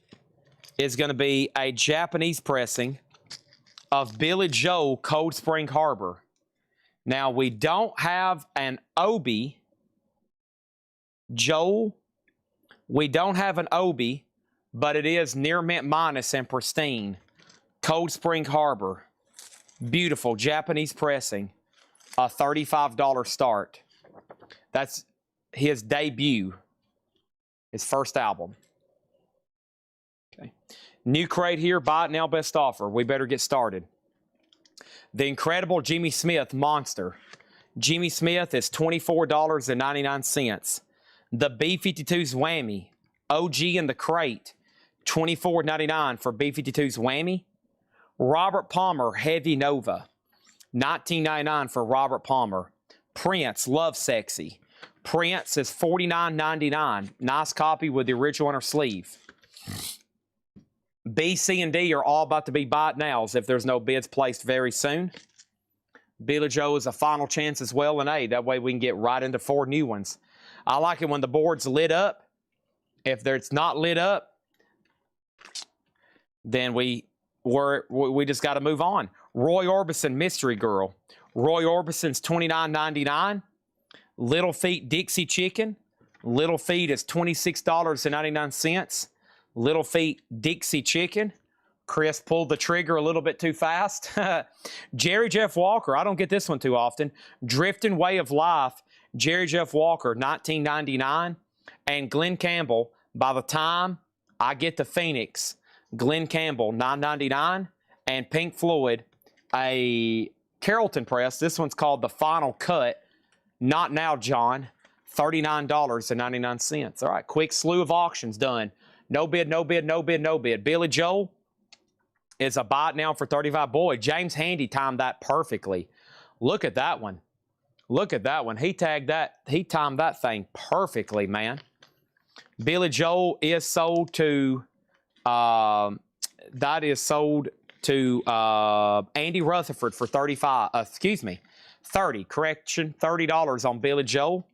is going to be a Japanese pressing of Billy Joel, Cold Spring Harbor. Now, we don't have an Obi. Joel, we don't have an Obi, but it is near mint minus and pristine. Cold Spring Harbor. Beautiful Japanese pressing. A $35 start. That's his debut. His first album. Okay. New crate here. Buy it now, best offer. We better get started. The incredible Jimmy Smith Monster. Jimmy Smith is $24.99. The B-52's Whammy. OG in the crate. $24.99 for B-52's Whammy. Robert Palmer Heavy Nova. $19.99 for Robert Palmer. Prince Love Sexy. Prince is $49.99. Nice copy with the original inner sleeve. B, C, and D are all about to be bought nows if there's no bids placed very soon. Billy Joe is a final chance as well in A. That way we can get right into 4 new ones. I like it when the board's lit up. If it's not lit up, then we just got to move on. Roy Orbison Mystery Girl. Roy Orbison's $29.99. Little Feet Dixie Chicken. Little Feet is $26.99. Little Feet Dixie Chicken. Chris pulled the trigger a little bit too fast. Jerry Jeff Walker. I don't get this one too often. Drifting Way of Life. Jerry Jeff Walker, $19.99. And Glenn Campbell, by the time I get to Phoenix, Glenn Campbell, $9.99. And Pink Floyd, a Carrollton press. This one's called The Final Cut. Not Now, John. $39.99. All right, quick slew of auctions done. No bid, no bid, no bid, no bid. Billy Joel is a buy it now for 35. Boy, James Handy timed that perfectly. Look at that one. Look at that one. He tagged that. He timed that thing perfectly, man. Billy Joel is sold to, Andy Rutherford for 35. 30. Correction, $30 on Billy Joel.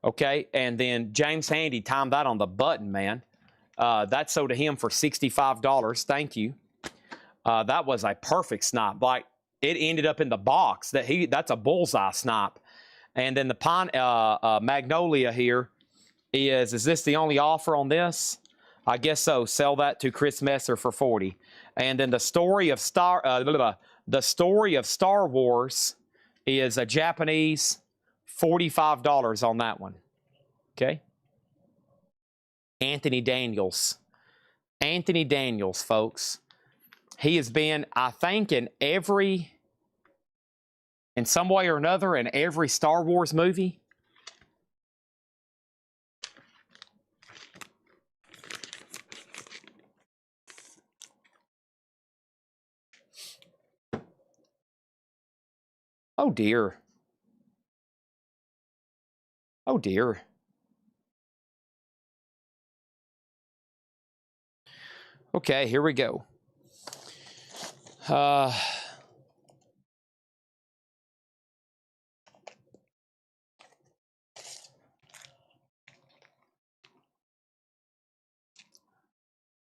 Okay, and then James Handy timed that on the button, man. That sold to him for $65. Thank you. That was a perfect snipe. Like, it ended up in the box. That's a bullseye snipe. And then the Magnolia here is this the only offer on this? I guess so. Sell that to Chris Messer for $40. And then the story of Star Wars is a Japanese $45 on that one. Okay. Anthony Daniels. Anthony Daniels, folks. He has been, I think, in some way or another, in every Star Wars movie. Oh, dear. Oh, dear. Okay, here we go.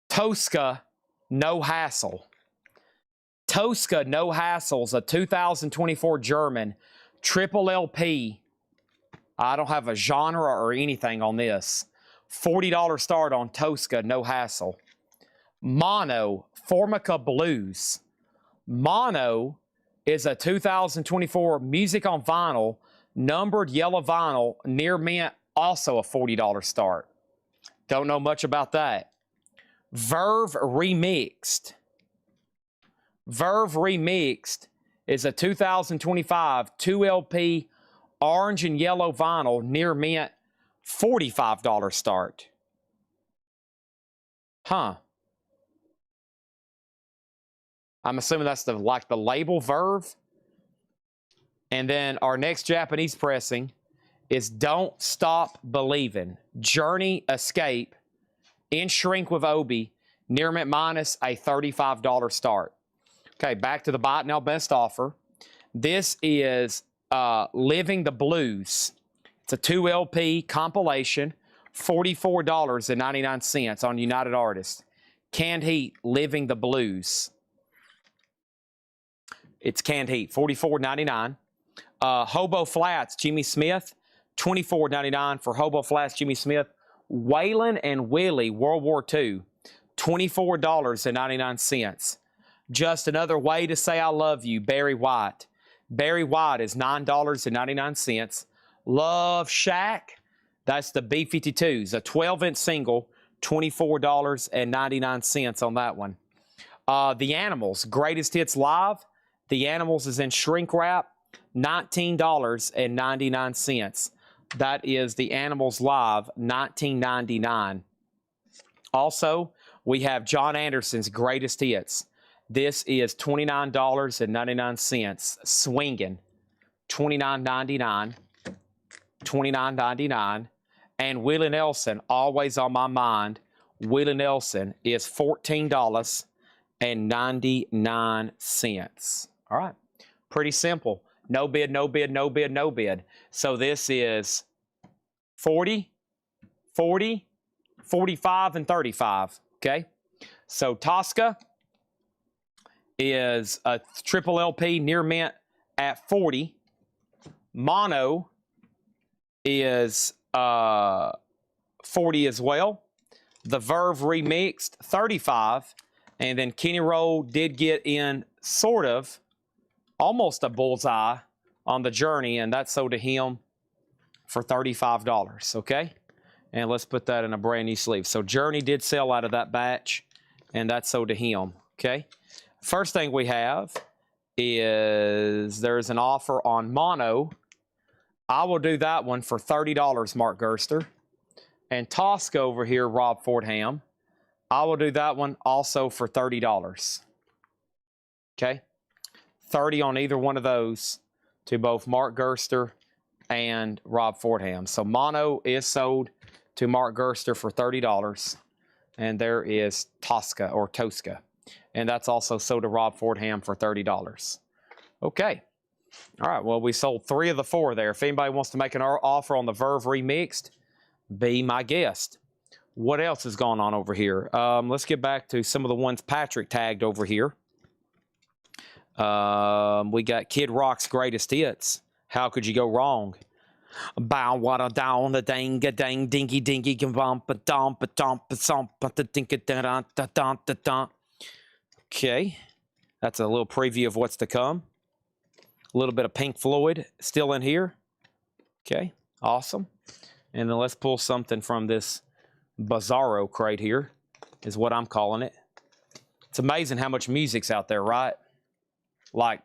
Tosca, No Hassle. Tosca, No Hassle's a 2024 German triple LP. I don't have a genre or anything on this. $40 start on Tosca, No Hassle. Mono, Formica Blues. Mono is a 2024 music on vinyl, numbered yellow vinyl, near mint, also a $40 start. Don't know much about that. Verve Remixed. Verve Remixed is a 2025 2LP orange and yellow vinyl, near mint, $45 start. Huh. I'm assuming that's the label Verve. And then our next Japanese pressing is Don't Stop Believing. Journey Escape in shrink with Obi. Near mint minus a $35 start. Okay, back to the Buy It Now Best Offer. This is Living the Blues. It's a 2 LP compilation, $44.99 on United Artists. Canned Heat, Living the Blues. It's Canned Heat, $44.99. Hobo Flats, Jimmy Smith, $24.99 for Hobo Flats, Jimmy Smith. Waylon and Willie, World War II, $24.99. Just Another Way to Say I Love You, Barry White. Barry White is $9.99. Love Shack, that's the B-52s, a 12-inch single, $24.99 on that one. The Animals, Greatest Hits Live. The Animals is in shrink wrap, $19.99. That is The Animals Live, $19.99. Also, we have John Anderson's Greatest Hits. This is $29.99. Swinging, $29.99. $29.99. And Willie Nelson, Always on My Mind. Willie Nelson is $14.99. All right, pretty simple. No bid, no bid, no bid, no bid. So this is 40, 40, 45, and 35, okay? So Tosca is a triple LP near mint at 40. Mono is 40 as well. The Verve remixed, 35. And then Kenny Roll did get in sort of almost a bullseye on the Journey, and that sold to him for $35, okay? And let's put that in a brand new sleeve. So Journey did sell out of that batch, and that sold to him, okay? First thing we have is there's an offer on Mono. I will do that one for $30, Mark Gerster. And Tosca over here, Rob Fordham, I will do that one also for $30. Okay? 30 on either one of those to both Mark Gerster and Rob Fordham. So Mono is sold to Mark Gerster for $30. And there is Tosca or Tosca. And that's also sold to Rob Fordham for $30. Okay. All right. Well, we sold 3 of the 4 there. If anybody wants to make an offer on the Verve Remixed, be my guest. What else is going on over here? Let's get back to some of the ones Patrick tagged over here. We got Kid Rock's Greatest Hits. How could you go wrong? Bow wada down the dang a dang dinky dinky bump a dump a dump a thump a dink a da da da da da. Okay, that's a little preview of what's to come. A little bit of Pink Floyd still in here. Okay, awesome. And then let's pull something from this Bizarro crate here, is what I'm calling it. It's amazing how much music's out there, right? Like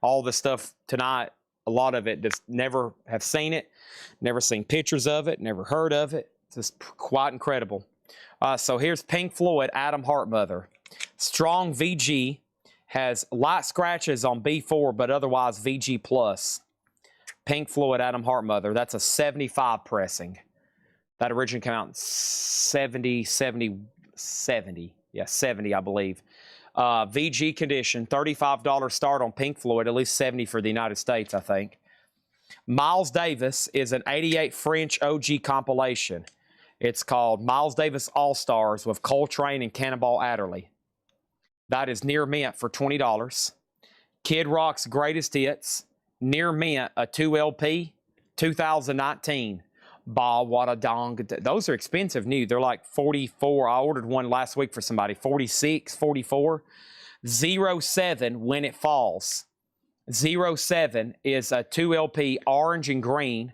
all the stuff tonight, a lot of it just never have seen it, never seen pictures of it, never heard of it. It's just quite incredible. So here's Pink Floyd, Adam Hartmother. Strong VG, has light scratches on B4, but otherwise VG plus. Pink Floyd, Adam Hartmother. That's a 75 pressing. That originally came out in 70, yeah, 70, I believe. VG condition, $35 start on Pink Floyd, at least 70 for the United States, I think. Miles Davis is an 88 French OG compilation. It's called Miles Davis All-Stars with Coltrane and Cannonball Adderley. That is near mint for $20. Kid Rock's Greatest Hits, near mint, a 2 LP, 2019. Ba Wada Dong. Those are expensive new. They're like 44. I ordered one last week for somebody. 46, 44. 07, When It Falls. 07 is a 2 LP, orange and green.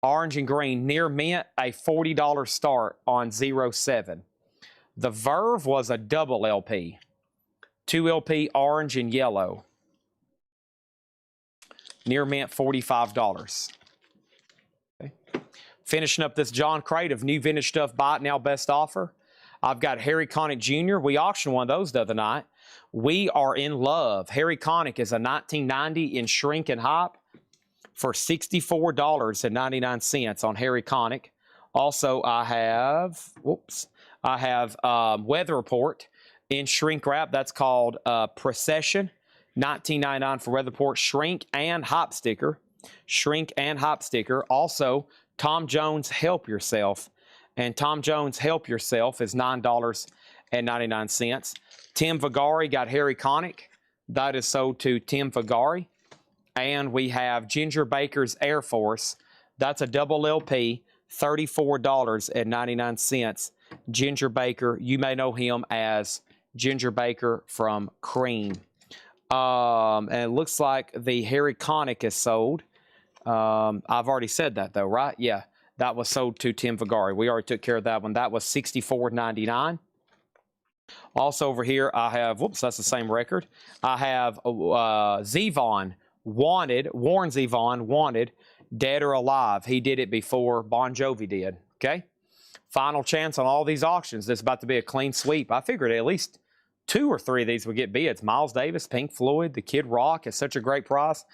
Orange and green, near mint, a $40 start on 07. The Verve was a double LP. 2 LP, orange and yellow. Near mint, $45. Okay. Finishing up this John Crate of new vintage stuff, buy it now, best offer. I've got Harry Connick Jr. We auctioned one of those the other night. We are in love. Harry Connick is a 1990 in shrink and hop. for $64.99 on Harry Connick. Also, I have, Weather Report in shrink wrap. That's called Procession, $19.99 for Weather Report. Shrink and hop sticker. Shrink and hop sticker. Also, Tom Jones Help Yourself. And Tom Jones Help Yourself is $9.99. Tim Vigari got Harry Connick. That is sold to Tim Vigari. And we have Ginger Baker's Air Force. That's a double LP, $34.99. Ginger Baker, you may know him as Ginger Baker from Cream. And it looks like the Harry Connick is sold. I've already said that though, right? Yeah, that was sold to Tim Vigari. We already took care of that one. That was $64.99. Also over here, I have, that's the same record. I have Zevon Wanted, Warren Zevon Wanted, Dead or Alive. He did it before Bon Jovi did, okay? Final chance on all these auctions. This is about to be a clean sweep. I figured at least 2 or 3 of these would get bids. Miles Davis, Pink Floyd, the Kid Rock is such a great price.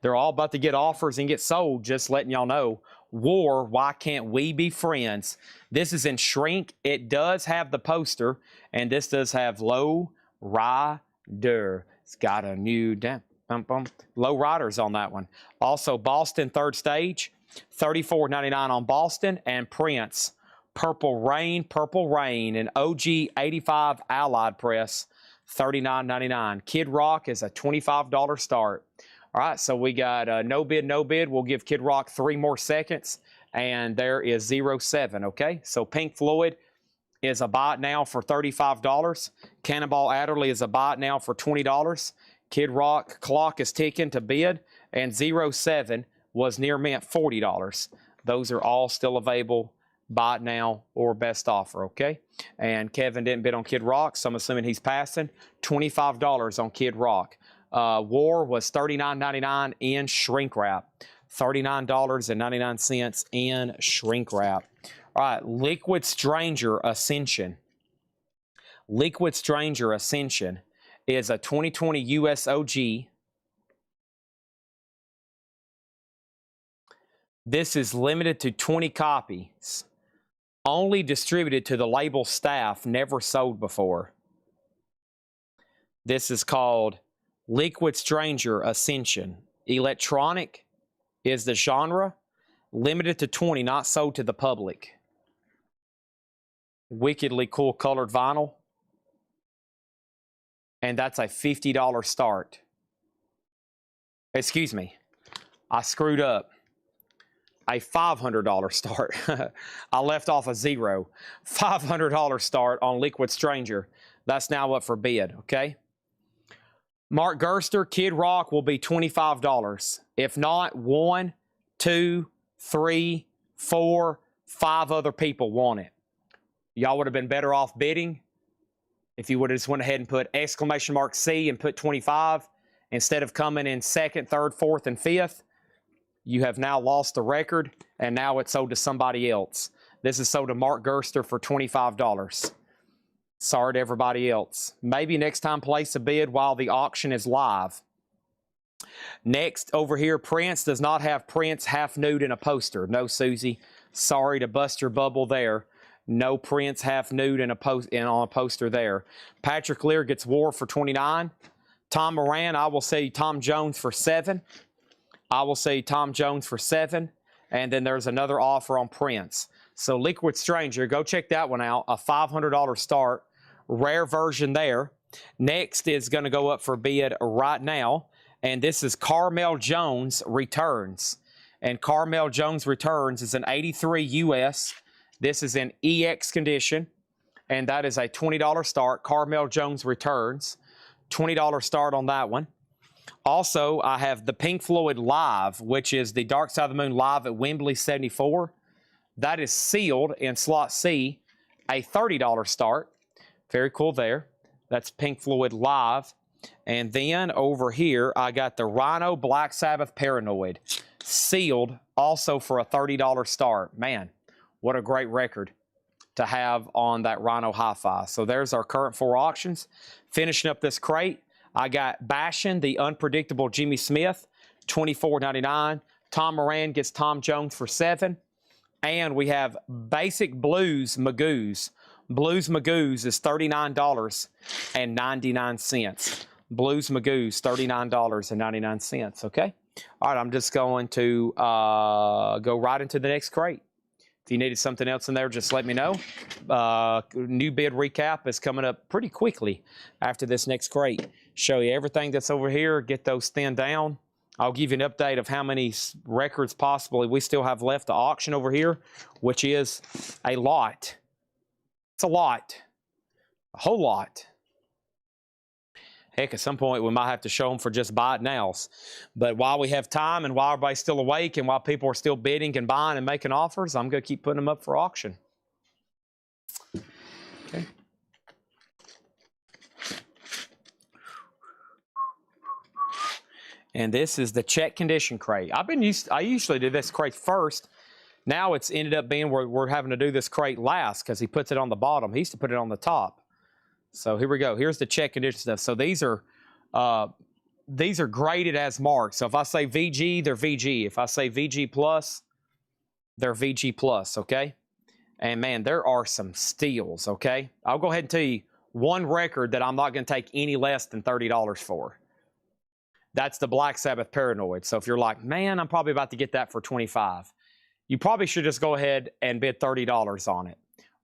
They're all about to get offers and get sold, just letting y'all know. War, Why Can't We Be Friends? This is in shrink. It does have the poster, and this does have Low Rider. It's got a new Low Riders on that one. Also, Boston Third Stage, $34.99 on Boston, and Prince, Purple Rain, and OG 85 Allied Press, $39.99. Kid Rock is a $25 start. All right, so we got no bid. We'll give Kid Rock 3 more seconds, and there is 07, okay? So Pink Floyd is a buy it now for $35. Cannonball Adderley is a buy it now for $20. Kid Rock clock is ticking to bid, and 07 was near mint $40. Those are all still available. Buy it now or best offer, okay? And Kevin didn't bid on Kid Rock, so I'm assuming he's passing. $25 on Kid Rock. War was $39.99 in shrink wrap. $39.99 in shrink wrap. All right, Liquid Stranger Ascension. Liquid Stranger Ascension is a 2020 US OG. This is limited to 20 copies. Only distributed to the label staff, never sold before. This is called Liquid Stranger Ascension. Electronic is the genre. Limited to 20, not sold to the public. Wickedly cool colored vinyl. And that's a $50 start. Excuse me. I screwed up. A $500 start. I left off a 0. $500 start on Liquid Stranger. That's now up for bid, okay? Mark Gerster, Kid Rock will be $25. If not, 1, 2, 3, 4, 5 other people want it. Y'all would have been better off bidding if you would have just went ahead and put !C and put 25 instead of coming in 2nd, 3rd, 4th, and 5th. You have now lost the record, and now it's sold to somebody else. This is sold to Mark Gerster for $25. Sorry to everybody else. Maybe next time place a bid while the auction is live. Next, over here, Prince does not have Prince half nude in a poster. No, Susie. Sorry to bust your bubble there. No Prince half nude in on a poster there. Patrick Lear gets War for $29. Tom Moran, I will say Tom Jones for $7. I will say Tom Jones for $7. And then there's another offer on Prince. So Liquid Stranger, go check that one out. A $500 start. Rare version there. Next is going to go up for bid right now. And this is Carmel Jones Returns. And Carmel Jones Returns is an 83 US. This is in EX condition. And that is a $20 start. Carmel Jones Returns. $20 start on that one. Also, I have the Pink Floyd Live, which is the Dark Side of the Moon Live at Wembley 74. That is sealed in slot C, a $30 start. Very cool there. That's Pink Floyd Live. And then over here, I got the Rhino Black Sabbath Paranoid, sealed also for a $30 start. Man, what a great record to have on that Rhino Hi-Fi. So there's our current 4 auctions. Finishing up this crate, I got Bashin', the Unpredictable Jimmy Smith, $24.99. Tom Moran gets Tom Jones for 7. And we have basic Blues Magoos. Blues Magoos is $39.99. Blues Magoos, $39.99. Okay? All right, I'm just going to go right into the next crate. If you needed something else in there, just let me know. New bid recap is coming up pretty quickly after this next crate. Show you everything that's over here, get those thinned down. I'll give you an update of how many records possibly we still have left to auction over here, which is a lot. It's a lot. A whole lot. Heck, at some point we might have to show them for just buy it nows. But while we have time and while everybody's still awake and while people are still bidding and buying and making offers, I'm going to keep putting them up for auction. Okay. And this is the check condition crate. I usually do this crate first. Now it's ended up being we're having to do this crate last because he puts it on the bottom. He used to put it on the top. So here we go. Here's the check condition stuff. So these are graded as marked. So if I say VG, they're VG. If I say VG plus, they're VG plus, okay? And man, there are some steals, okay? I'll go ahead and tell you one record that I'm not going to take any less than $30 for. That's the Black Sabbath Paranoid. So if you're like, man, I'm probably about to get that for $25, you probably should just go ahead and bid $30 on it.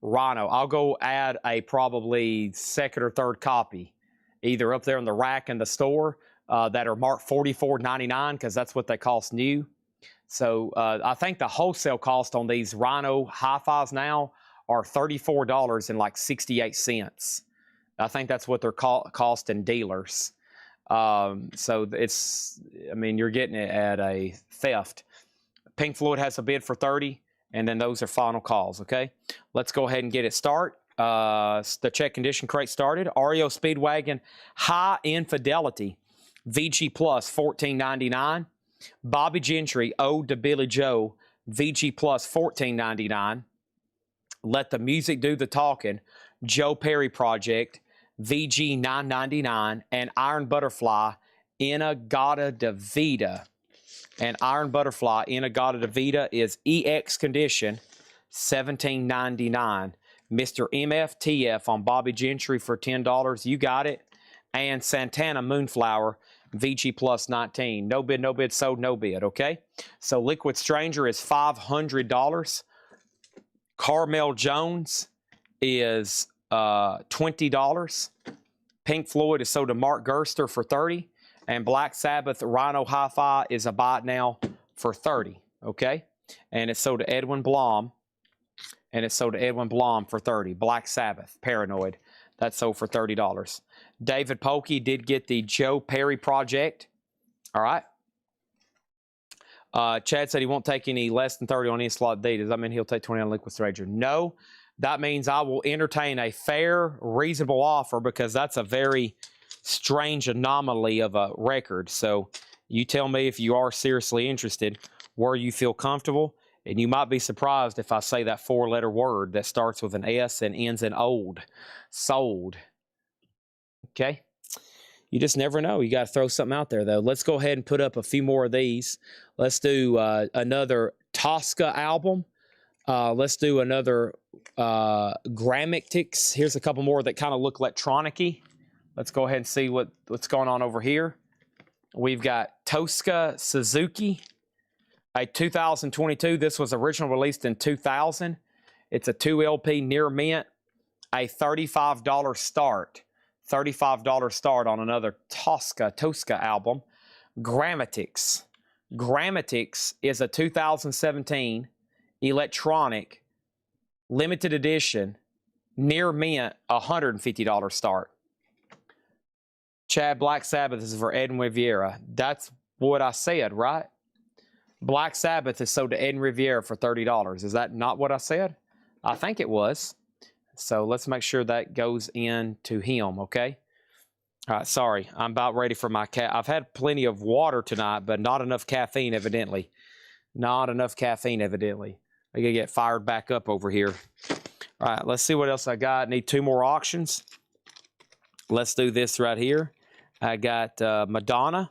Rhino, I'll go add a probably second or third copy, either up there in the rack in the store that are marked $44.99 because that's what they cost new. So I think the wholesale cost on these Rhino hi-fis now are $34.68. I think that's what they're costing dealers. So it's, I mean, you're getting it at a theft. Pink Floyd has a bid for 30. And then those are final calls, okay? Let's go ahead and get it started. The check condition crate started. REO Speedwagon High Infidelity VG Plus $14.99. Bobby Gentry Ode to Billy Joe VG Plus $14.99. Let the Music Do the Talking Joe Perry Project VG $9.99. And Iron Butterfly In-A-Gadda-Da-Vida. And Iron Butterfly In-A-Gadda-Da-Vida is EX condition, $17.99. Mr. MFTF on Bobby Gentry for $10. You got it. And Santana Moonflower, VG plus 19. No bid, sold, no bid, okay? So Liquid Stranger is $500. Carmel Jones is $20. Pink Floyd is sold to Mark Gerster for $30. And Black Sabbath Rhino Hi-Fi is a buy it now for $30, okay? And it's sold to Edwin Blom. And it's sold to Edwin Blom for $30. Black Sabbath Paranoid. That's sold for $30. David Polkey did get the Joe Perry Project. All right. Chad said he won't take any less than 30 on any slot D. Does that mean he'll take 20 on Liquid Stranger? No. That means I will entertain a fair, reasonable offer because that's a very strange anomaly of a record. So you tell me if you are seriously interested, where you feel comfortable, and you might be surprised if I say that 4-letter word that starts with an S and ends in old. Sold. Okay? You just never know. You got to throw something out there, though. Let's go ahead and put up a few more of these. Let's do another Tosca album. Let's do another Grammatics. Here's a couple more that kind of look electronic-y. Let's go ahead and see what's going on over here. We've got Tosca Suzuki, a 2022. This was originally released in 2000. It's a 2 LP near mint, a $35 start. $35 start on another Tosca album. Grammatics. Grammatics is a 2017 electronic limited edition near mint, $150 start. Chad, Black Sabbath is for Edwin Riviera. That's what I said, right? Black Sabbath is sold to Edwin Riviera for $30. Is that not what I said? I think it was. So let's make sure that goes in to him, okay? All right, sorry. I'm about ready for my I've had plenty of water tonight, but not enough caffeine, evidently. Not enough caffeine, evidently. I gotta get fired back up over here. All right, let's see what else I got. Need 2 more auctions. Let's do this right here. I got Madonna,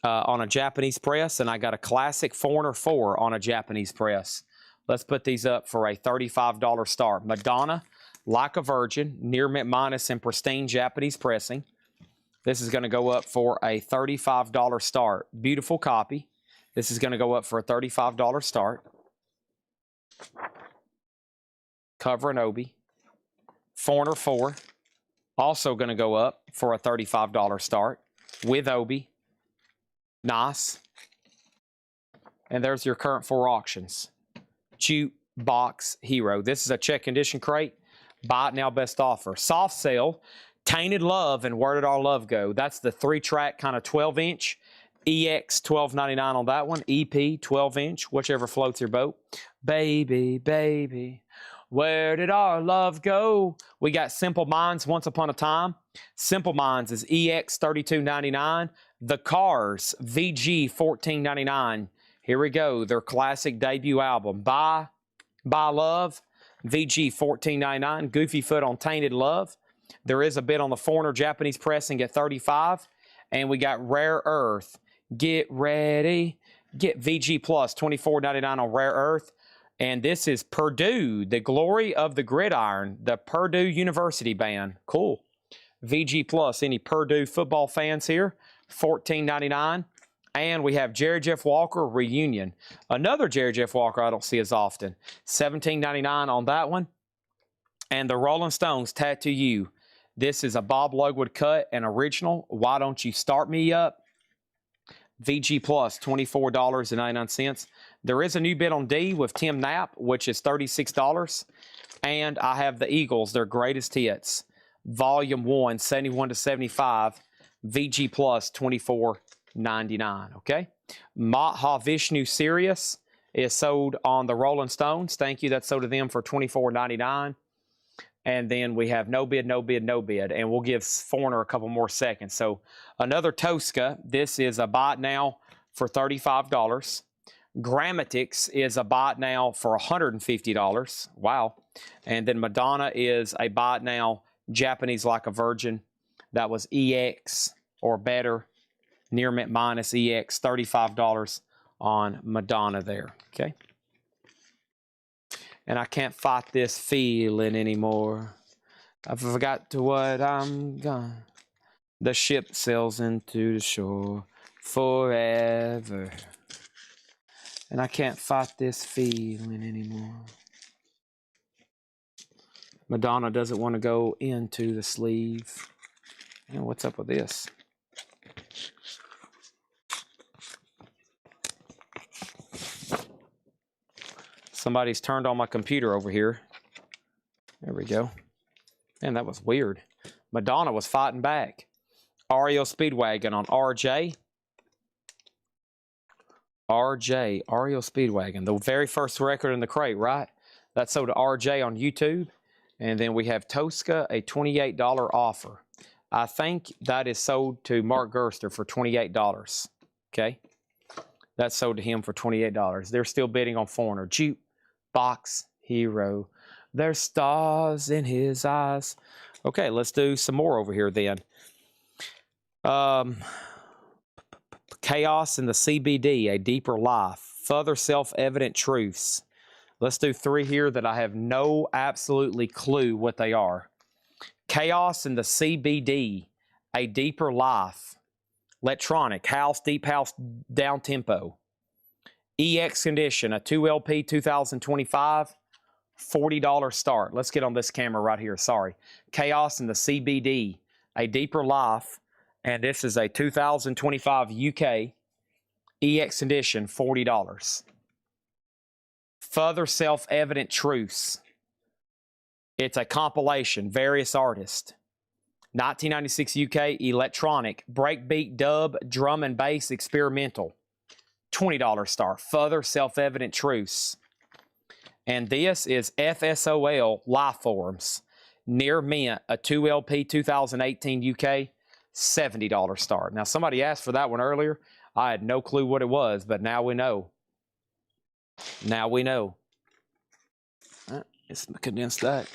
on a Japanese press, and I got a classic Foreigner 4 on a Japanese press. Let's put these up for a $35 start. Madonna, Like a Virgin, near mint minus and pristine Japanese pressing. This is going to go up for a $35 start. Beautiful copy. This is going to go up for a $35 start. Cover and Obi. Foreigner 4. Also going to go up for a $35 start with Obi. Nice. And there's your current 4 auctions. Jukebox Hero. This is a check condition crate. Buy it now, best offer. Soft sale. Tainted Love and Where Did Our Love Go? That's the 3-track kind of 12-inch. EX $12.99 on that one. EP 12-inch, whichever floats your boat. Baby, baby, where did our love go? We got Simple Minds, Once Upon a Time. Simple Minds is EX $32.99. The Cars, VG $14.99. Here we go, their classic debut album. By Love, VG $14.99. Goofy Foot on Tainted Love. There is a bid on the Foreigner Japanese pressing at $35. And we got Rare Earth. Get ready. Get VG Plus $24.99 on Rare Earth. And this is Purdue, the glory of the gridiron, the Purdue University band. Cool. VG Plus. Any Purdue football fans here? $14.99. And we have Jerry Jeff Walker Reunion. Another Jerry Jeff Walker I don't see as often. $17.99 on that one. And the Rolling Stones Tattoo You. This is a Bob Lugwood cut, an original. Why Don't You Start Me Up? VG Plus, $24.99. There is a new bid on D with Tim Knapp, which is $36. And I have the Eagles, their greatest hits. Volume 1, 71 to 75. VG Plus, $24.99. Okay. Mahavishnu Sirius is sold on the Rolling Stones. Thank you. That's sold to them for $24.99. And then we have No Bid, No Bid, No Bid. And we'll give Foreigner a couple more seconds. So another Tosca. This is a buy it now for $35. Grammatics is a buy it now for $150. Wow. And then Madonna is a buy it now Japanese Like a Virgin. That was EX or better. Near mint minus EX. $35 on Madonna there. Okay. And I can't fight this feeling anymore. I forgot to what I'm gone. The ship sails into the shore forever. And I can't fight this feeling anymore. Madonna doesn't want to go into the sleeve. And what's up with this? Somebody's turned on my computer over here. There we go. Man, that was weird. Madonna was fighting back. REO Speedwagon on RJ. REO Speedwagon. The very first record in the crate, right? That's sold to RJ on YouTube. And then we have Tosca, a $28 offer. I think that is sold to Mark Gerster for $28. Okay? That's sold to him for $28. They're still bidding on Foreigner. Jukebox Hero. There's stars in his eyes. Okay, let's do some more over here then. Chaos in the CBD, A Deeper Life. Further Self-Evident Truths. Let's do 3 here that I have no absolutely clue what they are. Chaos in the CBD, A Deeper Life. Electronic, house, deep house, down tempo. EX Condition, a 2LP 2025, $40 start. Let's get on this camera right here, sorry. Chaos in the CBD, A Deeper Life, and this is a 2025 UK EX Condition, $40. Further Self-Evident Truths. It's a compilation, various artists. 1996 UK electronic, breakbeat, dub, drum and bass, experimental. $20 star. Further Self-Evident Truths. And this is FSOL Life Forms. Near Mint, a 2LP 2018 UK, $70 star. Now, somebody asked for that one earlier. I had no clue what it was, but now we know. Now we know. Let's condense that.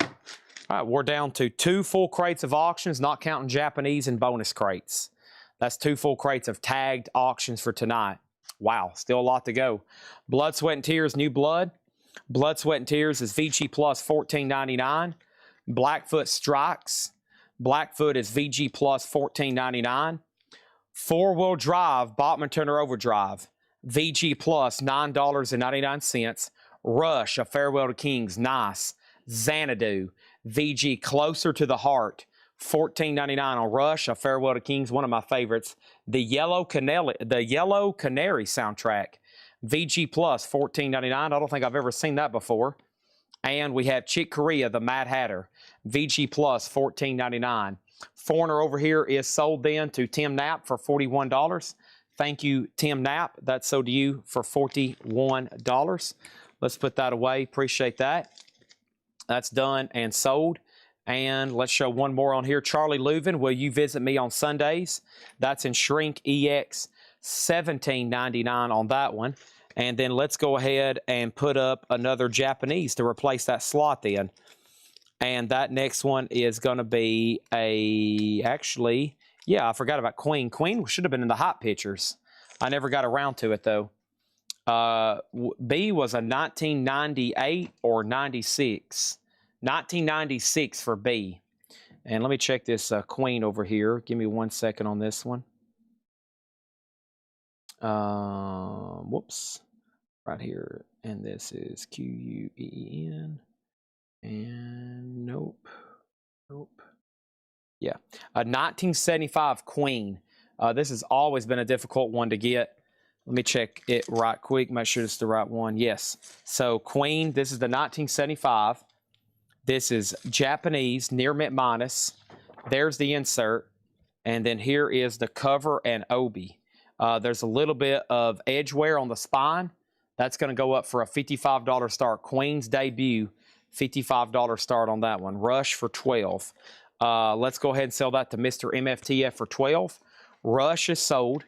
All right, we're down to 2 full crates of auctions, not counting Japanese and bonus crates. That's 2 full crates of tagged auctions for tonight. Wow, still a lot to go. Blood, Sweat, and Tears, New Blood. Blood, Sweat, and Tears is VG Plus $14.99. Blackfoot Strikes. Blackfoot is VG Plus $14.99. Four-wheel drive, Bachman Turner Overdrive. VG Plus $9.99. Rush, A Farewell to Kings, nice. Xanadu, VG Closer to the Heart, $14.99 on Rush, A Farewell to Kings, one of my favorites. The Yellow Canary soundtrack, VG Plus $14.99. I don't think I've ever seen that before. And we have Chick Corea, The Mad Hatter, VG Plus $14.99. Foreigner over here is sold then to Tim Knapp for $41. Thank you, Tim Knapp. That's sold to you for $41. Let's put that away. Appreciate that. That's done and sold. And let's show one more on here. Charlie Leuven, Will You Visit Me on Sundays? That's in Shrink EX, $17.99 on that one. And then let's go ahead and put up another Japanese to replace that slot then. And that next one is going to be actually, yeah, I forgot about Queen. Queen should have been in the hot pictures. I never got around to it, though. B was a 1998 or 96. 1996 for B. And let me check this Queen over here. Give me 1 second on this one. Whoops. Right here. And this is QUEEN. And nope. Yeah. A 1975 Queen. This has always been a difficult one to get. Let me check it right quick. Make sure it's the right one. Yes. So Queen, this is the 1975. This is Japanese, near mint minus. There's the insert. And then here is the cover and obi. There's a little bit of edge wear on the spine. That's going to go up for a $55 start. Queen's debut, $55 start on that one. Rush for $12. Let's go ahead and sell that to Mr. MFTF for $12. Rush is sold.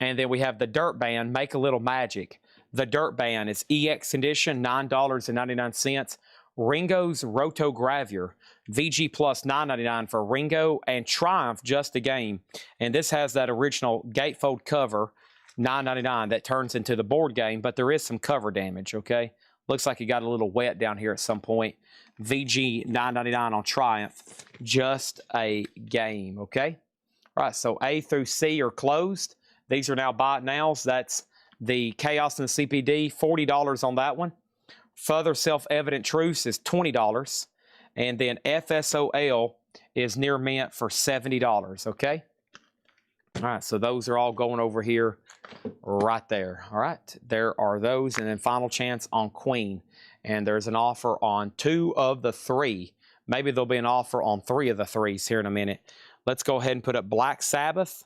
And then we have the Dirt Band, Make a Little Magic. The Dirt Band is EX condition, $9.99. Ringo's Rotogravure, VG Plus $9.99 for Ringo, and Triumph Just a Game. And this has that original gatefold cover, $9.99, that turns into the board game, but there is some cover damage, okay? Looks like it got a little wet down here at some point. VG $9.99 on Triumph, Just a Game, okay? All right, so A through C are closed. These are now buy it nows. That's the Chaos and the CPD, $40 on that one. Further Self-Evident Truths is $20. And then FSOL is near mint for $70, okay? All right, so those are all going over here right there. All right, there are those. And then final chance on Queen. And there's an offer on 2 of the 3. Maybe there'll be an offer on 3 of the 3s here in a minute. Let's go ahead and put up Black Sabbath,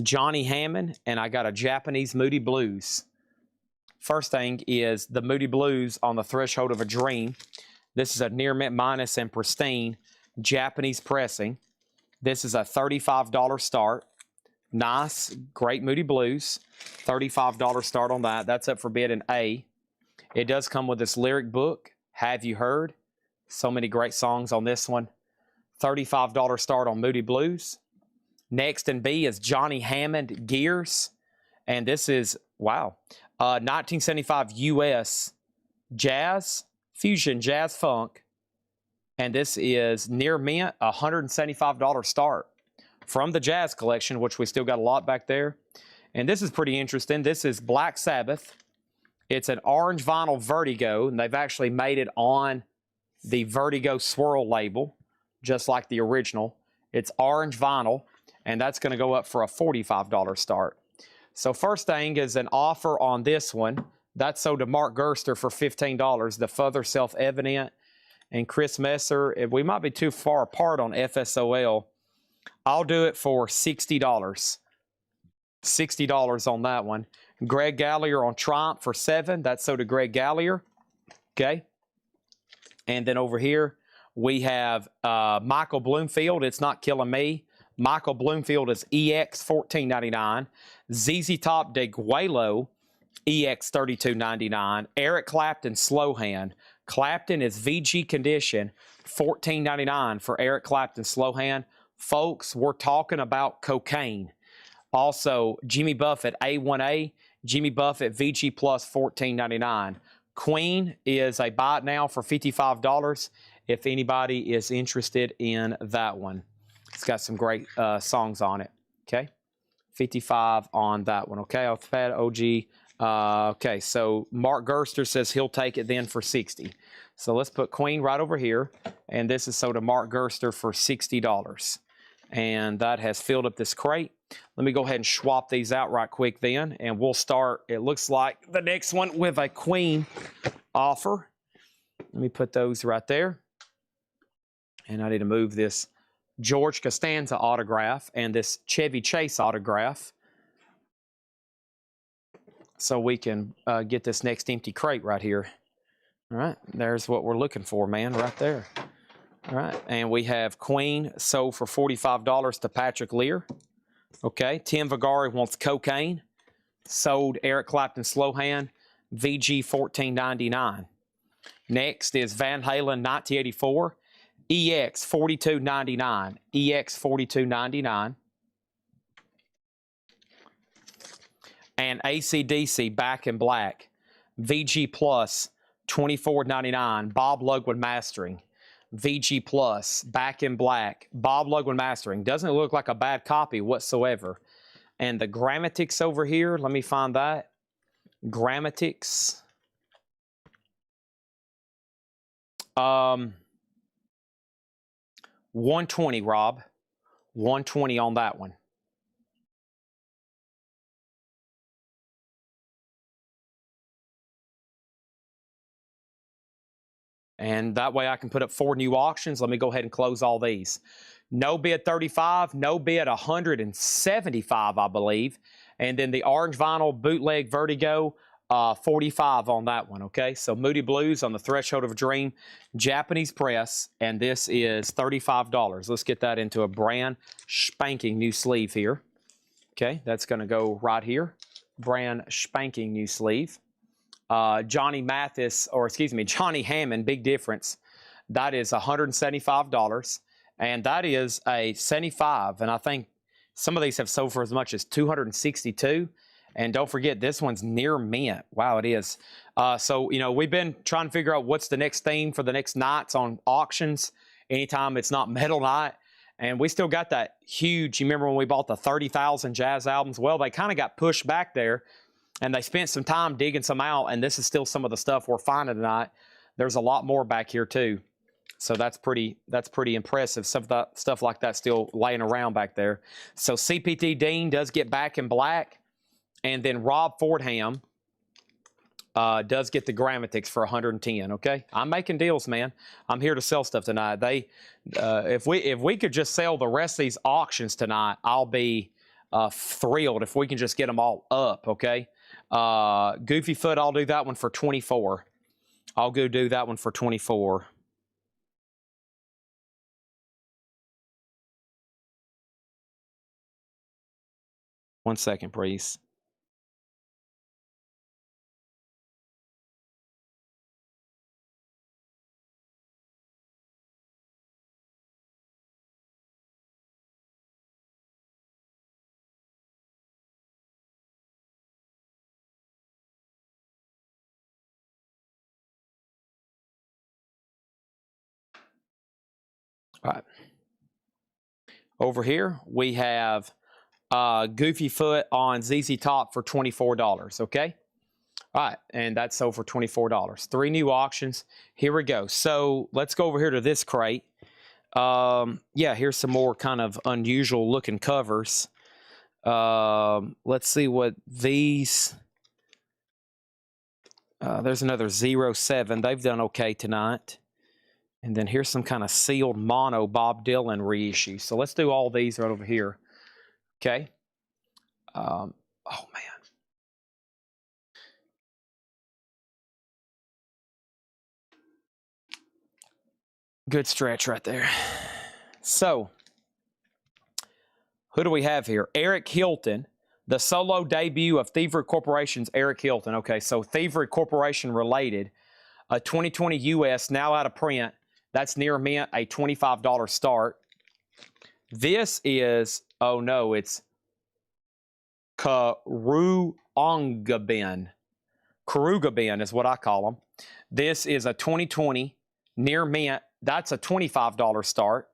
Johnny Hammond, and I got a Japanese Moody Blues. First thing is the Moody Blues on the Threshold of a Dream. This is a near mint minus and pristine Japanese pressing. This is a $35 start. Nice, great Moody Blues. $35 start on that. That's up for bid in A. It does come with this lyric book, Have You Heard? So many great songs on this one. $35 start on Moody Blues. Next in B is Johnny Hammond Gears. And this is, wow, 1975 US Jazz, Fusion Jazz Funk. And this is near mint, $175 start from the Jazz Collection, which we still got a lot back there. And this is pretty interesting. This is Black Sabbath. It's an orange vinyl Vertigo, and they've actually made it on the Vertigo Swirl label, just like the original. It's orange vinyl. And that's going to go up for a $45 start. So first thing is an offer on this one. That's sold to Mark Gerster for $15. The Further Self-Evident and Chris Messer. We might be too far apart on FSOL. I'll do it for $60. $60 on that one. Greg Gallier on Triumph for $7. That's sold to Greg Gallier. Okay. And then over here we have Michael Bloomfield. It's Not Killing Me. Michael Bloomfield is EX $14.99. ZZ Top de Guelo, EX $32.99. Eric Clapton Slow Hand. Clapton is VG condition, $14.99 for Eric Clapton Slow Hand. Folks, we're talking about cocaine. Also, Jimmy Buffett A1A, Jimmy Buffett VG Plus $14.99. Queen is a buy it now for $55 if anybody is interested in that one. It's got some great songs on it. Okay, 55 on that one. Okay, Alphabet OG. Okay, so Mark Gerster says he'll take it then for 60. So let's put Queen right over here, and this is sold to Mark Gerster for $60. And that has filled up this crate. Let me go ahead and swap these out right quick then, and we'll start, it looks like, the next one with a Queen offer. Let me put those right there. And I need to move this George Costanza autograph and this Chevy Chase autograph so we can get this next empty crate right here. All right, there's what we're looking for, man, right there. All right, and we have Queen sold for $45 to Patrick Lear. Okay, Tim Vigari wants Cocaine. Sold Eric Clapton Slowhand, VG $14.99. Next is Van Halen 1984, EX $42.99. EX $42.99. And AC/DC Back in Black, VG Plus $24.99. Bob Lugwood Mastering. VG Plus, Back in Black, Bob Lugwood Mastering. Doesn't look like a bad copy whatsoever. And the Grammatics over here, let me find that. Grammatics. 120, Rob. 120 on that one. And that way I can put up 4 new auctions. Let me go ahead and close all these. No bid 35, no bid 175, I believe. And then the orange vinyl bootleg Vertigo, 45 on that one, okay? So Moody Blues on the Threshold of a Dream, Japanese press, and this is $35. Let's get that into a brand spanking new sleeve here. Okay, that's gonna go right here. Brand spanking new sleeve. Johnny Mathis, or excuse me, Johnny Hammond, big difference. That is $175, and that is a 75, and I think some of these have sold for as much as $262. And don't forget, this one's near mint. Wow, it is. So, you know, we've been trying to figure out what's the next theme for the next nights on auctions, anytime it's not metal night. And we still got that huge, you remember when we bought the 30,000 jazz albums? Well, they kind of got pushed back there. And they spent some time digging some out, and this is still some of the stuff we're finding tonight. There's a lot more back here too, so that's pretty impressive. Some of that stuff like that still laying around back there. So CPT Dean does get Back in Black, and then Rob Fordham does get the Grammatics for 110. Okay, I'm making deals, man. I'm here to sell stuff tonight. If we could just sell the rest of these auctions tonight, I'll be thrilled if we can just get them all up. Okay. Goofy Foot, I'll do that one for 24. I'll go do that one for 24. One second, please. All right. Over here, we have Goofy Foot on ZZ Top for $24, okay? All right, and that's sold for $24. 3 new auctions. Here we go. So let's go over here to this crate. Yeah, here's some more kind of unusual looking covers. Let's see what these... there's another 07. They've done okay tonight. And then here's some kind of sealed mono Bob Dylan reissue. So let's do all these right over here. Okay. Oh, man. Good stretch right there. So, who do we have here? Eric Hilton, the solo debut of Thievery Corporation's Eric Hilton. Okay, so Thievery Corporation related. A 2020 US, now out of print. That's near mint, a $25 start. This is, oh no, it's Karugabin. Karugabin is what I call them. This is a 2020 near mint. That's a $25 start.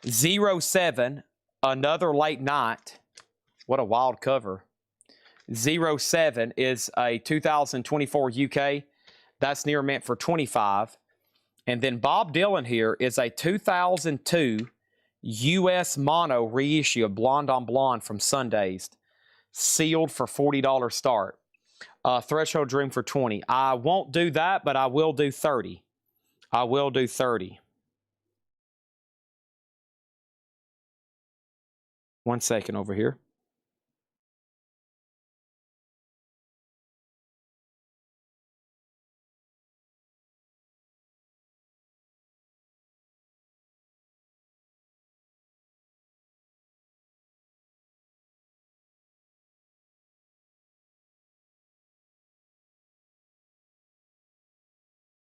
07, another late night. What a wild cover. 07 is a 2024 UK. That's near mint for 25. And then Bob Dylan here is a 2002 US mono reissue of Blonde on Blonde from Sundays. Sealed for $40 start. Threshold Dream for 20. I won't do that, but I will do 30. I will do 30. 1 second over here.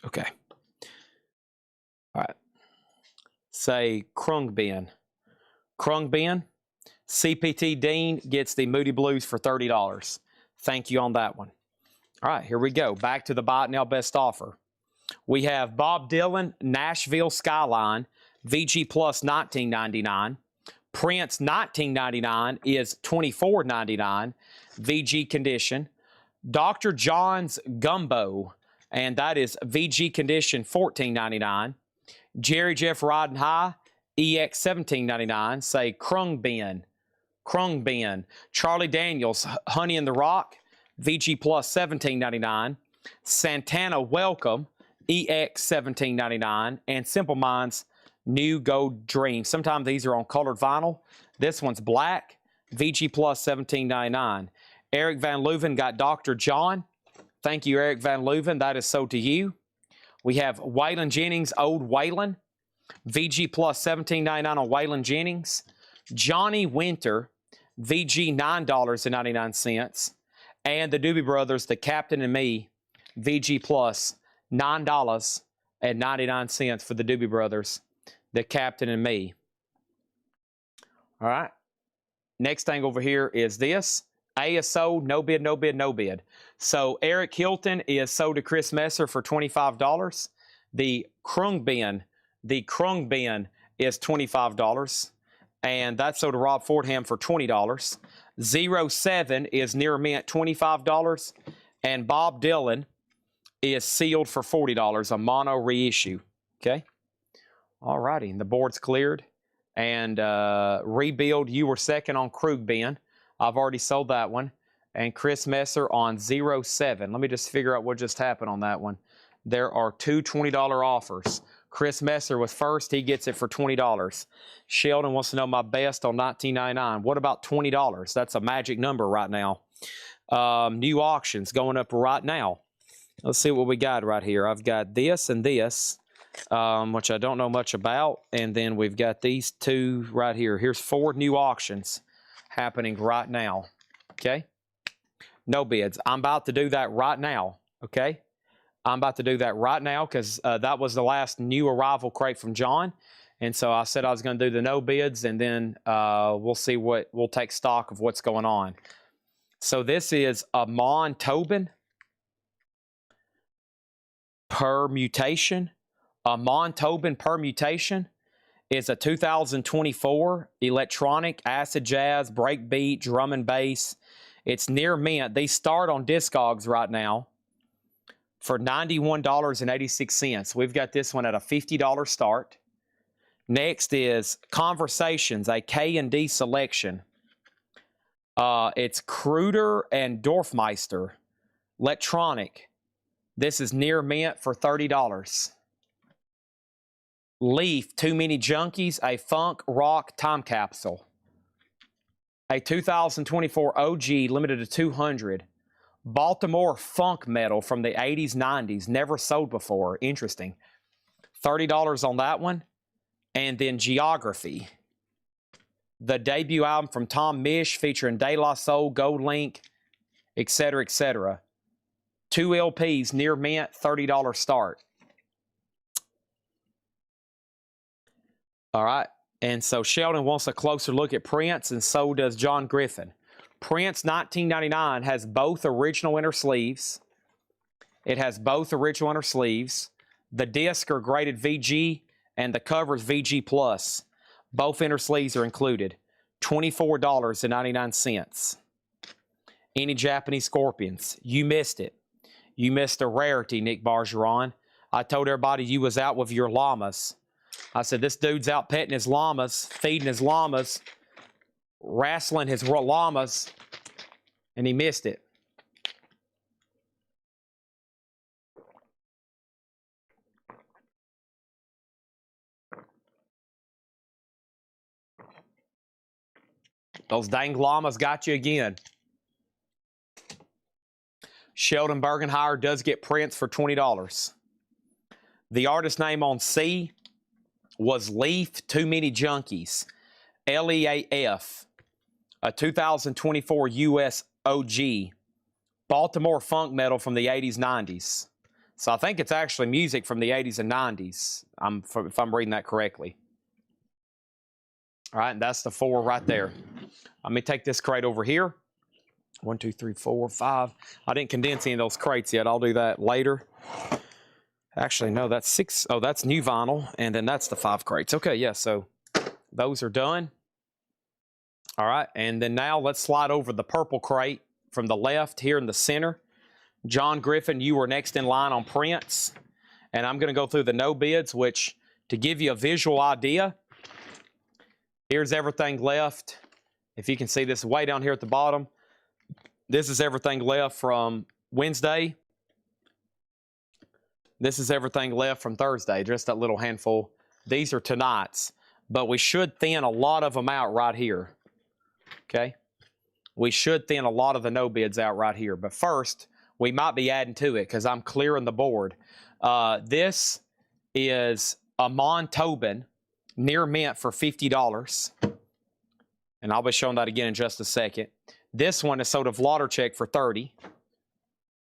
Okay. All right. Say Krungbin. Krungbin. CPT Dean gets the Moody Blues for $30. Thank you on that one. All right, here we go. Back to the Buy It Now Best Offer. We have Bob Dylan, Nashville Skyline, VG Plus $19.99. Prince $19.99 is $24.99. VG Condition. Dr. John's Gumbo, and that is VG Condition $14.99. Jerry Jeff Riding High, EX $17.99. Say Krungbin. Krungbin. Charlie Daniels, Honey in the Rock, VG Plus $17.99. Santana Welcome, EX $17.99. And Simple Minds, New Gold Dream. Sometimes these are on colored vinyl. This one's black, VG Plus $17.99. Eric Van Leuven got Dr. John. Thank you, Eric Van Leuven. That is sold to you. We have Waylon Jennings, Old Waylon. VG Plus $17.99 on Waylon Jennings. Johnny Winter, VG $9.99. And the Doobie Brothers, The Captain and Me, VG Plus $9.99 for the Doobie Brothers, The Captain and Me. All right. Next thing over here is this. ASO, no bid, no bid, no bid. So Eric Hilton is sold to Chris Messer for $25. The Krungbin is $25. And that's sold to Rob Fordham for $20. 07 is near mint $25. And Bob Dylan is sealed for $40, a mono reissue. Okay. All righty. And the board's cleared. And Rebuild, you were second on Krugbin. I've already sold that one. And Chris Messer on 07. Let me just figure out what just happened on that one. There are two $20 offers. Chris Messer was first. He gets it for $20. Sheldon wants to know my best on $19.99. What about $20? That's a magic number right now. New auctions going up right now. Let's see what we got right here. I've got this and this, which I don't know much about. And then we've got these two right here. Here's 4 new auctions happening right now. Okay? No bids. I'm about to do that right now. Okay? I'm about to do that right now because that was the last new arrival crate from John. And so I said I was going to do the no bids, and then we'll see what, we'll take stock of what's going on. So this is Amon Tobin permutation. Amon Tobin permutation is a 2024 electronic acid jazz breakbeat drum and bass. It's near mint. They start on Discogs right now for $91.86. We've got this one at a $50 start. Next is Conversations, a K&D selection. It's Kruder and Dorfmeister electronic. This is near mint for $30. Leaf, Too Many Junkies, a funk rock time capsule. A 2024 OG limited to 200. Baltimore funk metal from the 80s, 90s, never sold before. Interesting. $30 on that one. And then Geography, the debut album from Tom Misch featuring De La Soul, Gold Link, etc., etc. 2 LPs near mint, $30 start. All right. And so Sheldon wants a closer look at Prince, and so does John Griffin. Prince 1999 has both original inner sleeves. It has both original inner sleeves. The discs are graded VG and the cover is VG Plus. Both inner sleeves are included. $24.99. Any Japanese Scorpions? You missed it. You missed a rarity, Nick Bargeron. I told everybody you was out with your llamas. I said, this dude's out petting his llamas, feeding his llamas, wrestling his llamas, and he missed it. Those dang llamas got you again. Sheldon Bergenheier does get Prince for $20. The artist name on C was Leaf Too Many Junkies. Leaf. A 2024 US OG. Baltimore funk metal from the 80s, 90s. So I think it's actually music from the 80s and 90s, if I'm reading that correctly. All right, and that's the 4 right there. Let me take this crate over here. 1, 2, 3, 4, 5. I didn't condense any of those crates yet. I'll do that later. Actually, no, that's 6. Oh, that's new vinyl, and then that's the 5 crates. Okay, yeah, so those are done. All right, and then now let's slide over the purple crate from the left here in the center. John Griffin, you were next in line on Prince, and I'm going to go through the no bids, which, to give you a visual idea, here's everything left. If you can see this way down here at the bottom, this is everything left from Wednesday. This is everything left from Thursday, just that little handful. These are tonight's, but we should thin a lot of them out right here, okay? We should thin a lot of the no bids out right here, but first, we might be adding to it because I'm clearing the board. This is Amon Tobin, near mint for $50. And I'll be showing that again in just a second. This one is sold at Vladarchuk for $30.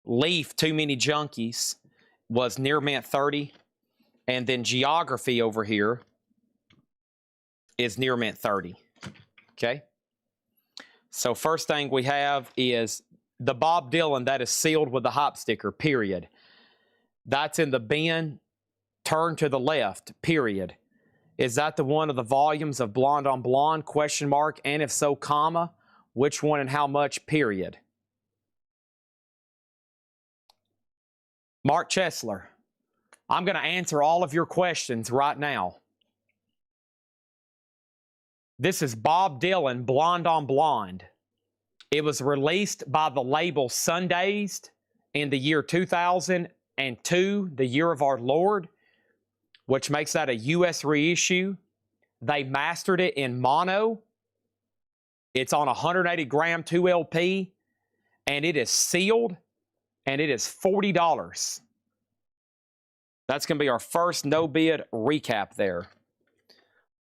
Leaf, Too Many Junkies, was near mint 30. And then Geography over here is near mint 30. Okay? So first thing we have is the Bob Dylan that is sealed with the hop sticker, period. That's in the bin, turn to the left, period. Is that the one of the volumes of Blonde on Blonde, question mark, and if so, comma, which one and how much, period? Mark Chesler, I'm going to answer all of your questions right now. This is Bob Dylan, Blonde on Blonde. It was released by the label Sundazed in the year 2002, the year of our Lord, which makes that a U.S. reissue. They mastered it in mono. It's on 180-gram 2LP, and it is sealed, and it is $40. That's going to be our first no-bid recap there.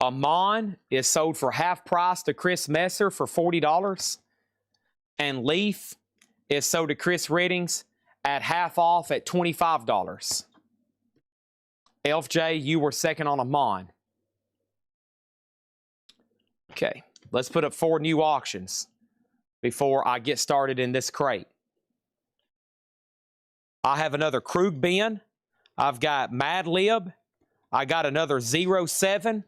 Amon is sold for half price to Chris Messer for $40, and Leaf is sold to Chris Reddings at half off at $25. Elf J, you were second on Amon. Okay, let's put up 4 new auctions before I get started in this crate. I have another Krug bin. I've got Mad Lib. I got another 07.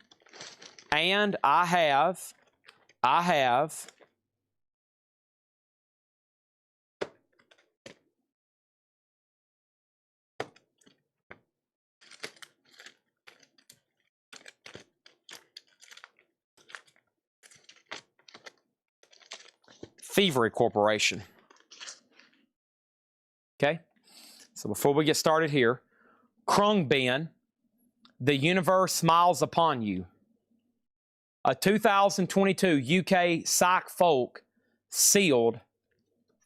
And I have Thievery Corporation. Okay, so before we get started here, Krungbin, The Universe Smiles Upon You. A 2022 UK psych folk sealed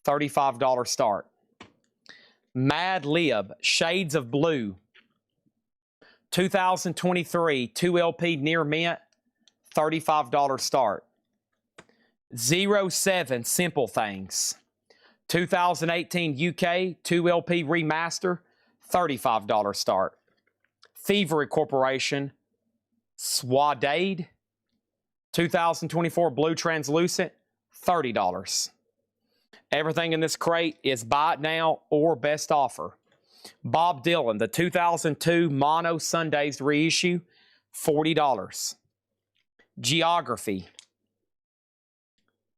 $35 start. Mad Lib, Shades of Blue. 2023 2LP near mint, $35 start. 07 Simple Things. 2018 UK 2LP remaster, $35 start. Thievery Corporation, Swadade. 2024 Blue Translucent, $30. Everything in this crate is buy it now or best offer. Bob Dylan, the 2002 Mono Sundays reissue, $40. Geography.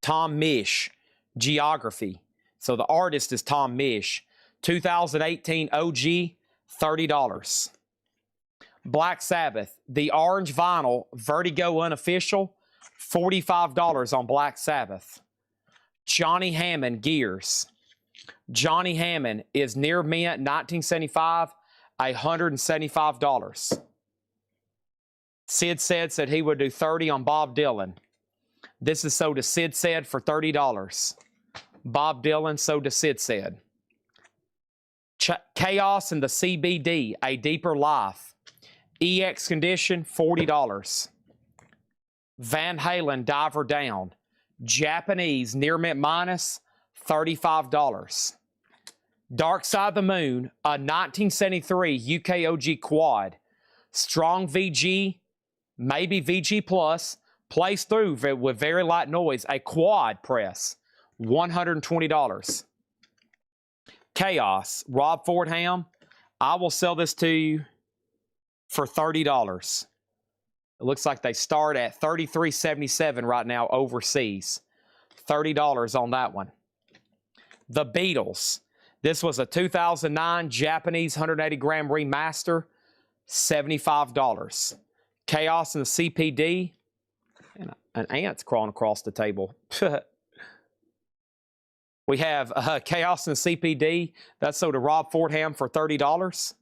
Tom Misch, Geography. So the artist is Tom Misch. 2018 OG, $30. Black Sabbath, the orange vinyl, Vertigo Unofficial, $45 on Black Sabbath. Johnny Hammond Gears. Johnny Hammond is near mint, 1975, $175. Sid said he would do 30 on Bob Dylan. This is sold to Sid said for $30. Bob Dylan sold to Sid said. Chaos in the CBD, A Deeper Life. EX Condition, $40. Van Halen, Diver Down. Japanese, near mint minus, $35. Dark Side of the Moon, a 1973 UK OG quad. Strong VG, maybe VG Plus, plays through with very light noise, a quad press, $120. Chaos, Rob Fordham, I will sell this to you for $30. It looks like they start at $33.77 right now overseas. $30 on that one. The Beatles. This was a 2009 Japanese 180-gram remaster, $75. Chaos in the CPD. And an ant's crawling across the table. We have Chaos in the CPD. That's sold to Rob Fordham for $30.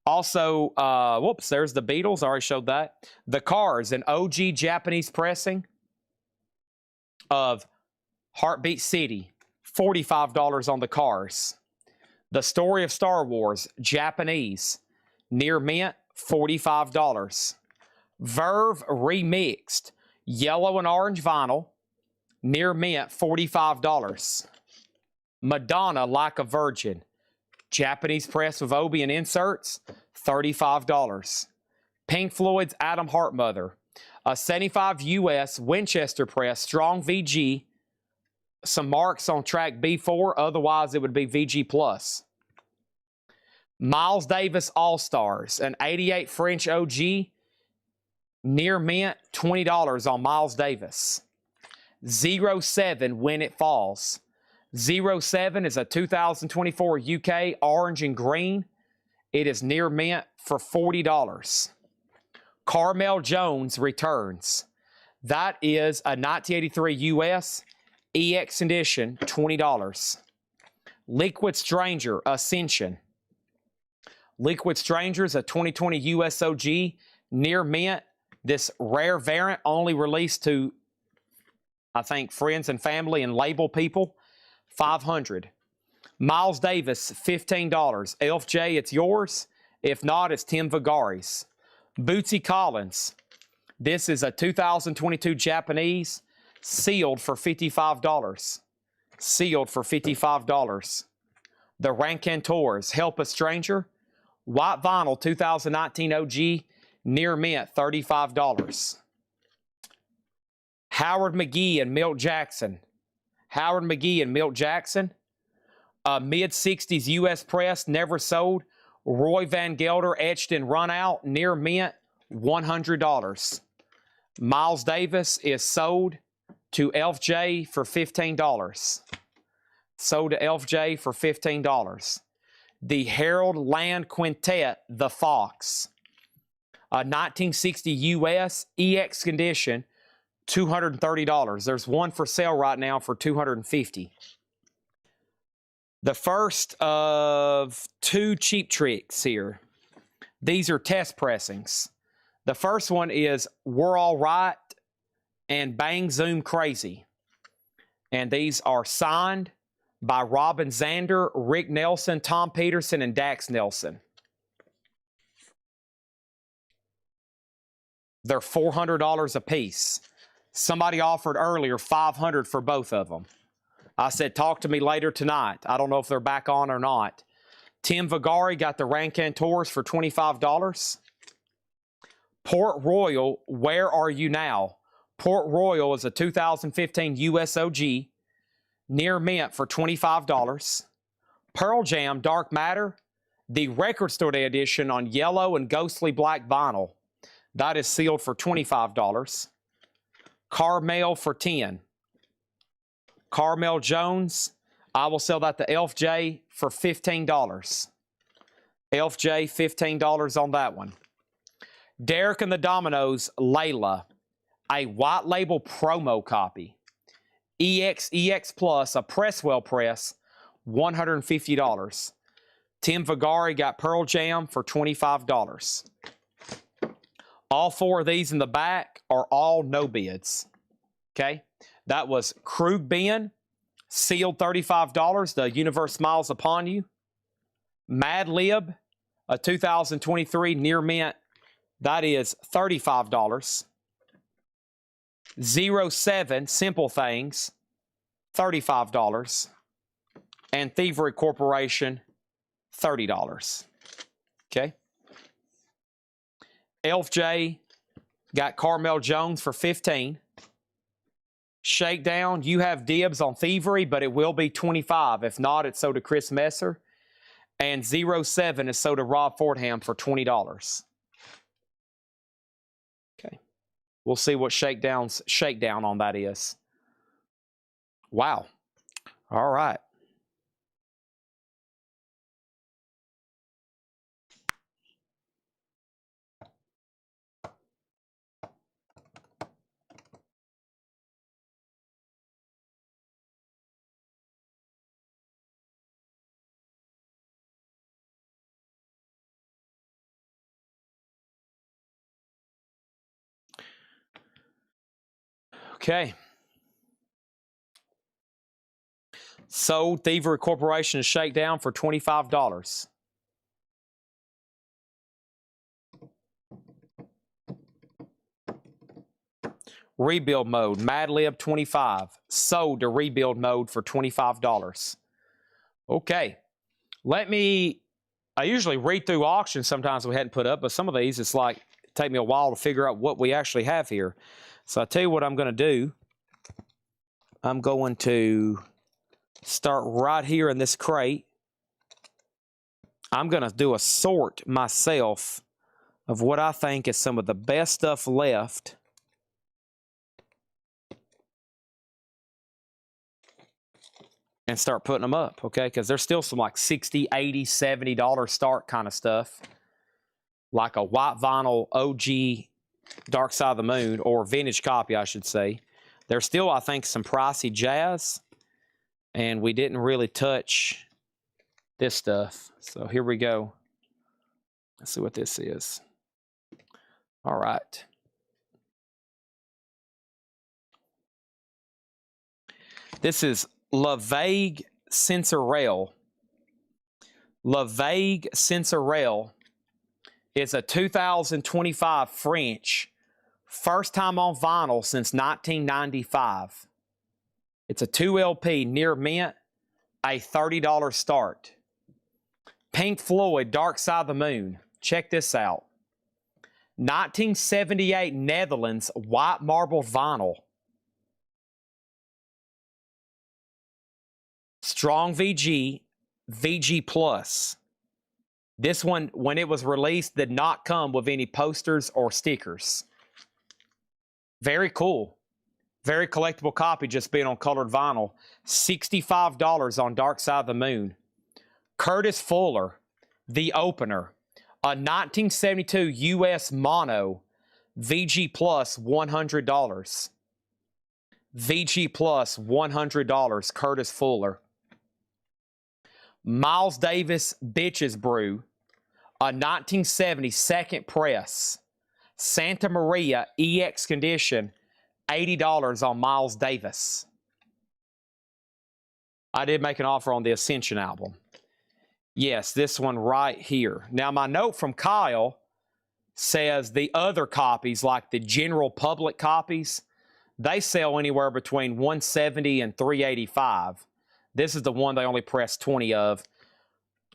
Also, whoops, there's the Beatles. I already showed that. The Cars, an OG Japanese pressing of Heartbeat City. $45 on the Cars. The Story of Star Wars, Japanese. Near mint, $45. Verve Remixed, yellow and orange vinyl. Near mint, $45. Madonna Like a Virgin. Japanese press with Obi and inserts, $35. Pink Floyd's Adam Hartmother. A 75 US Winchester press, strong VG. Some marks on track B4, otherwise it would be VG+. Miles Davis All-Stars, an 88 French OG. Near mint, $20 on Miles Davis. 07 When It Falls. 07 is a 2024 UK orange and green. It is near mint for $40. Carmel Jones returns. That is a 1983 US EX edition, $20. Liquid Stranger Ascension. Liquid Stranger is a 2020 US OG near mint. This rare variant only released to, I think, friends and family and label people. $500. Miles Davis, $15. Elf J, it's yours. If not, it's Tim Vigari's. Bootsy Collins. This is a 2022 Japanese, sealed for $55. Sealed for $55. The Rancantors, Help a Stranger. White vinyl, 2019 OG, near mint, $35. Howard McGee and Milt Jackson. Howard McGee and Milt Jackson. Mid-60s U.S. press, never sold. Roy Van Gelder, etched and run out, near mint, $100. Miles Davis is sold to Elf J for $15. Sold to Elf J for $15. The Harold Land Quintet, The Fox. A 1960 U.S. EX condition, $230. There's one for sale right now for $250. The first of two Cheap Tricks here. These are test pressings. The first one is We're All Right and Bang Zoom Crazy. And these are signed by Robin Zander, Rick Nelson, Tom Peterson, and Dax Nelson. They're $400 a piece. Somebody offered earlier $500 for both of them. I said, talk to me later tonight. I don't know if they're back on or not. Tim Vigari got the Rancantors for $25. Port Royal, Where Are You Now? Port Royal is a 2015 US OG. Near Mint for $25. Pearl Jam Dark Matter, the Record Store Day edition on yellow and ghostly black vinyl. That is sealed for $25. Carmel for $10. Carmel Jones, I will sell that to Elf J for $15. Elf J, $15 on that one. Derek and the Dominoes, Layla, a white label promo copy. EX Plus, a Presswell press, $150. Tim Vigari got Pearl Jam for $25. All four of these in the back are all no bids. Okay? That was Krug Ben, sealed $35. The universe smiles upon you. Mad Lib, a 2023 Near Mint, that is $35. 07 Simple Things, $35. And Thievery Corporation, $30. Okay? Elf J got Carmel Jones for $15. Shakedown, you have dibs on Thievery, but it will be $25. If not, it's sold to Chris Messer. And 07 is sold to Rob Fordham for $20. Okay. We'll see what shakedown on that is. Wow. All right. Okay. Sold Thievery Corporation to Shakedown for $25. Rebuild Mode, Mad Lib 25. Sold to Rebuild Mode for $25. Okay. I usually read through auctions sometimes we hadn't put up, but some of these, it's like, take me a while to figure out what we actually have here. So I'll tell you what I'm going to do. I'm going to start right here in this crate. I'm going to do a sort myself of what I think is some of the best stuff left. And start putting them up, okay? Because there's still some like $60, $80, $70 start kind of stuff. Like a white vinyl OG Dark Side of the Moon, or vintage copy, I should say. There's still, I think, some pricey jazz. And we didn't really touch this stuff. So here we go. Let's see what this is. All right. This is La Vague Sensorelle. La Vague Sensorelle is a 2025 French. First time on vinyl since 1995. It's a 2 LP Near Mint, a $30 start. Pink Floyd, Dark Side of the Moon. Check this out. 1978 Netherlands white marble vinyl. Strong VG, VG Plus. This one, when it was released, did not come with any posters or stickers. Very cool. Very collectible copy, just being on colored vinyl. $65 on Dark Side of the Moon. Curtis Fuller, The Opener. A 1972 US Mono. VG Plus, $100. VG Plus, $100. Curtis Fuller. Miles Davis Bitches Brew. A 1970 second press. Santa Maria EX condition. $80 on Miles Davis. I did make an offer on the Ascension album. Yes, this one right here. Now, my note from Kyle says the other copies, like the general public copies, they sell anywhere between $170 and $385. This is the one they only pressed 20 of.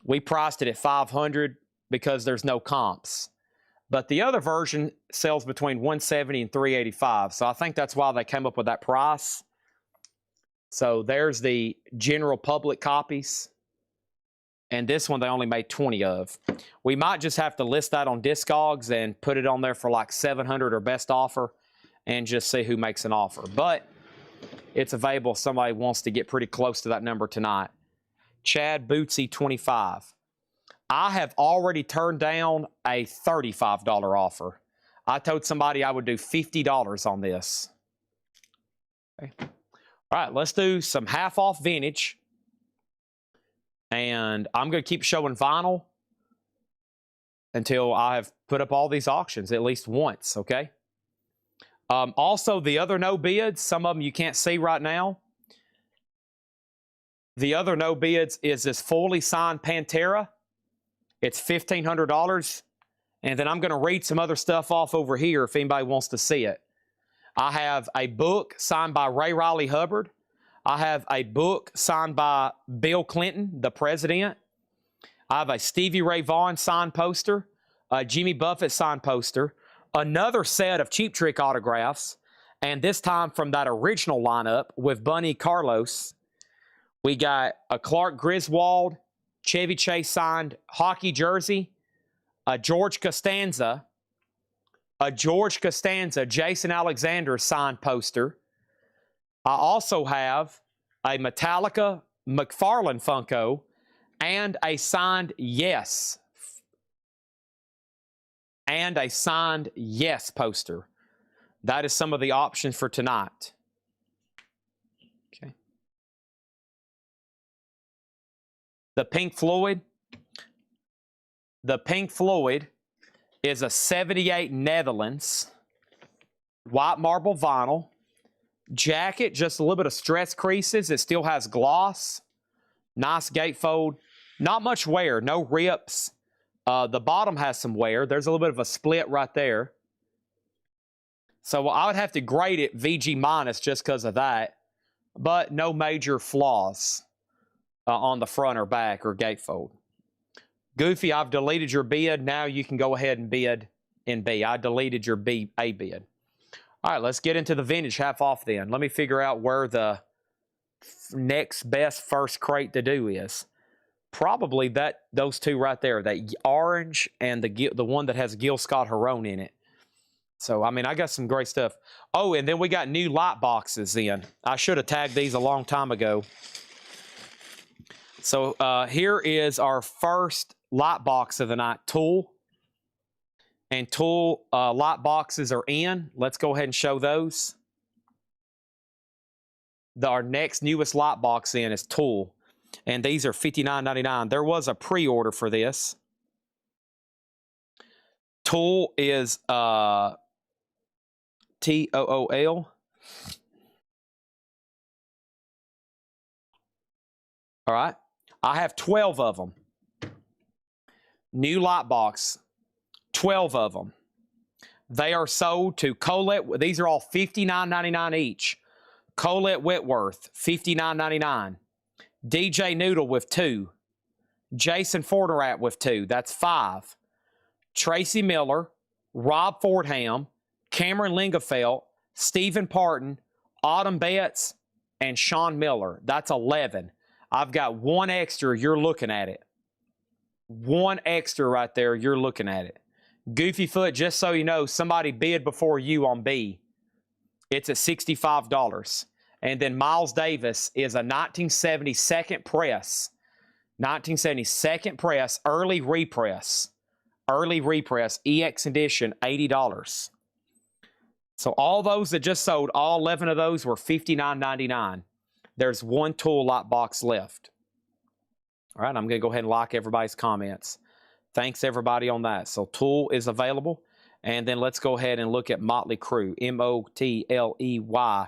We priced it at $500 because there's no comps. But the other version sells between $170 and $385. So I think that's why they came up with that price. So there's the general public copies. And this one they only made 20 of. We might just have to list that on Discogs and put it on there for like 700 or best offer and just see who makes an offer. But it's available if somebody wants to get pretty close to that number tonight. Chad Bootsy 25. I have already turned down a $35 offer. I told somebody I would do $50 on this. Okay. All right, let's do some half off vintage. And I'm going to keep showing vinyl until I have put up all these auctions at least once, okay? Also, the other no bids, some of them you can't see right now. The other no bids is this fully signed Pantera. It's $1,500. And then I'm going to read some other stuff off over here if anybody wants to see it. I have a book signed by Ray Riley Hubbard. I have a book signed by Bill Clinton, the president. I have a Stevie Ray Vaughan signed poster, a Jimmy Buffett signed poster, another set of Cheap Trick autographs, and this time from that original lineup with Bunny Carlos. We got a Clark Griswold, Chevy Chase signed hockey jersey, a George Costanza, Jason Alexander signed poster. I also have a Metallica McFarlane Funko and a signed Yes. And a signed Yes poster. That is some of the options for tonight. Okay. The Pink Floyd. The Pink Floyd is a 78 Netherlands. White marble vinyl. Jacket, just a little bit of stress creases. It still has gloss. Nice gatefold. Not much wear. No rips. The bottom has some wear. There's a little bit of a split right there. So I would have to grade it VG minus just because of that. But no major flaws on the front or back or gatefold. Goofy, I've deleted your bid. Now you can go ahead and bid in B. I deleted your A bid. All right, let's get into the vintage half off then. Let me figure out where the next best first crate to do is. Probably those two right there, that orange and the one that has Gil Scott-Heron in it. So, I mean, I got some great stuff. Oh, and then we got new light boxes in. I should have tagged these a long time ago. So, here is our first light box of the night, Tool. And Tool light boxes are in. Let's go ahead and show those. Our next newest light box in is Tool. And these are $59.99. There was a pre-order for this. Tool is T-O-O-L. All right. I have 12 of them. New light box. 12 of them. They are sold to Colette. These are all $59.99 each. Colette Whitworth, $59.99. DJ Noodle with 2. Jason Forterat with 2. That's 5. Tracy Miller, Rob Fordham, Cameron Lingefeld, Stephen Parton, Autumn Betts, and Sean Miller. That's 11. I've got one extra. You're looking at it. One extra right there. You're looking at it. Goofy Foot, just so you know, somebody bid before you on B. It's at $65. And then Miles Davis is a 1970 second press. 1970 second press, early repress. Early repress, EX edition, $80. So all those that just sold, all 11 of those were $59.99. There's one Tool light box left. All right, I'm going to go ahead and like everybody's comments. Thanks, everybody, on that. So Tool is available. And then let's go ahead and look at Motley Crue, M-O-T-L-E-Y.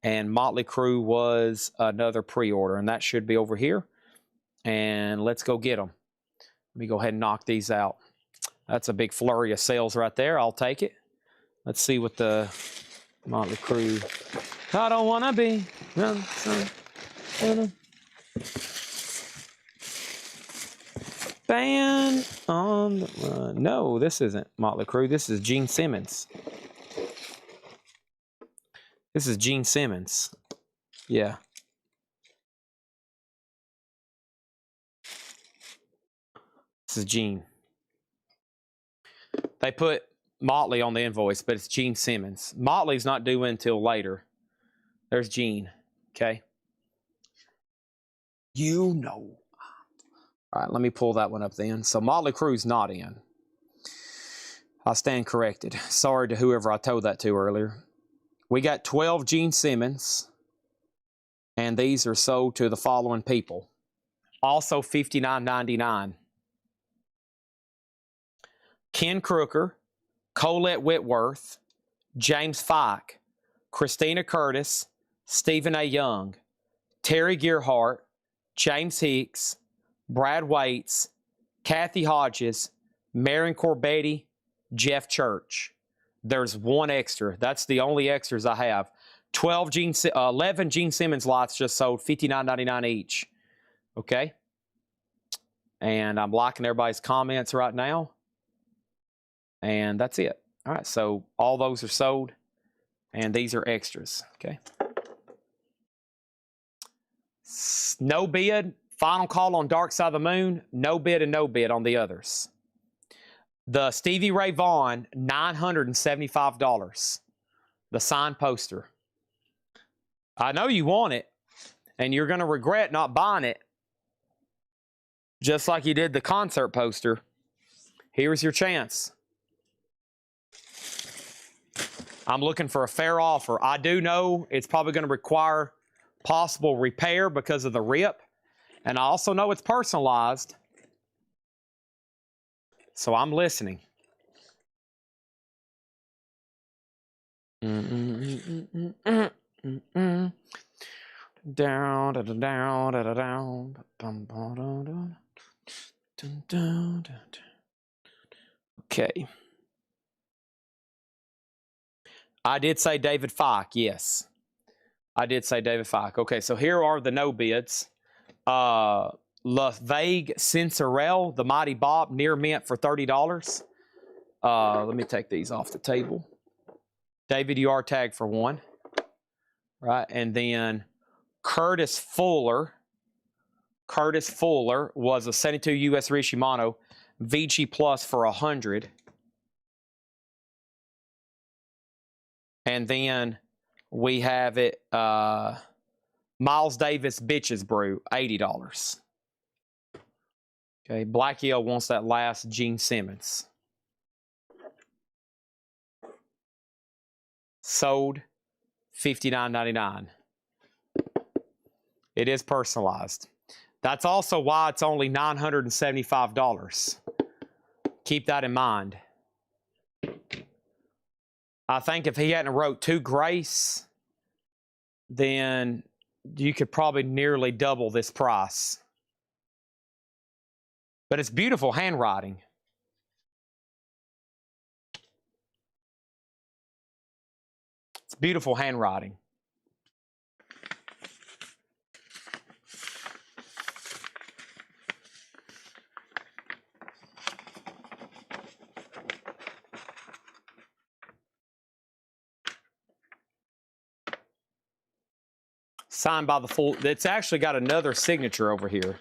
And Motley Crue was another pre-order, and that should be over here. And let's go get them. Let me go ahead and knock these out. That's a big flurry of sales right there. I'll take it. Let's see what the Motley Crue. I don't want to be. Band on the run. No, this isn't Motley Crue. This is Gene Simmons. This is Gene Simmons. Yeah. is Gene. They put Motley on the invoice, but it's Gene Simmons. Motley's not due until later. There's Gene. Okay. You know. All right, let me pull that one up then. So Motley Crue's not in. I stand corrected. Sorry to whoever I told that to earlier. We got 12 Gene Simmons, and these are sold to the following people. Also $59.99. Ken Crooker, Colette Whitworth, James Fike, Christina Curtis, Stephen A. Young, Terry Gearhart, James Hicks, Brad Waits, Kathy Hodges, Marin Corbetti, Jeff Church. There's one extra. That's the only extras I have. 11 Gene Simmons lots just sold, $59.99 each. Okay? And I'm liking everybody's comments right now. And that's it. All right, so all those are sold, and these are extras. Okay? No bid. Final call on Dark Side of the Moon. No bid and no bid on the others. The Stevie Ray Vaughan, $975. The signed poster. I know you want it, and you're going to regret not buying it, just like you did the concert poster. Here's your chance. I'm looking for a fair offer. I do know it's probably going to require possible repair because of the rip, and I also know it's personalized. So I'm listening. Okay. I did say David Fike, yes. I did say David Fike. Okay, so here are the no bids. La Vague Cincerelle, the Mighty Bob, near mint for $30. Let me take these off the table. David, you are tagged for one. Right, and then Curtis Fuller. Curtis Fuller was a 72 US Shimano VG Plus for $100. And then we have it, Miles Davis Bitches Brew, $80. Okay, Black Hill wants that last Gene Simmons. Sold, $59.99. It is personalized. That's also why it's only $975. Keep that in mind. I think if he hadn't wrote to Grace, then you could probably nearly double this price. But it's beautiful handwriting. It's beautiful handwriting. Signed by the full, it's actually got another signature over here.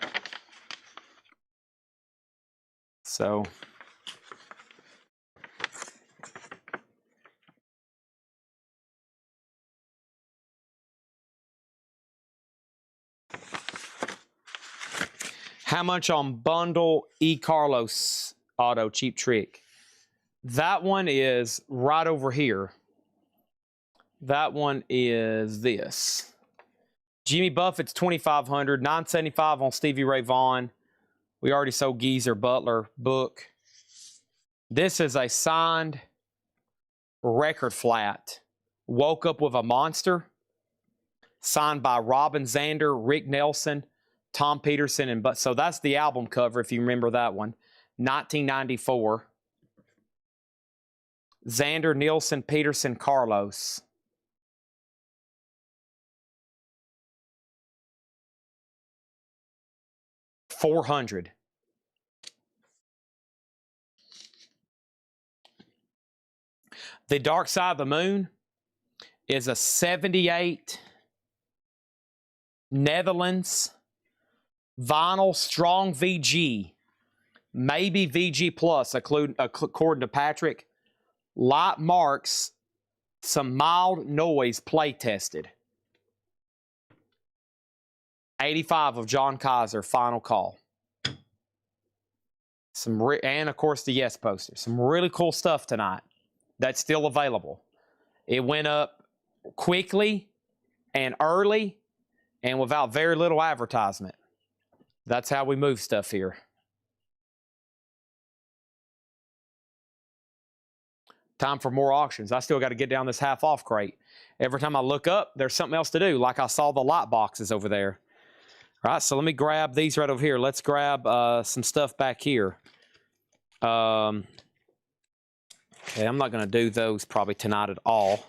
So. How much on bundle E. Carlos auto cheap trick? That one is right over here. That one is this. Jimmy Buffett's $2,500, $975 on Stevie Ray Vaughan. We already sold Geezer Butler book. This is a signed record flat. Woke Up with a Monster. Signed by Robin Zander, Rick Nelson, Tom Peterson, and so that's the album cover if you remember that one. 1994. Zander, Nielsen, Peterson, Carlos. $400. The Dark Side of the Moon is a 78 Netherlands vinyl strong VG maybe VG Plus, according to Patrick. Light Marks, some mild noise play tested. 85 of John Kaiser, final call. And of course the yes poster. Some really cool stuff tonight that's still available. It went up quickly and early and without very little advertisement. That's how we move stuff here. Time for more auctions. I still got to get down this half off crate. Every time I look up, there's something else to do, like I saw the light boxes over there. All right, so let me grab these right over here. Let's grab some stuff back here. Okay, I'm not going to do those probably tonight at all.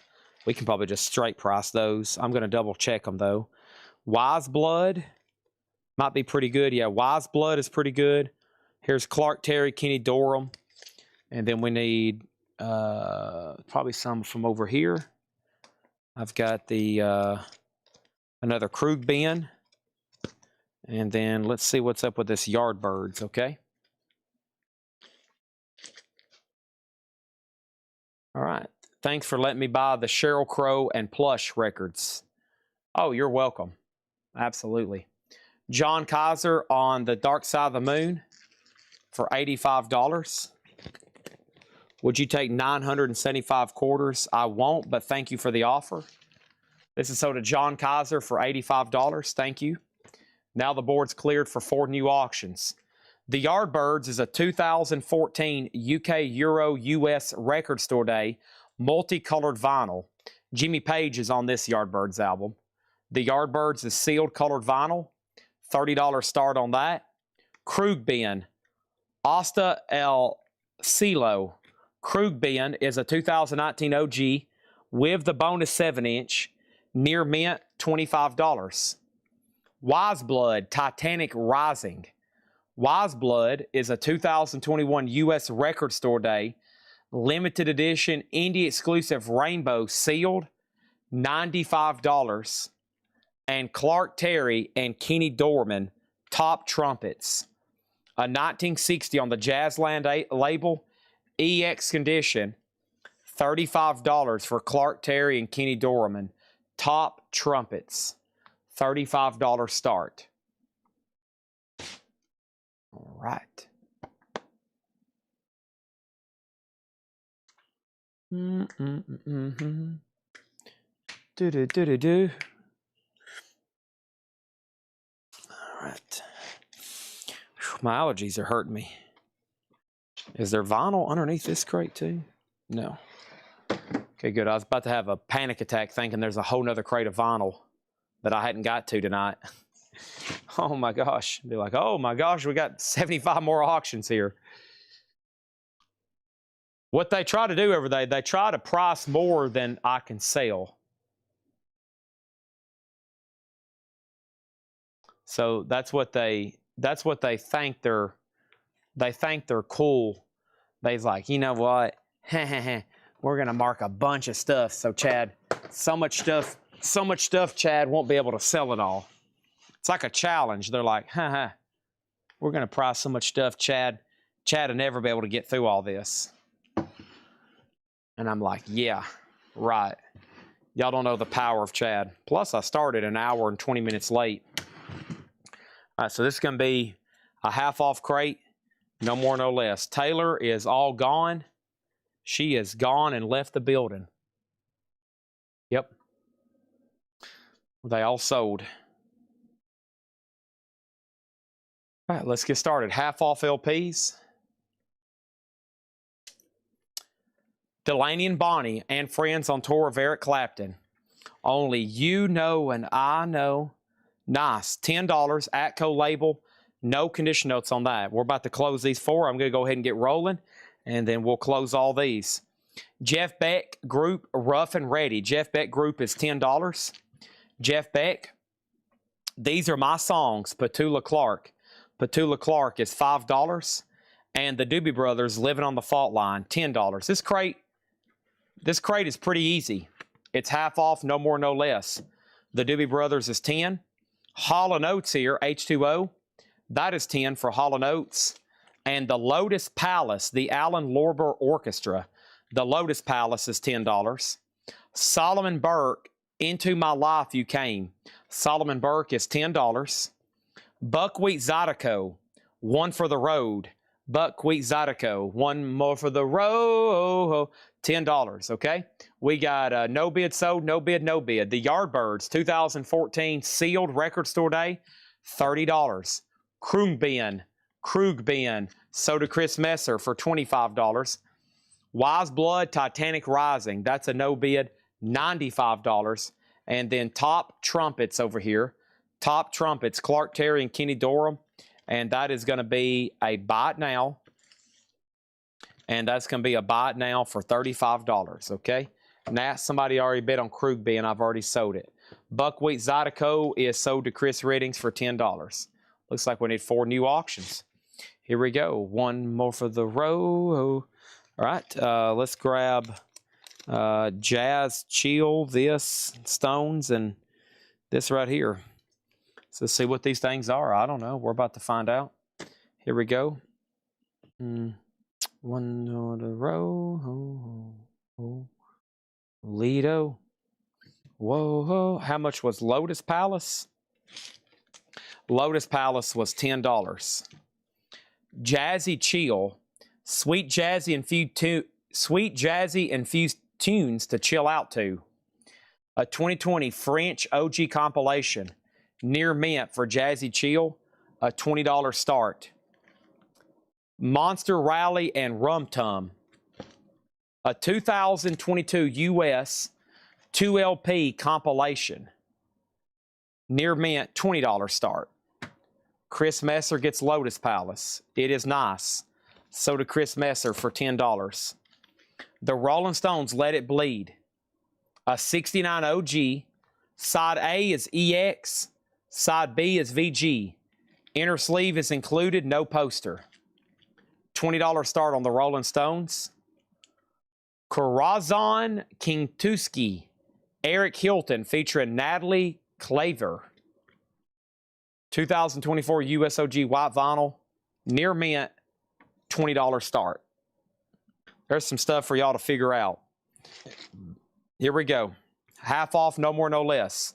We can probably just straight price those. I'm going to double check them, though. Wise Blood might be pretty good. Yeah, Wise Blood is pretty good. Here's Clark Terry, Kenny Dorham. And then we need probably some from over here. I've got the another Krug bin. And then let's see what's up with this Yardbirds, okay? All right. Thanks for letting me buy the Sheryl Crow and Plush records. Oh, you're welcome. Absolutely. John Kaiser on the Dark Side of the Moon for $85. Would you take 975 quarters? I won't, but thank you for the offer. This is sold to John Kaiser for $85. Thank you. Now the board's cleared for 4 new auctions. The Yardbirds is a 2014 UK Euro US Record Store Day multicolored vinyl. Jimmy Page is on this Yardbirds album. The Yardbirds is sealed colored vinyl. $30 start on that. Krug bin. Asta El Cielo. Krug bin is a 2019 OG with the bonus 7-inch. Near mint, $25. Wise Blood Titanic Rising. Wise Blood is a 2021 US Record Store Day limited edition indie exclusive rainbow sealed, $95. And Clark Terry and Kenny Dorman top trumpets. A 1960 on the Jazzland label, EX condition, $35 for Clark Terry and Kenny Dorman top trumpets. $35 start. All right. Do. All right. My allergies are hurting me. Is there vinyl underneath this crate too? No. Okay, good. I was about to have a panic attack thinking there's a whole nother crate of vinyl that I hadn't got to tonight. Oh my gosh. Be like, oh my gosh, we got 75 more auctions here. What they try to do every day, they try to price more than I can sell. So that's what they think they're cool. They's like, you know what? We're gonna mark a bunch of stuff. So Chad, so much stuff, Chad won't be able to sell it all. It's like a challenge. They're like, we're gonna price so much stuff, Chad will never be able to get through all this. And I'm like, yeah, right. Y'all don't know the power of Chad. Plus, I started an hour and 20 minutes late. All right, so this is going to be a half-off crate, no more, no less. Taylor is all gone. She is gone and left the building. Yep. They all sold. All right, let's get started. Half-off LPs. Delaney and Bonnie and Friends on tour of Eric Clapton. Only You Know and I Know. Nice. $10. Atco label. No condition notes on that. We're about to close these 4. I'm going to go ahead and get rolling, and then we'll close all these. Jeff Beck Group, Rough and Ready. Jeff Beck Group is $10. Jeff Beck. These are my songs. Petula Clark. Petula Clark is $5. And the Doobie Brothers, Living on the Fault Line, $10. This crate is pretty easy. It's half off, no more, no less. The Doobie Brothers is 10. Hall & Oates here, H2O. That is 10 for Hall & Oates. And the Lotus Palace, the Alan Lorber Orchestra, the Lotus Palace is $10. Solomon Burke, Into My Life You Came. Solomon Burke is $10. Buckwheat Zydeco, One for the Road. Buckwheat Zydeco, One More for the Road. $10, okay? We got no bid sold, no bid, no bid. The Yardbirds 2014 sealed record store day, $30. Krug Bin, sold to Chris Messer for $25. Wise Blood Titanic Rising, that's a no bid, $95. And then Top Trumpets over here. Top Trumpets, Clark Terry and Kenny Dorham. And that is going to be a buy it now. And that's going to be a buy it now for $35, okay? Now, somebody already bid on Krug Bin. I've already sold it. Buckwheat Zydeco is sold to Chris Riddings for $10. Looks like we need 4 new auctions. Here we go. One more for the row. All right, let's grab Jazz Chill, this, Stones, and this right here. So let's see what these things are. I don't know. We're about to find out. Here we go. One on the row. Lido. Whoa. How much was Lotus Palace? Lotus Palace was $10. Jazzy Chill. Sweet jazzy infused tunes to chill out to. A 2020 French OG compilation. Near mint for Jazzy Chill, a $20 start. Monster Rally and Rum Tum. A 2022 US 2LP compilation. Near mint, $20 start. Chris Messer gets Lotus Palace. It is nice. So did Chris Messer for $10. The Rolling Stones Let It Bleed. A 69 OG. Side A is EX. Side B is VG. Inner sleeve is included, no poster. $20 start on the Rolling Stones. Corazon Kintuski. Eric Hilton featuring Natalie Claver. 2024 USOG white vinyl. Near mint, $20 start. There's some stuff for y'all to figure out. Here we go. Half off, no more, no less.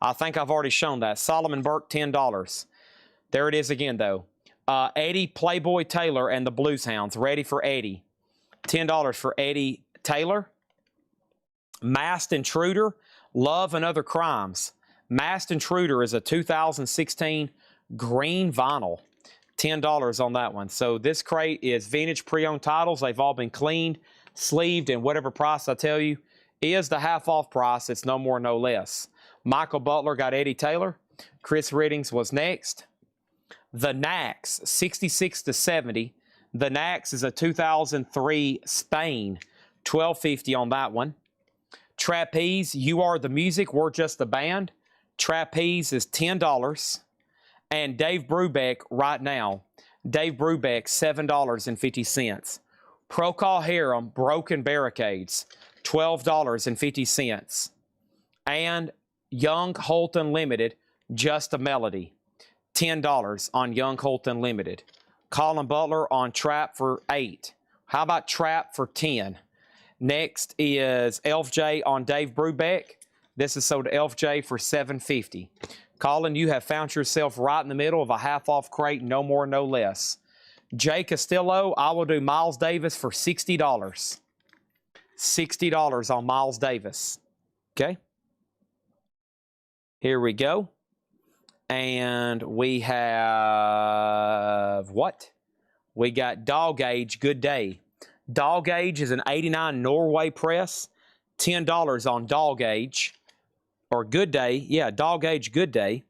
I think I've already shown that. Solomon Burke, $10. There it is again, though. Eddie Playboy Taylor and the Blues Hounds. Ready for Eddie. $10 for Eddie Taylor. Masked Intruder, Love and Other Crimes. Masked Intruder is a 2016 green vinyl. $10 on that one. So this crate is vintage pre-owned titles. They've all been cleaned, sleeved, and whatever price I tell you is the half-off price. It's no more, no less. Michael Butler got Eddie Taylor. Chris Riddings was next. The Knacks, 66-70. The Knacks is a 2003 Spain, $12.50 on that one. Trapeze, You Are the Music, We're Just the Band. Trapeze is $10. And Dave Brubeck right now. Dave Brubeck, $7.50. Procol Harum, Broken Barricades, $12.50. And Young Holt Unlimited, Just a Melody, $10 on Young Holt Unlimited. Colin Butler on Trap for $8. How about Trap for $10? Next is Elf J on Dave Brubeck. This is sold to Elf J for $7.50. Colin, you have found yourself right in the middle of a half-off crate, no more, no less. Jay Castillo, I will do Miles Davis for $60. $60 on Miles Davis. Okay? Here we go. And we have what? We got Dog Age Good Day. Dog Age is an 89 Norway press. $10 on Dog Age. Or Good Day. Yeah, Dog Age Good Day.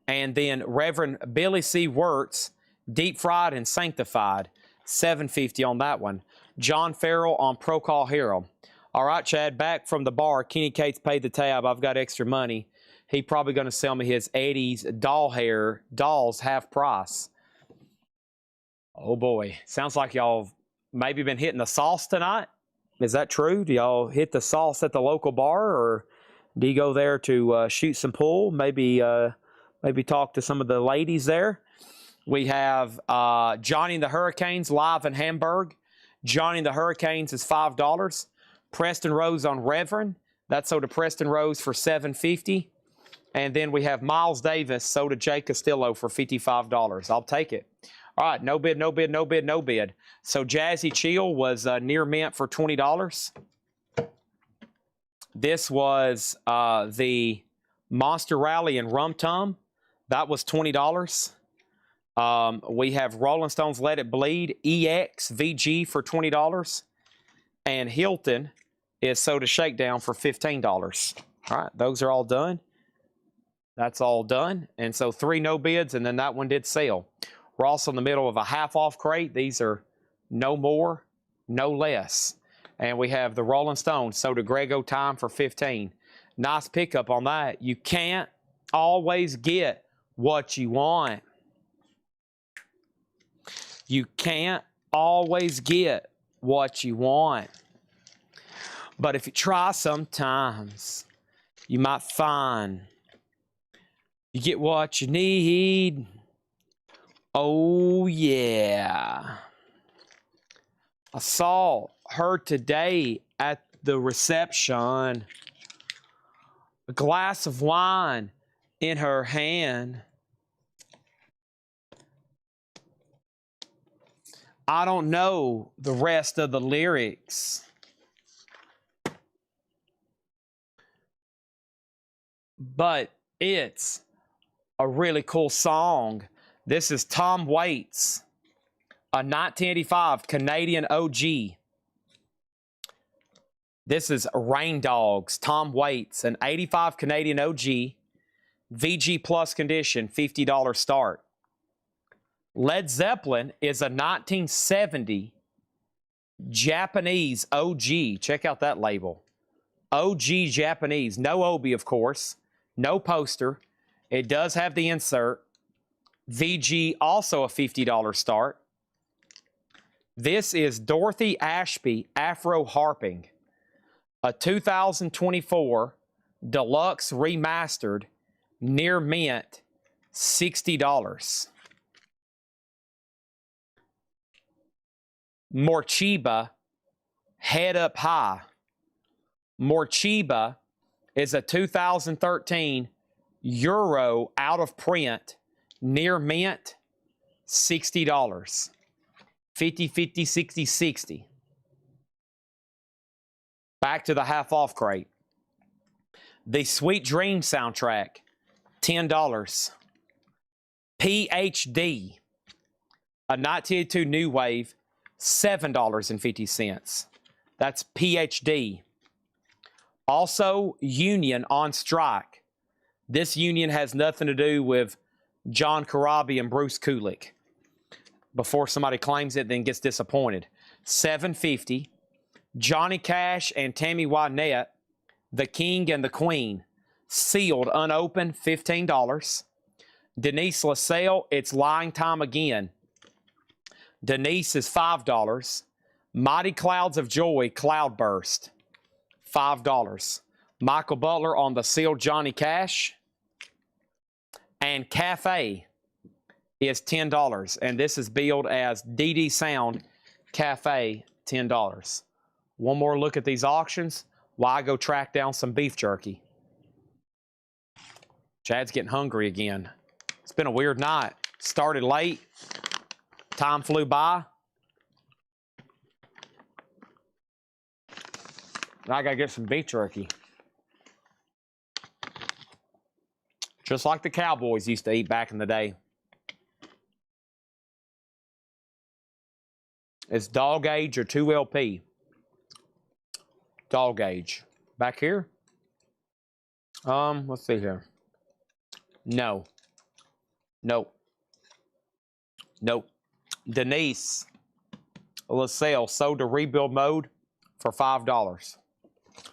And then Reverend Billy C. Wirtz, Deep Fried and Sanctified. $7.50 on that one. John Farrell on Procol Harum. All right, Chad, back from the bar. Kenny Cates paid the tab. I've got extra money. He probably going to sell me his 80s dolls half price. Oh, boy. Sounds like y'all maybe been hitting the sauce tonight. Is that true? Do y'all hit the sauce at the local bar, or do you go there to shoot some pool? Maybe talk to some of the ladies there. We have Johnny and the Hurricanes live in Hamburg. Johnny and the Hurricanes is $5. Preston Rose on Reverend. That's sold to Preston Rose for $7.50. And then we have Miles Davis sold to Jay Castillo for $55. I'll take it. All right, no bid, no bid, no bid, no bid. So Jazzy Chill was near mint for $20. This was the Monster Rally and Rum Tum. That was $20. We have Rolling Stones Let It Bleed EX VG for $20. And Hilton is Soda Shakedown for $15. All right, those are all done. That's all done. And so 3 no bids, and then that one did sell. We're also in the middle of a half-off crate. These are no more, no less. And we have the Rolling Stones Soda Grego Time for $15. Nice pickup on that. You can't always get what you want. You can't always get what you want. But if you try sometimes, you might find you get what you need. Oh, yeah. I saw her today at the reception. A glass of wine in her hand. I don't know the rest of the lyrics. But it's a really cool song. This is Tom Waits, a 1985 Canadian OG. This is Rain Dogs, Tom Waits, an 85 Canadian OG, VG Plus condition, $50 start. Led Zeppelin is a 1970 Japanese OG. Check out that label. OG Japanese. No Obi, of course. No poster. It does have the insert. VG, also a $50 start. This is Dorothy Ashby Afro Harping, a 2024 deluxe remastered, near mint, $60. Morcheeba, Head Up High. Morcheeba is a 2013 Euro out of print, near mint, $60. 50, 50, 60, 60. Back to the half-off crate. The Sweet Dream soundtrack, $10. PhD, a 1982 New Wave, $7.50. That's PhD. Also, Union on strike. This Union has nothing to do with John Corabi and Bruce Kulick. Before somebody claims it, then gets disappointed. $7.50. Johnny Cash and Tammy Wynette, The King and the Queen, sealed, unopened, $15. Denise LaSalle, It's Lying Time Again. Denise is $5. Mighty Clouds of Joy, Cloudburst, $5. Michael Butler on the sealed Johnny Cash. And Cafe is $10. And this is billed as DD Sound Cafe, $10. One more look at these auctions while I go track down some beef jerky. Chad's getting hungry again. It's been a weird night. Started late. Time flew by. Now I gotta get some beef jerky. Just like the Cowboys used to eat back in the day. It's dog age or 2LP. Dog age. Back here? Let's see here. No. Nope. Nope. Denise LaSalle sold to Rebuild Mode for $5. All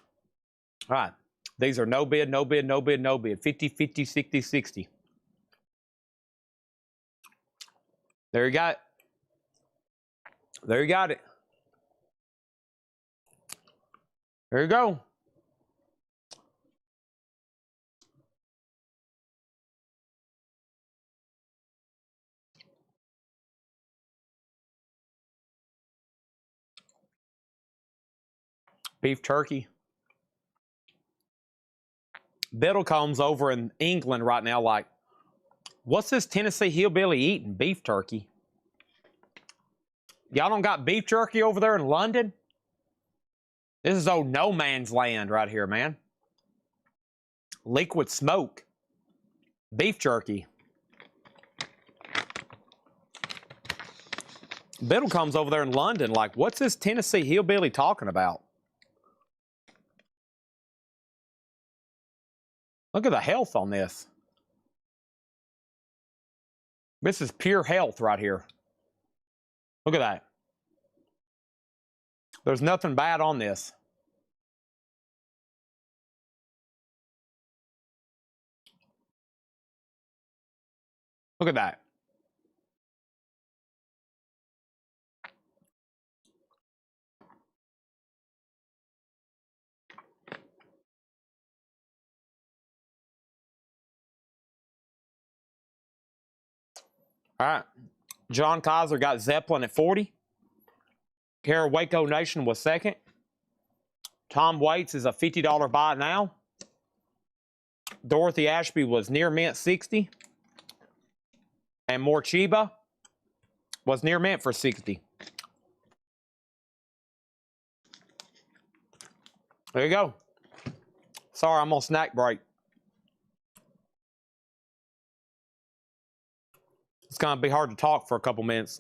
right. These are no bid, no bid, no bid, no bid. 50, 50, 60, 60. There you got it. There you got it. There you go. Beef turkey. Biddlecomb's over in England right now like, what's this Tennessee hillbilly eating? Beef turkey. Y'all don't got beef jerky over there in London? This is old no man's land right here, man. Liquid smoke. Beef jerky. Biddlecomb's over there in London like, what's this Tennessee hillbilly talking about? Look at the health on this. This is pure health right here. Look at that. There's nothing bad on this. Look at that. All right. John Kaiser got Zeppelin at 40. Kara Waco Nation was second. Tom Waits is a $50 buy now. Dorothy Ashby was near mint 60. And Morchiba was near mint for 60. There you go. Sorry, I'm on snack break. It's going to be hard to talk for a couple minutes.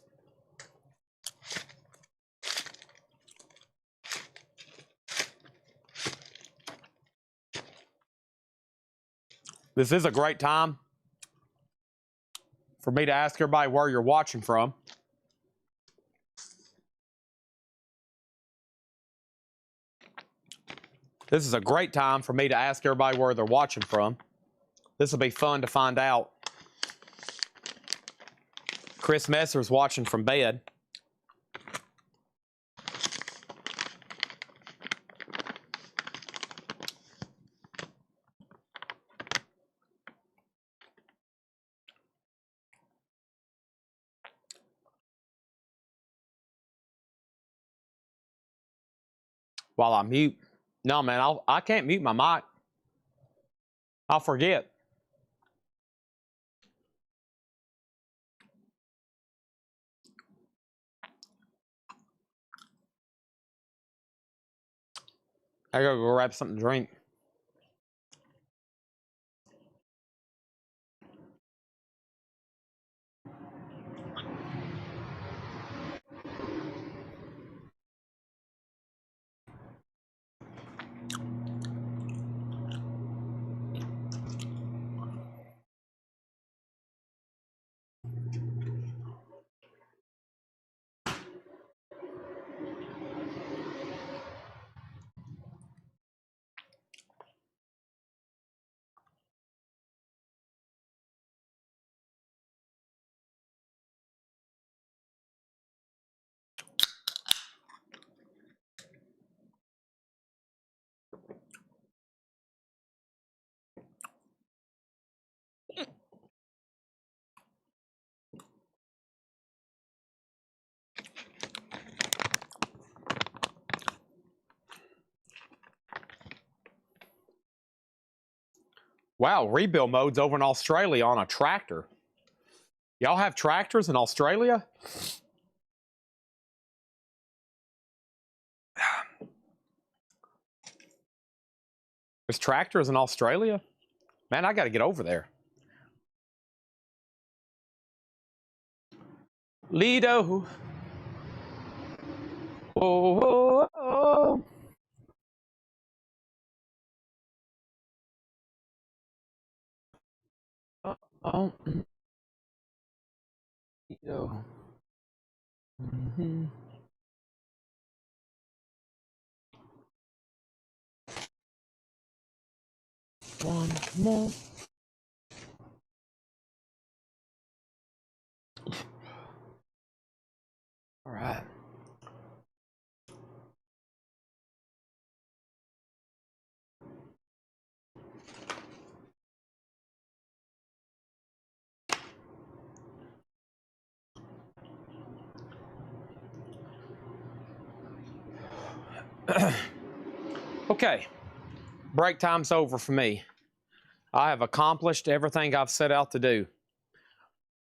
This is a great time for me to ask everybody where you're watching from. This is a great time for me to ask everybody where they're watching from. This will be fun to find out. Chris Messer's watching from bed. While I mute. No, man, I can't mute my mic. I'll forget. I gotta go grab something to drink. Wow, rebuild mode's over in Australia on a tractor. Y'all have tractors in Australia? There's tractors in Australia? Man, I got to get over there. Lido. Oh, oh, oh. Oh. Lido. Mm-hmm. One more. All right. Okay, break time's over for me. I have accomplished everything I've set out to do.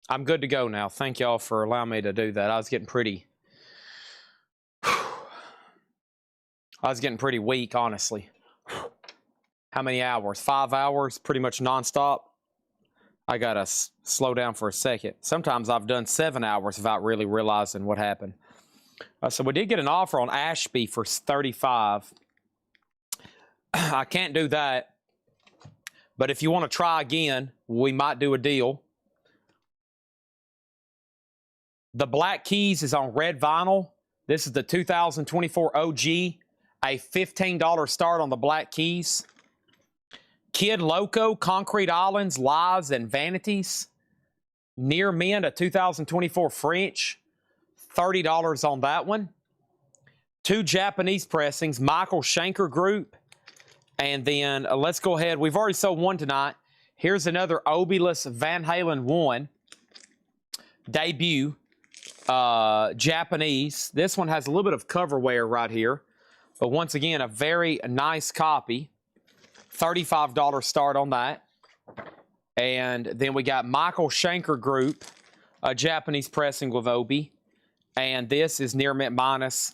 I'm good to go now. Thank y'all for allowing me to do that. I was getting pretty weak, honestly. How many hours? 5 hours, pretty much nonstop. I gotta slow down for a second. Sometimes I've done 7 hours without really realizing what happened. So we did get an offer on Ashby for 35. I can't do that. But if you want to try again, we might do a deal. The Black Keys is on red vinyl. This is the 2024 OG. A $15 start on the Black Keys. Kid Loco, Concrete Islands, Lies, and Vanities. Near Mint, a 2024 French. $30 on that one. 2 Japanese pressings, Michael Schenker Group. And then let's go ahead. We've already sold one tonight. Here's another Obilus Van Halen 1. Debut. Japanese. This one has a little bit of cover wear right here. But once again, a very nice copy. $35 start on that. And then we got Michael Schenker Group, a Japanese pressing with Obi. And this is near mint minus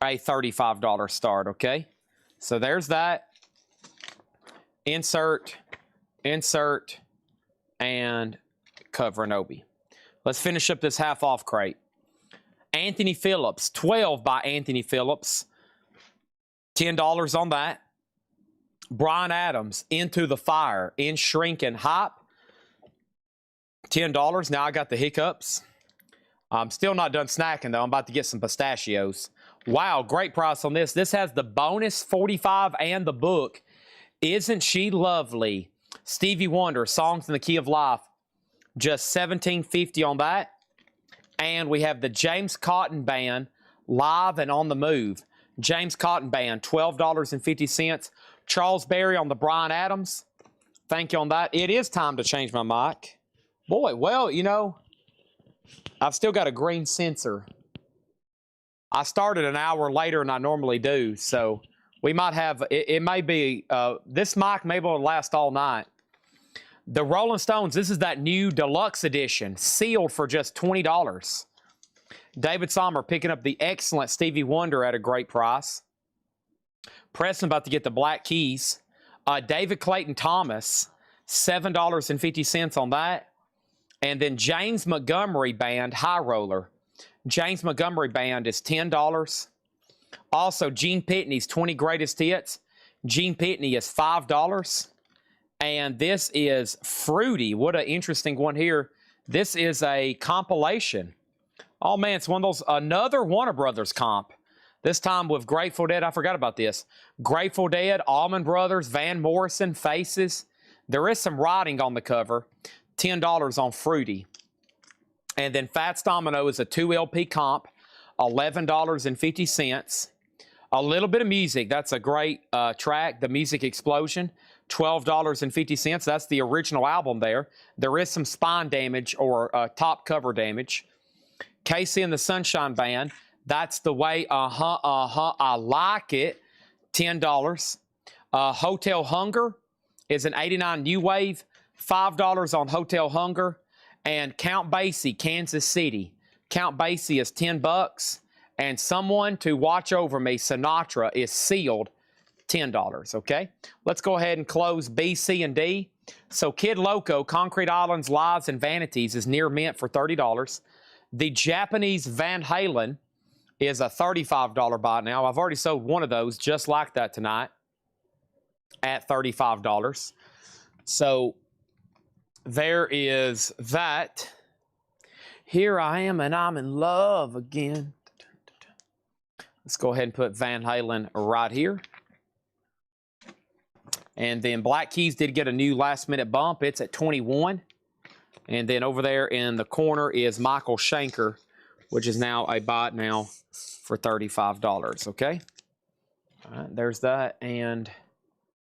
a $35 start, okay? So there's that. Insert, and cover an Obi. Let's finish up this half-off crate. Anthony Phillips, 12 by Anthony Phillips. $10 on that. Bryan Adams, Into the Fire, in Shrink and Hype. $10. Now I got the hiccups. I'm still not done snacking, though. I'm about to get some pistachios. Wow, great price on this. This has the bonus 45 and the book. Isn't She Lovely? Stevie Wonder, Songs in the Key of Life. Just $17.50 on that. And we have the James Cotton Band, Live and on the Move. James Cotton Band, $12.50. Charles Berry on the Bryan Adams. Thank you on that. It is time to change my mic. Boy, well, you know, I've still got a green sensor. I started an hour later than I normally do, so we might have, it may be, this mic may be able to last all night. The Rolling Stones, this is that new deluxe edition, sealed for just $20. David Sommer picking up the excellent Stevie Wonder at a great price. Preston about to get the Black Keys. David Clayton Thomas, $7.50 on that. And then James Montgomery Band, High Roller. James Montgomery Band is $10. Also, Gene Pitney's 20 Greatest Hits. Gene Pitney is $5. And this is Fruity. What an interesting one here. This is a compilation. Oh, man, it's one of those, another Warner Brothers comp. This time with Grateful Dead. I forgot about this. Grateful Dead, Allman Brothers, Van Morrison, Faces. There is some writing on the cover. $10 on Fruity. And then Fats Domino is a 2 LP comp. $11.50. A little bit of music. That's a great track. The Music Explosion. $12.50. That's the original album there. There is some spine damage or top cover damage. Casey and the Sunshine Band. That's the way, I like it. $10. Hotel Hunger is an 89 New Wave. $5 on Hotel Hunger. And Count Basie, Kansas City. Count Basie is $10. And Someone to Watch Over Me, Sinatra, is sealed. $10, okay? Let's go ahead and close B, C, and D. So Kid Loco, Concrete Islands, Lives, and Vanities is near mint for $30. The Japanese Van Halen is a $35 buy now. I've already sold one of those just like that tonight at $35. So there is that. Here I am and I'm in love again. Let's go ahead and put Van Halen right here. And then Black Keys did get a new last-minute bump. It's at 21. And then over there in the corner is Michael Schenker, which is now a bot now for $35, okay? All right, there's that, and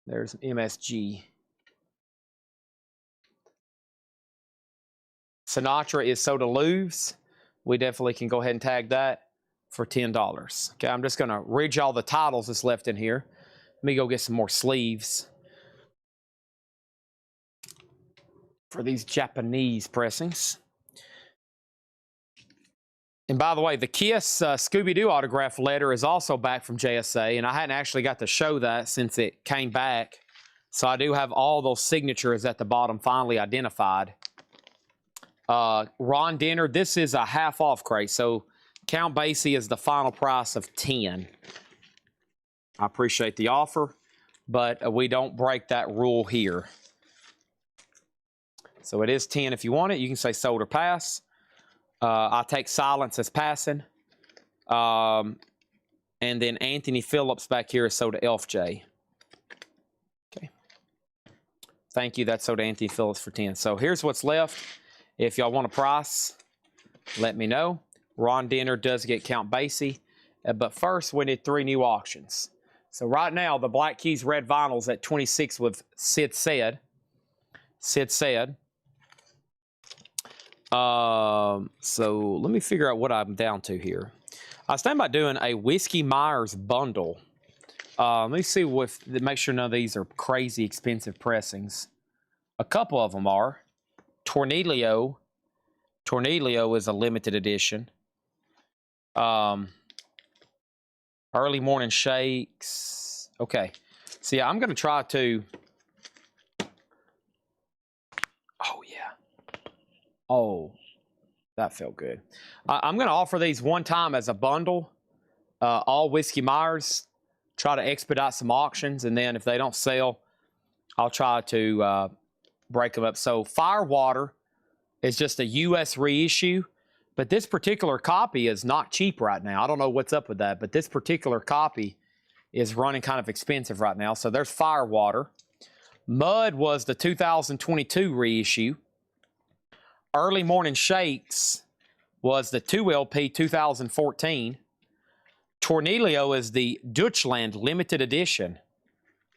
there's MSG. Sinatra is So to Lose. We definitely can go ahead and tag that for $10. Okay, I'm just going to read y'all the titles that's left in here. Let me go get some more sleeves for these Japanese pressings. And by the way, the Kiss Scooby-Doo autograph letter is also back from JSA, and I hadn't actually got to show that since it came back. So I do have all those signatures at the bottom finally identified. Ron Denner, this is a half-off crate, so Count Basie is the final price of 10. I appreciate the offer, but we don't break that rule here. So it is 10 if you want it. You can say sold or pass. I take silence as passing. And then Anthony Phillips back here is sold to Elf J. Okay. Thank you. That's sold to Anthony Phillips for 10. So here's what's left. If y'all want a price, let me know. Ron Denner does get Count Basie. But first, we need 3 new auctions. So right now, the Black Keys Red Vinyl's at 26 with Sid Said. Sid Said. So let me figure out what I'm down to here. I stand by doing a Whiskey Myers bundle. Let me see make sure none of these are crazy expensive pressings. A couple of them are. Tornilio. Tornilio is a limited edition. Early Morning Shakes. Okay. So yeah, I'm going to try to... Oh, yeah. Oh, that felt good. I'm going to offer these one time as a bundle. All Whiskey Myers. Try to expedite some auctions, and then if they don't sell, I'll try to break them up. So Firewater is just a U.S. reissue, but this particular copy is not cheap right now. I don't know what's up with that, but this particular copy is running kind of expensive right now. So there's Firewater. Mud was the 2022 reissue. Early Morning Shakes was the 2LP 2014. Tornilio is the Deutschland limited edition.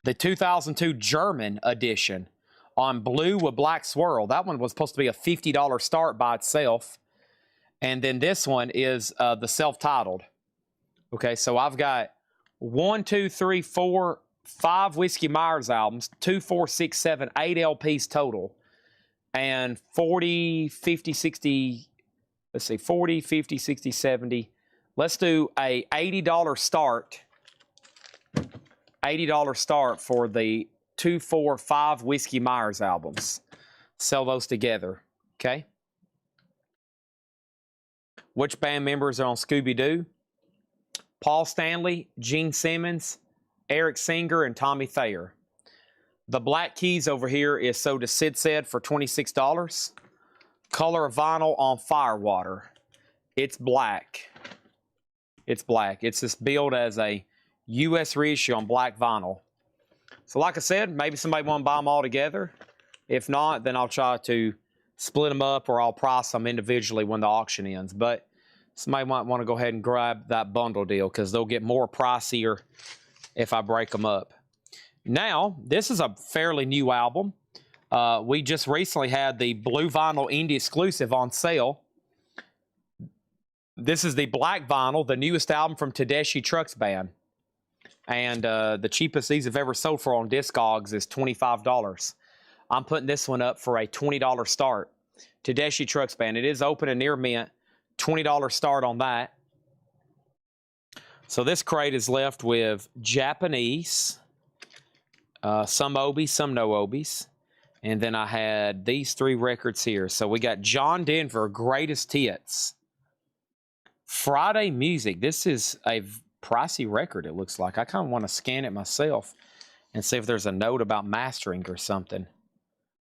The 2002 German edition on blue with black swirl. That one was supposed to be a $50 start by itself. And then this one is the self-titled. Okay, so I've got 5 Whiskey Myers albums, 2, 4, 6, 7, 8 LPs total. And 40, 50, 60, let's see, 40, 50, 60, 70. Let's do a $80 start. $80 start for the 2, 4, 5 Whiskey Myers albums. Sell those together, okay? Which band members are on Scooby-Doo? Paul Stanley, Gene Simmons, Eric Singer, and Tommy Thayer. The Black Keys over here is sold to Sid Said for $26. Color of vinyl on Firewater. It's black. It's black. It's just billed as a U.S. reissue on black vinyl. So like I said, maybe somebody want to buy them all together. If not, then I'll try to split them up or I'll price them individually when the auction ends. But somebody might want to go ahead and grab that bundle deal because they'll get more pricier if I break them up. Now, this is a fairly new album. We just recently had the Blue Vinyl Indie exclusive on sale. This is the black vinyl, the newest album from Tedeschi Trucks Band. And the cheapest these have ever sold for on Discogs is $25. I'm putting this one up for a $20 start. Tedeschi Trucks Band. It is open and near mint. $20 start on that. So this crate is left with Japanese, some Obies, some no Obies. And then I had these 3 records here. So we got John Denver, Greatest Hits. Friday Music. This is a pricey record, it looks like. I kind of want to scan it myself and see if there's a note about mastering or something.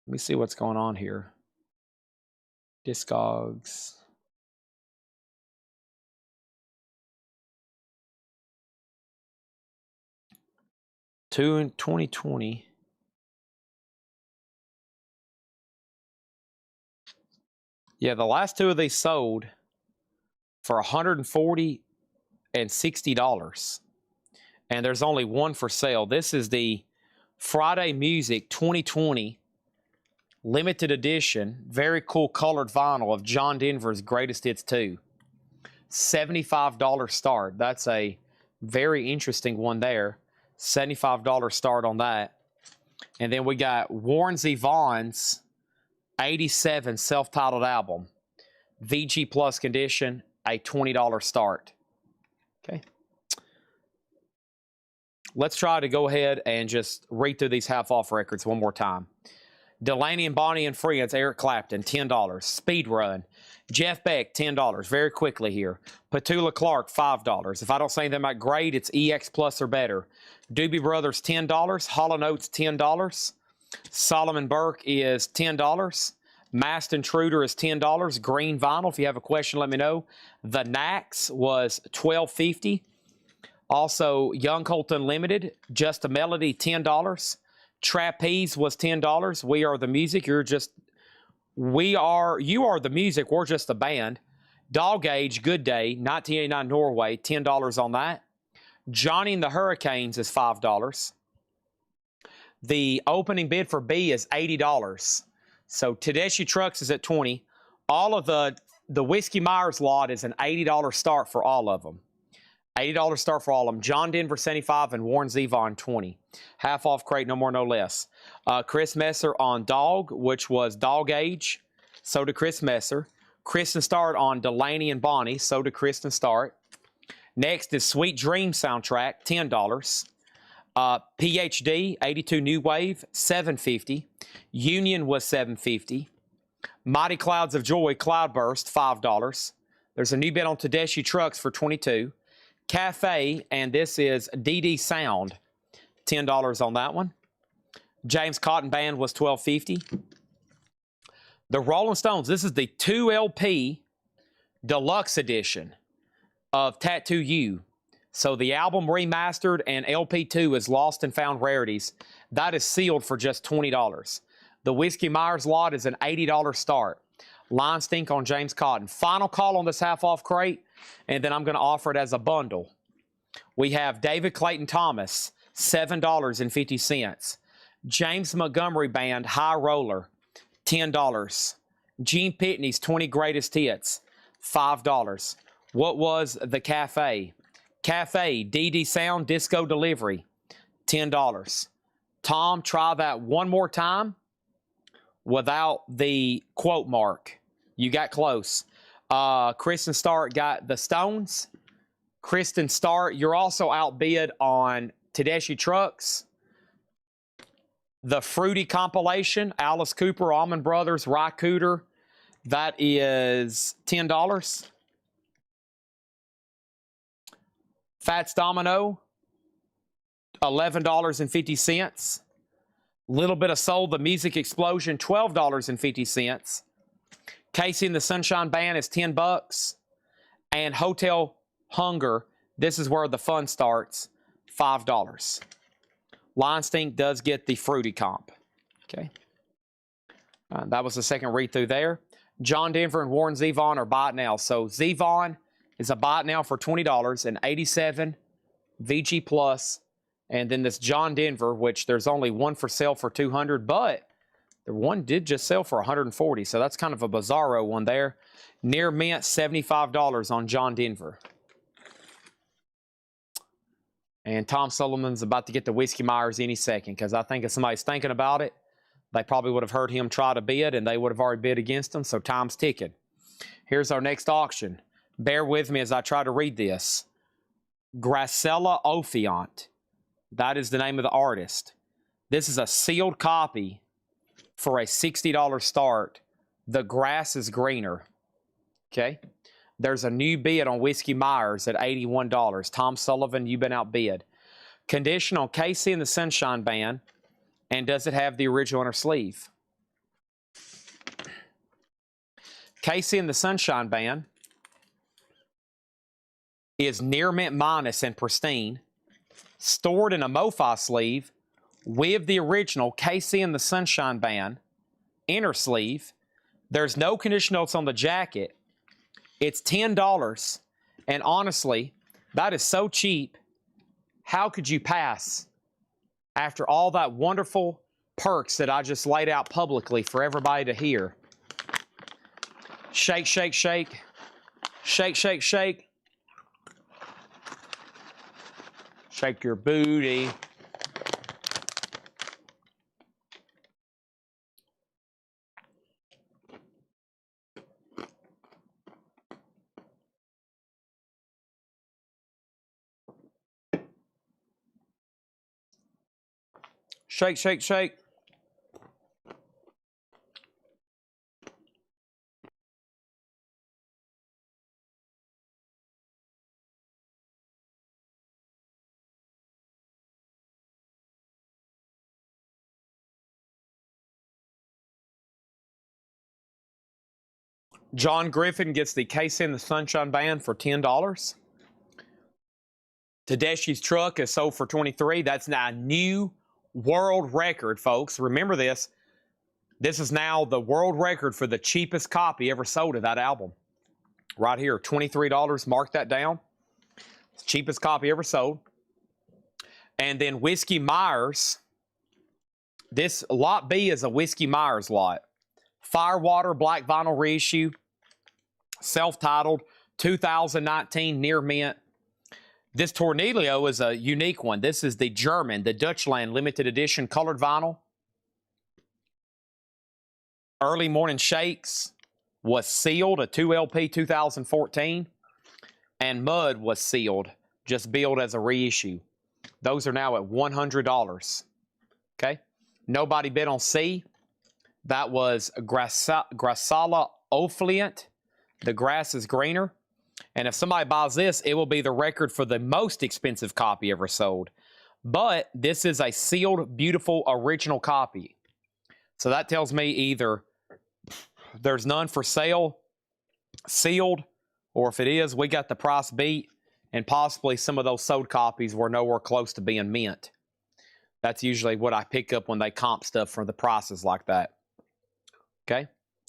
Let me see what's going on here. Discogs. Two in 2020. Yeah, the last 2 of these sold for $140 and $60. And there's only one for sale. This is the Friday Music 2020 limited edition, very cool colored vinyl of John Denver's Greatest Hits 2. $75 start. That's a very interesting one there. $75 start on that. And then we got Warren Zevon's 87 self-titled album, VG Plus condition, a $20 start. Okay. Let's try to go ahead and just read through these half-off records one more time. Delaney and Bonnie and Friends, Eric Clapton, $10. Speed Run, Jeff Beck, $10. Very quickly here. Petula Clark, $5. If I don't say anything about great, it's EX Plus or better. Doobie Brothers, $10. Hall & Oates, $10. Solomon Burke is $10. Mast Intruder is $10. Green Vinyl, if you have a question, let me know. The Knacks was $12.50. Also, Young Colton Limited, Just a Melody, $10. Trapeze was $10. We Are the Music. You are the music. We're just a band. Dog Age, Good Day, 1989 Norway, $10 on that. Johnny and the Hurricanes is $5. The opening bid for B is $80. So Tedeschi Trucks is at $20. All of the Whiskey Myers lot is an $80 start for all of them. $80 start for all of them. John Denver, $75, and Warren Zevon, $20. Half off crate, no more, no less. Chris Messer on Dog, which was Dog Age. So did Chris Messer. Kristen Start on Delaney and Bonnie. So did Kristen Start. Next is Sweet Dream soundtrack, $10. PhD, 82 New Wave, $7.50. Union was $7.50. Mighty Clouds of Joy, Cloudburst, $5. There's a new bid on Tedeschi Trucks for $22. Cafe, and this is DD Sound, $10 on that one. James Cotton Band was $12.50. The Rolling Stones, this is the 2 LP deluxe edition of Tattoo You. So the album remastered and LP2 is Lost and Found Rarities. That is sealed for just $20. The Whiskey Myers lot is an $80 start. Line Stink on James Cotton. Final call on this half-off crate, and then I'm going to offer it as a bundle. We have David Clayton Thomas, $7.50. James Montgomery Band, High Roller, $10. Gene Pitney's 20 Greatest Hits, $5. What Was the Cafe? Cafe, DD Sound, Disco Delivery, $10. Tom, try that one more time without the quote mark. You got close. Kristen Start got the Stones. Kristen Start, you're also outbid on Tedeschi Trucks. The Fruity compilation, Alice Cooper, Allman Brothers, Ry Cooder, that is $10. Fats Domino, $11.50. Little Bit of Soul, The Music Explosion, $12.50. Casey and the Sunshine Band is $10. And Hotel Hunger, this is where the fun starts, $5. Line Stink does get the Fruity comp. Okay. That was the second read through there. John Denver and Warren Zevon are buy it now. So Zevon is a buy it now for $20, an 87 VG Plus. And then this John Denver, which there's only one for sale for $200, but the one did just sell for $140. So that's kind of a bizarro one there. Near mint, $75 on John Denver. And Tom Sullivan's about to get the Whiskey Myers any second, because I think if somebody's thinking about it, they probably would have heard him try to bid, and they would have already bid against him, so time's ticking. Here's our next auction. Bear with me as I try to read this. Gracella Ophiant. That is the name of the artist. This is a sealed copy for a $60 start. The Grass is Greener. Okay? There's a new bid on Whiskey Myers at $81. Tom Sullivan, you've been outbid. Condition on Casey and the Sunshine Band. And does it have the original inner sleeve? Casey and the Sunshine Band is near mint minus and pristine. Stored in a MoFi sleeve with the original Casey and the Sunshine Band inner sleeve. There's no condition notes on the jacket. It's $10, and honestly, that is so cheap. How could you pass after all that wonderful perks that I just laid out publicly for everybody to hear? Shake, shake, shake. Shake, shake, shake. Shake your booty. Shake, shake, shake. John Griffin gets the Case in the Sunshine Band for $10. Tedeschi's truck is sold for $23. That's now a new world record, folks. Remember this. This is now the world record for the cheapest copy ever sold of that album. Right here, $23. Mark that down. It's the cheapest copy ever sold. And then Whiskey Myers. This lot B is a Whiskey Myers lot. Firewater black vinyl reissue. Self-titled, 2019 near mint. This Tornillo is a unique one. This is the German, the Dutchland limited edition colored vinyl. Early Morning Shakes was sealed, a 2LP 2014. And Mud was sealed, just billed as a reissue. Those are now at $100. Okay? Nobody bid on C. That was Grasala Offluent. The grass is greener. And if somebody buys this, it will be the record for the most expensive copy ever sold. But this is a sealed, beautiful, original copy. So that tells me either there's none for sale, sealed, or if it is, we got the price beat, and possibly some of those sold copies were nowhere close to being mint. That's usually what I pick up when they comp stuff for the prices like that. Okay?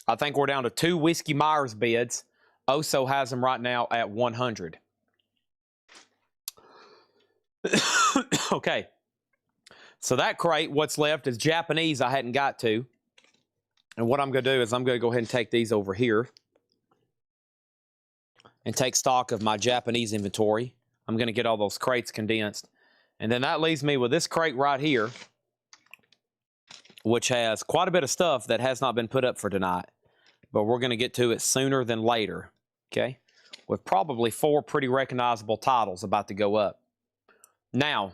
I think we're down to 2 Whiskey Myers bids. Oso has them right now at 100. Okay. So that crate, what's left is Japanese I hadn't got to. And what I'm going to do is I'm going to go ahead and take these over here and take stock of my Japanese inventory. I'm going to get all those crates condensed. And then that leaves me with this crate right here, which has quite a bit of stuff that has not been put up for tonight. But we're going to get to it sooner than later, okay? With probably 4 pretty recognizable titles about to go up. Now,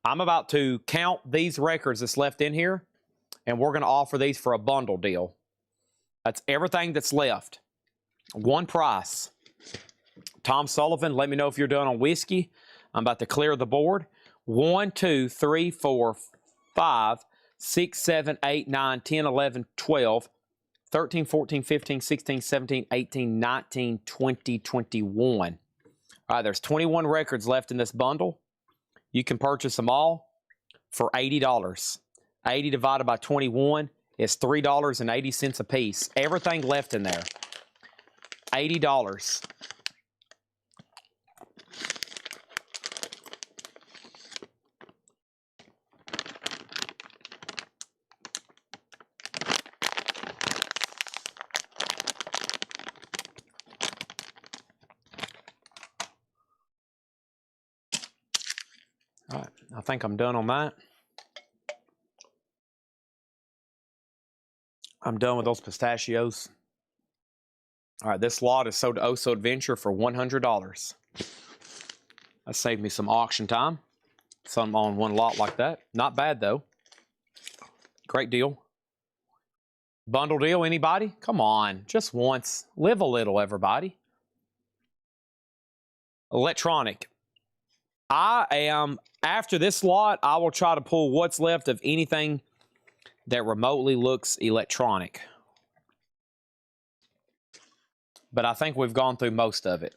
I'm about to count these records that's left in here, and we're going to offer these for a bundle deal. That's everything that's left. One price. Tom Sullivan, let me know if you're done on whiskey. I'm about to clear the board. 1, 2, 3, 4, 5, 6, 7, 8, 9, 10, 11, 12, 13, 14, 15, 16, 17, 18, 19, 20, 21. All right, there's 21 records left in this bundle. You can purchase them all for $80. 80 divided by 21 is $3.80 a piece. Everything left in there. $80. All right, I think I'm done on that. I'm done with those pistachios. All right, this lot is sold to Oso Adventure for $100. That saved me some auction time. Some on one lot like that. Not bad, though. Great deal. Bundle deal, anybody? Come on, just once. Live a little, everybody. Electronic. After this lot, I will try to pull what's left of anything that remotely looks electronic. But I think we've gone through most of it.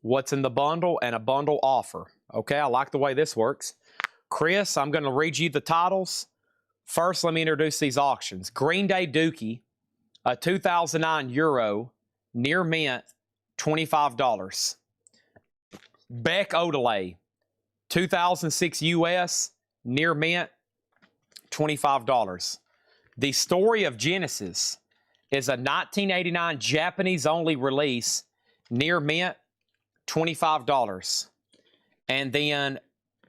What's in the bundle and a bundle offer. Okay, I like the way this works. Chris, I'm going to read you the titles. First, let me introduce these auctions. Green Day Dookie, a 2009 Euro, near mint, $25. Beck Odelay, 2006 US, near mint, $25. The Story of Genesis is a 1989 Japanese-only release, near mint, $25. And then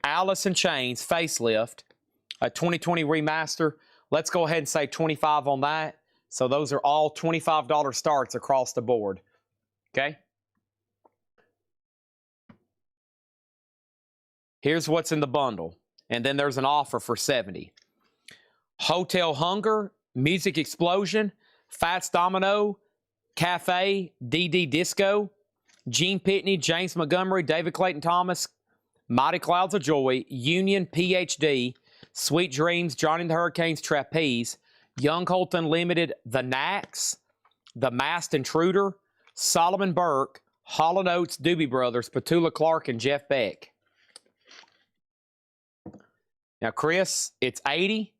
Alice in Chains Facelift, a 2020 remaster. Let's go ahead and say $25 on that. So those are all $25 starts across the board. Okay? Here's what's in the bundle. And then there's an offer for 70. Hotel Hunger, Music Explosion, Fats Domino, Cafe, DD Disco, Gene Pitney, James Montgomery, David Clayton Thomas, Mighty Clouds of Joy, Union, PhD, Sweet Dreams, Johnny and the Hurricanes, Trapeze, Young Colton Limited, The Knacks, The Masked Intruder, Solomon Burke, Hall & Oates, Doobie Brothers, Petula Clark, and Jeff Beck. Now, Chris, it's 80.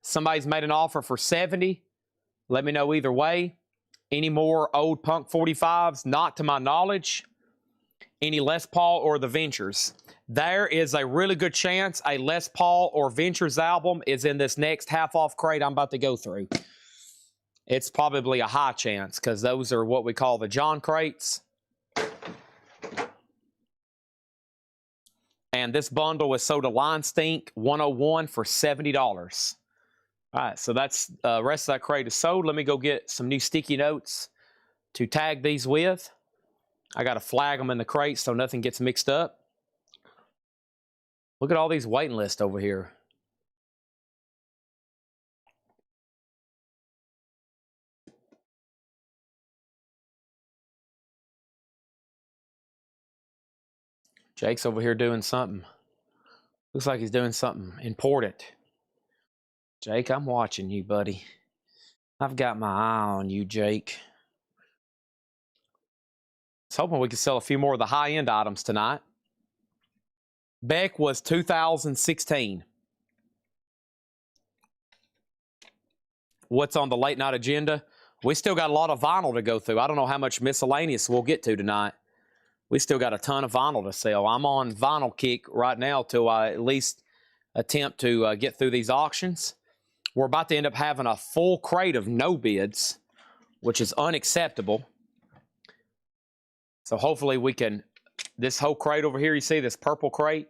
Somebody's made an offer for 70. Let me know either way. Any more old Punk 45s? Not to my knowledge. Any Les Paul or the Ventures? There is a really good chance a Les Paul or Ventures album is in this next half-off crate I'm about to go through. It's probably a high chance because those are what we call the John crates. And this bundle is sold to Line Stink 101 for $70. All right, so that's the rest of that crate is sold. Let me go get some new sticky notes to tag these with. I got to flag them in the crate so nothing gets mixed up. Look at all these waiting lists over here. Jake's over here doing something. Looks like he's doing something important. Jake, I'm watching you, buddy. I've got my eye on you, Jake. I was hoping we could sell a few more of the high-end items tonight. Beck was 2016. What's on the late night agenda? We still got a lot of vinyl to go through. I don't know how much miscellaneous we'll get to tonight. We still got a ton of vinyl to sell. I'm on vinyl kick right now till I at least attempt to get through these auctions. We're about to end up having a full crate of no bids, which is unacceptable. So hopefully we can, this whole crate over here, you see this purple crate?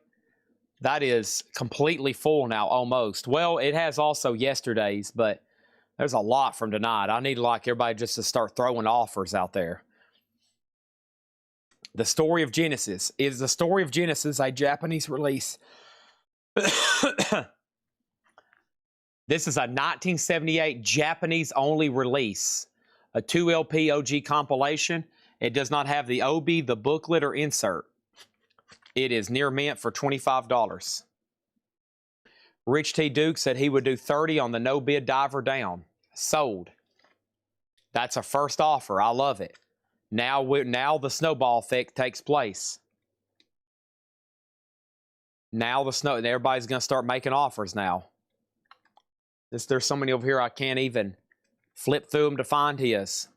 That is completely full now, almost. Well, it has also yesterday's, but there's a lot from tonight. I need like everybody just to start throwing offers out there. The Story of Genesis. Is The Story of Genesis a Japanese release? This is a 1978 Japanese-only release. A 2 LP OG compilation. It does not have the OB, the booklet, or insert. It is near mint for $25. Rich T. Duke said he would do 30 on the no-bid Diver Down. Sold. That's a first offer. I love it. Now the snowball effect takes place. Now everybody's going to start making offers now. There's so many over here I can't even flip through them to find his.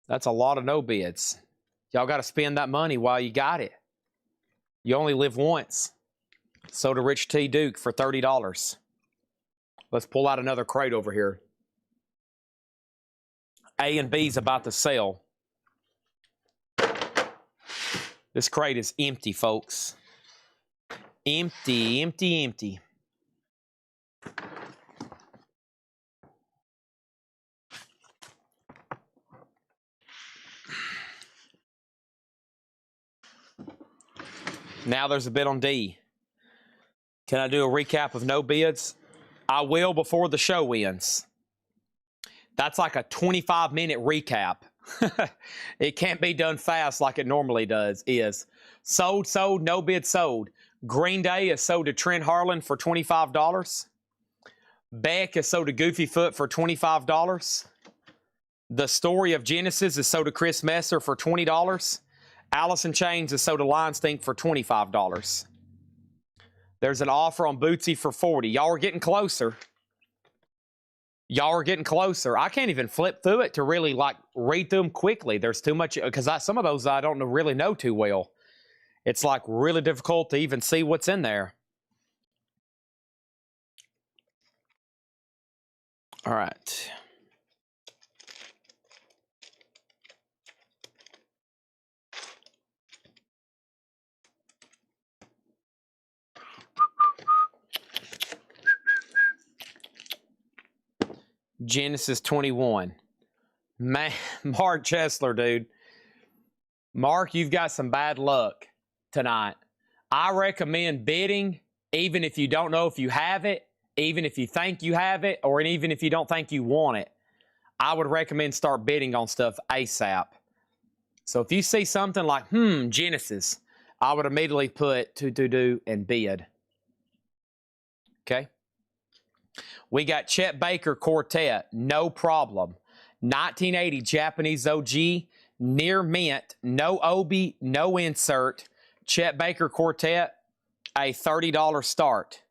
That's a lot of no bids. Y'all got to spend that money while you got it. You only live once. Sold to Rich T. Duke for $30. Let's pull out another crate over here. A and B's about to sell. This crate is empty, folks. Empty, empty, empty. Now there's a bid on D. Can I do a recap of no bids? I will before the show ends. That's like a 25-minute recap. It can't be done fast like it normally is. Sold, sold, no bid sold. Green Day is sold to Trent Harlan for $25. Beck is sold to Goofy Foot for $25. The Story of Genesis is sold to Chris Messer for $20. Alice in Chains is sold to Line Stink for $25. There's an offer on Bootsy for $40. Y'all are getting closer. Y'all are getting closer. I can't even flip through it to really like read through them quickly. There's too much, because some of those I don't really know too well. It's like really difficult to even see what's in there. All right. Genesis 21. Man, Mark Chesler, dude. Mark, you've got some bad luck tonight. I recommend bidding, even if you don't know if you have it, even if you think you have it, or even if you don't think you want it. I would recommend start bidding on stuff ASAP. So if you see something like, Genesis, I would immediately put do and bid. Okay? We got Chet Baker Quartet, no problem. 1980 Japanese OG, near mint, no obi, no insert. Chet Baker Quartet, a $30 start.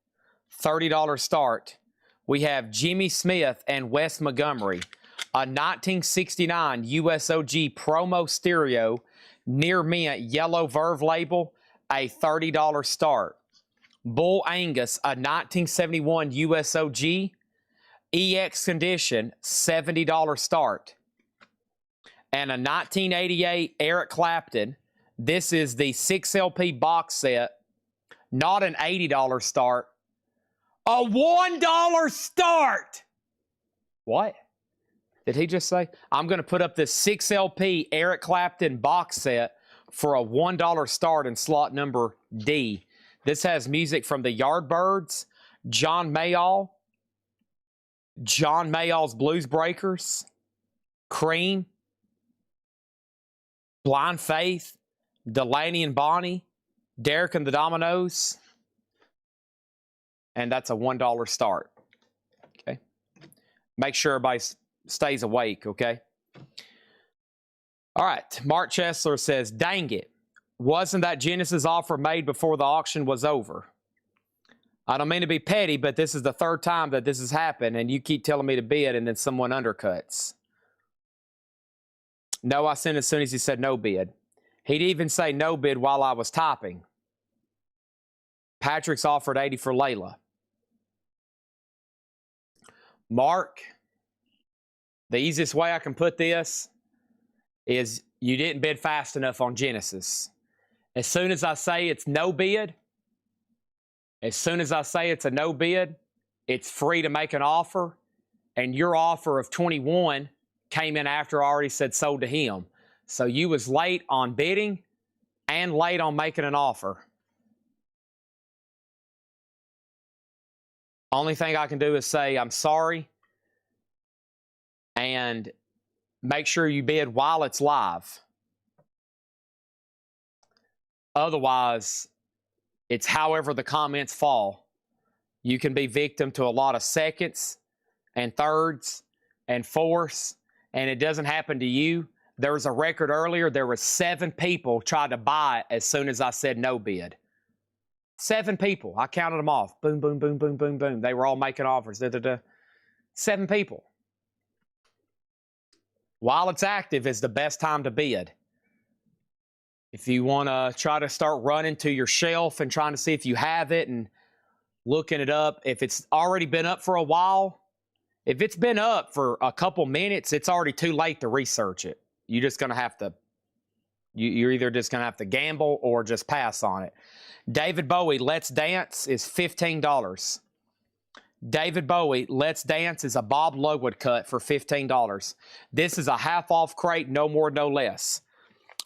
$30 start. We have Jimmy Smith and Wes Montgomery, a 1969 USOG promo stereo, near mint, yellow Verve label, a $30 start. Bull Angus, a 1971 USOG, EX condition, $70 start. And a 1988 Eric Clapton. This is the 6LP box set, not an $80 start, a $1 start. What did he just say? I'm going to put up this 6LP Eric Clapton box set for a $1 start in slot number D. This has music from the Yardbirds, John Mayall, John Mayall's Blues Breakers, Cream, Blind Faith, Delaney and Bonnie, Derek and the Dominoes, and that's a $1 start. Okay. Make sure everybody stays awake, okay? All right. Mark Chesler says, dang it. Wasn't that Genesis offer made before the auction was over? I don't mean to be petty, but this is the third time that this has happened, and you keep telling me to bid, and then someone undercuts. No, I sent as soon as he said no bid. He'd even say no bid while I was typing. Patrick's offered 80 for Layla. Mark, the easiest way I can put this is you didn't bid fast enough on Genesis. As soon as I say it's no bid, as soon as I say it's a no bid, it's free to make an offer, and your offer of 21 came in after I already said sold to him. So you was late on bidding and late on making an offer. Only thing I can do is say I'm sorry and make sure you bid while it's live. Otherwise, it's however the comments fall. You can be victim to a lot of seconds and thirds and fourths, and it doesn't happen to you. There was a record earlier. There were 7 people tried to buy it as soon as I said no bid. 7 people. I counted them off. Boom, boom, boom, boom, boom, boom. They were all making offers. 7 people. While it's active is the best time to bid. If you want to try to start running to your shelf and trying to see if you have it and looking it up, if it's already been up for a while, if it's been up for a couple minutes, it's already too late to research it. You're just going to have to, you're either just going to have to gamble or just pass on it. David Bowie, Let's Dance is $15. David Bowie, Let's Dance is a Bob Lowood cut for $15. This is a half-off crate, no more, no less.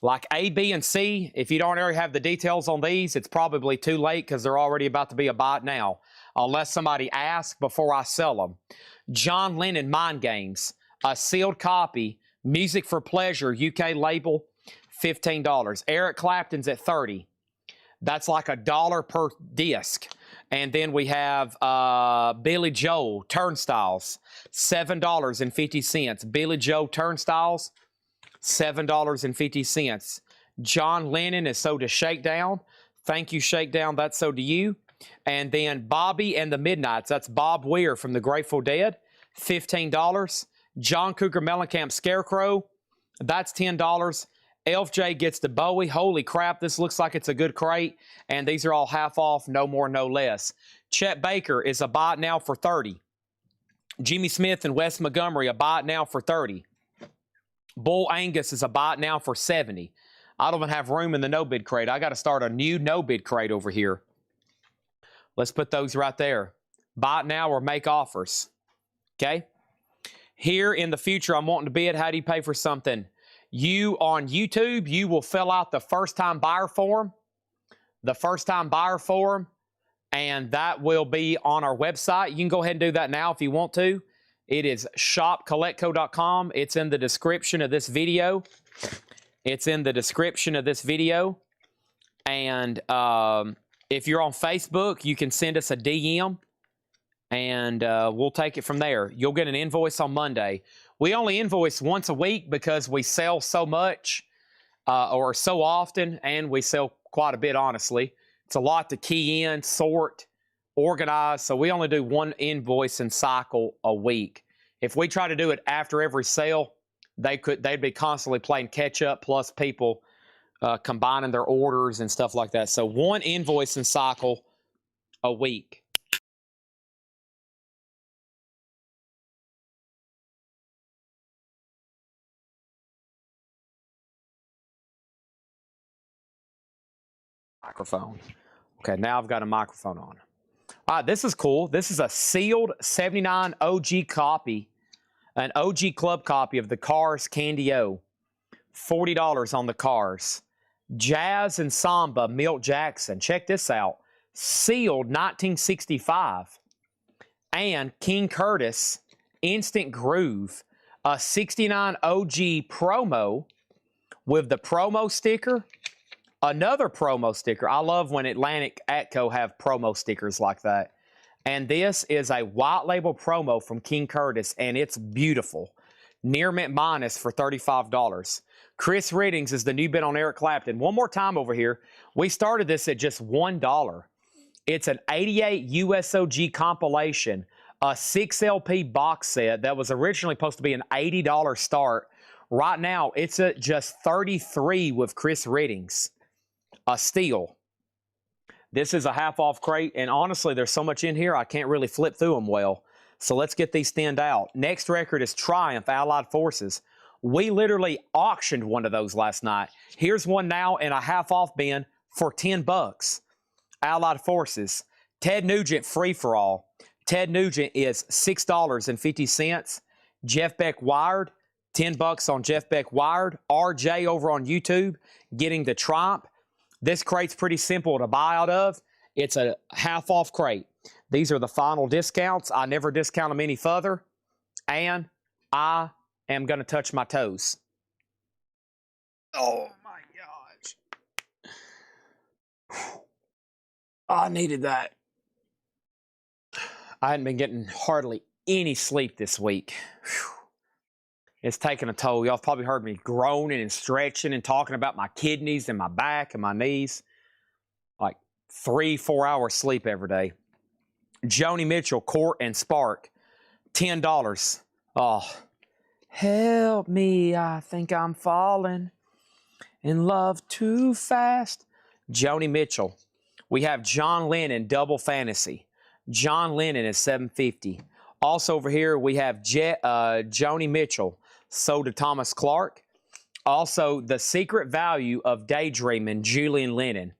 Like A, B, and C, if you don't already have the details on these, it's probably too late because they're already about to be a buy now, unless somebody asks before I sell them. John Lennon, Mind Games, a sealed copy, Music for Pleasure, UK label, $15. Eric Clapton's at $30. That's like $1 per disc. And then we have Billy Joel, Turnstiles, $7.50. Billy Joel Turnstiles, $7.50. John Lennon is sold to Shakedown. Thank you, Shakedown. That's sold to you. And then Bobby and the Midnights. That's Bob Weir from the Grateful Dead, $15. John Cougar Mellencamp Scarecrow, that's $10. Elf J gets the Bowie. Holy crap, this looks like it's a good crate. And these are all half off, no more, no less. Chet Baker is a buy it now for $30. Jimmy Smith and Wes Montgomery, a buy it now for $30. Bull Angus is a buy it now for $70. I don't even have room in the no-bid crate. I got to start a new no-bid crate over here. Let's put those right there. Buy it now or make offers. Okay? Here in the future, I'm wanting to bid. How do you pay for something? You on YouTube, you will fill out the first-time buyer form. the first-time buyer forum, and that will be on our website. You can go ahead and do that now if you want to. It is shopcollectco.com. It's in the description of this video. It's in the description of this video. And if you're on Facebook, you can send us a DM, and we'll take it from there. You'll get an invoice on Monday. We only invoice once a week because we sell so much or so often, and we sell quite a bit, honestly. It's a lot to key in, sort, organize, so we only do one invoice and cycle a week. If we try to do it after every sale, they'd be constantly playing catch up, plus people combining their orders and stuff like that. So one invoice and cycle a week. Microphone. Okay, now I've got a microphone on. All right, this is cool. This is a sealed 79 OG copy, an OG club copy of the Cars Candy O. $40 on the Cars. Jazz and Samba, Milt Jackson. Check this out. Sealed 1965. And King Curtis, Instant Groove, a 69 OG promo with the promo sticker. Another promo sticker. I love when Atlantic Atco have promo stickers like that. And this is a white label promo from King Curtis, and it's beautiful. Near mint minus for $35. Chris Riddings is the new bid on Eric Clapton. One more time over here. We started this at just $1. It's an 88 USOG compilation, a 6 LP box set that was originally supposed to be an $80 start. Right now, it's at just $33 with Chris Riddings. A steal. This is a half off crate, and honestly, there's so much in here, I can't really flip through them well. So let's get these thinned out. Next record is Triumph Allied Forces. We literally auctioned one of those last night. Here's one now in a half off bin for $10. Allied Forces. Ted Nugent Free for All. Ted Nugent is $6.50. Jeff Beck Wired. $10 on Jeff Beck Wired. RJ over on YouTube getting the Triumph. This crate's pretty simple to buy out of. It's a half off crate. These are the final discounts. I never discount them any further. And I am going to touch my toes. Oh my gosh. I needed that. I hadn't been getting hardly any sleep this week. Whew. It's taking a toll. Y'all have probably heard me groaning and stretching and talking about my kidneys and my back and my knees. Like 3-4 hours sleep every day. Joni Mitchell, Court and Spark, $10. Oh, help me, I think I'm falling in love too fast. Joni Mitchell. We have John Lennon, Double Fantasy. John Lennon is $7.50. Also over here, we have Joni Mitchell, sold to Thomas Clark. Also, The Secret Value of Daydreaming, Julian Lennon.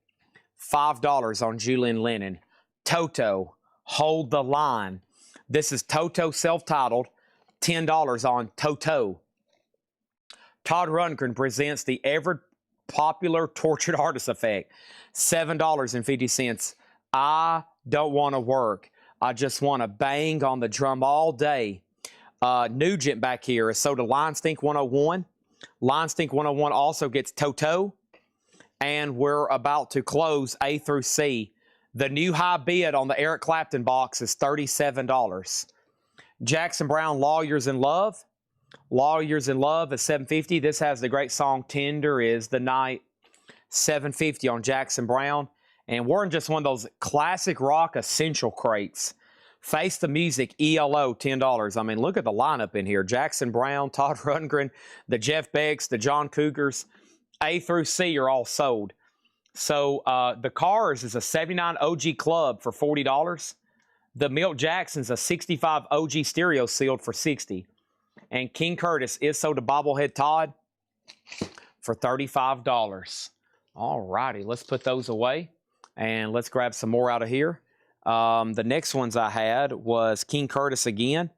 $5 on Julian Lennon. Toto, Hold the Line. This is Toto self-titled. $10 on Toto. Todd Rundgren presents the ever-popular Tortured Artist Effect. $7.50. I don't want to work. I just want to bang on the drum all day. Nugent back here is sold to Line Stink 101. Line Stink 101 also gets Toto. And we're about to close A through C. The new high bid on the Eric Clapton box is $37. Jackson Browne, Lawyers in Love. Lawyers in Love is $7.50. This has the great song Tender Is the Night. $7.50 on Jackson Browne. And we're in just one of those classic rock essential crates. Face the Music, ELO, $10. I mean, look at the lineup in here. Jackson Browne, Todd Rundgren, the Jeff Becks, the John Cougars. A through C are all sold. So the Cars is a 79 OG Club for $40. The Milt Jackson's a 65 OG Stereo sealed for $60. And King Curtis is sold to Bobblehead Todd for $35. All righty, let's put those away. And let's grab some more out of here. The next ones I had was King Curtis again,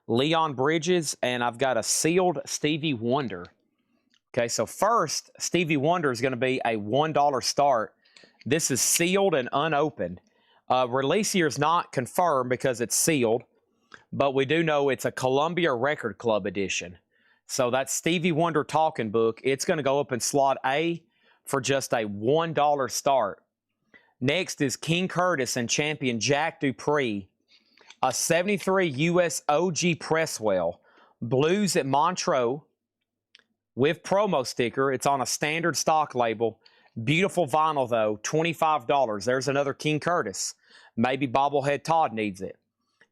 Leon Bridges, and I've got a sealed Stevie Wonder. Okay, so first, Stevie Wonder is going to be a $1 start. This is sealed and unopened. Release year is not confirmed because it's sealed, but we do know it's a Columbia Record Club edition. So that's Stevie Wonder Talking Book. It's going to go up in slot A for just a $1 start. Next is King Curtis and champion Jack Dupree, a 73 US OG Presswell, blues at Montreux with promo sticker. It's on a standard stock label. Beautiful vinyl though, $25. There's another King Curtis. Maybe Bobblehead Todd needs it.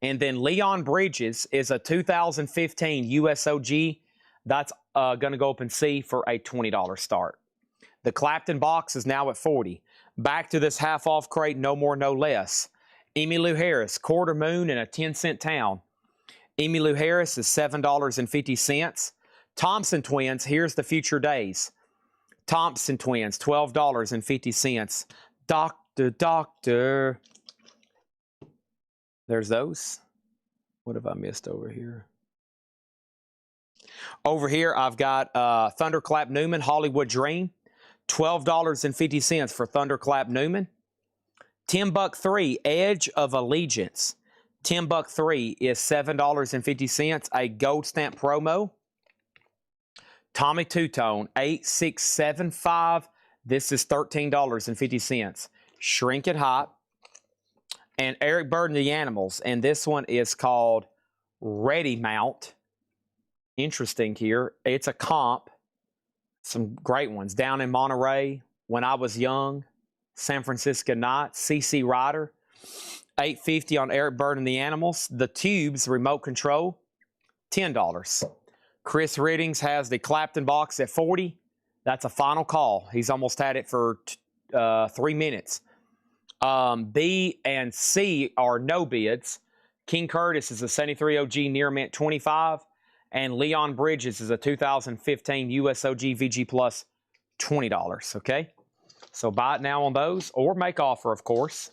And then Leon Bridges is a 2015 USOG. That's going to go up in C for a $20 start. The Clapton box is now at $40. Back to this half-off crate, no more, no less. Emmylou Harris, Quarter Moon in a 10-cent town. Emmylou Harris is $7.50. Thompson Twins, Here's the Future Days. Thompson Twins, $12.50. Doctor, Doctor. There's those. What have I missed over here? Over here, I've got Thunderclap Newman, Hollywood Dream. $12.50 for Thunderclap Newman. Tim Buck 3, Edge of Allegiance. Tim Buck 3 is $7.50, a gold stamp promo. Tommy Two-Tone, 8675. This is $13.50. Shrink It Hot. And Eric Burden, The Animals. And this one is called Ready Mount. Interesting here. It's a comp. Some great ones. Down in Monterey, When I Was Young, San Francisco Night, CC Rider, $8.50 on Eric Burden, The Animals. The Tubes, Remote Control, $10. Chris Riddings has the Clapton box at $40. That's a final call. He's almost had it for 3 minutes. B and C are no bids. King Curtis is a 73 OG Near Mint, $25. And Leon Bridges is a 2015 USOG VG Plus, $20, okay? So buy it now on those, or make offer, of course.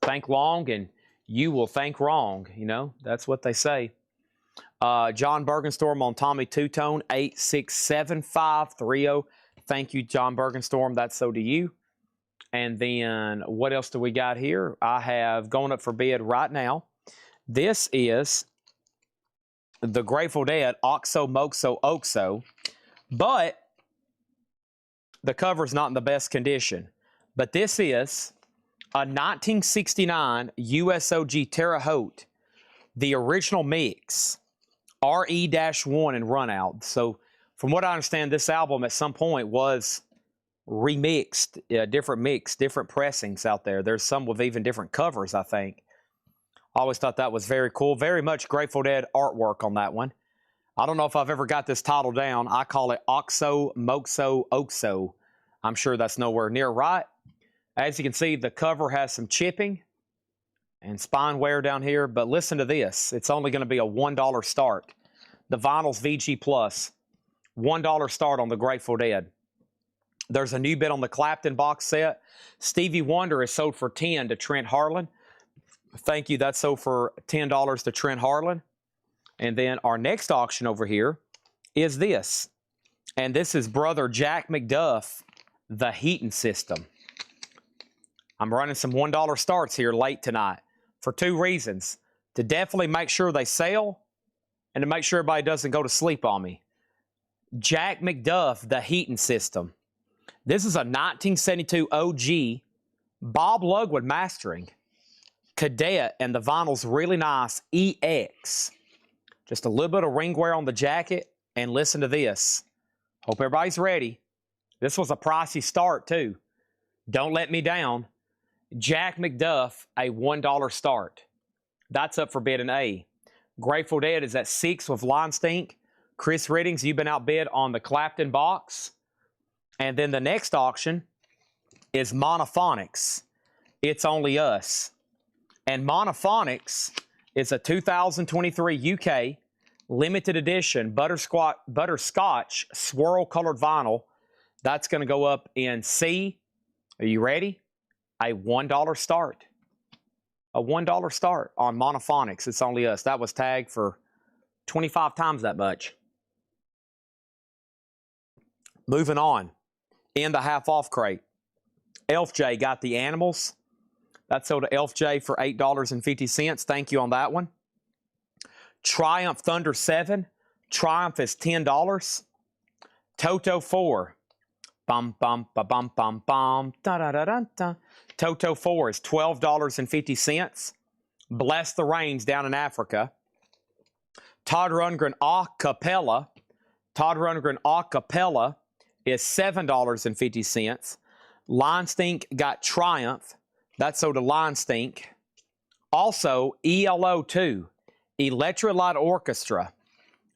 Think long and you will think wrong, you know? That's what they say. John Bergenstorm on Tommy Two-Tone, 867-530. Thank you, John Bergenstorm. That's so do you. And then what else do we got here? I have going up for bid right now. This is the Grateful Dead, Oxo, Moxo, Oxo. But the cover's not in the best condition. But this is a 1969 USOG Terre Haute, the original mix, RE-1 and Run Out. So from what I understand, this album at some point was remixed, different pressings out there. There's some with even different covers, I think. I always thought that was very cool. Very much Grateful Dead artwork on that one. I don't know if I've ever got this title down. I call it Oxo, Moxo, Oxo. I'm sure that's nowhere near right. As you can see, the cover has some chipping and spine wear down here, but listen to this. It's only going to be a $1 start. The vinyl's VG Plus. $1 start on the Grateful Dead. There's a new bid on the Clapton box set. Stevie Wonder is sold for $10 to Trent Harlan. Thank you. That's sold for $10 to Trent Harlan. And then our next auction over here is this. And this is Brother Jack McDuff, The Heating System. I'm running some $1 starts here late tonight for 2 reasons. To definitely make sure they sell and to make sure everybody doesn't go to sleep on me. Jack McDuff, The Heating System. This is a 1972 OG, Bob Lugwood mastering. Cadet, and the vinyl's really nice, EX. Just a little bit of ring wear on the jacket, and listen to this. Hope everybody's ready. This was a pricey start, too. Don't let me down. Jack McDuff, a $1 start. That's up for bid in A. Grateful Dead is at $6 with Line Stink. Chris Riddings, you've been outbid on the Clapton box. And then the next auction is Monophonics. It's Only Us. And Monophonics is a 2023 UK limited edition butterscotch swirl colored vinyl. That's going to go up in C. Are you ready? A $1 start. A $1 start on Monophonics. It's Only Us. That was tagged for 25 times that much. Moving on. In the half-off crate. Elf J got the animals. That sold to Elf J for $8.50. Thank you on that one. Triumph Thunder 7. Triumph is $10. Toto 4. Bum, bum, ba, bum, bum, bum. Da, da, da, da, da. Toto 4 is $12.50. Bless the Rains down in Africa. Todd Rundgren a cappella. Todd Rundgren a cappella is $7.50. Line Stink got Triumph. That's sold to Line Stink. Also, ELO 2, Electrolyte Orchestra,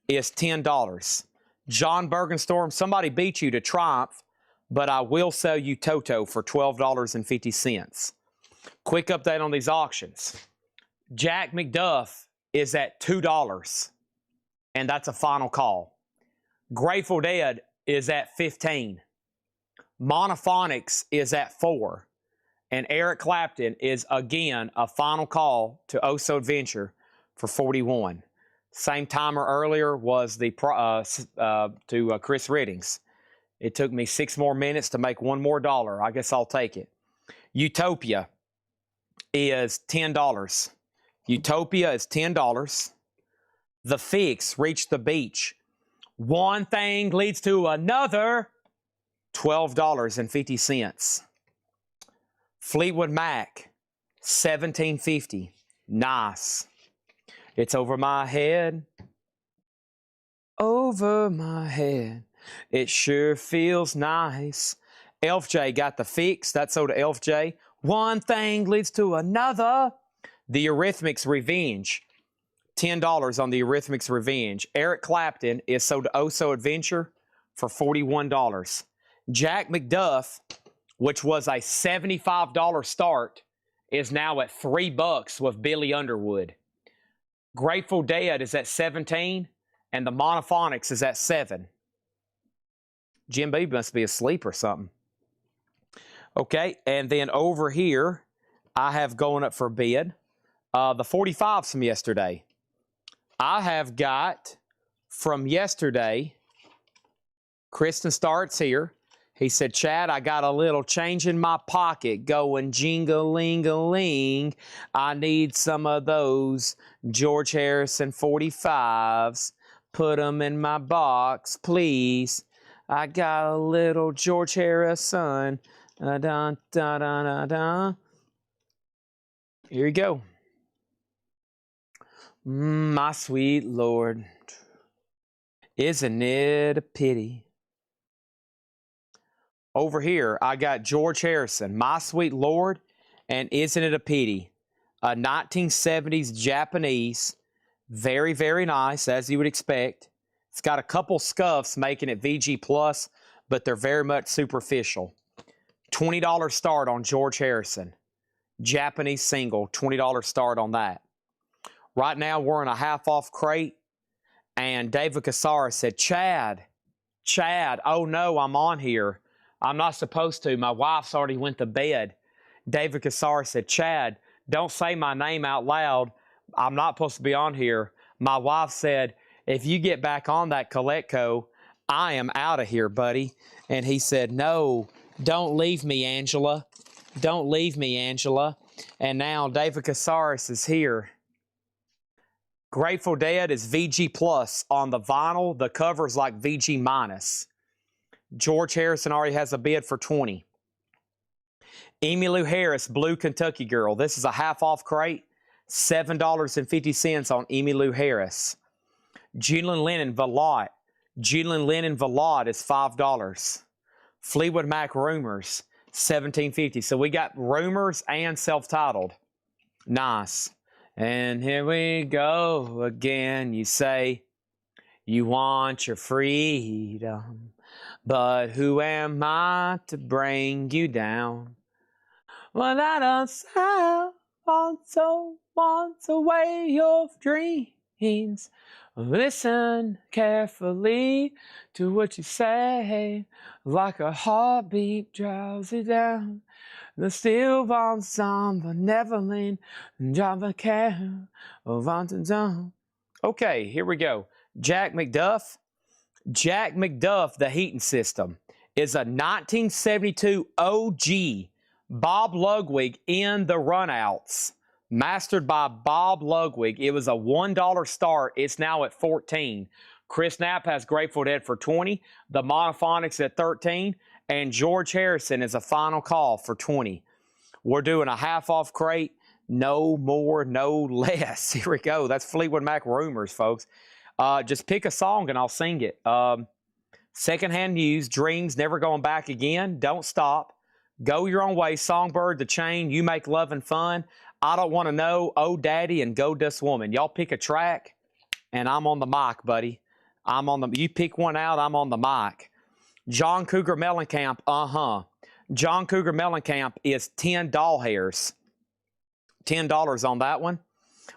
is $10. John Bergenstorm, somebody beat you to Triumph, but I will sell you Toto for $12.50. Quick update on these auctions. Jack McDuff is at $2, and that's a final call. Grateful Dead is at $15. Monophonics is at $4. And Eric Clapton is, again, a final call to Oso Adventure for $41. Same timer earlier was the to Chris Riddings. It took me 6 more minutes to make $1 more. I guess I'll take it. Utopia is $10. Utopia is $10. The Fix reached the beach. One thing leads to another. $12.50. Fleetwood Mac, $17.50. Nice. It's over my head. Over my head. It sure feels nice. Elf J got the Fix. That's sold to Elf J. One thing leads to another. The Eurythmics Revenge. $10 on the Eurythmics Revenge. Eric Clapton is sold to Oso Adventure for $41. Jack McDuff, which was a $75 start, is now at $3 with Billy Underwood. Grateful Dead is at $17, and the Monophonics is at $7. Jim B must be asleep or something. Okay, and then over here, I have going up for bid the 45s from yesterday. I have got from yesterday, Kristen Starts here. He said, Chad, I got a little change in my pocket going jing-a-ling-a-ling. I need some of those George Harrison 45s. Put them in my box, please. I got a little George Harrison. Da-da-da-da-da. Here you go. My sweet Lord. Isn't it a pity? Over here, I got George Harrison, My Sweet Lord, and Isn't It a Pity? A 1970s Japanese. Very, very nice, as you would expect. It's got a couple scuffs making it VG+, but they're very much superficial. $20 start on George Harrison. Japanese single, $20 start on that. Right now, we're in a half-off crate, and David Cassara said, Chad, oh no, I'm on here. I'm not supposed to. My wife's already went to bed. David Cassara said, Chad, don't say my name out loud. I'm not supposed to be on here. My wife said, if you get back on that Coletco, I am out of here, buddy. And he said, no, don't leave me, Angela. Don't leave me, Angela. And now David Casares is here. Grateful Dead is VG+ on the vinyl. The cover's like VG-. George Harrison already has a bid for $20. Emmylou Harris, Blue Kentucky Girl. This is a half-off crate. $7.50 on Emmylou Harris. Julian Lennon, Veloute. Julian Lennon, Veloute is $5. Fleetwood Mac, Rumors, $17.50. So we got Rumors and self-titled. Nice. And here we go again. You say you want your freedom. But who am I to bring you down? Well, I don't sound wants away your dreams. Listen carefully to what you say, like a heartbeat drives it down. The still wants some benevolent Java care of down. Okay, here we go. Jack McDuff. Jack McDuff, the heating system, is a 1972 OG Bob Ludwig in the runouts. Mastered by Bob Ludwig. It was a $1 start. It's now at 14. Chris Knapp has Grateful Dead for 20. The Monophonics at 13. And George Harrison is a final call for 20. We're doing a half-off crate. No more, no less. Here we go. That's Fleetwood Mac Rumors, folks. Just pick a song and I'll sing it. Secondhand News, Dreams, Never Going Back Again, Don't Stop, Go Your Own Way, Songbird, The Chain, You Make Lovin' Fun, I Don't Want to Know, Oh Daddy, and Go Dust Woman. Y'all pick a track, and I'm on the mic, buddy. You pick one out, I'm on the mic. John Cougar Mellencamp, John Cougar Mellencamp is 10 doll hairs. $10 on that one.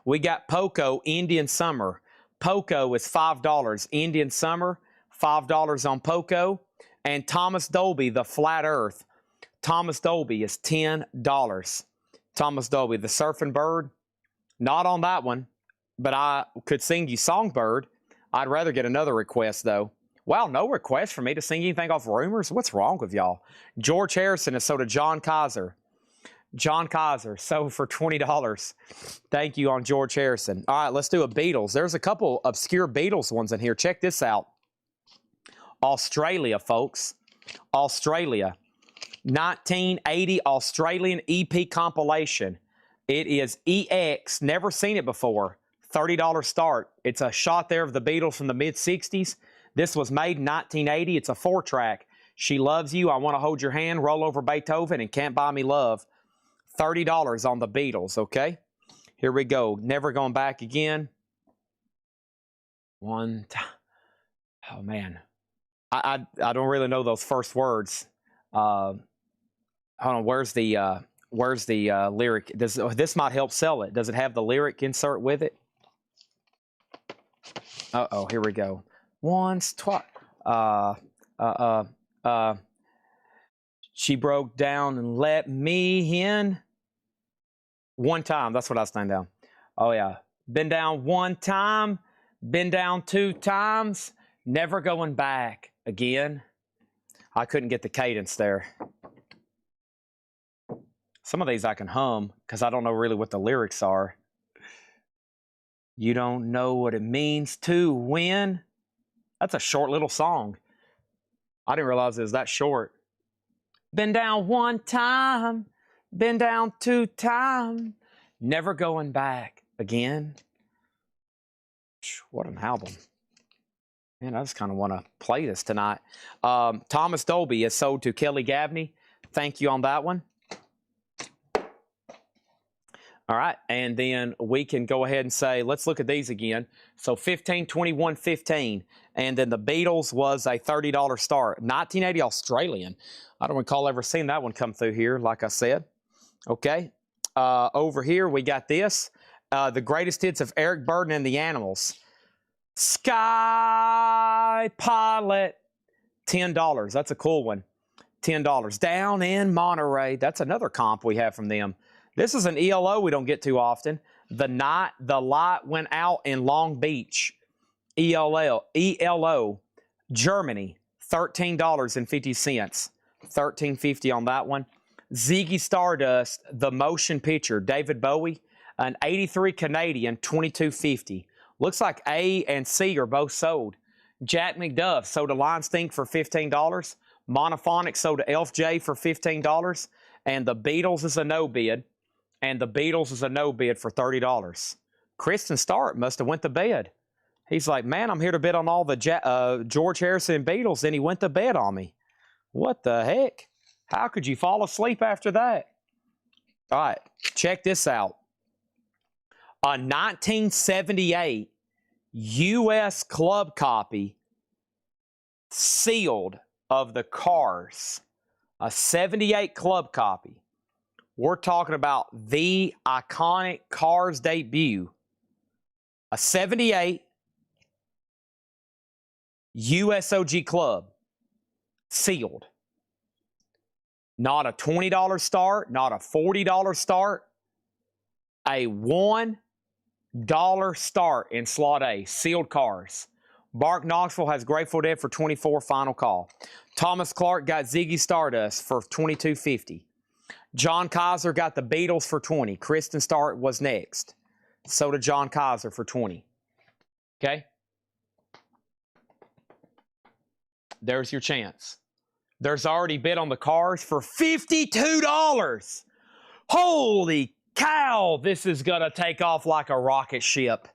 We got Poco, Indian Summer. Poco is $5. Indian Summer, $5 on Poco. And Thomas Dolby, The Flat Earth. Thomas Dolby is $10. Thomas Dolby, The Surfing Bird. Not on that one, but I could sing you Songbird. I'd rather get another request, though. Wow, no request for me to sing anything off Rumors? What's wrong with y'all? George Harrison is sold to John Kaiser. John Kaiser, sold for $20. Thank you on George Harrison. All right, let's do a Beatles. There's a couple obscure Beatles ones in here. Check this out. Australia, folks. Australia. 1980 Australian EP compilation. It is EX. Never seen it before. $30 start. It's a shot there of the Beatles from the mid-60s. This was made in 1980. It's a 4-track. She Loves You, I Want to Hold Your Hand, Roll Over Beethoven, and Can't Buy Me Love. $30 on the Beatles, okay? Here we go. Never Going Back Again. One time. Oh, man. I don't really know those first words. Hold on. Where's the lyric? This might help sell it. Does it have the lyric insert with it? Uh-oh. Here we go. Once, twice. She broke down and let me in. One time. That's what I was saying down. Oh, yeah. Been down one time. Been down 2 times. Never going back again. I couldn't get the cadence there. Some of these I can hum because I don't know really what the lyrics are. You don't know what it means to win. That's a short little song. I didn't realize it was that short. Been down 1 time, been down 2 times, never going back again. What an album. Man, I just kind of want to play this tonight. Thomas Dolby is sold to Kelly Gavney. Thank you on that one. All right, and then we can go ahead and say, let's look at these again. So 15, 21, 15. And then the Beatles was a $30 start. 1980 Australian. I don't recall ever seeing that one come through here, like I said. Okay. Over here, we got this. The greatest hits of Eric Burdon and the Animals. Sky Pilot. $10. That's a cool one. $10. Down in Monterey. That's another comp we have from them. This is an ELO we don't get too often. The Light Went Out in Long Beach. ELO, Germany, $13.50. $13.50 on that one. Ziggy Stardust, The Motion Picture, David Bowie, an 83 Canadian, $22.50. Looks like A and C are both sold. Jack McDuff sold to Lion Stink for $15. Monophonic sold to Elf J for $15. And the Beatles is a no bid. And the Beatles is a no bid for $30. Kristen Stark must have went to bed. He's like, man, I'm here to bid on all the George Harrison Beatles. Then he went to bed on me. What the heck? How could you fall asleep after that? All right, check this out. A 1978 U.S. club copy sealed of the Cars. A 78 club copy. We're talking about the iconic Cars debut. A 78 USOG club. Sealed. Not a $20 start, not a $40 start. A $1 start in slot A. Sealed Cars. Mark Knoxville has Grateful Dead for $24, final call. Thomas Clark got Ziggy Stardust for $22.50. John Kaiser got the Beatles for 20. Kristen Start was next. So did John Kaiser for 20. Okay? There's your chance. There's already bid on the cars for $52. Holy cow, this is going to take off like a rocket ship.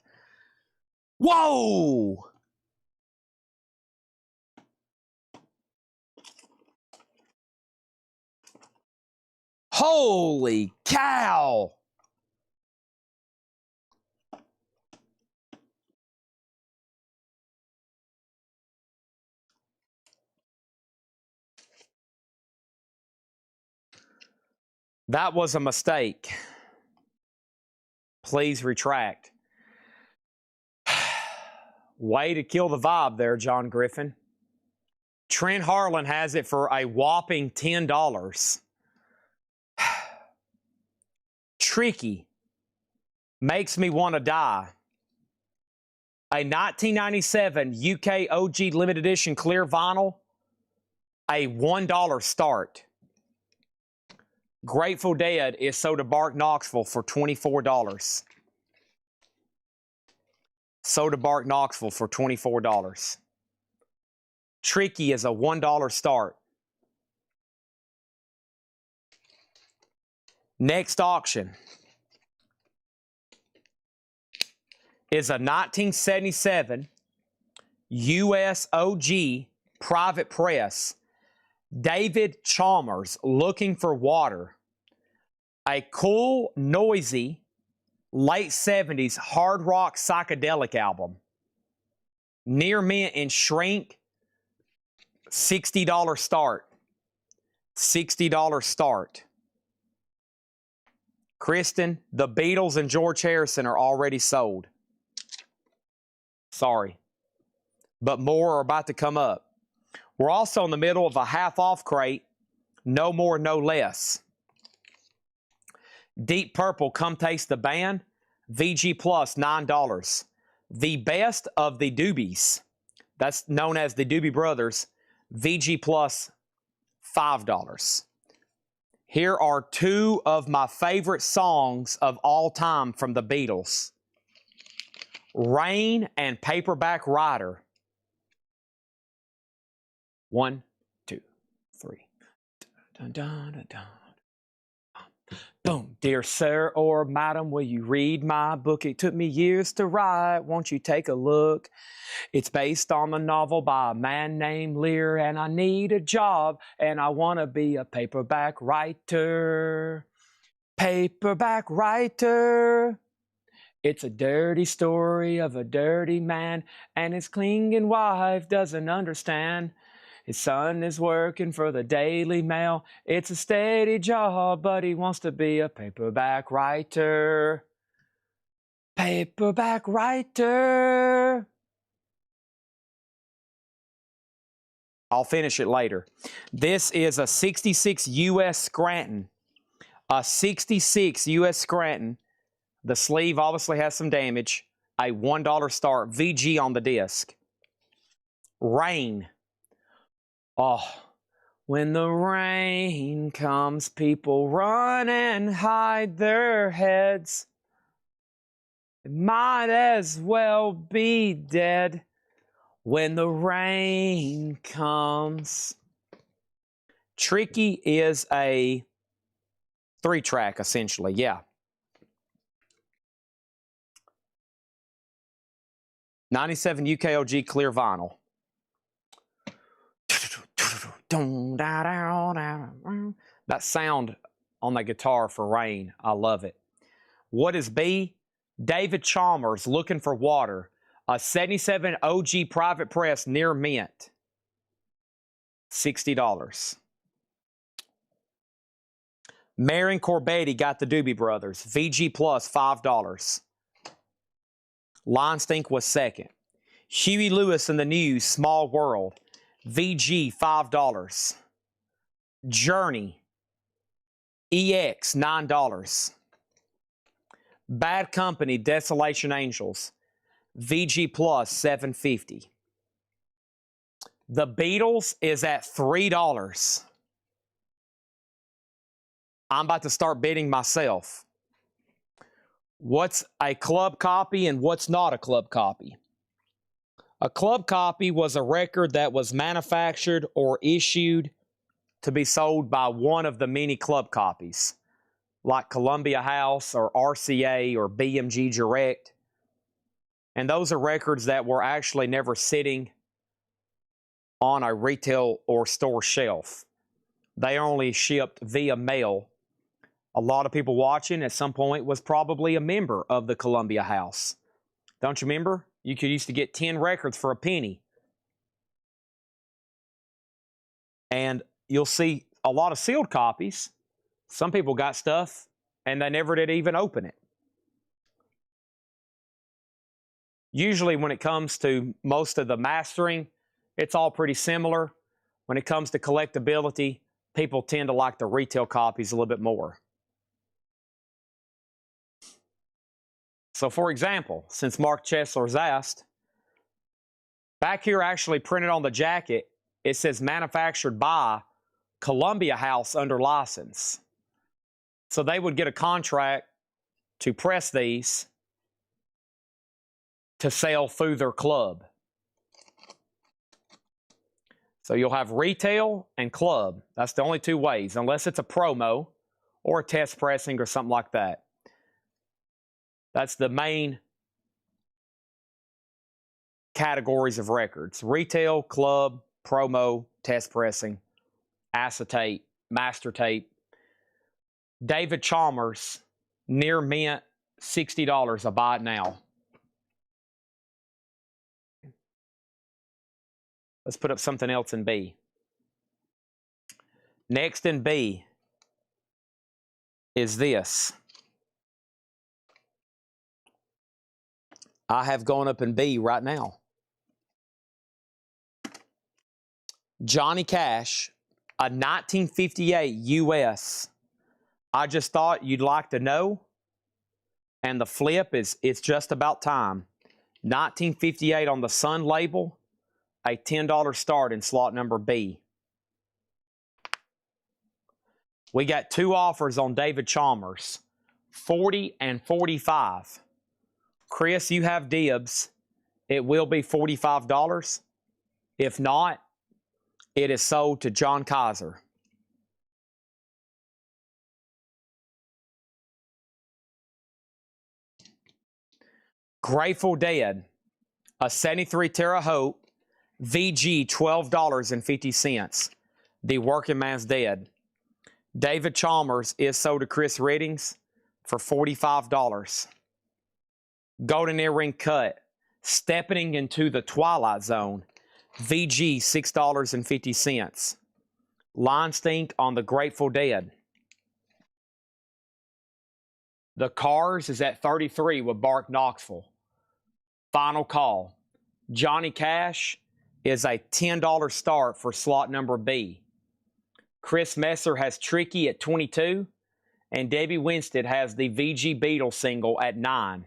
Whoa! Holy cow! That was a mistake. Please retract. Way to kill the vibe there, John Griffin. Trent Harlan has it for a whopping $10. Tricky. Makes me want to die. A 1997 UK OG limited edition clear vinyl. A $1 start. Grateful Dead is Soda Bark Knoxville for $24. Soda Bark Knoxville for $24. Tricky is a $1 start. Next auction is a 1977 US OG private press. David Chalmers, Looking for Water. A cool, noisy, late 70s hard rock psychedelic album. Near mint and shrink, $60 start. $60 start. Kristen, the Beatles and George Harrison are already sold. Sorry. But more are about to come up. We're also in the middle of a half-off crate. No more, no less. Deep Purple, Come Taste the Band. VG Plus, $9. The best of the Doobies. That's known as the Doobie Brothers. VG Plus, $5. Here are two of my favorite songs of all time from the Beatles. Rain and Paperback Writer. 1, 2, 3. Dun, dun, dun, dun. Boom. Dear sir or madam, will you read my book? It took me years to write. Won't you take a look? It's based on the novel by a man named Lear, and I need a job, and I want to be a paperback writer. Paperback writer. It's a dirty story of a dirty man, and his clinging wife doesn't understand. His son is working for the Daily Mail. It's a steady job, but he wants to be a paperback writer. Paperback writer. I'll finish it later. This is a 66 US Scranton. A 66 US Scranton. The sleeve obviously has some damage. A $1 start. VG on the disc. Rain. Oh, when the rain comes, people run and hide their heads. It might as well be dead when the rain comes. Tricky is a 3-track, essentially, yeah. 97 UKOG clear vinyl. That sound on the guitar for Rain, I love it. What is B? David Chalmers, Looking for Water. A 77 OG private press near mint. $60. Marin Corbetti got the Doobie Brothers. VG Plus, $5. Line Stink was second. Huey Lewis and the News, Small World. VG, $5. Journey. EX, $9. Bad Company, Desolation Angels. VG Plus, $7.50. The Beatles is at $3. I'm about to start bidding myself. What's a club copy and what's not a club copy? A club copy was a record that was manufactured or issued to be sold by one of the many club copies, like Columbia House or RCA or BMG Direct. And those are records that were actually never sitting on a retail or store shelf. They only shipped via mail. A lot of people watching at some point was probably a member of the Columbia House. Don't you remember? You could used to get 10 records for a penny. And you'll see a lot of sealed copies. Some people got stuff and they never did even open it. Usually when it comes to most of the mastering, it's all pretty similar. When it comes to collectability, people tend to like the retail copies a little bit more. So for example, since Mark Chesler's asked, back here actually printed on the jacket, it says manufactured by Columbia House under license. So they would get a contract to press these to sell through their club. So you'll have retail and club. That's the only two ways, unless it's a promo or a test pressing or something like that. That's the main categories of records: retail, club, promo, test pressing, acetate, master tape. David Chalmers, near mint, $60. I buy it now. Let's put up something else in B. Next in B is this. I have gone up in B right now. Johnny Cash, a 1958 US. I just thought you'd like to know. And the flip is, it's just about time. 1958 on the Sun label, a $10 start in slot number B. We got two offers on David Chalmers, 40 and 45. Chris, you have dibs. It will be $45. If not, it is sold to John Kaiser. Grateful Dead, a 73 Terre Haute, VG $12.50. The Working Man's Dead. David Chalmers is sold to Chris Reddings for $45. Golden Earring Cut, Stepping into the Twilight Zone, VG $6.50. Line Stink on the Grateful Dead. The Cars is at 33 with Bart Knoxville. Final call. Johnny Cash is a $10 start for slot number B. Chris Messer has Tricky at 22, and Debbie Winstead has the VG Beatles single at 9.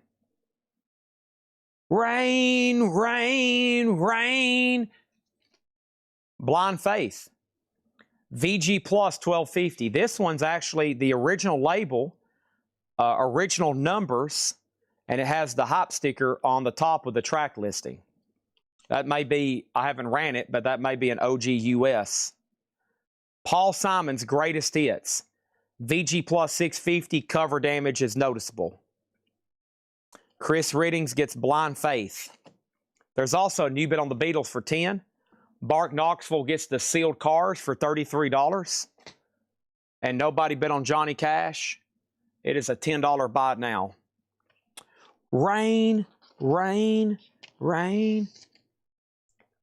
Rain, rain, rain. Blind Faith. VG Plus $12.50. This one's actually the original label, original numbers, and it has the hype sticker on the top with the track listing. That may be, I haven't ran it, but that may be an OG US. Paul Simon's Greatest Hits. VG Plus $6.50. Cover damage is noticeable. Chris Reddings gets Blind Faith. There's also a new bid on the Beatles for $10. Bart Knoxville gets the Sealed Cars for $33. And nobody bid on Johnny Cash. It is a $10 buy now. Rain, rain, rain.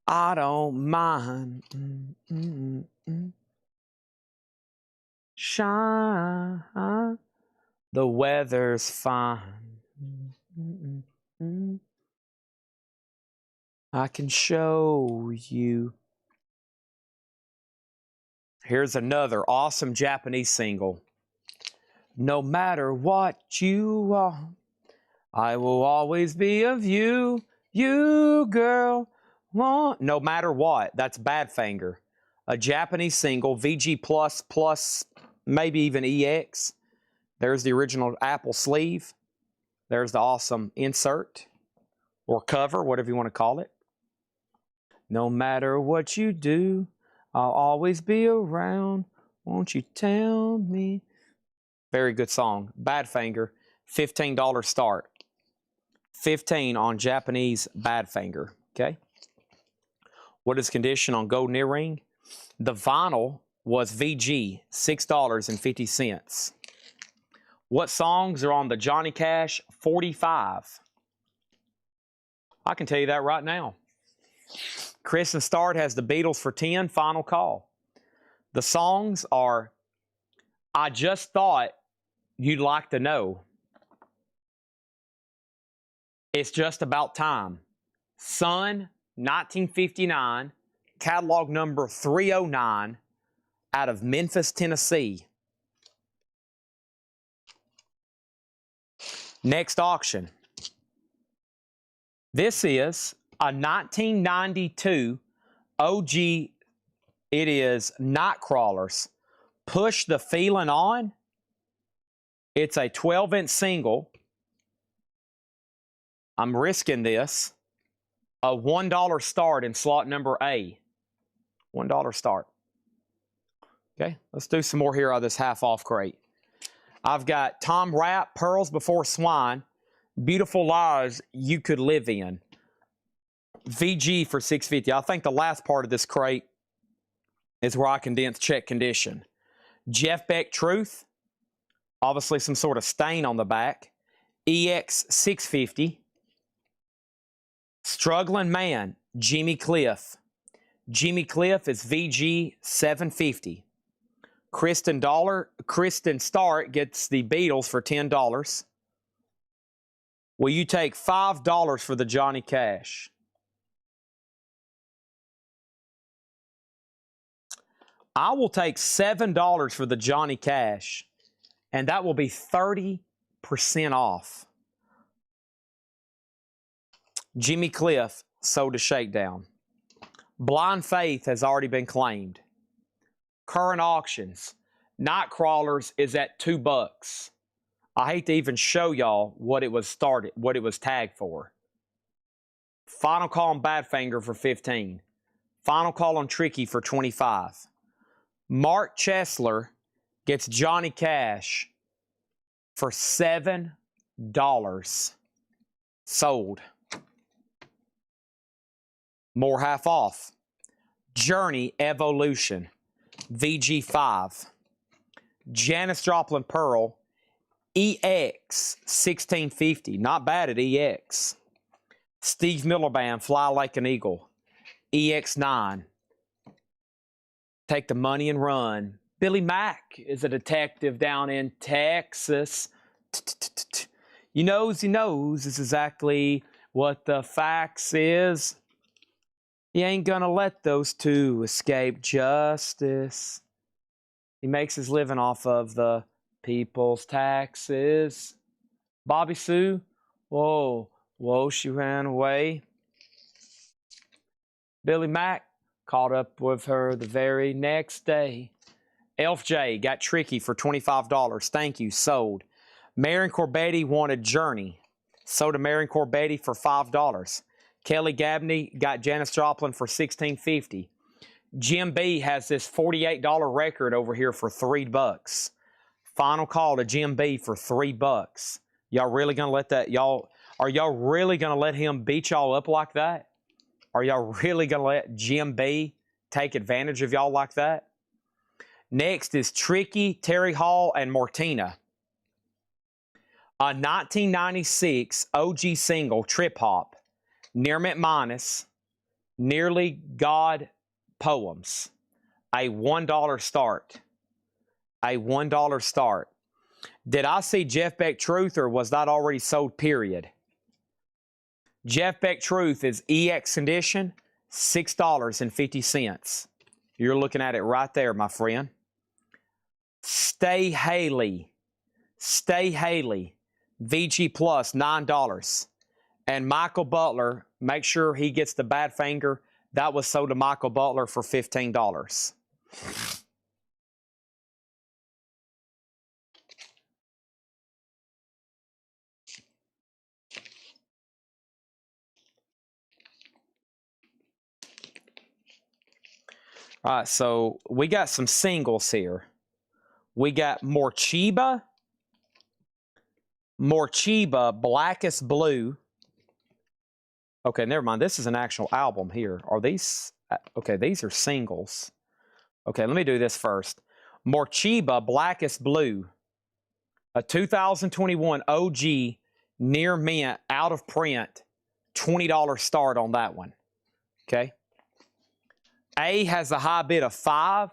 I don't mind. Shine. The weather's fine. I can show you. Here's another awesome Japanese single. No matter what you are, I will always be of you, you girl. No matter what. That's Badfinger. A Japanese single, VG plus maybe even EX. There's the original Apple sleeve. There's the awesome insert or cover, whatever you want to call it. No matter what you do, I'll always be around. Won't you tell me? Very good song. Badfinger, $15 start. 15 on Japanese Badfinger. Okay. What is condition on golden earring? The vinyl was VG, $6.50. What songs are on the Johnny Cash 45? I can tell you that right now. Kristen Start has the Beatles for 10, final call. The songs are I Just Thought You'd Like to Know. It's Just About Time. Sun, 1959, catalog number 309, out of Memphis, Tennessee. Next auction. This is a 1992 OG. It is Nightcrawlers. Push the Feeling On. It's a 12-inch single. I'm risking this. A $1 start in slot number A. $1 start. Okay, let's do some more here out of this half-off crate. I've got Tom Rapp, Pearls Before Swine, Beautiful Lies You Could Live In. VG for $6.50. I think the last part of this crate is where I condense check condition. Jeff Beck Truth, obviously some sort of stain on the back. EX $6.50. Struggling Man, Jimmy Cliff. Jimmy Cliff is VG $7.50. Kristen Start gets the Beatles for $10. Will you take $5 for the Johnny Cash? I will take $7 for the Johnny Cash, and that will be 30% off. Jimmy Cliff sold a shakedown. Blind Faith has already been claimed. Current auctions. Nightcrawlers is at $2. I hate to even show y'all what it was tagged for. Final call on Badfinger for $15. Final call on Tricky for $25. Mark Chesler gets Johnny Cash for $7. Sold. More half off. Journey Evolution. VG5. Janis Joplin Pearl. EX 1650. Not bad at EX. Steve Miller Band. Fly Like an Eagle. EX9. Take the money and run. Billy Mack is a detective down in Texas. He knows is exactly what the facts is. He ain't gonna let those two escape justice. He makes his living off of the people's taxes. Bobby Sue, whoa, she ran away. Billy Mack caught up with her the very next day. Elf J got Tricky for $25. Thank you, sold. Marion Corbetti wanted Journey. Sold to Marion Corbetti for $5. Kelly Gabney got Janis Joplin for $16.50. Jim B has this $48 record over here for $3. Final call to Jim B for $3. Y'all really gonna let that? Are y'all really gonna let him beat y'all up like that? Are y'all really gonna let Jim B take advantage of y'all like that? Next is Tricky, Terry Hall, and Martina. A 1996 OG single, Trip Hop. Near McManus, Nearly God Poems. A $1 start. A $1 start. Did I see Jeff Beck Truth, or was that already sold, period? Jeff Beck Truth is EX condition, $6.50. You're looking at it right there, my friend. Stay Haley, VG Plus, $9. And Michael Butler, make sure he gets the Badfinger. That was sold to Michael Butler for $15. All right, so we got some singles here. We got Morcheeba, Blackest Blue. Okay, never mind. This is an actual album here. Are these? Okay, these are singles. Okay, let me do this first. Morcheeba, Blackest Blue, a 2021 OG, near mint, out of print, $20 start on that one. Okay. A has a high bid of 5.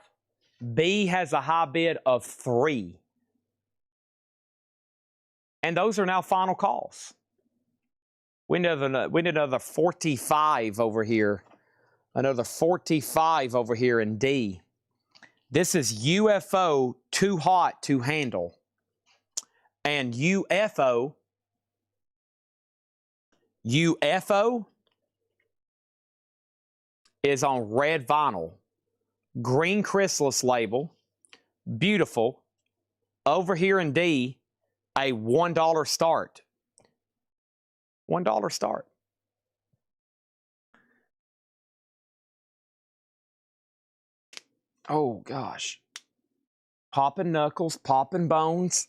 B has a high bid of 3. And those are now final calls. We need another 45 over here. Another 45 over here in D. This is UFO, Too Hot to Handle. And UFO is on red vinyl. Green chrysalis label. Beautiful. Over here in D, a $1 start. $1 start. Oh, gosh. Popping knuckles, popping bones.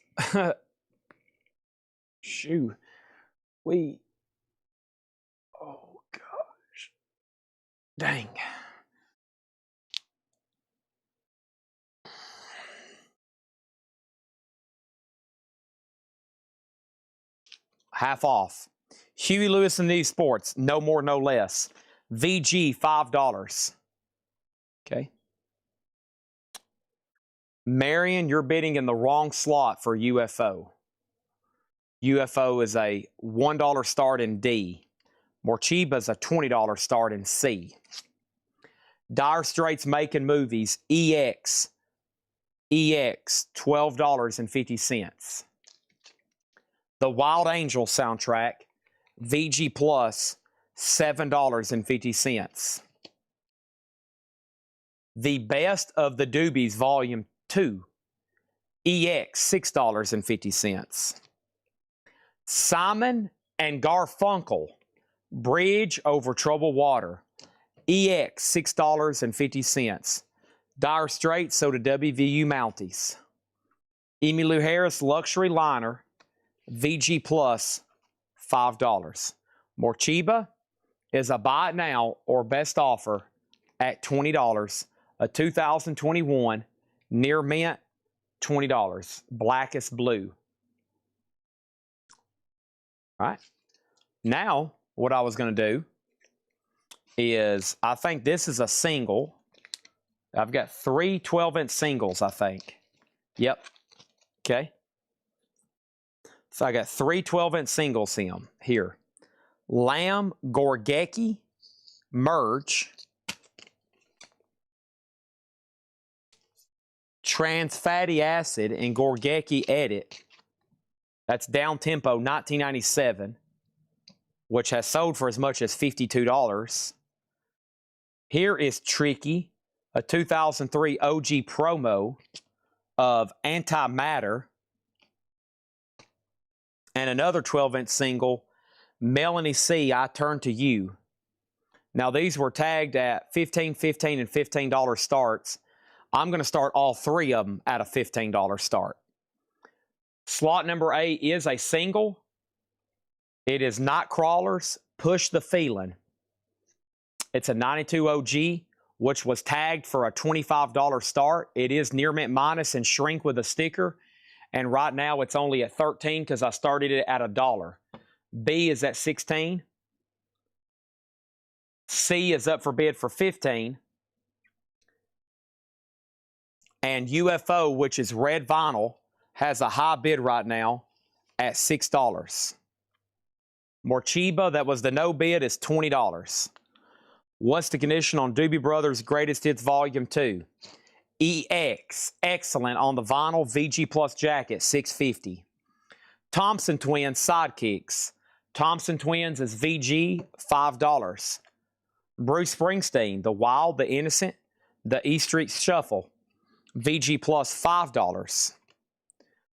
Shoo. Oh, gosh. Dang. Half off. Huey Lewis and News Sports, no more, no less. VG, $5. Okay. Marion, you're bidding in the wrong slot for UFO. UFO is a $1 start in D. Morcheeba is a $20 start in C. Dire Straits Making Movies, EX, $12.50. The Wild Angel soundtrack, VG Plus, $7.50. The Best of the Doobies Volume 2, EX, $6.50. Simon and Garfunkel, Bridge Over Troubled Water, EX, $6.50. Dire Straits, so to WVU Mounties. Emmylou Harris Luxury Liner, VG Plus, $5. Morcheeba is a buy it now or best offer at $20. A 2021 near mint, $20. Blackest Blue. All right. Now, what I was going to do is, I think this is a single. I've got 3 12-inch singles, I think. Yep. Okay. So I got 3 12-inch singles here. Lamb Gorgeki Merge. Trans Fatty Acid and Gorgeki Edit. That's Down Tempo 1997, which has sold for as much as $52. Here is Tricky, a 2003 OG promo of Antimatter. And another 12-inch single, Melanie C., I Turn to You. Now, these were tagged at $15, $15, and $15 starts. I'm going to start all 3 of them at a $15 start. Slot number 8 is a single. It is Nightcrawlers, Push the Feeling. It's a 92 OG, which was tagged for a $25 start. It is near mint minus and shrink with a sticker. And right now it's only at 13 because I started it at $1. B is at 16. C is up for bid for 15. And UFO, which is red vinyl, has a high bid right now at $6. Morcheeba, that was the no bid, is $20. What's the condition on Doobie Brothers Greatest Hits Volume 2? EX, excellent on the vinyl VG Plus jacket, $6.50. Thompson Twins Sidekicks. Thompson Twins is VG, $5. Bruce Springsteen, The Wild, The Innocent, The E Street Shuffle, VG Plus, $5.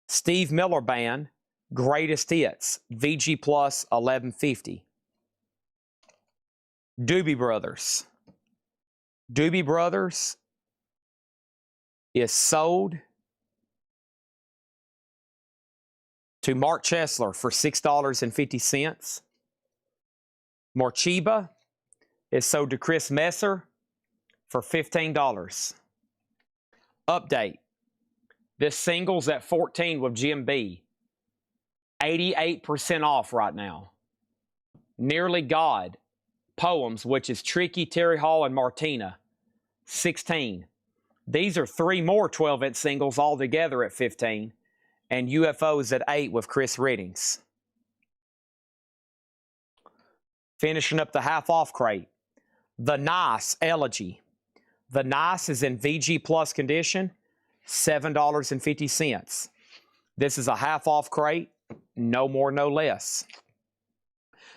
Steve Miller Band, Greatest Hits, VG Plus, $11.50. Doobie Brothers. Doobie Brothers is sold to Mark Chesler for $6.50. Morchiba is sold to Chris Messer for $15. Update. This single's at 14 with Jim B. 88% off right now. Nearly God Poems, which is Tricky, Terry Hall, and Martina, 16. These are 3 more 12-inch singles all together at 15, and UFOs at 8 with Chris Riddings. Finishing up the half-off crate, the Nice Elegy. The Nice is in VG Plus condition, $7.50. This is a half-off crate, no more, no less.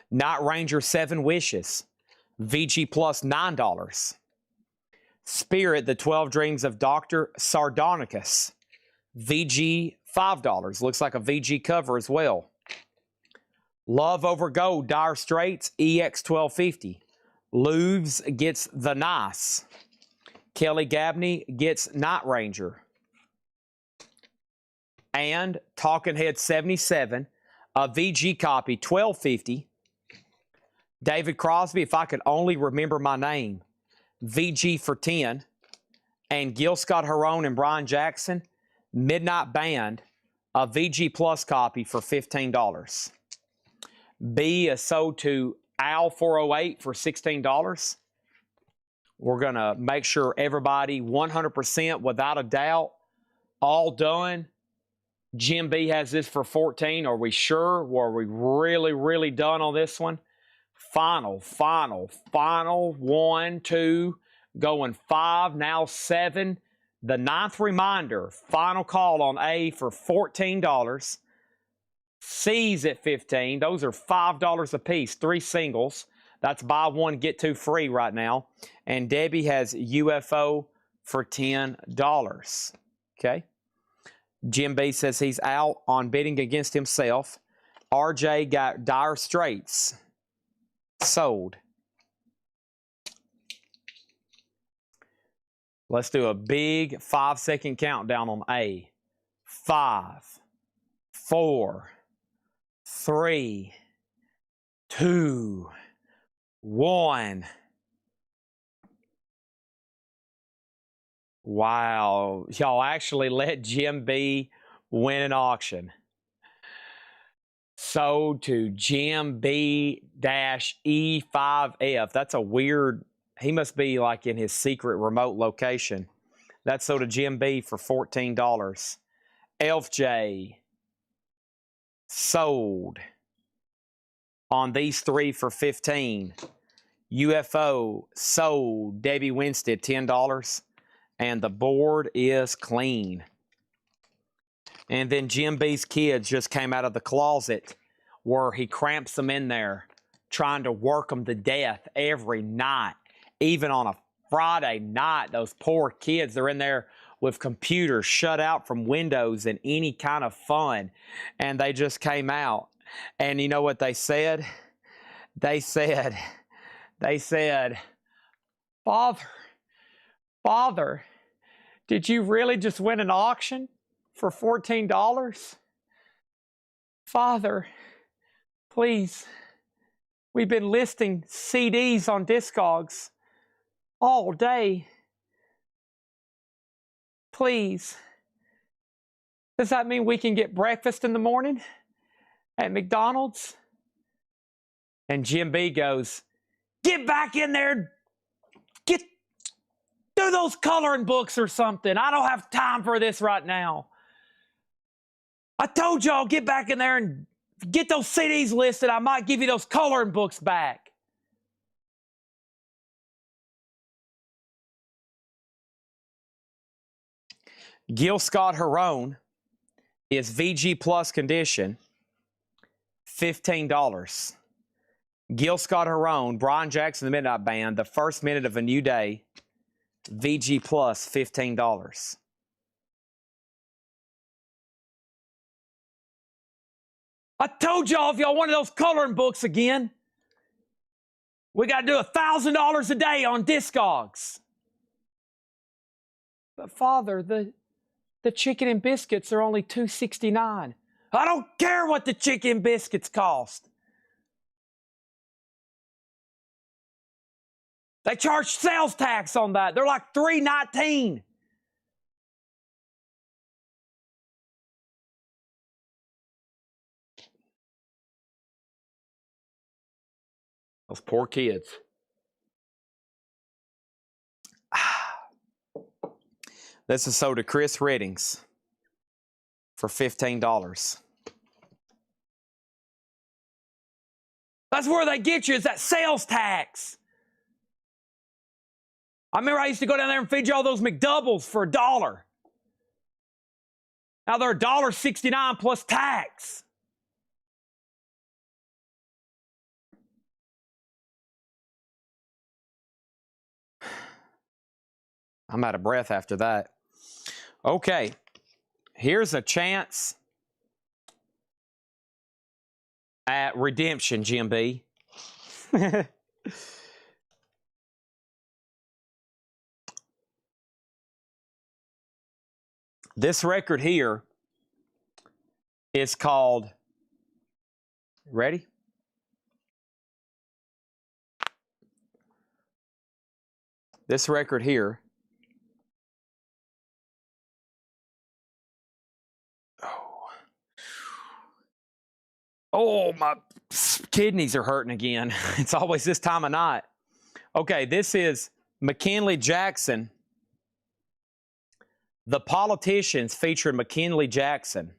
Night Ranger 7 Wishes, VG Plus, $9. Spirit, The 12 Dreams of Dr. Sardonicus, VG, $5. Looks like a VG cover as well. Love Over Gold, Dire Straits, EX 1250. Louvres gets The Nice. Kelly Gabney gets Night Ranger. And Talking Head 77, a VG copy, $12.50. David Crosby, If I Could Only Remember My Name, VG for $10. And Gil Scott-Heron and Brian Jackson, Midnight Band, a VG Plus copy for $15. B is sold to Al 408 for $16. We're going to make sure everybody 100% without a doubt, all done. Jim B has this for 14. Are we sure? Were we really done on this one? Final. 1, 2, going 5, now 7. The 9th reminder, final call on A for $14. C's at $15. Those are $5 a piece, 3 singles. That's buy one, get 2 free right now. And Debbie has UFO for $10. Okay. Jim B says he's out on bidding against himself. RJ got Dire Straits. Sold. Let's do a big 5-second countdown on A. 5, 4, 3, 2, 1. Wow. Y'all actually let Jim B win an auction. Sold to Jim B-E5F. That's a weird, he must be like in his secret remote location. That's sold to Jim B for $14. Elf J sold on these 3 for $15. UFO sold Debbie Winstead $10. And the board is clean. And then Jim B's kids just came out of the closet where he cramps them in there, trying to work them to death every night. Even on a Friday night, those poor kids, they're in there with computers shut out from windows and any kind of fun. And they just came out. And you know what they said? They said, Father, did you really just win an auction for $14? Father, please, we've been listing CDs on Discogs all day. Please, does that mean we can get breakfast in the morning at McDonald's? And Jim B goes, get back in there, do those coloring books or something. I don't have time for this right now. I told y'all, get back in there and get those CDs listed. I might give you those coloring books back. Gil Scott-Heron is VG Plus condition, $15. Gil Scott-Heron, Brian Jackson, the Midnight Band, The First Minute of a New Day, VG Plus, $15. I told y'all if y'all wanted those coloring books again, we got to do $1,000 a day on Discogs. But Father, the chicken and biscuits are only $2.69. I don't care what the chicken and biscuits cost. They charge sales tax on that. They're like $3.19. Those poor kids. This is sold to Chris Reddings for $15. That's where they get you, is that sales tax. I remember I used to go down there and feed you all those McDoubles for $1. Now they're $1.69 plus tax. I'm out of breath after that. Okay, here's a chance at redemption, Jim B. This record here is called, ready? This record here, oh, my kidneys are hurting again. It's always this time of night. Okay, this is McKinley Jackson. The Politicians featuring McKinley Jackson.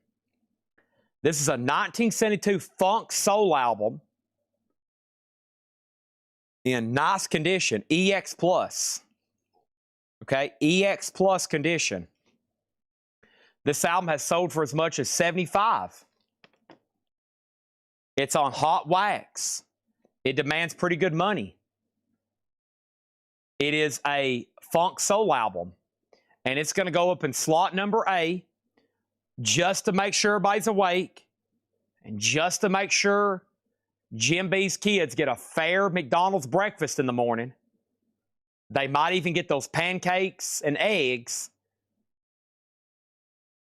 This is a 1972 funk soul album in nice condition, EX Plus. Okay, EX Plus condition. This album has sold for as much as $75. It's on hot wax. It demands pretty good money. It is a funk soul album, and it's going to go up in slot number A just to make sure everybody's awake and just to make sure Jim B's kids get a fair McDonald's breakfast in the morning. They might even get those pancakes and eggs.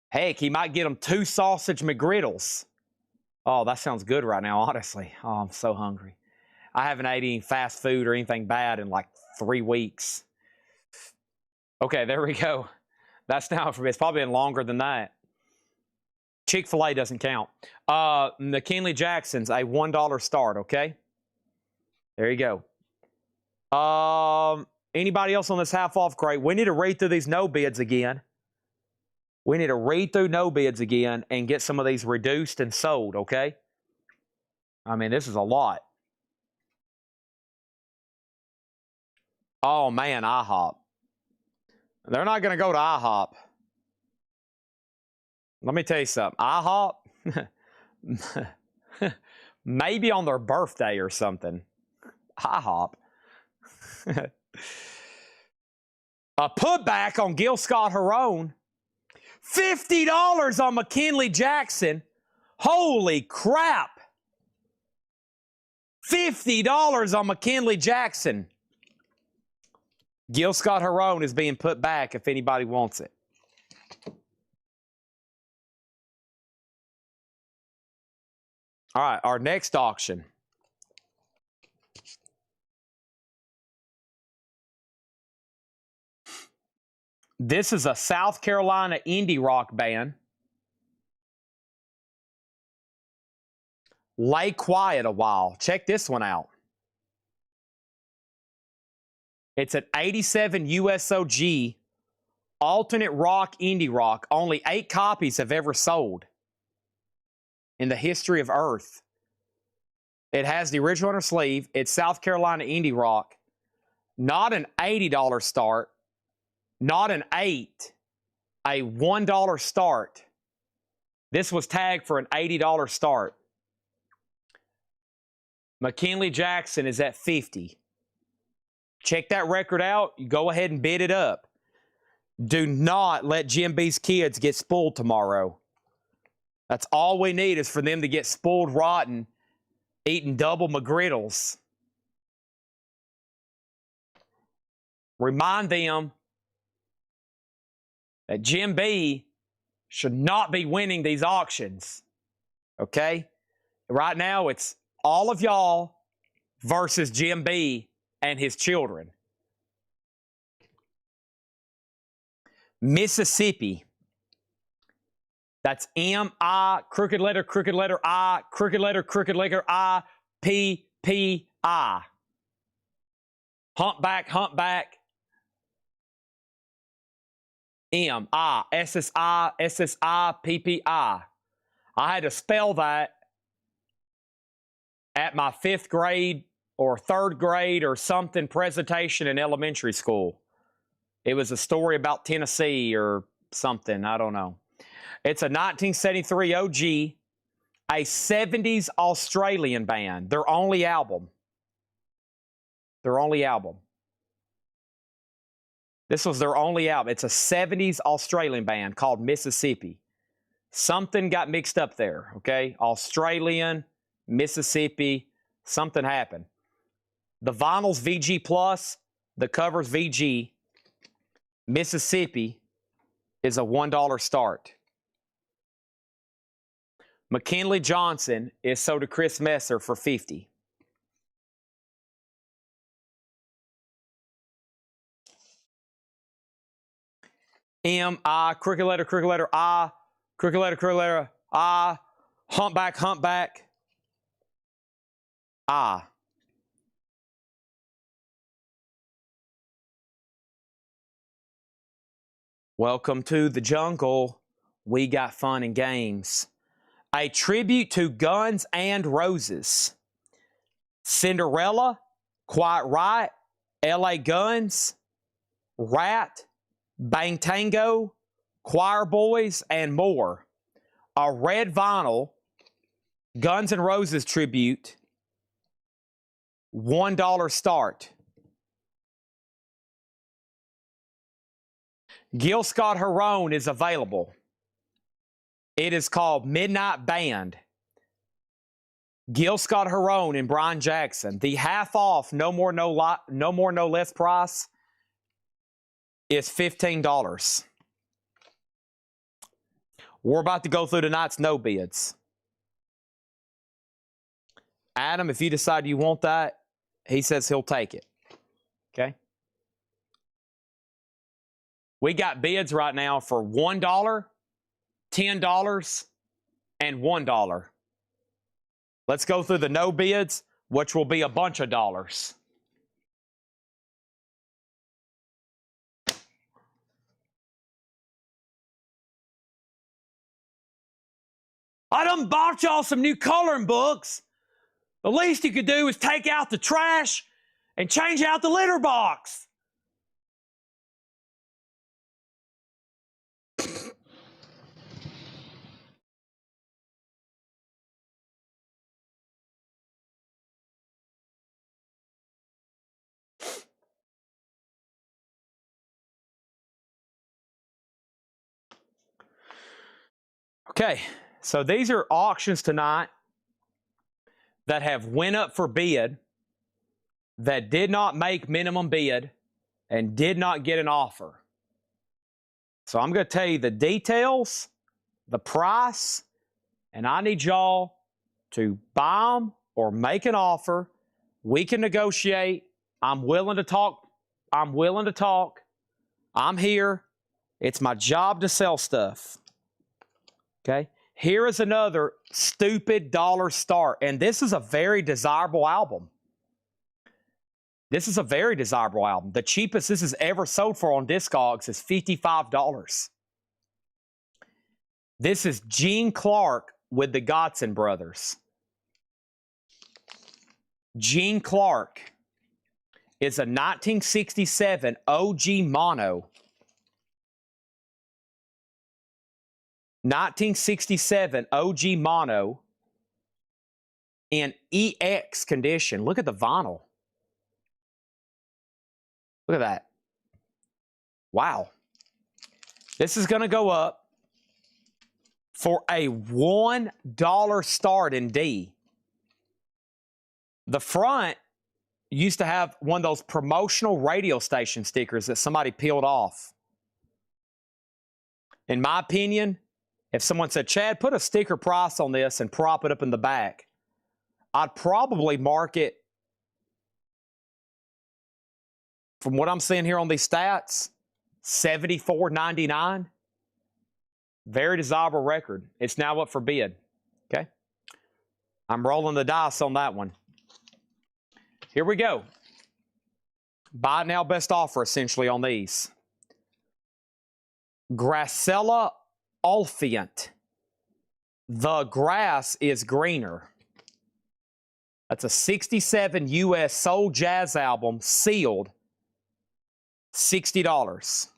Heck, he might get them 2 sausage McGriddles. Oh, that sounds good right now, honestly. Oh, I'm so hungry. I haven't ate any fast food or anything bad in like 3 weeks. Okay, there we go. That's now for me. It's probably been longer than that. Chick-fil-A doesn't count. McKinley Jackson's a $1 start, okay? There you go. Anybody else on this half-off crate? We need to read through these no bids again. We need to read through no bids again and get some of these reduced and sold, okay? I mean, this is a lot. Oh, man, IHOP. They're not going to go to IHOP. Let me tell you something. IHOP, maybe on their birthday or something. IHOP. A putback on Gil Scott-Heron. $50 on McKinley Jackson. Holy crap. $50 on McKinley Jackson. Gil Scott-Heron is being put back if anybody wants it. All right, our next auction. This is a South Carolina indie rock band. Lay quiet a while. Check this one out. It's an 87 USOG alternate rock indie rock. Only 8 copies have ever sold in the history of Earth. It has the original on her sleeve. It's South Carolina indie rock. Not an $80 start. Not an $8. A $1 start. This was tagged for an $80 start. McKinley Jackson is at $50. Check that record out. You go ahead and bid it up. Do not let Jim B's kids get spoiled tomorrow. That's all we need is for them to get spoiled rotten, eating double McGriddles. Remind them that Jim B should not be winning these auctions. Okay? Right now, it's all of y'all versus Jim B and his children. Mississippi. That's M-I, crooked letter, I, crooked letter, I, P-P-I. Humpback. M-I, S-S-I, S-S-I, P-P-I. I had to spell that at my 5th grade or 3rd grade or something presentation in elementary school. It was a story about Tennessee or something. I don't know. It's a 1973 OG, a 70s Australian band. Their only album. This was their only album. It's a 70s Australian band called Mississippi. Something got mixed up there, okay? Australian, Mississippi, something happened. The vinyl's VG+, the cover's VG. Mississippi is a $1 start. McKinley Johnson is sold to Chris Messer for $50. M-I, crooked letter, I, crooked letter, I, humpback, I. Welcome to the jungle. We got fun and games. A tribute to Guns and Roses. Cinderella, Quiet Riot, LA Guns, Rat, Bang Tango, Choir Boys, and more. A red vinyl, Guns N' Roses tribute, $1 start. Gil Scott-Heron is available. It is called Midnight Band. Gil Scott-Heron and Brian Jackson. The half off, no more, no less price is $15. We're about to go through tonight's no bids. Adam, if you decide you want that, he says he'll take it. Okay? We got bids right now for $1, $10, and $1. Let's go through the no bids, which will be a bunch of dollars. I done bought y'all some new coloring books. The least you could do is take out the trash and change out the litter box. Okay, so these are auctions tonight that have went up for bid, that did not make minimum bid, and did not get an offer. So I'm going to tell you the details, the price, and I need y'all to buy them or make an offer. We can negotiate. I'm willing to talk. I'm here. It's my job to sell stuff. Okay? Here is another stupid dollar start. And this is a very desirable album. The cheapest this is ever sold for on Discogs is $55. This is Gene Clark with the Godson Brothers. Gene Clark is a 1967 OG mono. 1967 OG mono in EX condition. Look at the vinyl. Look at that. Wow. This is going to go up for a $1 start in D. The front used to have one of those promotional radio station stickers that somebody peeled off. In my opinion, if someone said, Chad, put a sticker price on this and prop it up in the back, I'd probably mark it, from what I'm seeing here on these stats, $74.99. Very desirable record. It's now up for bid. Okay? I'm rolling the dice on that one. Here we go. Buy now, best offer essentially on these. Gracella Olfient. The grass is greener. That's a 67 US soul jazz album, sealed. $60.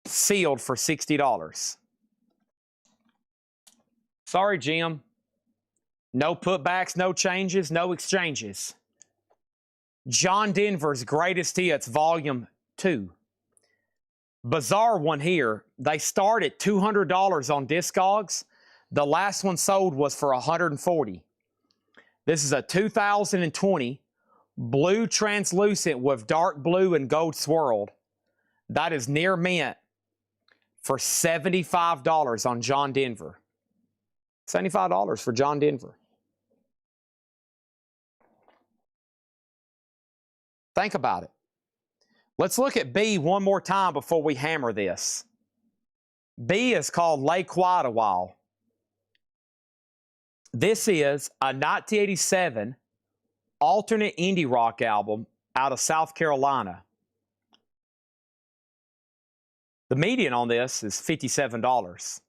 Sealed for $60. Sorry, Jim. No putbacks, no changes, no exchanges. John Denver's Greatest Hits, Volume 2. Bizarre one here. They start at $200 on Discogs. The last one sold was for $140. This is a 2020 blue translucent with dark blue and gold swirled. That is near mint for $75 on John Denver. $75 for John Denver. Think about it. Let's look at B one more time before we hammer this. B is called Lay Quiet a While. This is a 1987 alternate indie rock album out of South Carolina. The median on this is $57.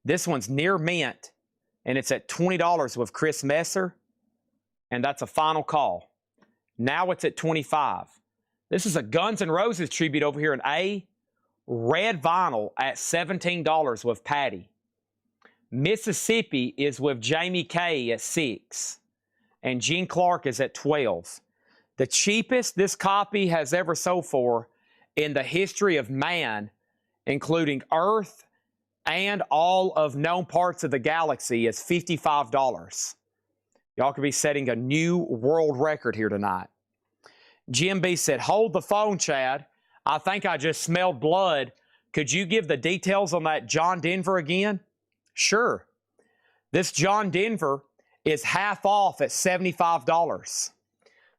This one's near mint, and it's at $20 with Chris Messer, and that's a final call. Now it's at $25. This is a Guns N' Roses tribute over here in A. Red vinyl at $17 with Patty. Mississippi is with Jamie Kay at $6. And Gene Clark is at $12. The cheapest this copy has ever sold for in the history of man, including Earth and all of known parts of the galaxy, is $55. Y'all could be setting a new world record here tonight. Jim B said, hold the phone, Chad. I think I just smelled blood. Could you give the details on that John Denver again? Sure. This John Denver is half off at $75.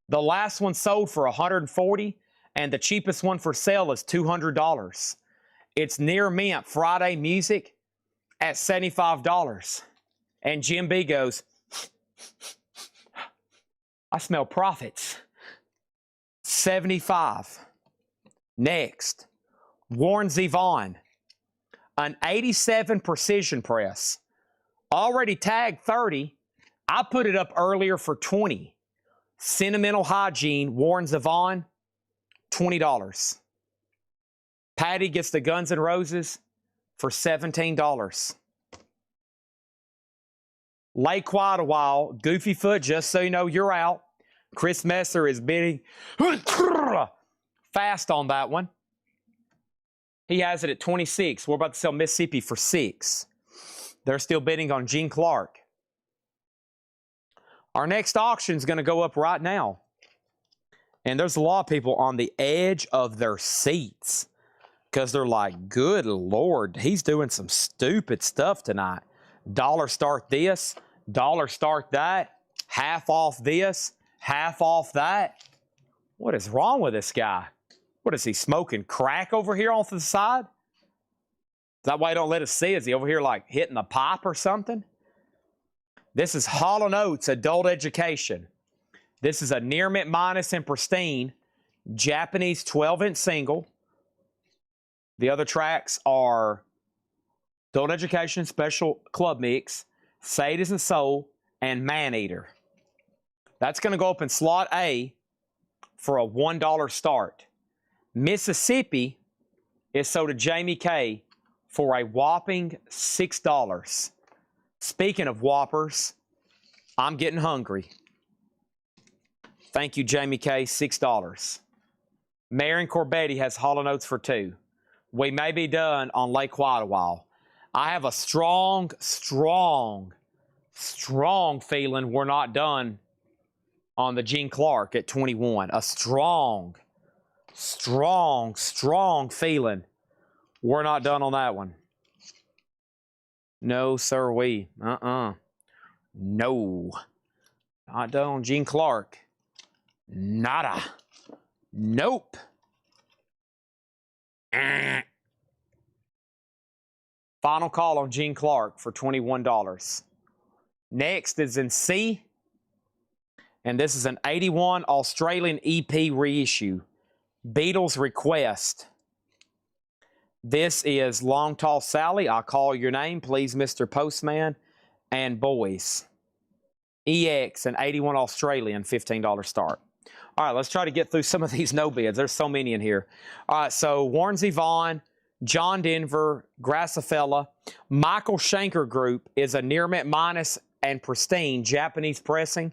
The last one sold for $140, and the cheapest one for sale is $200. It's near mint Friday Music at $75. And Jim B goes, I smell profits. $75. Next, Warren Zevon, an 87 precision press. Already tagged 30. I put it up earlier for 20. Sentimental Hygiene, Warren Zevon, $20. Patty gets the Guns N' Roses for $17. Lay Quiet a While, Goofy Foot, just so you know you're out. Chris Messer is bidding fast on that one. He has it at 26. We're about to sell Mississippi for 6. They're still bidding on Gene Clark. Our next auction is going to go up right now. And there's a lot of people on the edge of their seats because they're like, good Lord, he's doing some stupid stuff tonight. Dollar start this, dollar start that, half off this, half off that. What is wrong with this guy? What is he, smoking crack over here off to the side? That way don't let us see. Is he over here like hitting a pipe or something? This is Hall & Oates Adult Education. This is a near mint minus and pristine Japanese 12-inch single. The other tracks are Adult Education Special Club Mix, Sadist and Soul, and Maneater. That's going to go up in slot A for a $1 start. Mississippi is sold to Jamie Kay for a whopping $6. Speaking of whoppers, I'm getting hungry. Thank you, Jamie Kay, $6. Marion Corbetti has Hall & Oates for 2. We may be done on Lay Quiet a While. I have a strong feeling we're not done on the Gene Clark at 21. A strong feeling We're not done on that one. No, sir, we. No. Not done on Gene Clark. Nada. Nope. Final call on Gene Clark for $21. Next is in C. And this is an 81 Australian EP reissue. Beatles Request. This is Long Tall Sally. I call your name, please, Mr. Postman. And Boys. EX, an 81 Australian, $15 start. All right, let's try to get through some of these no bids. There's so many in here. All right, so Warren Zevon, John Denver, Grassafella. Michael Schenker Group is a near mint minus and pristine Japanese pressing,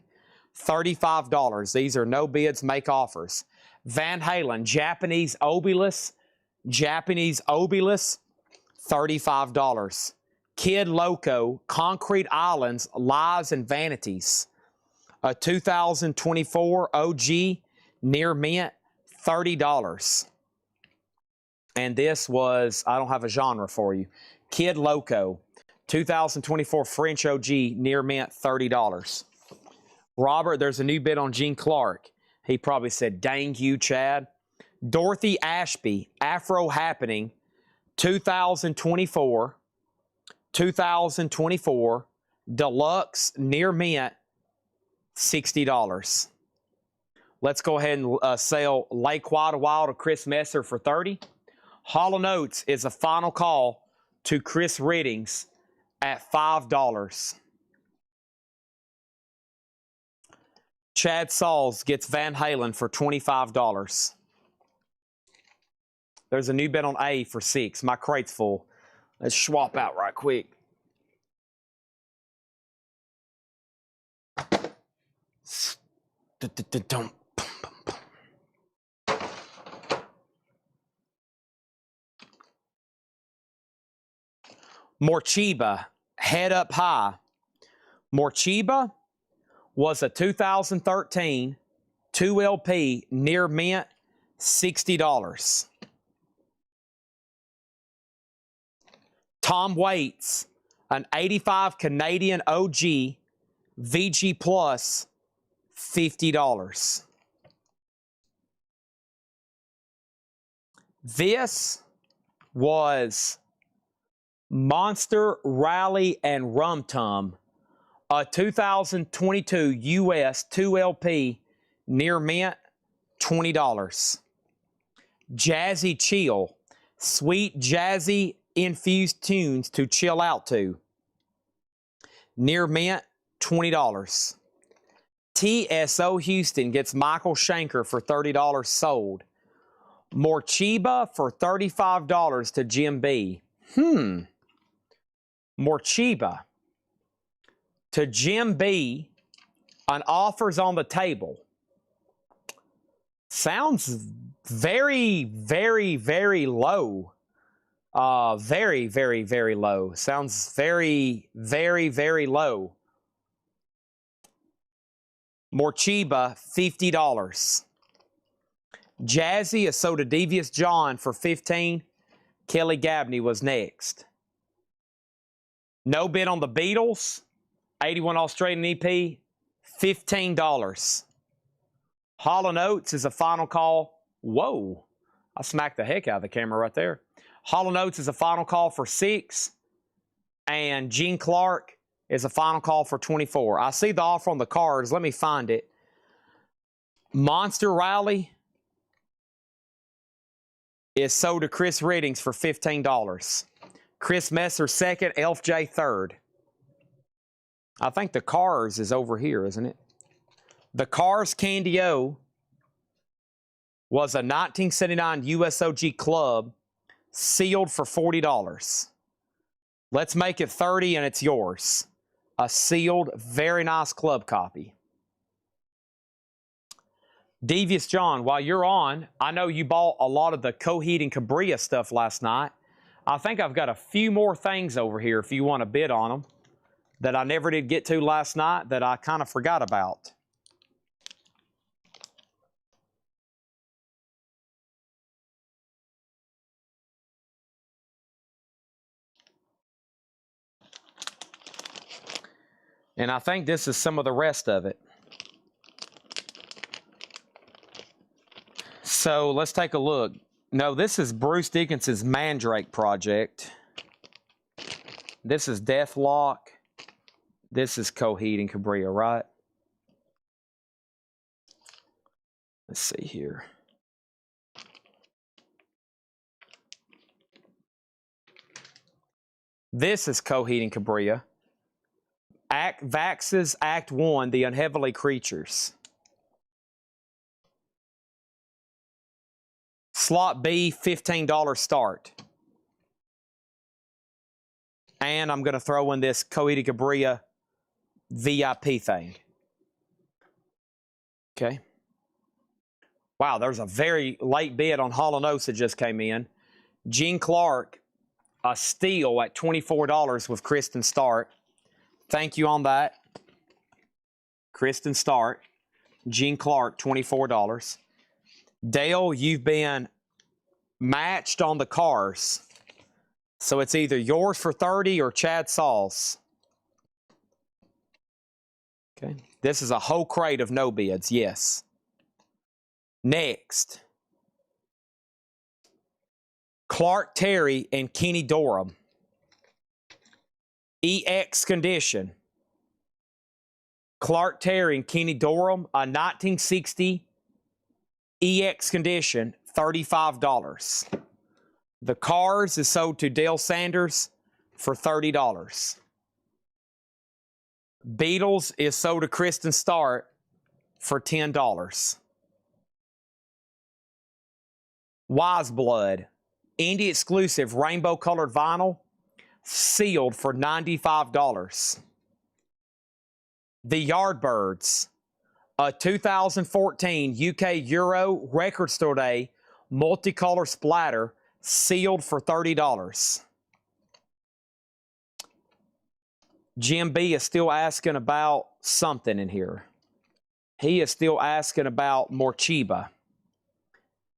$35. These are no bids, make offers. Van Halen, Japanese Obolus, $35. Kid Loco, Concrete Islands, Lies and Vanities. A 2024 OG near mint, $30. And this was, I don't have a genre for you. Kid Loco, 2024 French OG near mint, $30. Robert, there's a new bid on Gene Clark. He probably said, dang you, Chad. Dorothy Ashby, Afro Happening, 2024 Deluxe near mint, $60. Let's go ahead and sell Lake Wada Wild to Chris Messer for $30. Hall & Oates is a final call to Chris Riddings at $5. Chad Sauls gets Van Halen for $25. There's a new bet on A for $6. My crate's full. Let's swap out right quick. Morchiba, Head Up High. Morchiba was a 2013 2LP near mint, $60. Tom Waits, an 85 Canadian OG VG Plus, $50. This was Monster Rally and Rum Tum, a 2022 US 2LP near mint, $20. Jazzy Chill, sweet jazzy infused tunes to chill out to, near mint, $20. TSO Houston gets Michael Schenker for $30 sold. Morchiba for $35 to Jim B. Morchiba to Jim B. An offer's on the table. Sounds very, very, very low. Very, very, very low. Sounds very, very, very low. Morchiba, $50. Jazzy is sold to Devious John for $15. Kelly Gabney was next. No bid on the Beatles. 81 Australian EP, $15. Hall & Oates is a final call. Whoa. I smacked the heck out of the camera right there. Hall & Oates is a final call for $6. And Gene Clark is a final call for $24. I see the offer on the cards. Let me find it. Monster Rally is sold to Chris Riddings for $15. Chris Messer second, Elf J third. I think the Cars is over here, isn't it? The Cars Candy O was a 1979 USOG Club sealed for $40. Let's make it $30 and it's yours. A sealed, very nice club copy. Devious John, while you're on, I know you bought a lot of the Coheed and Cabria stuff last night. I think I've got a few more things over here if you want to bid on them that I never did get to last night that I kind of forgot about. And I think this is some of the rest of it. So let's take a look. No, this is Bruce Dickinson's Mandrake project. This is Deathlock. This is Coheed and Cambria, right? Let's see here. This is Coheed and Cambria. Vax's Act 1, The Unheavenly Creatures. Slot B, $15 start. And I'm going to throw in this Coheed and Cambria VIP thing. Okay. Wow, there's a very late bid on Hall & Oates that just came in. Gene Clark, a steal at $24 with Kristen Start. Thank you on that. Kristen Start. Gene Clark, $24. Dale, you've been matched on the cars. So it's either yours for $30 or Chad Saul's. Okay. This is a whole crate of no bids, yes. Next. Clark Terry and Kenny Dorham. EX condition. Clark Terry and Kenny Dorham, a 1960 EX condition, $35. The Cars is sold to Dale Sanders for $30. Beatles is sold to Kristen Start for $10. Wise Blood, indie exclusive rainbow colored vinyl, sealed for $95. The Yardbirds, a 2014 UK Euro Record Store Day multicolor splatter, sealed for $30. Jim B is still asking about something in here. He is still asking about Morcheeba.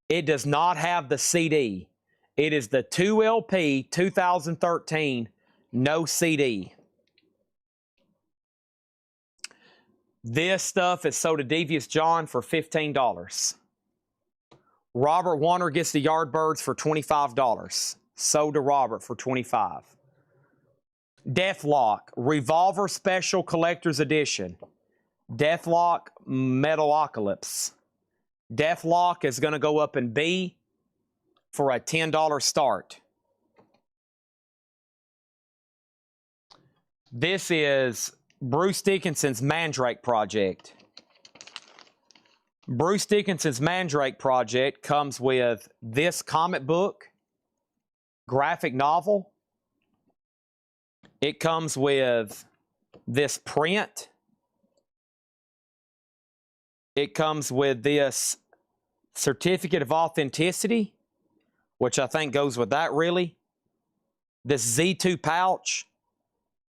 It does not have the CD. It is the 2LP 2013, no CD. This stuff is sold to Devious John for $15. Robert Warner gets the Yardbirds for $25. Sold to Robert for $25. Deathlock, Revolver Special Collector's Edition. Deathlock Metalocalypse. Deathlock is going to go up in B for a $10 start. This is Bruce Dickinson's Mandrake project. Bruce Dickinson's Mandrake project comes with this comic book, graphic novel. It comes with this print. It comes with this certificate of authenticity, which I think goes with that really. This Z2 pouch.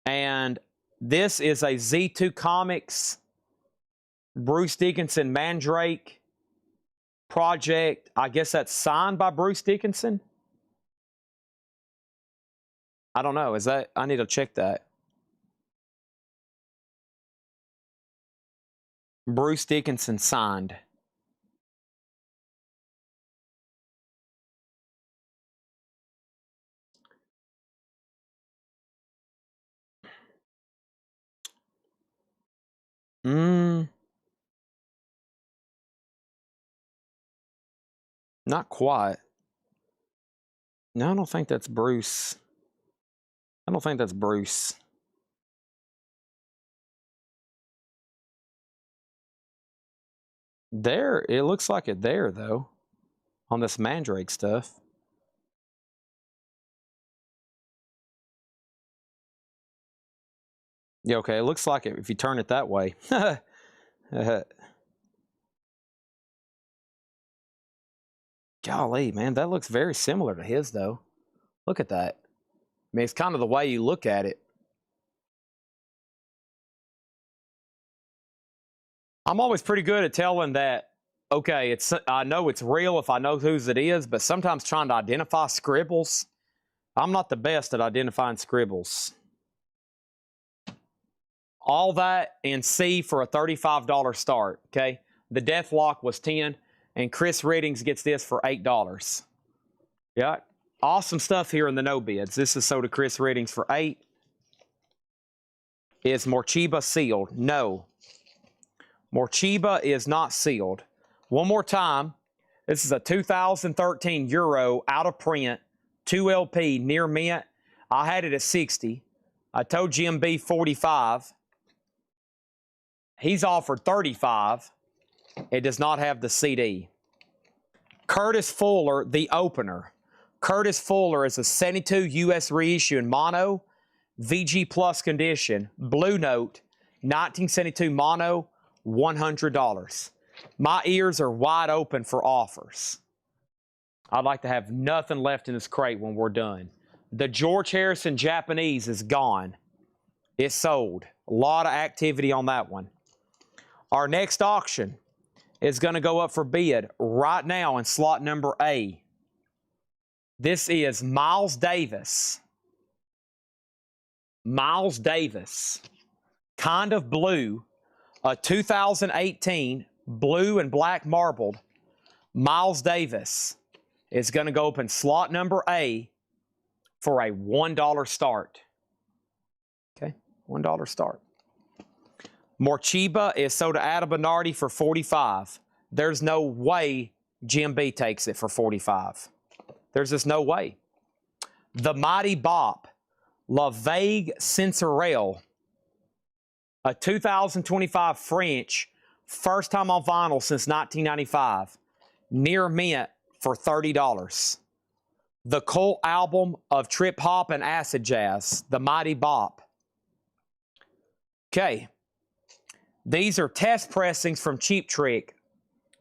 And this is a Z2 Comics Bruce Dickinson Mandrake project. I guess that's signed by Bruce Dickinson. I don't know. Is that? I need to check that. Bruce Dickinson signed. Not quite. No, I don't think that's Bruce. I don't think that's Bruce. There, it looks like it there, though, on this Mandrake stuff. Yeah, okay, it looks like it if you turn it that way. Golly, man, that looks very similar to his, though. Look at that. I mean, it's kind of the way you look at it. I'm always pretty good at telling that, okay, I know it's real if I know whose it is, but sometimes trying to identify scribbles, I'm not the best at identifying scribbles. All that and C for a $35 start, okay? The Deathlock was 10, and Chris Riddings gets this for $8. Yeah, awesome stuff here in the no bids. This is sold to Chris Riddings for 8. Is Morchiba sealed? No. Morchiba is not sealed. One more time. This is a 2013 Euro out of print, 2LP near mint. I had it at 60. I told Jim B 45. He's offered 35. It does not have the CD. Curtis Fuller, the opener. Curtis Fuller is a 72 US reissue in mono, VG Plus condition, Blue Note, 1972 mono, $100. My ears are wide open for offers. I'd like to have nothing left in this crate when we're done. The George Harrison Japanese is gone. It's sold. A lot of activity on that one. Our next auction is going to go up for bid right now in slot number A. This is Miles Davis. Miles Davis. Kind of blue. A 2018 blue and black marbled Miles Davis is going to go up in slot number A for a $1 start. Okay, $1 start. Morchiba is sold to Adam Bernardi for 45. There's no way Jim B takes it for 45. There's just no way. The Mighty Bop, La Vague Sensorielle, a 2025 French, first time on vinyl since 1995, near mint for $30. The cult album of trip hop and acid jazz, The Mighty Bop. Okay. These are test pressings from Cheap Trick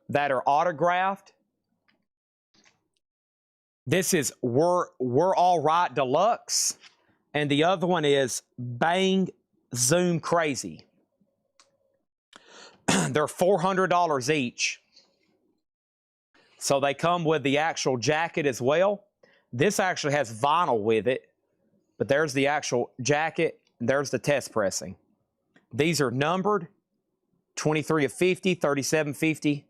that are autographed. This is We're All Right Deluxe. And the other one is Bang Zoom Crazy. They're $400 each. So they come with the actual jacket as well. This actually has vinyl with it. But there's the actual jacket. There's the test pressing. These are numbered. 23 of 50, 37 50,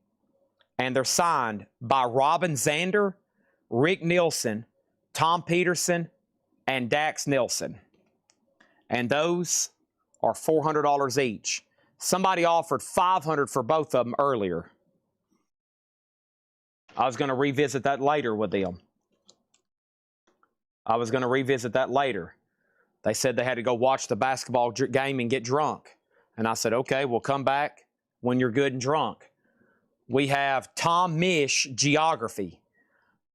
and they're signed by Robin Zander, Rick Nielsen, Tom Peterson, and Dax Nelson. And those are $400 each. Somebody offered $500 for both of them earlier. I was going to revisit that later with them. They said they had to go watch the basketball game and get drunk. And I said, okay, we'll come back when you're good and drunk. We have Tom Misch Geography.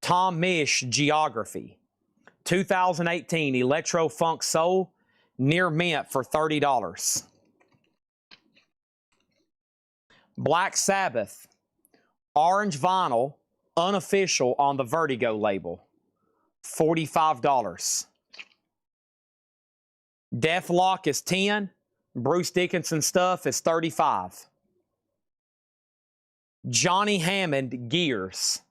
Tom Misch Geography. 2018 Electro Funk Soul, near mint for $30. Black Sabbath. Orange vinyl, unofficial on the Vertigo label. $45. Deathlock is 10. Bruce Dickinson stuff is 35. Johnny Hammond Gears.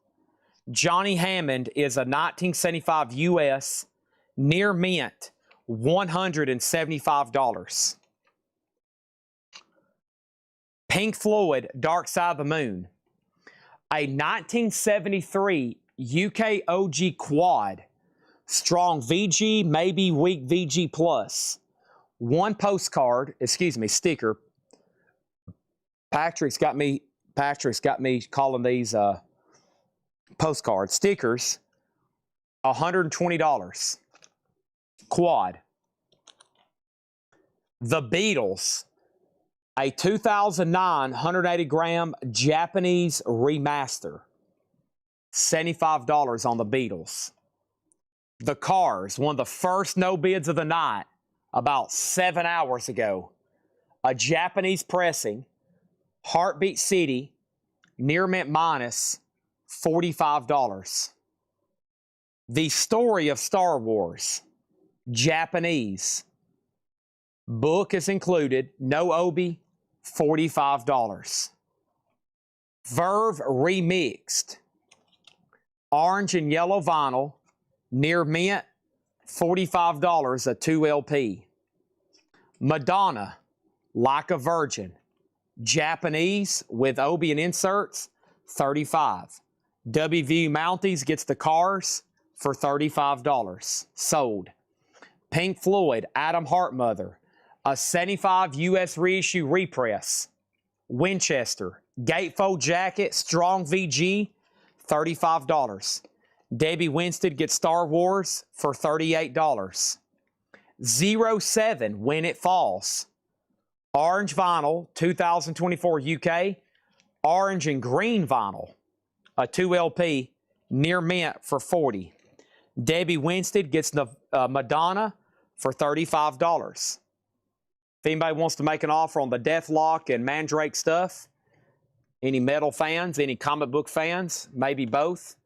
Johnny Hammond is a 1975 US, near mint, $175. Pink Floyd Dark Side of the Moon. A 1973 UK OG quad. Strong VG, maybe weak VG plus. One postcard, sticker. Patrick's got me calling these postcard stickers. $120. Quad. The Beatles. A 2009 180-gram Japanese remaster. $75 on the Beatles. The Cars, one of the first no bids of the night. About 7 hours ago, a Japanese pressing, Heartbeat City, near mint minus, $45. The Story of Star Wars, Japanese. Book is included, no obi, $45. Verve Remixed, orange and yellow vinyl, near mint, $45 a 2LP. Madonna, Like a Virgin. Japanese with Obi and inserts, $35. WVU Mounties gets the cars for $35. Sold. Pink Floyd, Adam Hartmother, a 75 US reissue repress. Winchester, gatefold jacket, strong VG, $35. Debbie Winstead gets Star Wars for $38. 07, When It Falls. Orange vinyl, 2024 UK. Orange and green vinyl, a 2LP, near mint for $40. Debbie Winstead gets the Madonna for $35. If anybody wants to make an offer on the Deathlock and Mandrake stuff, any metal fans, any comic book fans, maybe both.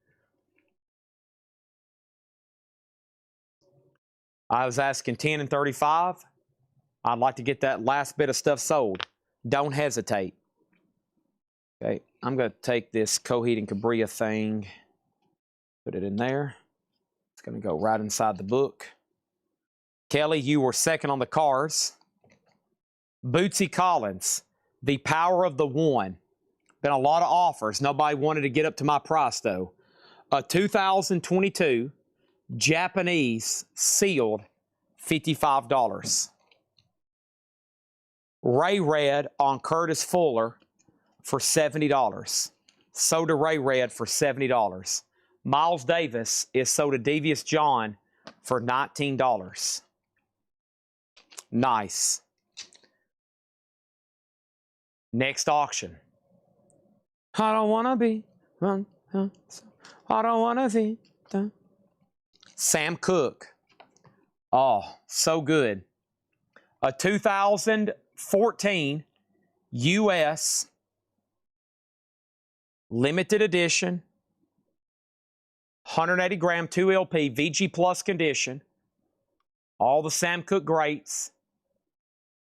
I was asking 10 and 35. I'd like to get that last bit of stuff sold. Don't hesitate. Okay, I'm going to take this Coheed and Cabria thing, put it in there. It's going to go right inside the book. Kelly, you were second on the cars. Bootsy Collins, The Power of the One. Been a lot of offers. Nobody wanted to get up to my price, though. A 2022 Japanese sealed, $55. Ray Red on Curtis Fuller for $70. Soda Ray Red for $70. Miles Davis is sold to Devious John for $19. Nice. Next auction. I don't want to be. I don't want to be. Sam Cooke. Oh, so good. A 2014 US limited edition 180 gram 2LP VG Plus condition. All the Sam Cooke greats.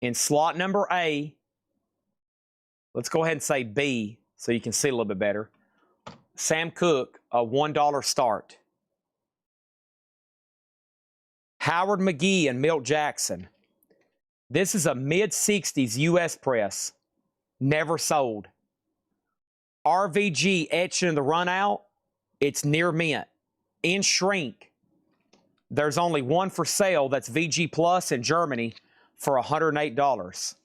In slot number A, let's go ahead and say B so you can see a little bit better. Sam Cooke, a $1 start. Howard McGee and Milt Jackson. This is a mid-60s US press. Never sold. RVG etched in the run out. It's near mint. In shrink. There's only one for sale that's VG Plus in Germany for $108.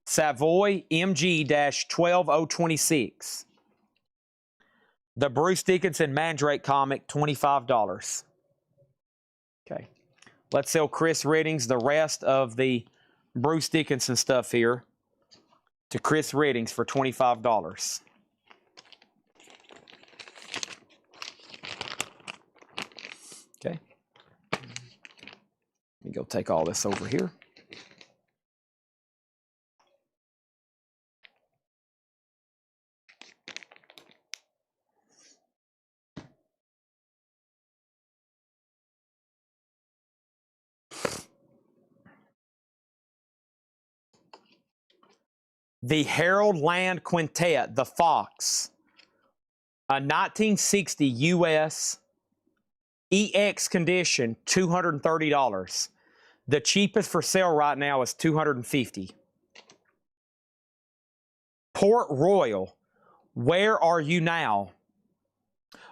Savoy MG-12026. The Bruce Dickinson Mandrake comic, $25. Okay. Let's sell Chris Riddings the rest of the Bruce Dickinson stuff here to Chris Riddings for $25. Okay. Let me go take all this over here. The Harold Land Quintet, The Fox, a 1960 US EX condition, $230. The cheapest for sale right now is $250. Port Royal, Where Are You Now?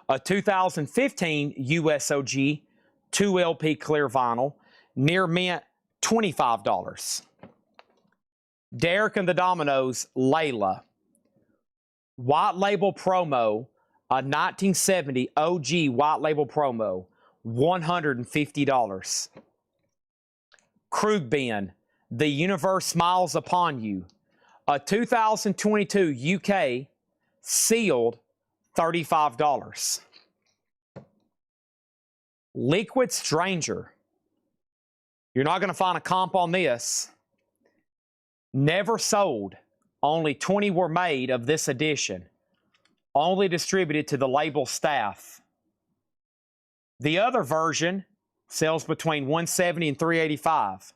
A 2015 USOG 2LP clear vinyl, near mint, $25. Derek and the Dominoes, Layla. White Label Promo, a 1970 OG White Label Promo, $150. Krugben, The Universe Smiles Upon You, a 2022 UK sealed, $35. Liquid Stranger. You're not going to find a comp on this. Never sold. Only 20 were made of this edition. Only distributed to the label staff. The other version sells between $170 and $385.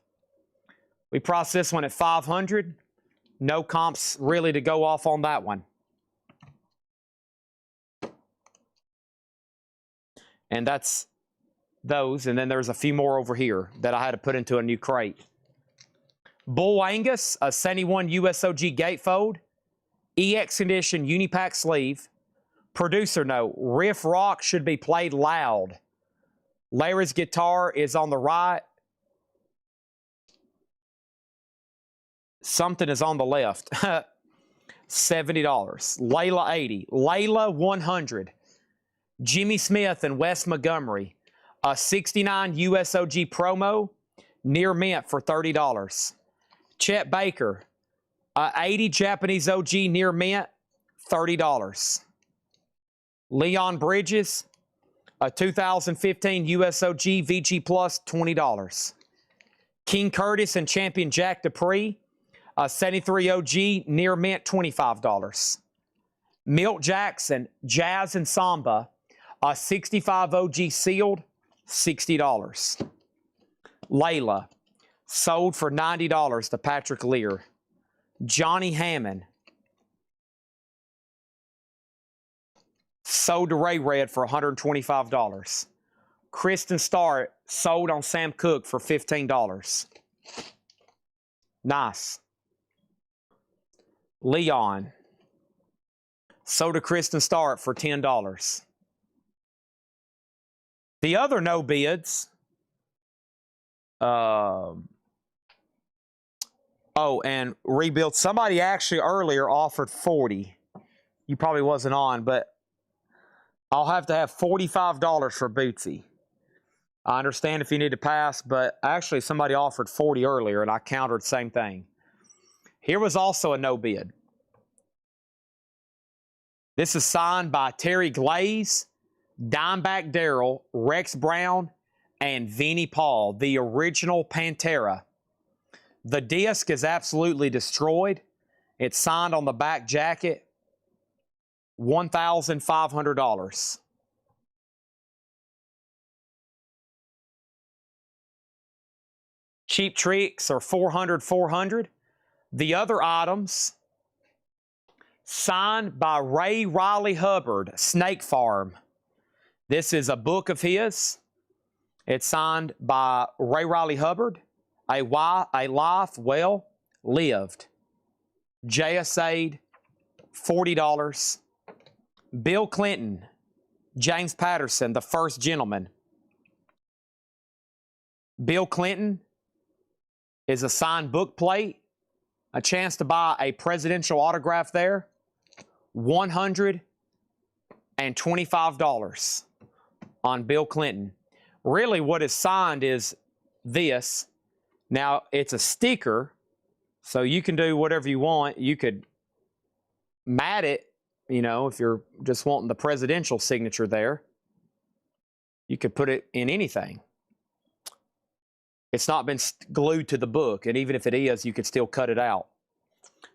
We priced this one at $500. No comps really to go off on that one. And that's those. And then there's a few more over here that I had to put into a new crate. Bull Angus, a 71 USOG gatefold. EX Condition Unipack sleeve. Producer note, riff rock should be played loud. Larry's guitar is on the right. Something is on the left. $70. Layla 80. Layla 100. Jimmy Smith and Wes Montgomery. A 69 USOG promo. Near mint for $30. Chet Baker. A 80 Japanese OG near mint. $30. Leon Bridges. A 2015 USOG VG Plus. $20. King Curtis and Champion Jack Dupree. A 73 OG near mint, $25. Milt Jackson, Jazz and Samba, a 65 OG sealed, $60. Layla, sold for $90 to Patrick Lear. Johnny Hammond, sold to Ray Red for $125. Kristen Starr, sold on Sam Cooke for $15. Nice. Leon, sold to Kristen Starr for $10. The other no bids. Oh, and rebuild. Somebody actually earlier offered 40. You probably wasn't on, but I'll have to have $45 for Bootsy. I understand if you need to pass, but actually somebody offered 40 earlier, and I countered the same thing. Here was also a no bid. This is signed by Terry Glaze, Dimeback Darrell, Rex Brown, and Vinnie Paul, the original Pantera. The disc is absolutely destroyed. It's signed on the back jacket. $1,500. Cheap Tricks are $400. The other items, signed by Ray Riley Hubbard, Snake Farm. This is a book of his. It's signed by Ray Riley Hubbard, a life well lived. JSA'd, $40. Bill Clinton, James Patterson, the first gentleman. Bill Clinton is a signed book plate. A chance to buy a presidential autograph there. $125 on Bill Clinton. Really what is signed is this. Now, it's a sticker, so you can do whatever you want. You could mat it, you know, if you're just wanting the presidential signature there. You could put it in anything. It's not been glued to the book, and even if it is, you could still cut it out.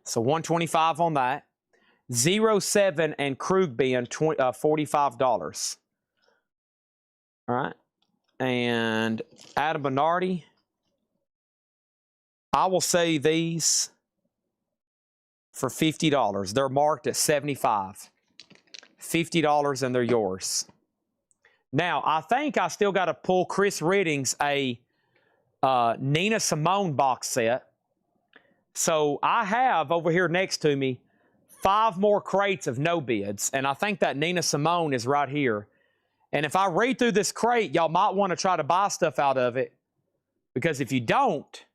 So $125 on that. 07 and Krug Bin, $45. All right. And Adam Bernardi, I will say these for $50. They're marked at $75. $50 and they're yours. Now, I think I still got to pull Chris Riddings a Nina Simone box set. So I have over here next to me 5 more crates of no bids, and I think that Nina Simone is right here. And if I read through this crate, y'all might want to try to buy stuff out of it, because if you don't,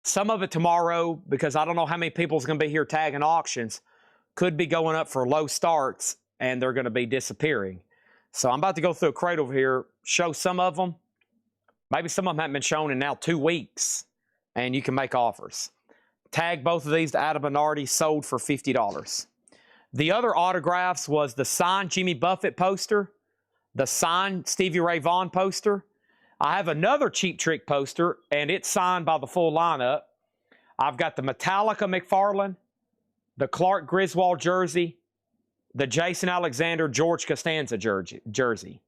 some of it tomorrow, because I don't know how many people's going to be here tagging auctions, could be going up for low starts, and they're going to be disappearing. So I'm about to go through a crate over here, show some of them. Maybe some of them haven't been shown in now 2 weeks, and you can make offers. Tag both of these to Adam Bernardi, sold for $50. The other autographs was the signed Jimmy Buffett poster, the signed Stevie Ray Vaughan poster. I have another Cheap Trick poster, and it's signed by the full lineup. I've got the Metallica McFarlane, the Clark Griswold jersey, the Jason Alexander George Costanza jersey.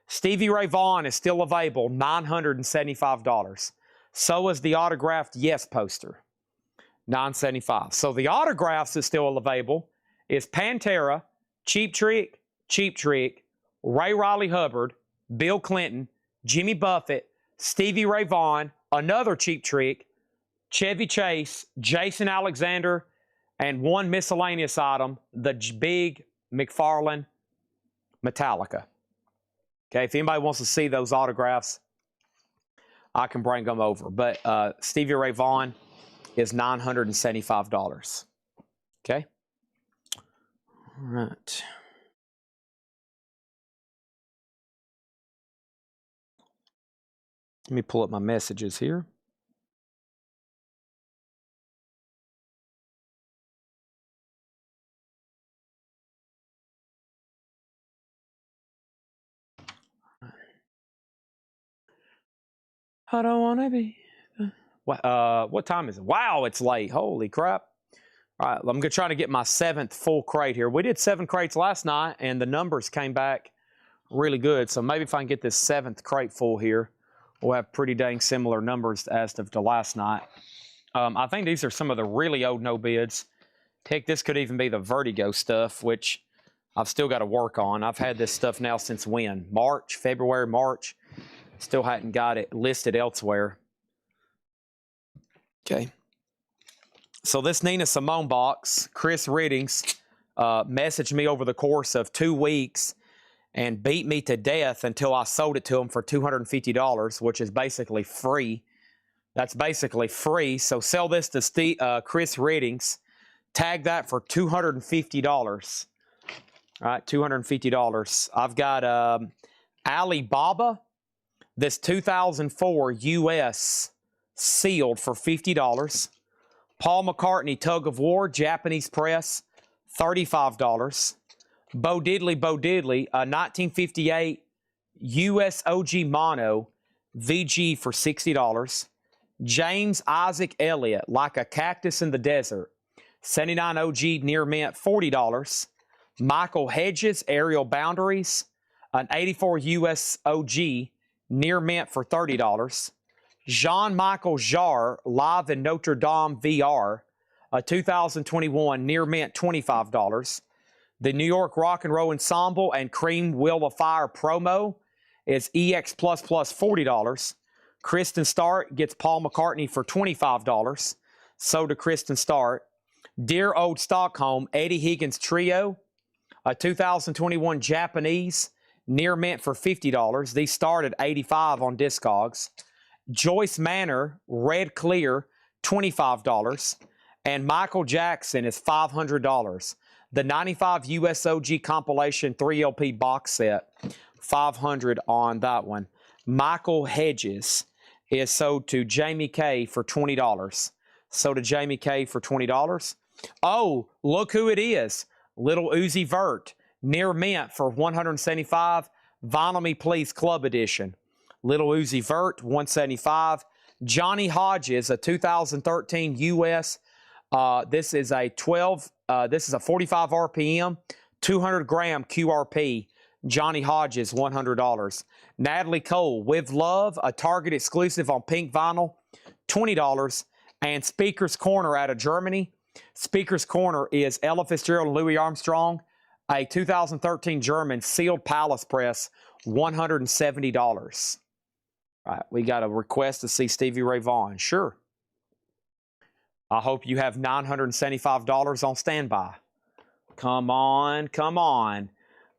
Stevie Ray Vaughan is still available, $975. So is the autographed Yes poster, $975. So the autographs is still available. Is Pantera, Cheap Trick, Ray Riley Hubbard, Bill Clinton, Jimmy Buffett, Stevie Ray Vaughan, another Cheap Trick, Chevy Chase, Jason Alexander, and one miscellaneous item, the big McFarlane Metallica. Okay, if anybody wants to see those autographs, I can bring them over. But Stevie Ray Vaughan is $975. Okay? All right. Let me pull up my messages here. I don't want to be. What time is it? Wow, it's late. Holy crap. All right, I'm going to try to get my 7th full crate here. We did 7 crates last night, and the numbers came back really good. So maybe if I can get this 7th crate full here, we'll have pretty dang similar numbers as of the last night. I think these are some of the really old no bids. Heck, this could even be the Vertigo stuff, which I've still got to work on. I've had this stuff now since when? February, March. Still hadn't got it listed elsewhere. Okay. So this Nina Simone box, Chris Riddings messaged me over the course of 2 weeks and beat me to death until I sold it to him for $250, which is basically free. That's basically free. So sell this to Chris Riddings. Tag that for $250. All right, $250. I've got Alibaba. This 2004 US sealed for $50. Paul McCartney Tug of War, Japanese press, $35. Bo Diddley, a 1958 US OG Mono VG for $60. James Isaac Elliott, Like a Cactus in the Desert, 79 OG near mint, $40. Michael Hedges, Aerial Boundaries, an 84 US OG near mint for $30. Jean-Michel Jarre, Live in Notre Dame VR, a 2021 near mint, $25. The New York Rock and Roll Ensemble and Cream Wheel of Fire promo is EX++, $40. Kristen Start gets Paul McCartney for $25. So to Kristen Start. Dear Old Stockholm, Eddie Higgins Trio, a 2021 Japanese near mint for $50. These start at $85 on Discogs. Joyce Manor, Red Clear, $25. And Michael Jackson is $500. The 95 USOG compilation 3LP box set, $500 on that one. Michael Hedges is sold to Jamie K for $20. Sold to Jamie K for $20. Oh, look who it is. Little Uzi Vert, near mint for $175. Vinyl Me Please Club Edition. Little Uzi Vert, $175. Johnny Hodges, a 2013 US. This is a 45 RPM, 200 gram QRP. Johnny Hodges, $100. Natalie Cole, With Love, a Target exclusive on pink vinyl, $20. And Speaker's Corner out of Germany. Speaker's Corner is Ella Fitzgerald and Louis Armstrong, a 2013 German sealed Palace press, $170. All right, we got a request to see Stevie Ray Vaughan. Sure. I hope you have $975 on standby. Come on, come on.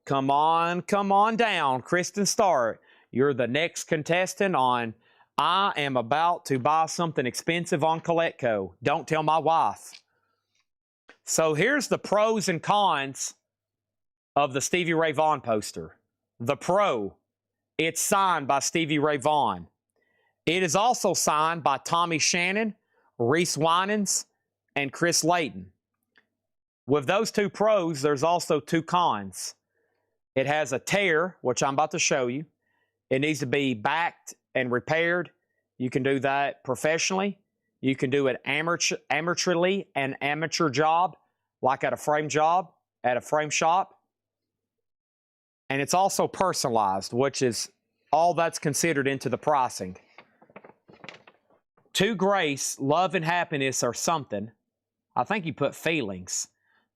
Come on, come on down. Kristen Start, you're the next contestant on I Am About to Buy Something Expensive on Coletco. Don't tell my wife. So here's the pros and cons of the Stevie Ray Vaughan poster. The pro, it's signed by Stevie Ray Vaughan. It is also signed by Tommy Shannon, Reese Winans, and Chris Layton. With those 2 pros, there's also 2 cons. It has a tear, which I'm about to show you. It needs to be backed and repaired. You can do that professionally. You can do it amateurly, an amateur job, like at a frame job, at a frame shop. And it's also personalized, which is all that's considered into the pricing. To Grace, love and happiness are something. I think you put feelings.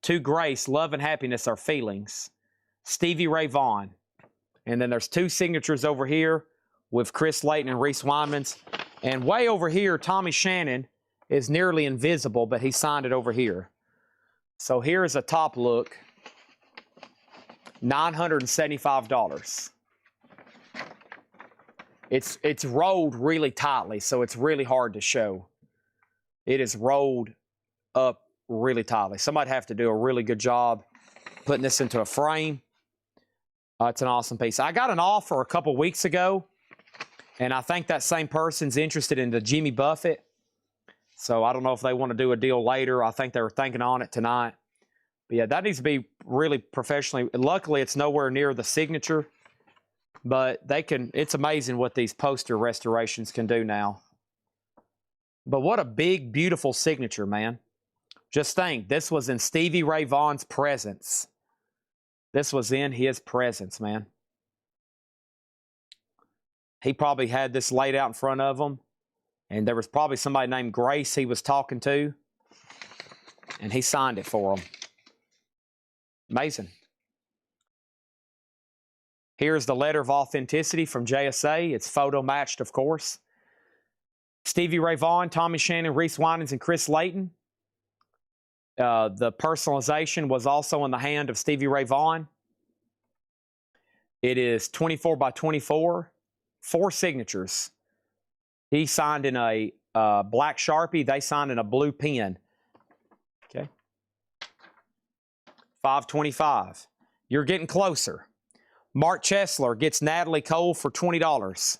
To Grace, love and happiness are feelings. Stevie Ray Vaughan. And then there's 2 signatures over here with Chris Layton and Reese Wynans. And way over here, Tommy Shannon is nearly invisible, but he signed it over here. So here is a top look. $975. It's rolled really tightly, so it's really hard to show. It is rolled up really tightly. Somebody'd have to do a really good job putting this into a frame. It's an awesome piece. I got an offer a couple weeks ago, and I think that same person's interested in the Jimmy Buffett. So I don't know if they want to do a deal later. I think they were thinking on it tonight. But yeah, that needs to be really professionally. Luckily, it's nowhere near the signature. But they can, it's amazing what these poster restorations can do now. But what a big, beautiful signature, man. Just think, this was in Stevie Ray Vaughan's presence. This was in his presence, man. He probably had this laid out in front of him. And there was probably somebody named Grace he was talking to. And he signed it for him. Amazing. Here's the letter of authenticity from JSA. It's photo matched, of course. Stevie Ray Vaughan, Tommy Shannon, Reese Winans, and Chris Layton. The personalization was also in the hand of Stevie Ray Vaughan. It is 24 by 24, 4 signatures. He signed in a black Sharpie. They signed in a blue pen. Okay. $525. You're getting closer. Mark Chesler gets Natalie Cole for $20.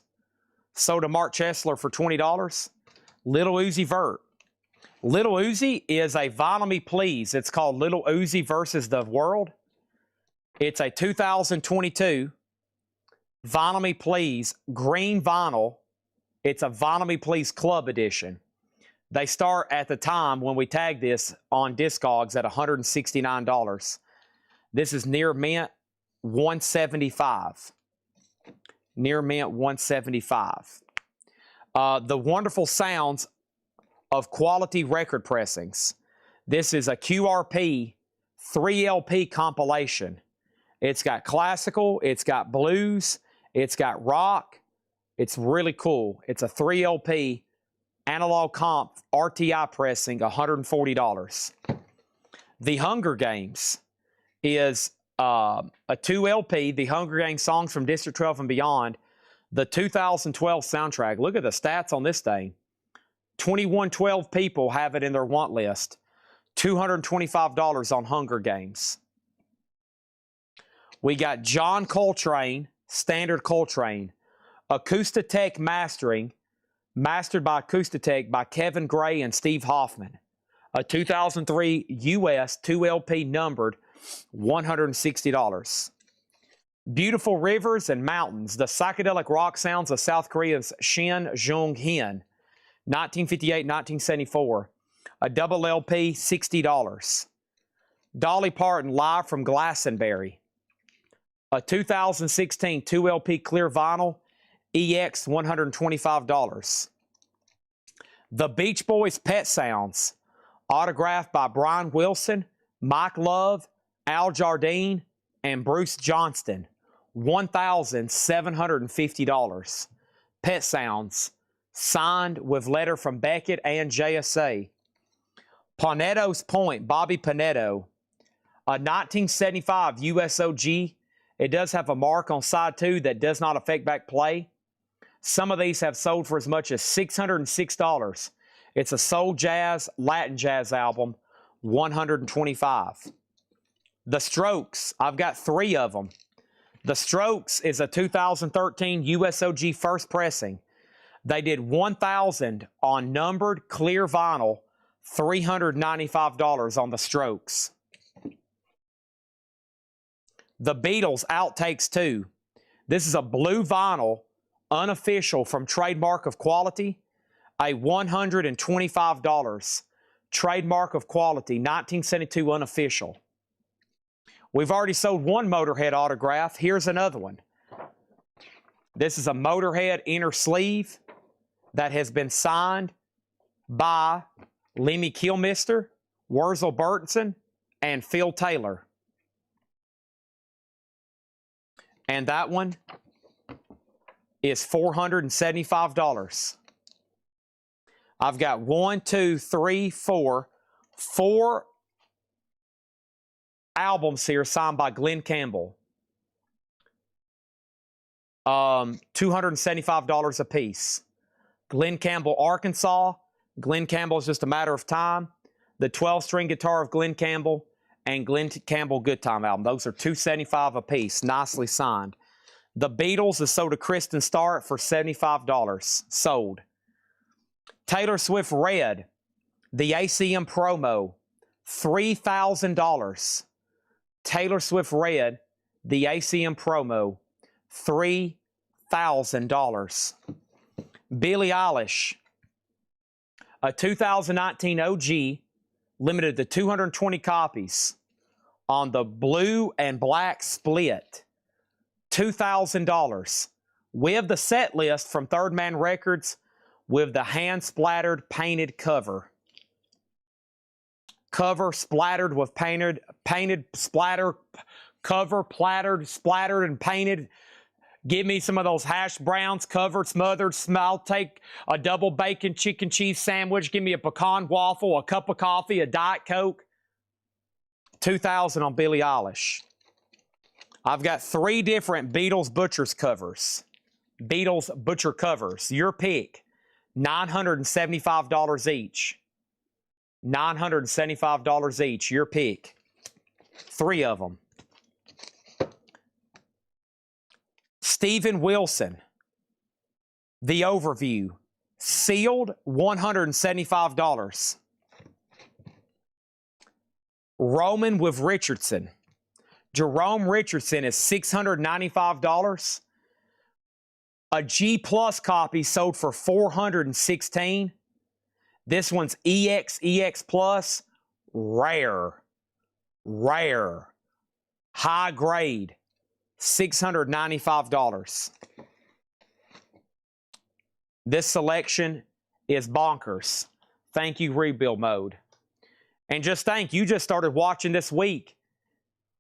So to Mark Chesler for $20. Little Uzi Vert. Little Uzi is a Vinyl Me Please. It's called Little Uzi versus the World. It's a 2022 Vinyl Me Please green vinyl. It's a Vinyl Me Please Club Edition. They start at the time when we tag this on Discogs at $169. This is near mint $175. Near mint $175. The wonderful sounds of quality record pressings. This is a QRP 3LP compilation. It's got classical, it's got blues, it's got rock. It's really cool. It's a 3LP analog comp RTI pressing, $140. The Hunger Games is a 2LP, The Hunger Games Songs from District 12 and Beyond, the 2012 soundtrack. Look at the stats on this thing. 2112 people have it in their want list. $225 on Hunger Games. We got John Coltrane, Standard Coltrane, Acoustic Mastering, mastered by Acoustic by Kevin Gray and Steve Hoffman. A 2003 US 2LP numbered, $160. Beautiful Rivers and Mountains, the psychedelic rock sounds of South Korea's Shin Jung-hin, 1958-1974. A double LP, $60. Dolly Parton live from Glastonbury. A 2016 2LP clear vinyl, EX, $125. The Beach Boys Pet Sounds, autographed by Brian Wilson, Mike Love, Al Jardine, and Bruce Johnston, $1,750. Pet Sounds, signed with letter from Beckett and JSA. Panetto's Point, Bobby Panetto, a 1975 USOG. It does have a mark on side 2 that does not affect back play. Some of these have sold for as much as $606. It's a soul jazz, Latin jazz album, $125. The Strokes, I've got 3 of them. The Strokes is a 2013 USOG first pressing. They did 1,000 on numbered clear vinyl, $395 on the Strokes. The Beatles Outtakes 2. This is a blue vinyl, unofficial from Trademark of Quality, a $125. Trademark of Quality, 1972 unofficial. We've already sold one Motorhead autograph. Here's another one. This is a Motorhead inner sleeve that has been signed by Lemmy Kilmister, Wurzel Burtonson, and Phil Taylor. And that one is $475. I've got 1, 2, 3, 4, 4 albums here signed by Glenn Campbell. $275 a piece. Glenn Campbell, Arkansas. Glenn Campbell is Just a Matter of Time. The 12-string guitar of Glenn Campbell and Glenn Campbell Good Time album. Those are $275 a piece, nicely signed. The Beatles is sold to Kristen Starrett for $75. Sold. Taylor Swift Red, the ACM promo, $3,000. Taylor Swift Red, the ACM promo, $3,000. Billie Eilish, a 2019 OG, limited to 220 copies on the blue and black split, $2,000. With the set list from Third Man Records with the hand-splattered painted cover. Cover splattered with painted splatter, cover plattered, splattered, and painted. Give me some of those hash browns, covered, smothered. I'll take a double bacon chicken cheese sandwich. Give me a pecan waffle, a cup of coffee, a Diet Coke. $2,000 on Billie Eilish. I've got 3 different Beatles Butchers covers. Beatles Butcher covers. Your pick. $975 each. $975 each. Your pick. 3 of them. Steven Wilson, The Overview, sealed, $175. Roman with Richardson. Jerome Richardson is $695. A G Plus copy sold for $416. This one's EX Plus, rare, high grade, $695. This selection is bonkers. Thank you, Rebuild Mode. And just think, you just started watching this week.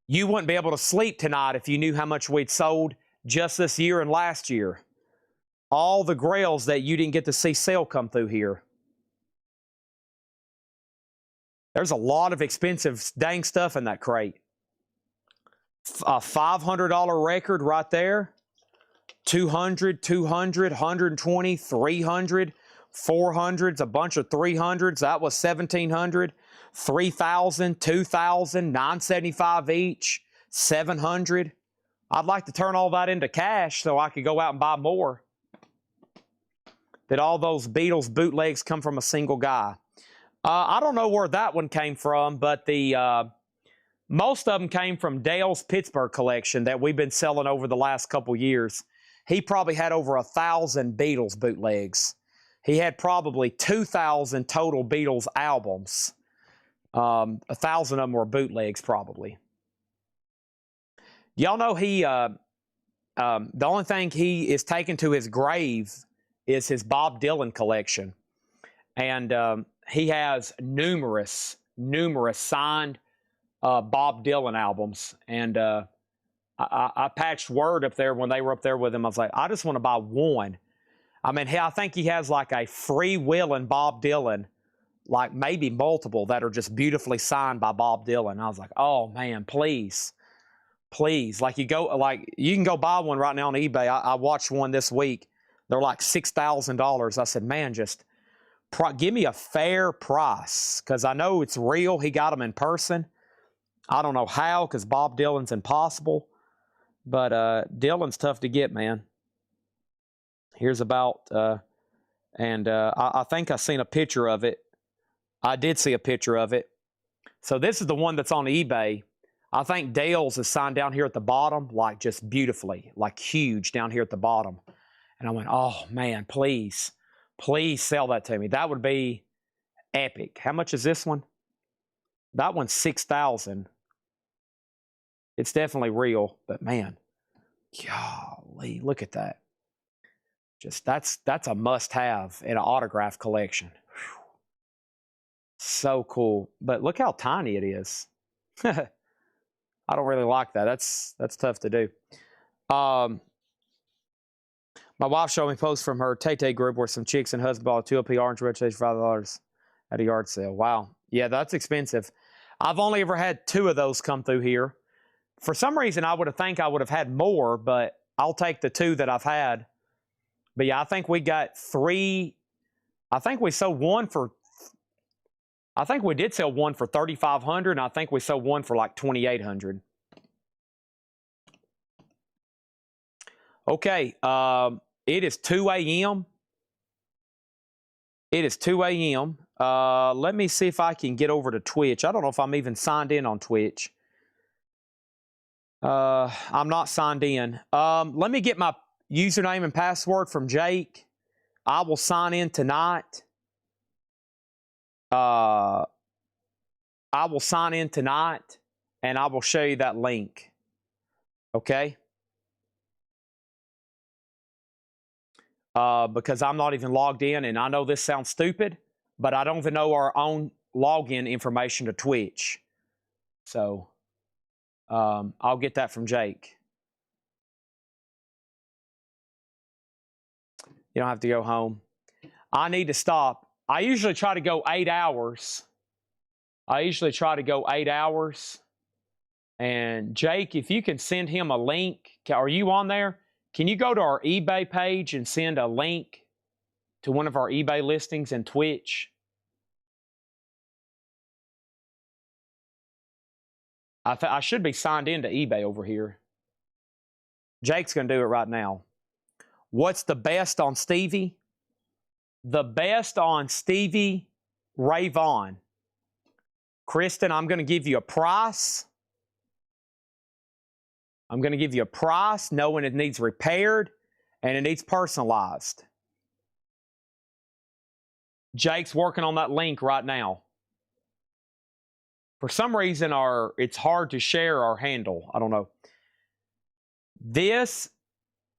You wouldn't be able to sleep tonight if you knew how much we'd sold just this year and last year. All the grails that you didn't get to see sale come through here. There's a lot of expensive dang stuff in that crate. A $500 record right there. 200, 200, 120, 300, 400s, a bunch of 300s. That was 1,700. 3,000, 2,000, 975 each, 700. I'd like to turn all that into cash so I could go out and buy more. Did all those Beatles bootlegs come from a single guy? I don't know where that one came from, but most of them came from Dale's Pittsburgh collection that we've been selling over the last couple years. He probably had over 1,000 Beatles bootlegs. He had probably 2,000 total Beatles albums. 1,000 of them were bootlegs, probably. Y'all know the only thing he is taking to his grave is his Bob Dylan collection. And he has numerous signed Bob Dylan albums. And I patched word up there when they were up there with him. I was like, I just want to buy one. I mean, I think he has like a freewheeling Bob Dylan, like maybe multiple that are just beautifully signed by Bob Dylan. I was like, oh man, please. Like you can go buy one right now on eBay. I watched one this week. They're like $6,000. I said, man, just give me a fair price, because I know it's real. He got them in person. I don't know how, because Bob Dylan's impossible. But Dylan's tough to get, man. Here's about, I think I seen a picture of it. I did see a picture of it. So this is the one that's on eBay. I think Dale's is signed down here at the bottom, like just beautifully, like huge down here at the bottom. And I went, oh man, please sell that to me. That would be epic. How much is this one? That one's $6,000. It's definitely real, but man, golly, look at that. Just that's a must-have in an autograph collection. Whew. So cool. But look how tiny it is. I don't really like that. That's tough to do. But My wife showed me posts from her Tay group where some chicks and husband bought a 2LP orange red chase for $5 at a yard sale. Wow. Yeah, that's expensive. I've only ever had 2 of those come through here. For some reason, I would have had more, but I'll take the 2 that I've had. But yeah, I think we got 3. I think we sold one for. I think we did sell one for $3,500, and I think we sold one for like $2,800. Okay, it is 2 a.m. It is 2 a.m. Let me see if I can get over to Twitch. I don't know if I'm even signed in on Twitch. I'm not signed in. Let me get my username and password from Jake. I will sign in tonight. I will sign in tonight, and I will show you that link. Okay? Because I'm not even logged in, and I know this sounds stupid, but I don't even know our own login information to Twitch. So, I'll get that from Jake. You don't have to go home. I need to stop. I usually try to go 8 hours. And Jake, if you can send him a link, are you on there? Can you go to our eBay page and send a link to one of our eBay listings in Twitch? I should be signed into eBay over here. Jake's going to do it right now. What's the best on Stevie? The best on Stevie Ray Vaughan. Kristen, I'm going to give you a price. I'm going to give you a price knowing it needs repaired and it needs personalized. Jake's working on that link right now. For some reason, it's hard to share our handle. I don't know. This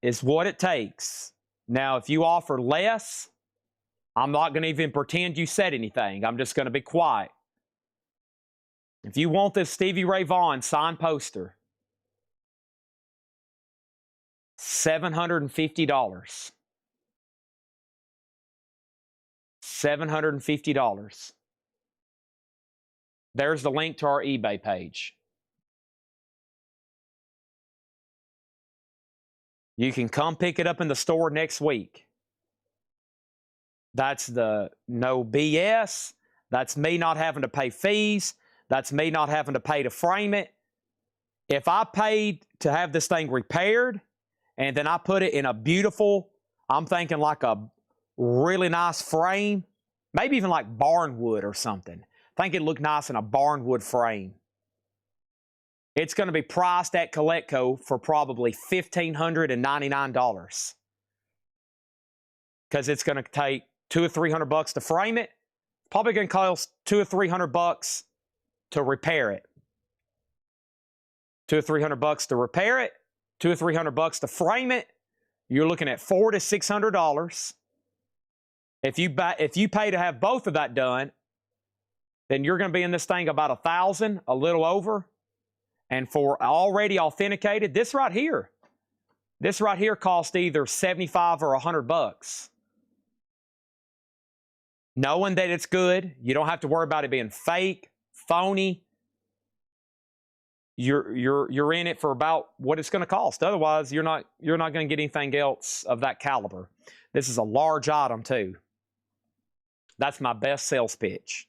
is what it takes. Now, if you offer less, I'm not going to even pretend you said anything. I'm just going to be quiet. If you want this Stevie Ray Vaughan signed poster, $750. $750. There's the link to our eBay page. You can come pick it up in the store next week. That's the no BS. That's me not having to pay fees. That's me not having to pay to frame it. If I paid to have this thing repaired and then I put it in a beautiful, I'm thinking like a really nice frame, maybe even like barnwood or something. I think it'd look nice in a barnwood frame. It's going to be priced at Coletco for probably $1,599 because it's going to take $200 or $300 to frame it. Probably going to cost $200 or $300 to repair it. $200 or $300 to repair it. $200 or $300 to frame it. You're looking at $400 to $600. If you pay to have both of that done, then you're going to be in this thing about $1,000, a little over. And for already authenticated, this right here cost either $75 or $100. Knowing that it's good, you don't have to worry about it being fake, phony. You're in it for about what it's going to cost. Otherwise, you're not going to get anything else of that caliber. This is a large item too. That's my best sales pitch.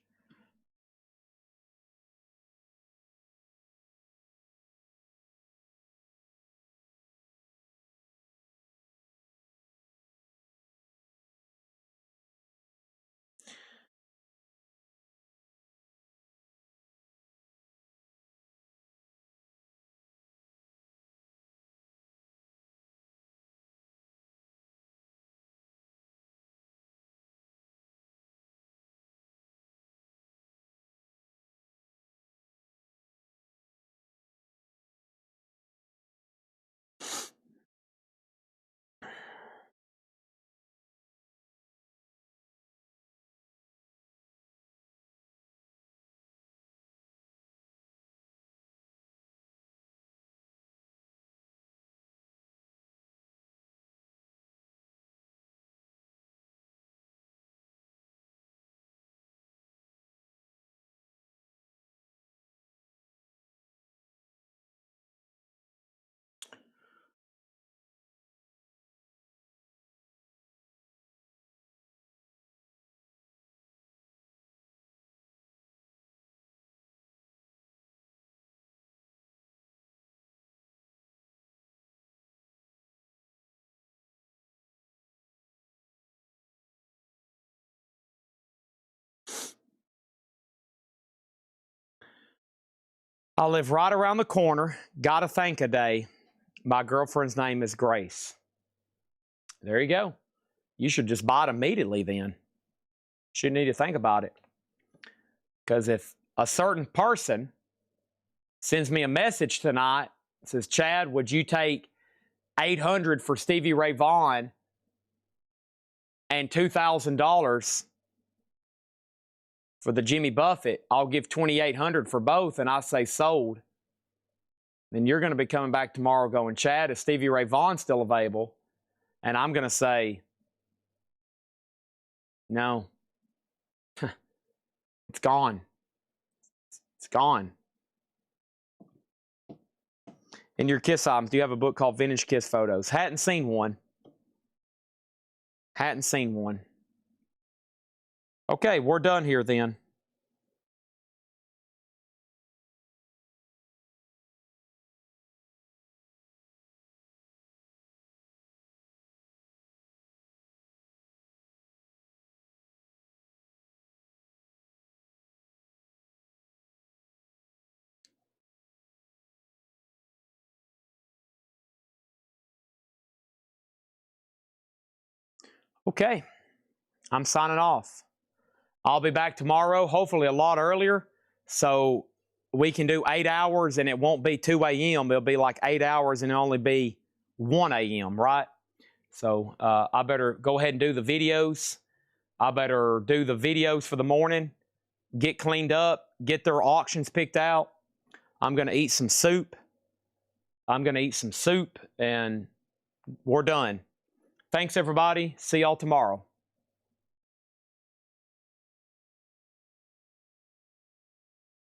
I live right around the corner. Gotta thank a day. My girlfriend's name is Grace. There you go. You should just buy it immediately then. Shouldn't need to think about it. Because if a certain person sends me a message tonight, says, Chad, would you take $800 for Stevie Ray Vaughan and $2,000 for the Jimmy Buffett? I'll give $2,800 for both, and I say sold. Then you're going to be coming back tomorrow going, Chad, is Stevie Ray Vaughan still available? And I'm going to say, no. It's gone. It's gone. In your Kiss albums, do you have a book called Vintage Kiss Photos? Hadn't seen one. Hadn't seen one. Okay, we're done here then. Okay, I'm signing off. I'll be back tomorrow, hopefully a lot earlier, so we can do 8 hours and it won't be 2 a.m. It'll be like 8 hours and it'll only be 1 a.m., right? So I better go ahead and do the videos. I better do the videos for the morning, get cleaned up, get their auctions picked out. I'm going to eat some soup. And we're done. Thanks, everybody. See y'all tomorrow.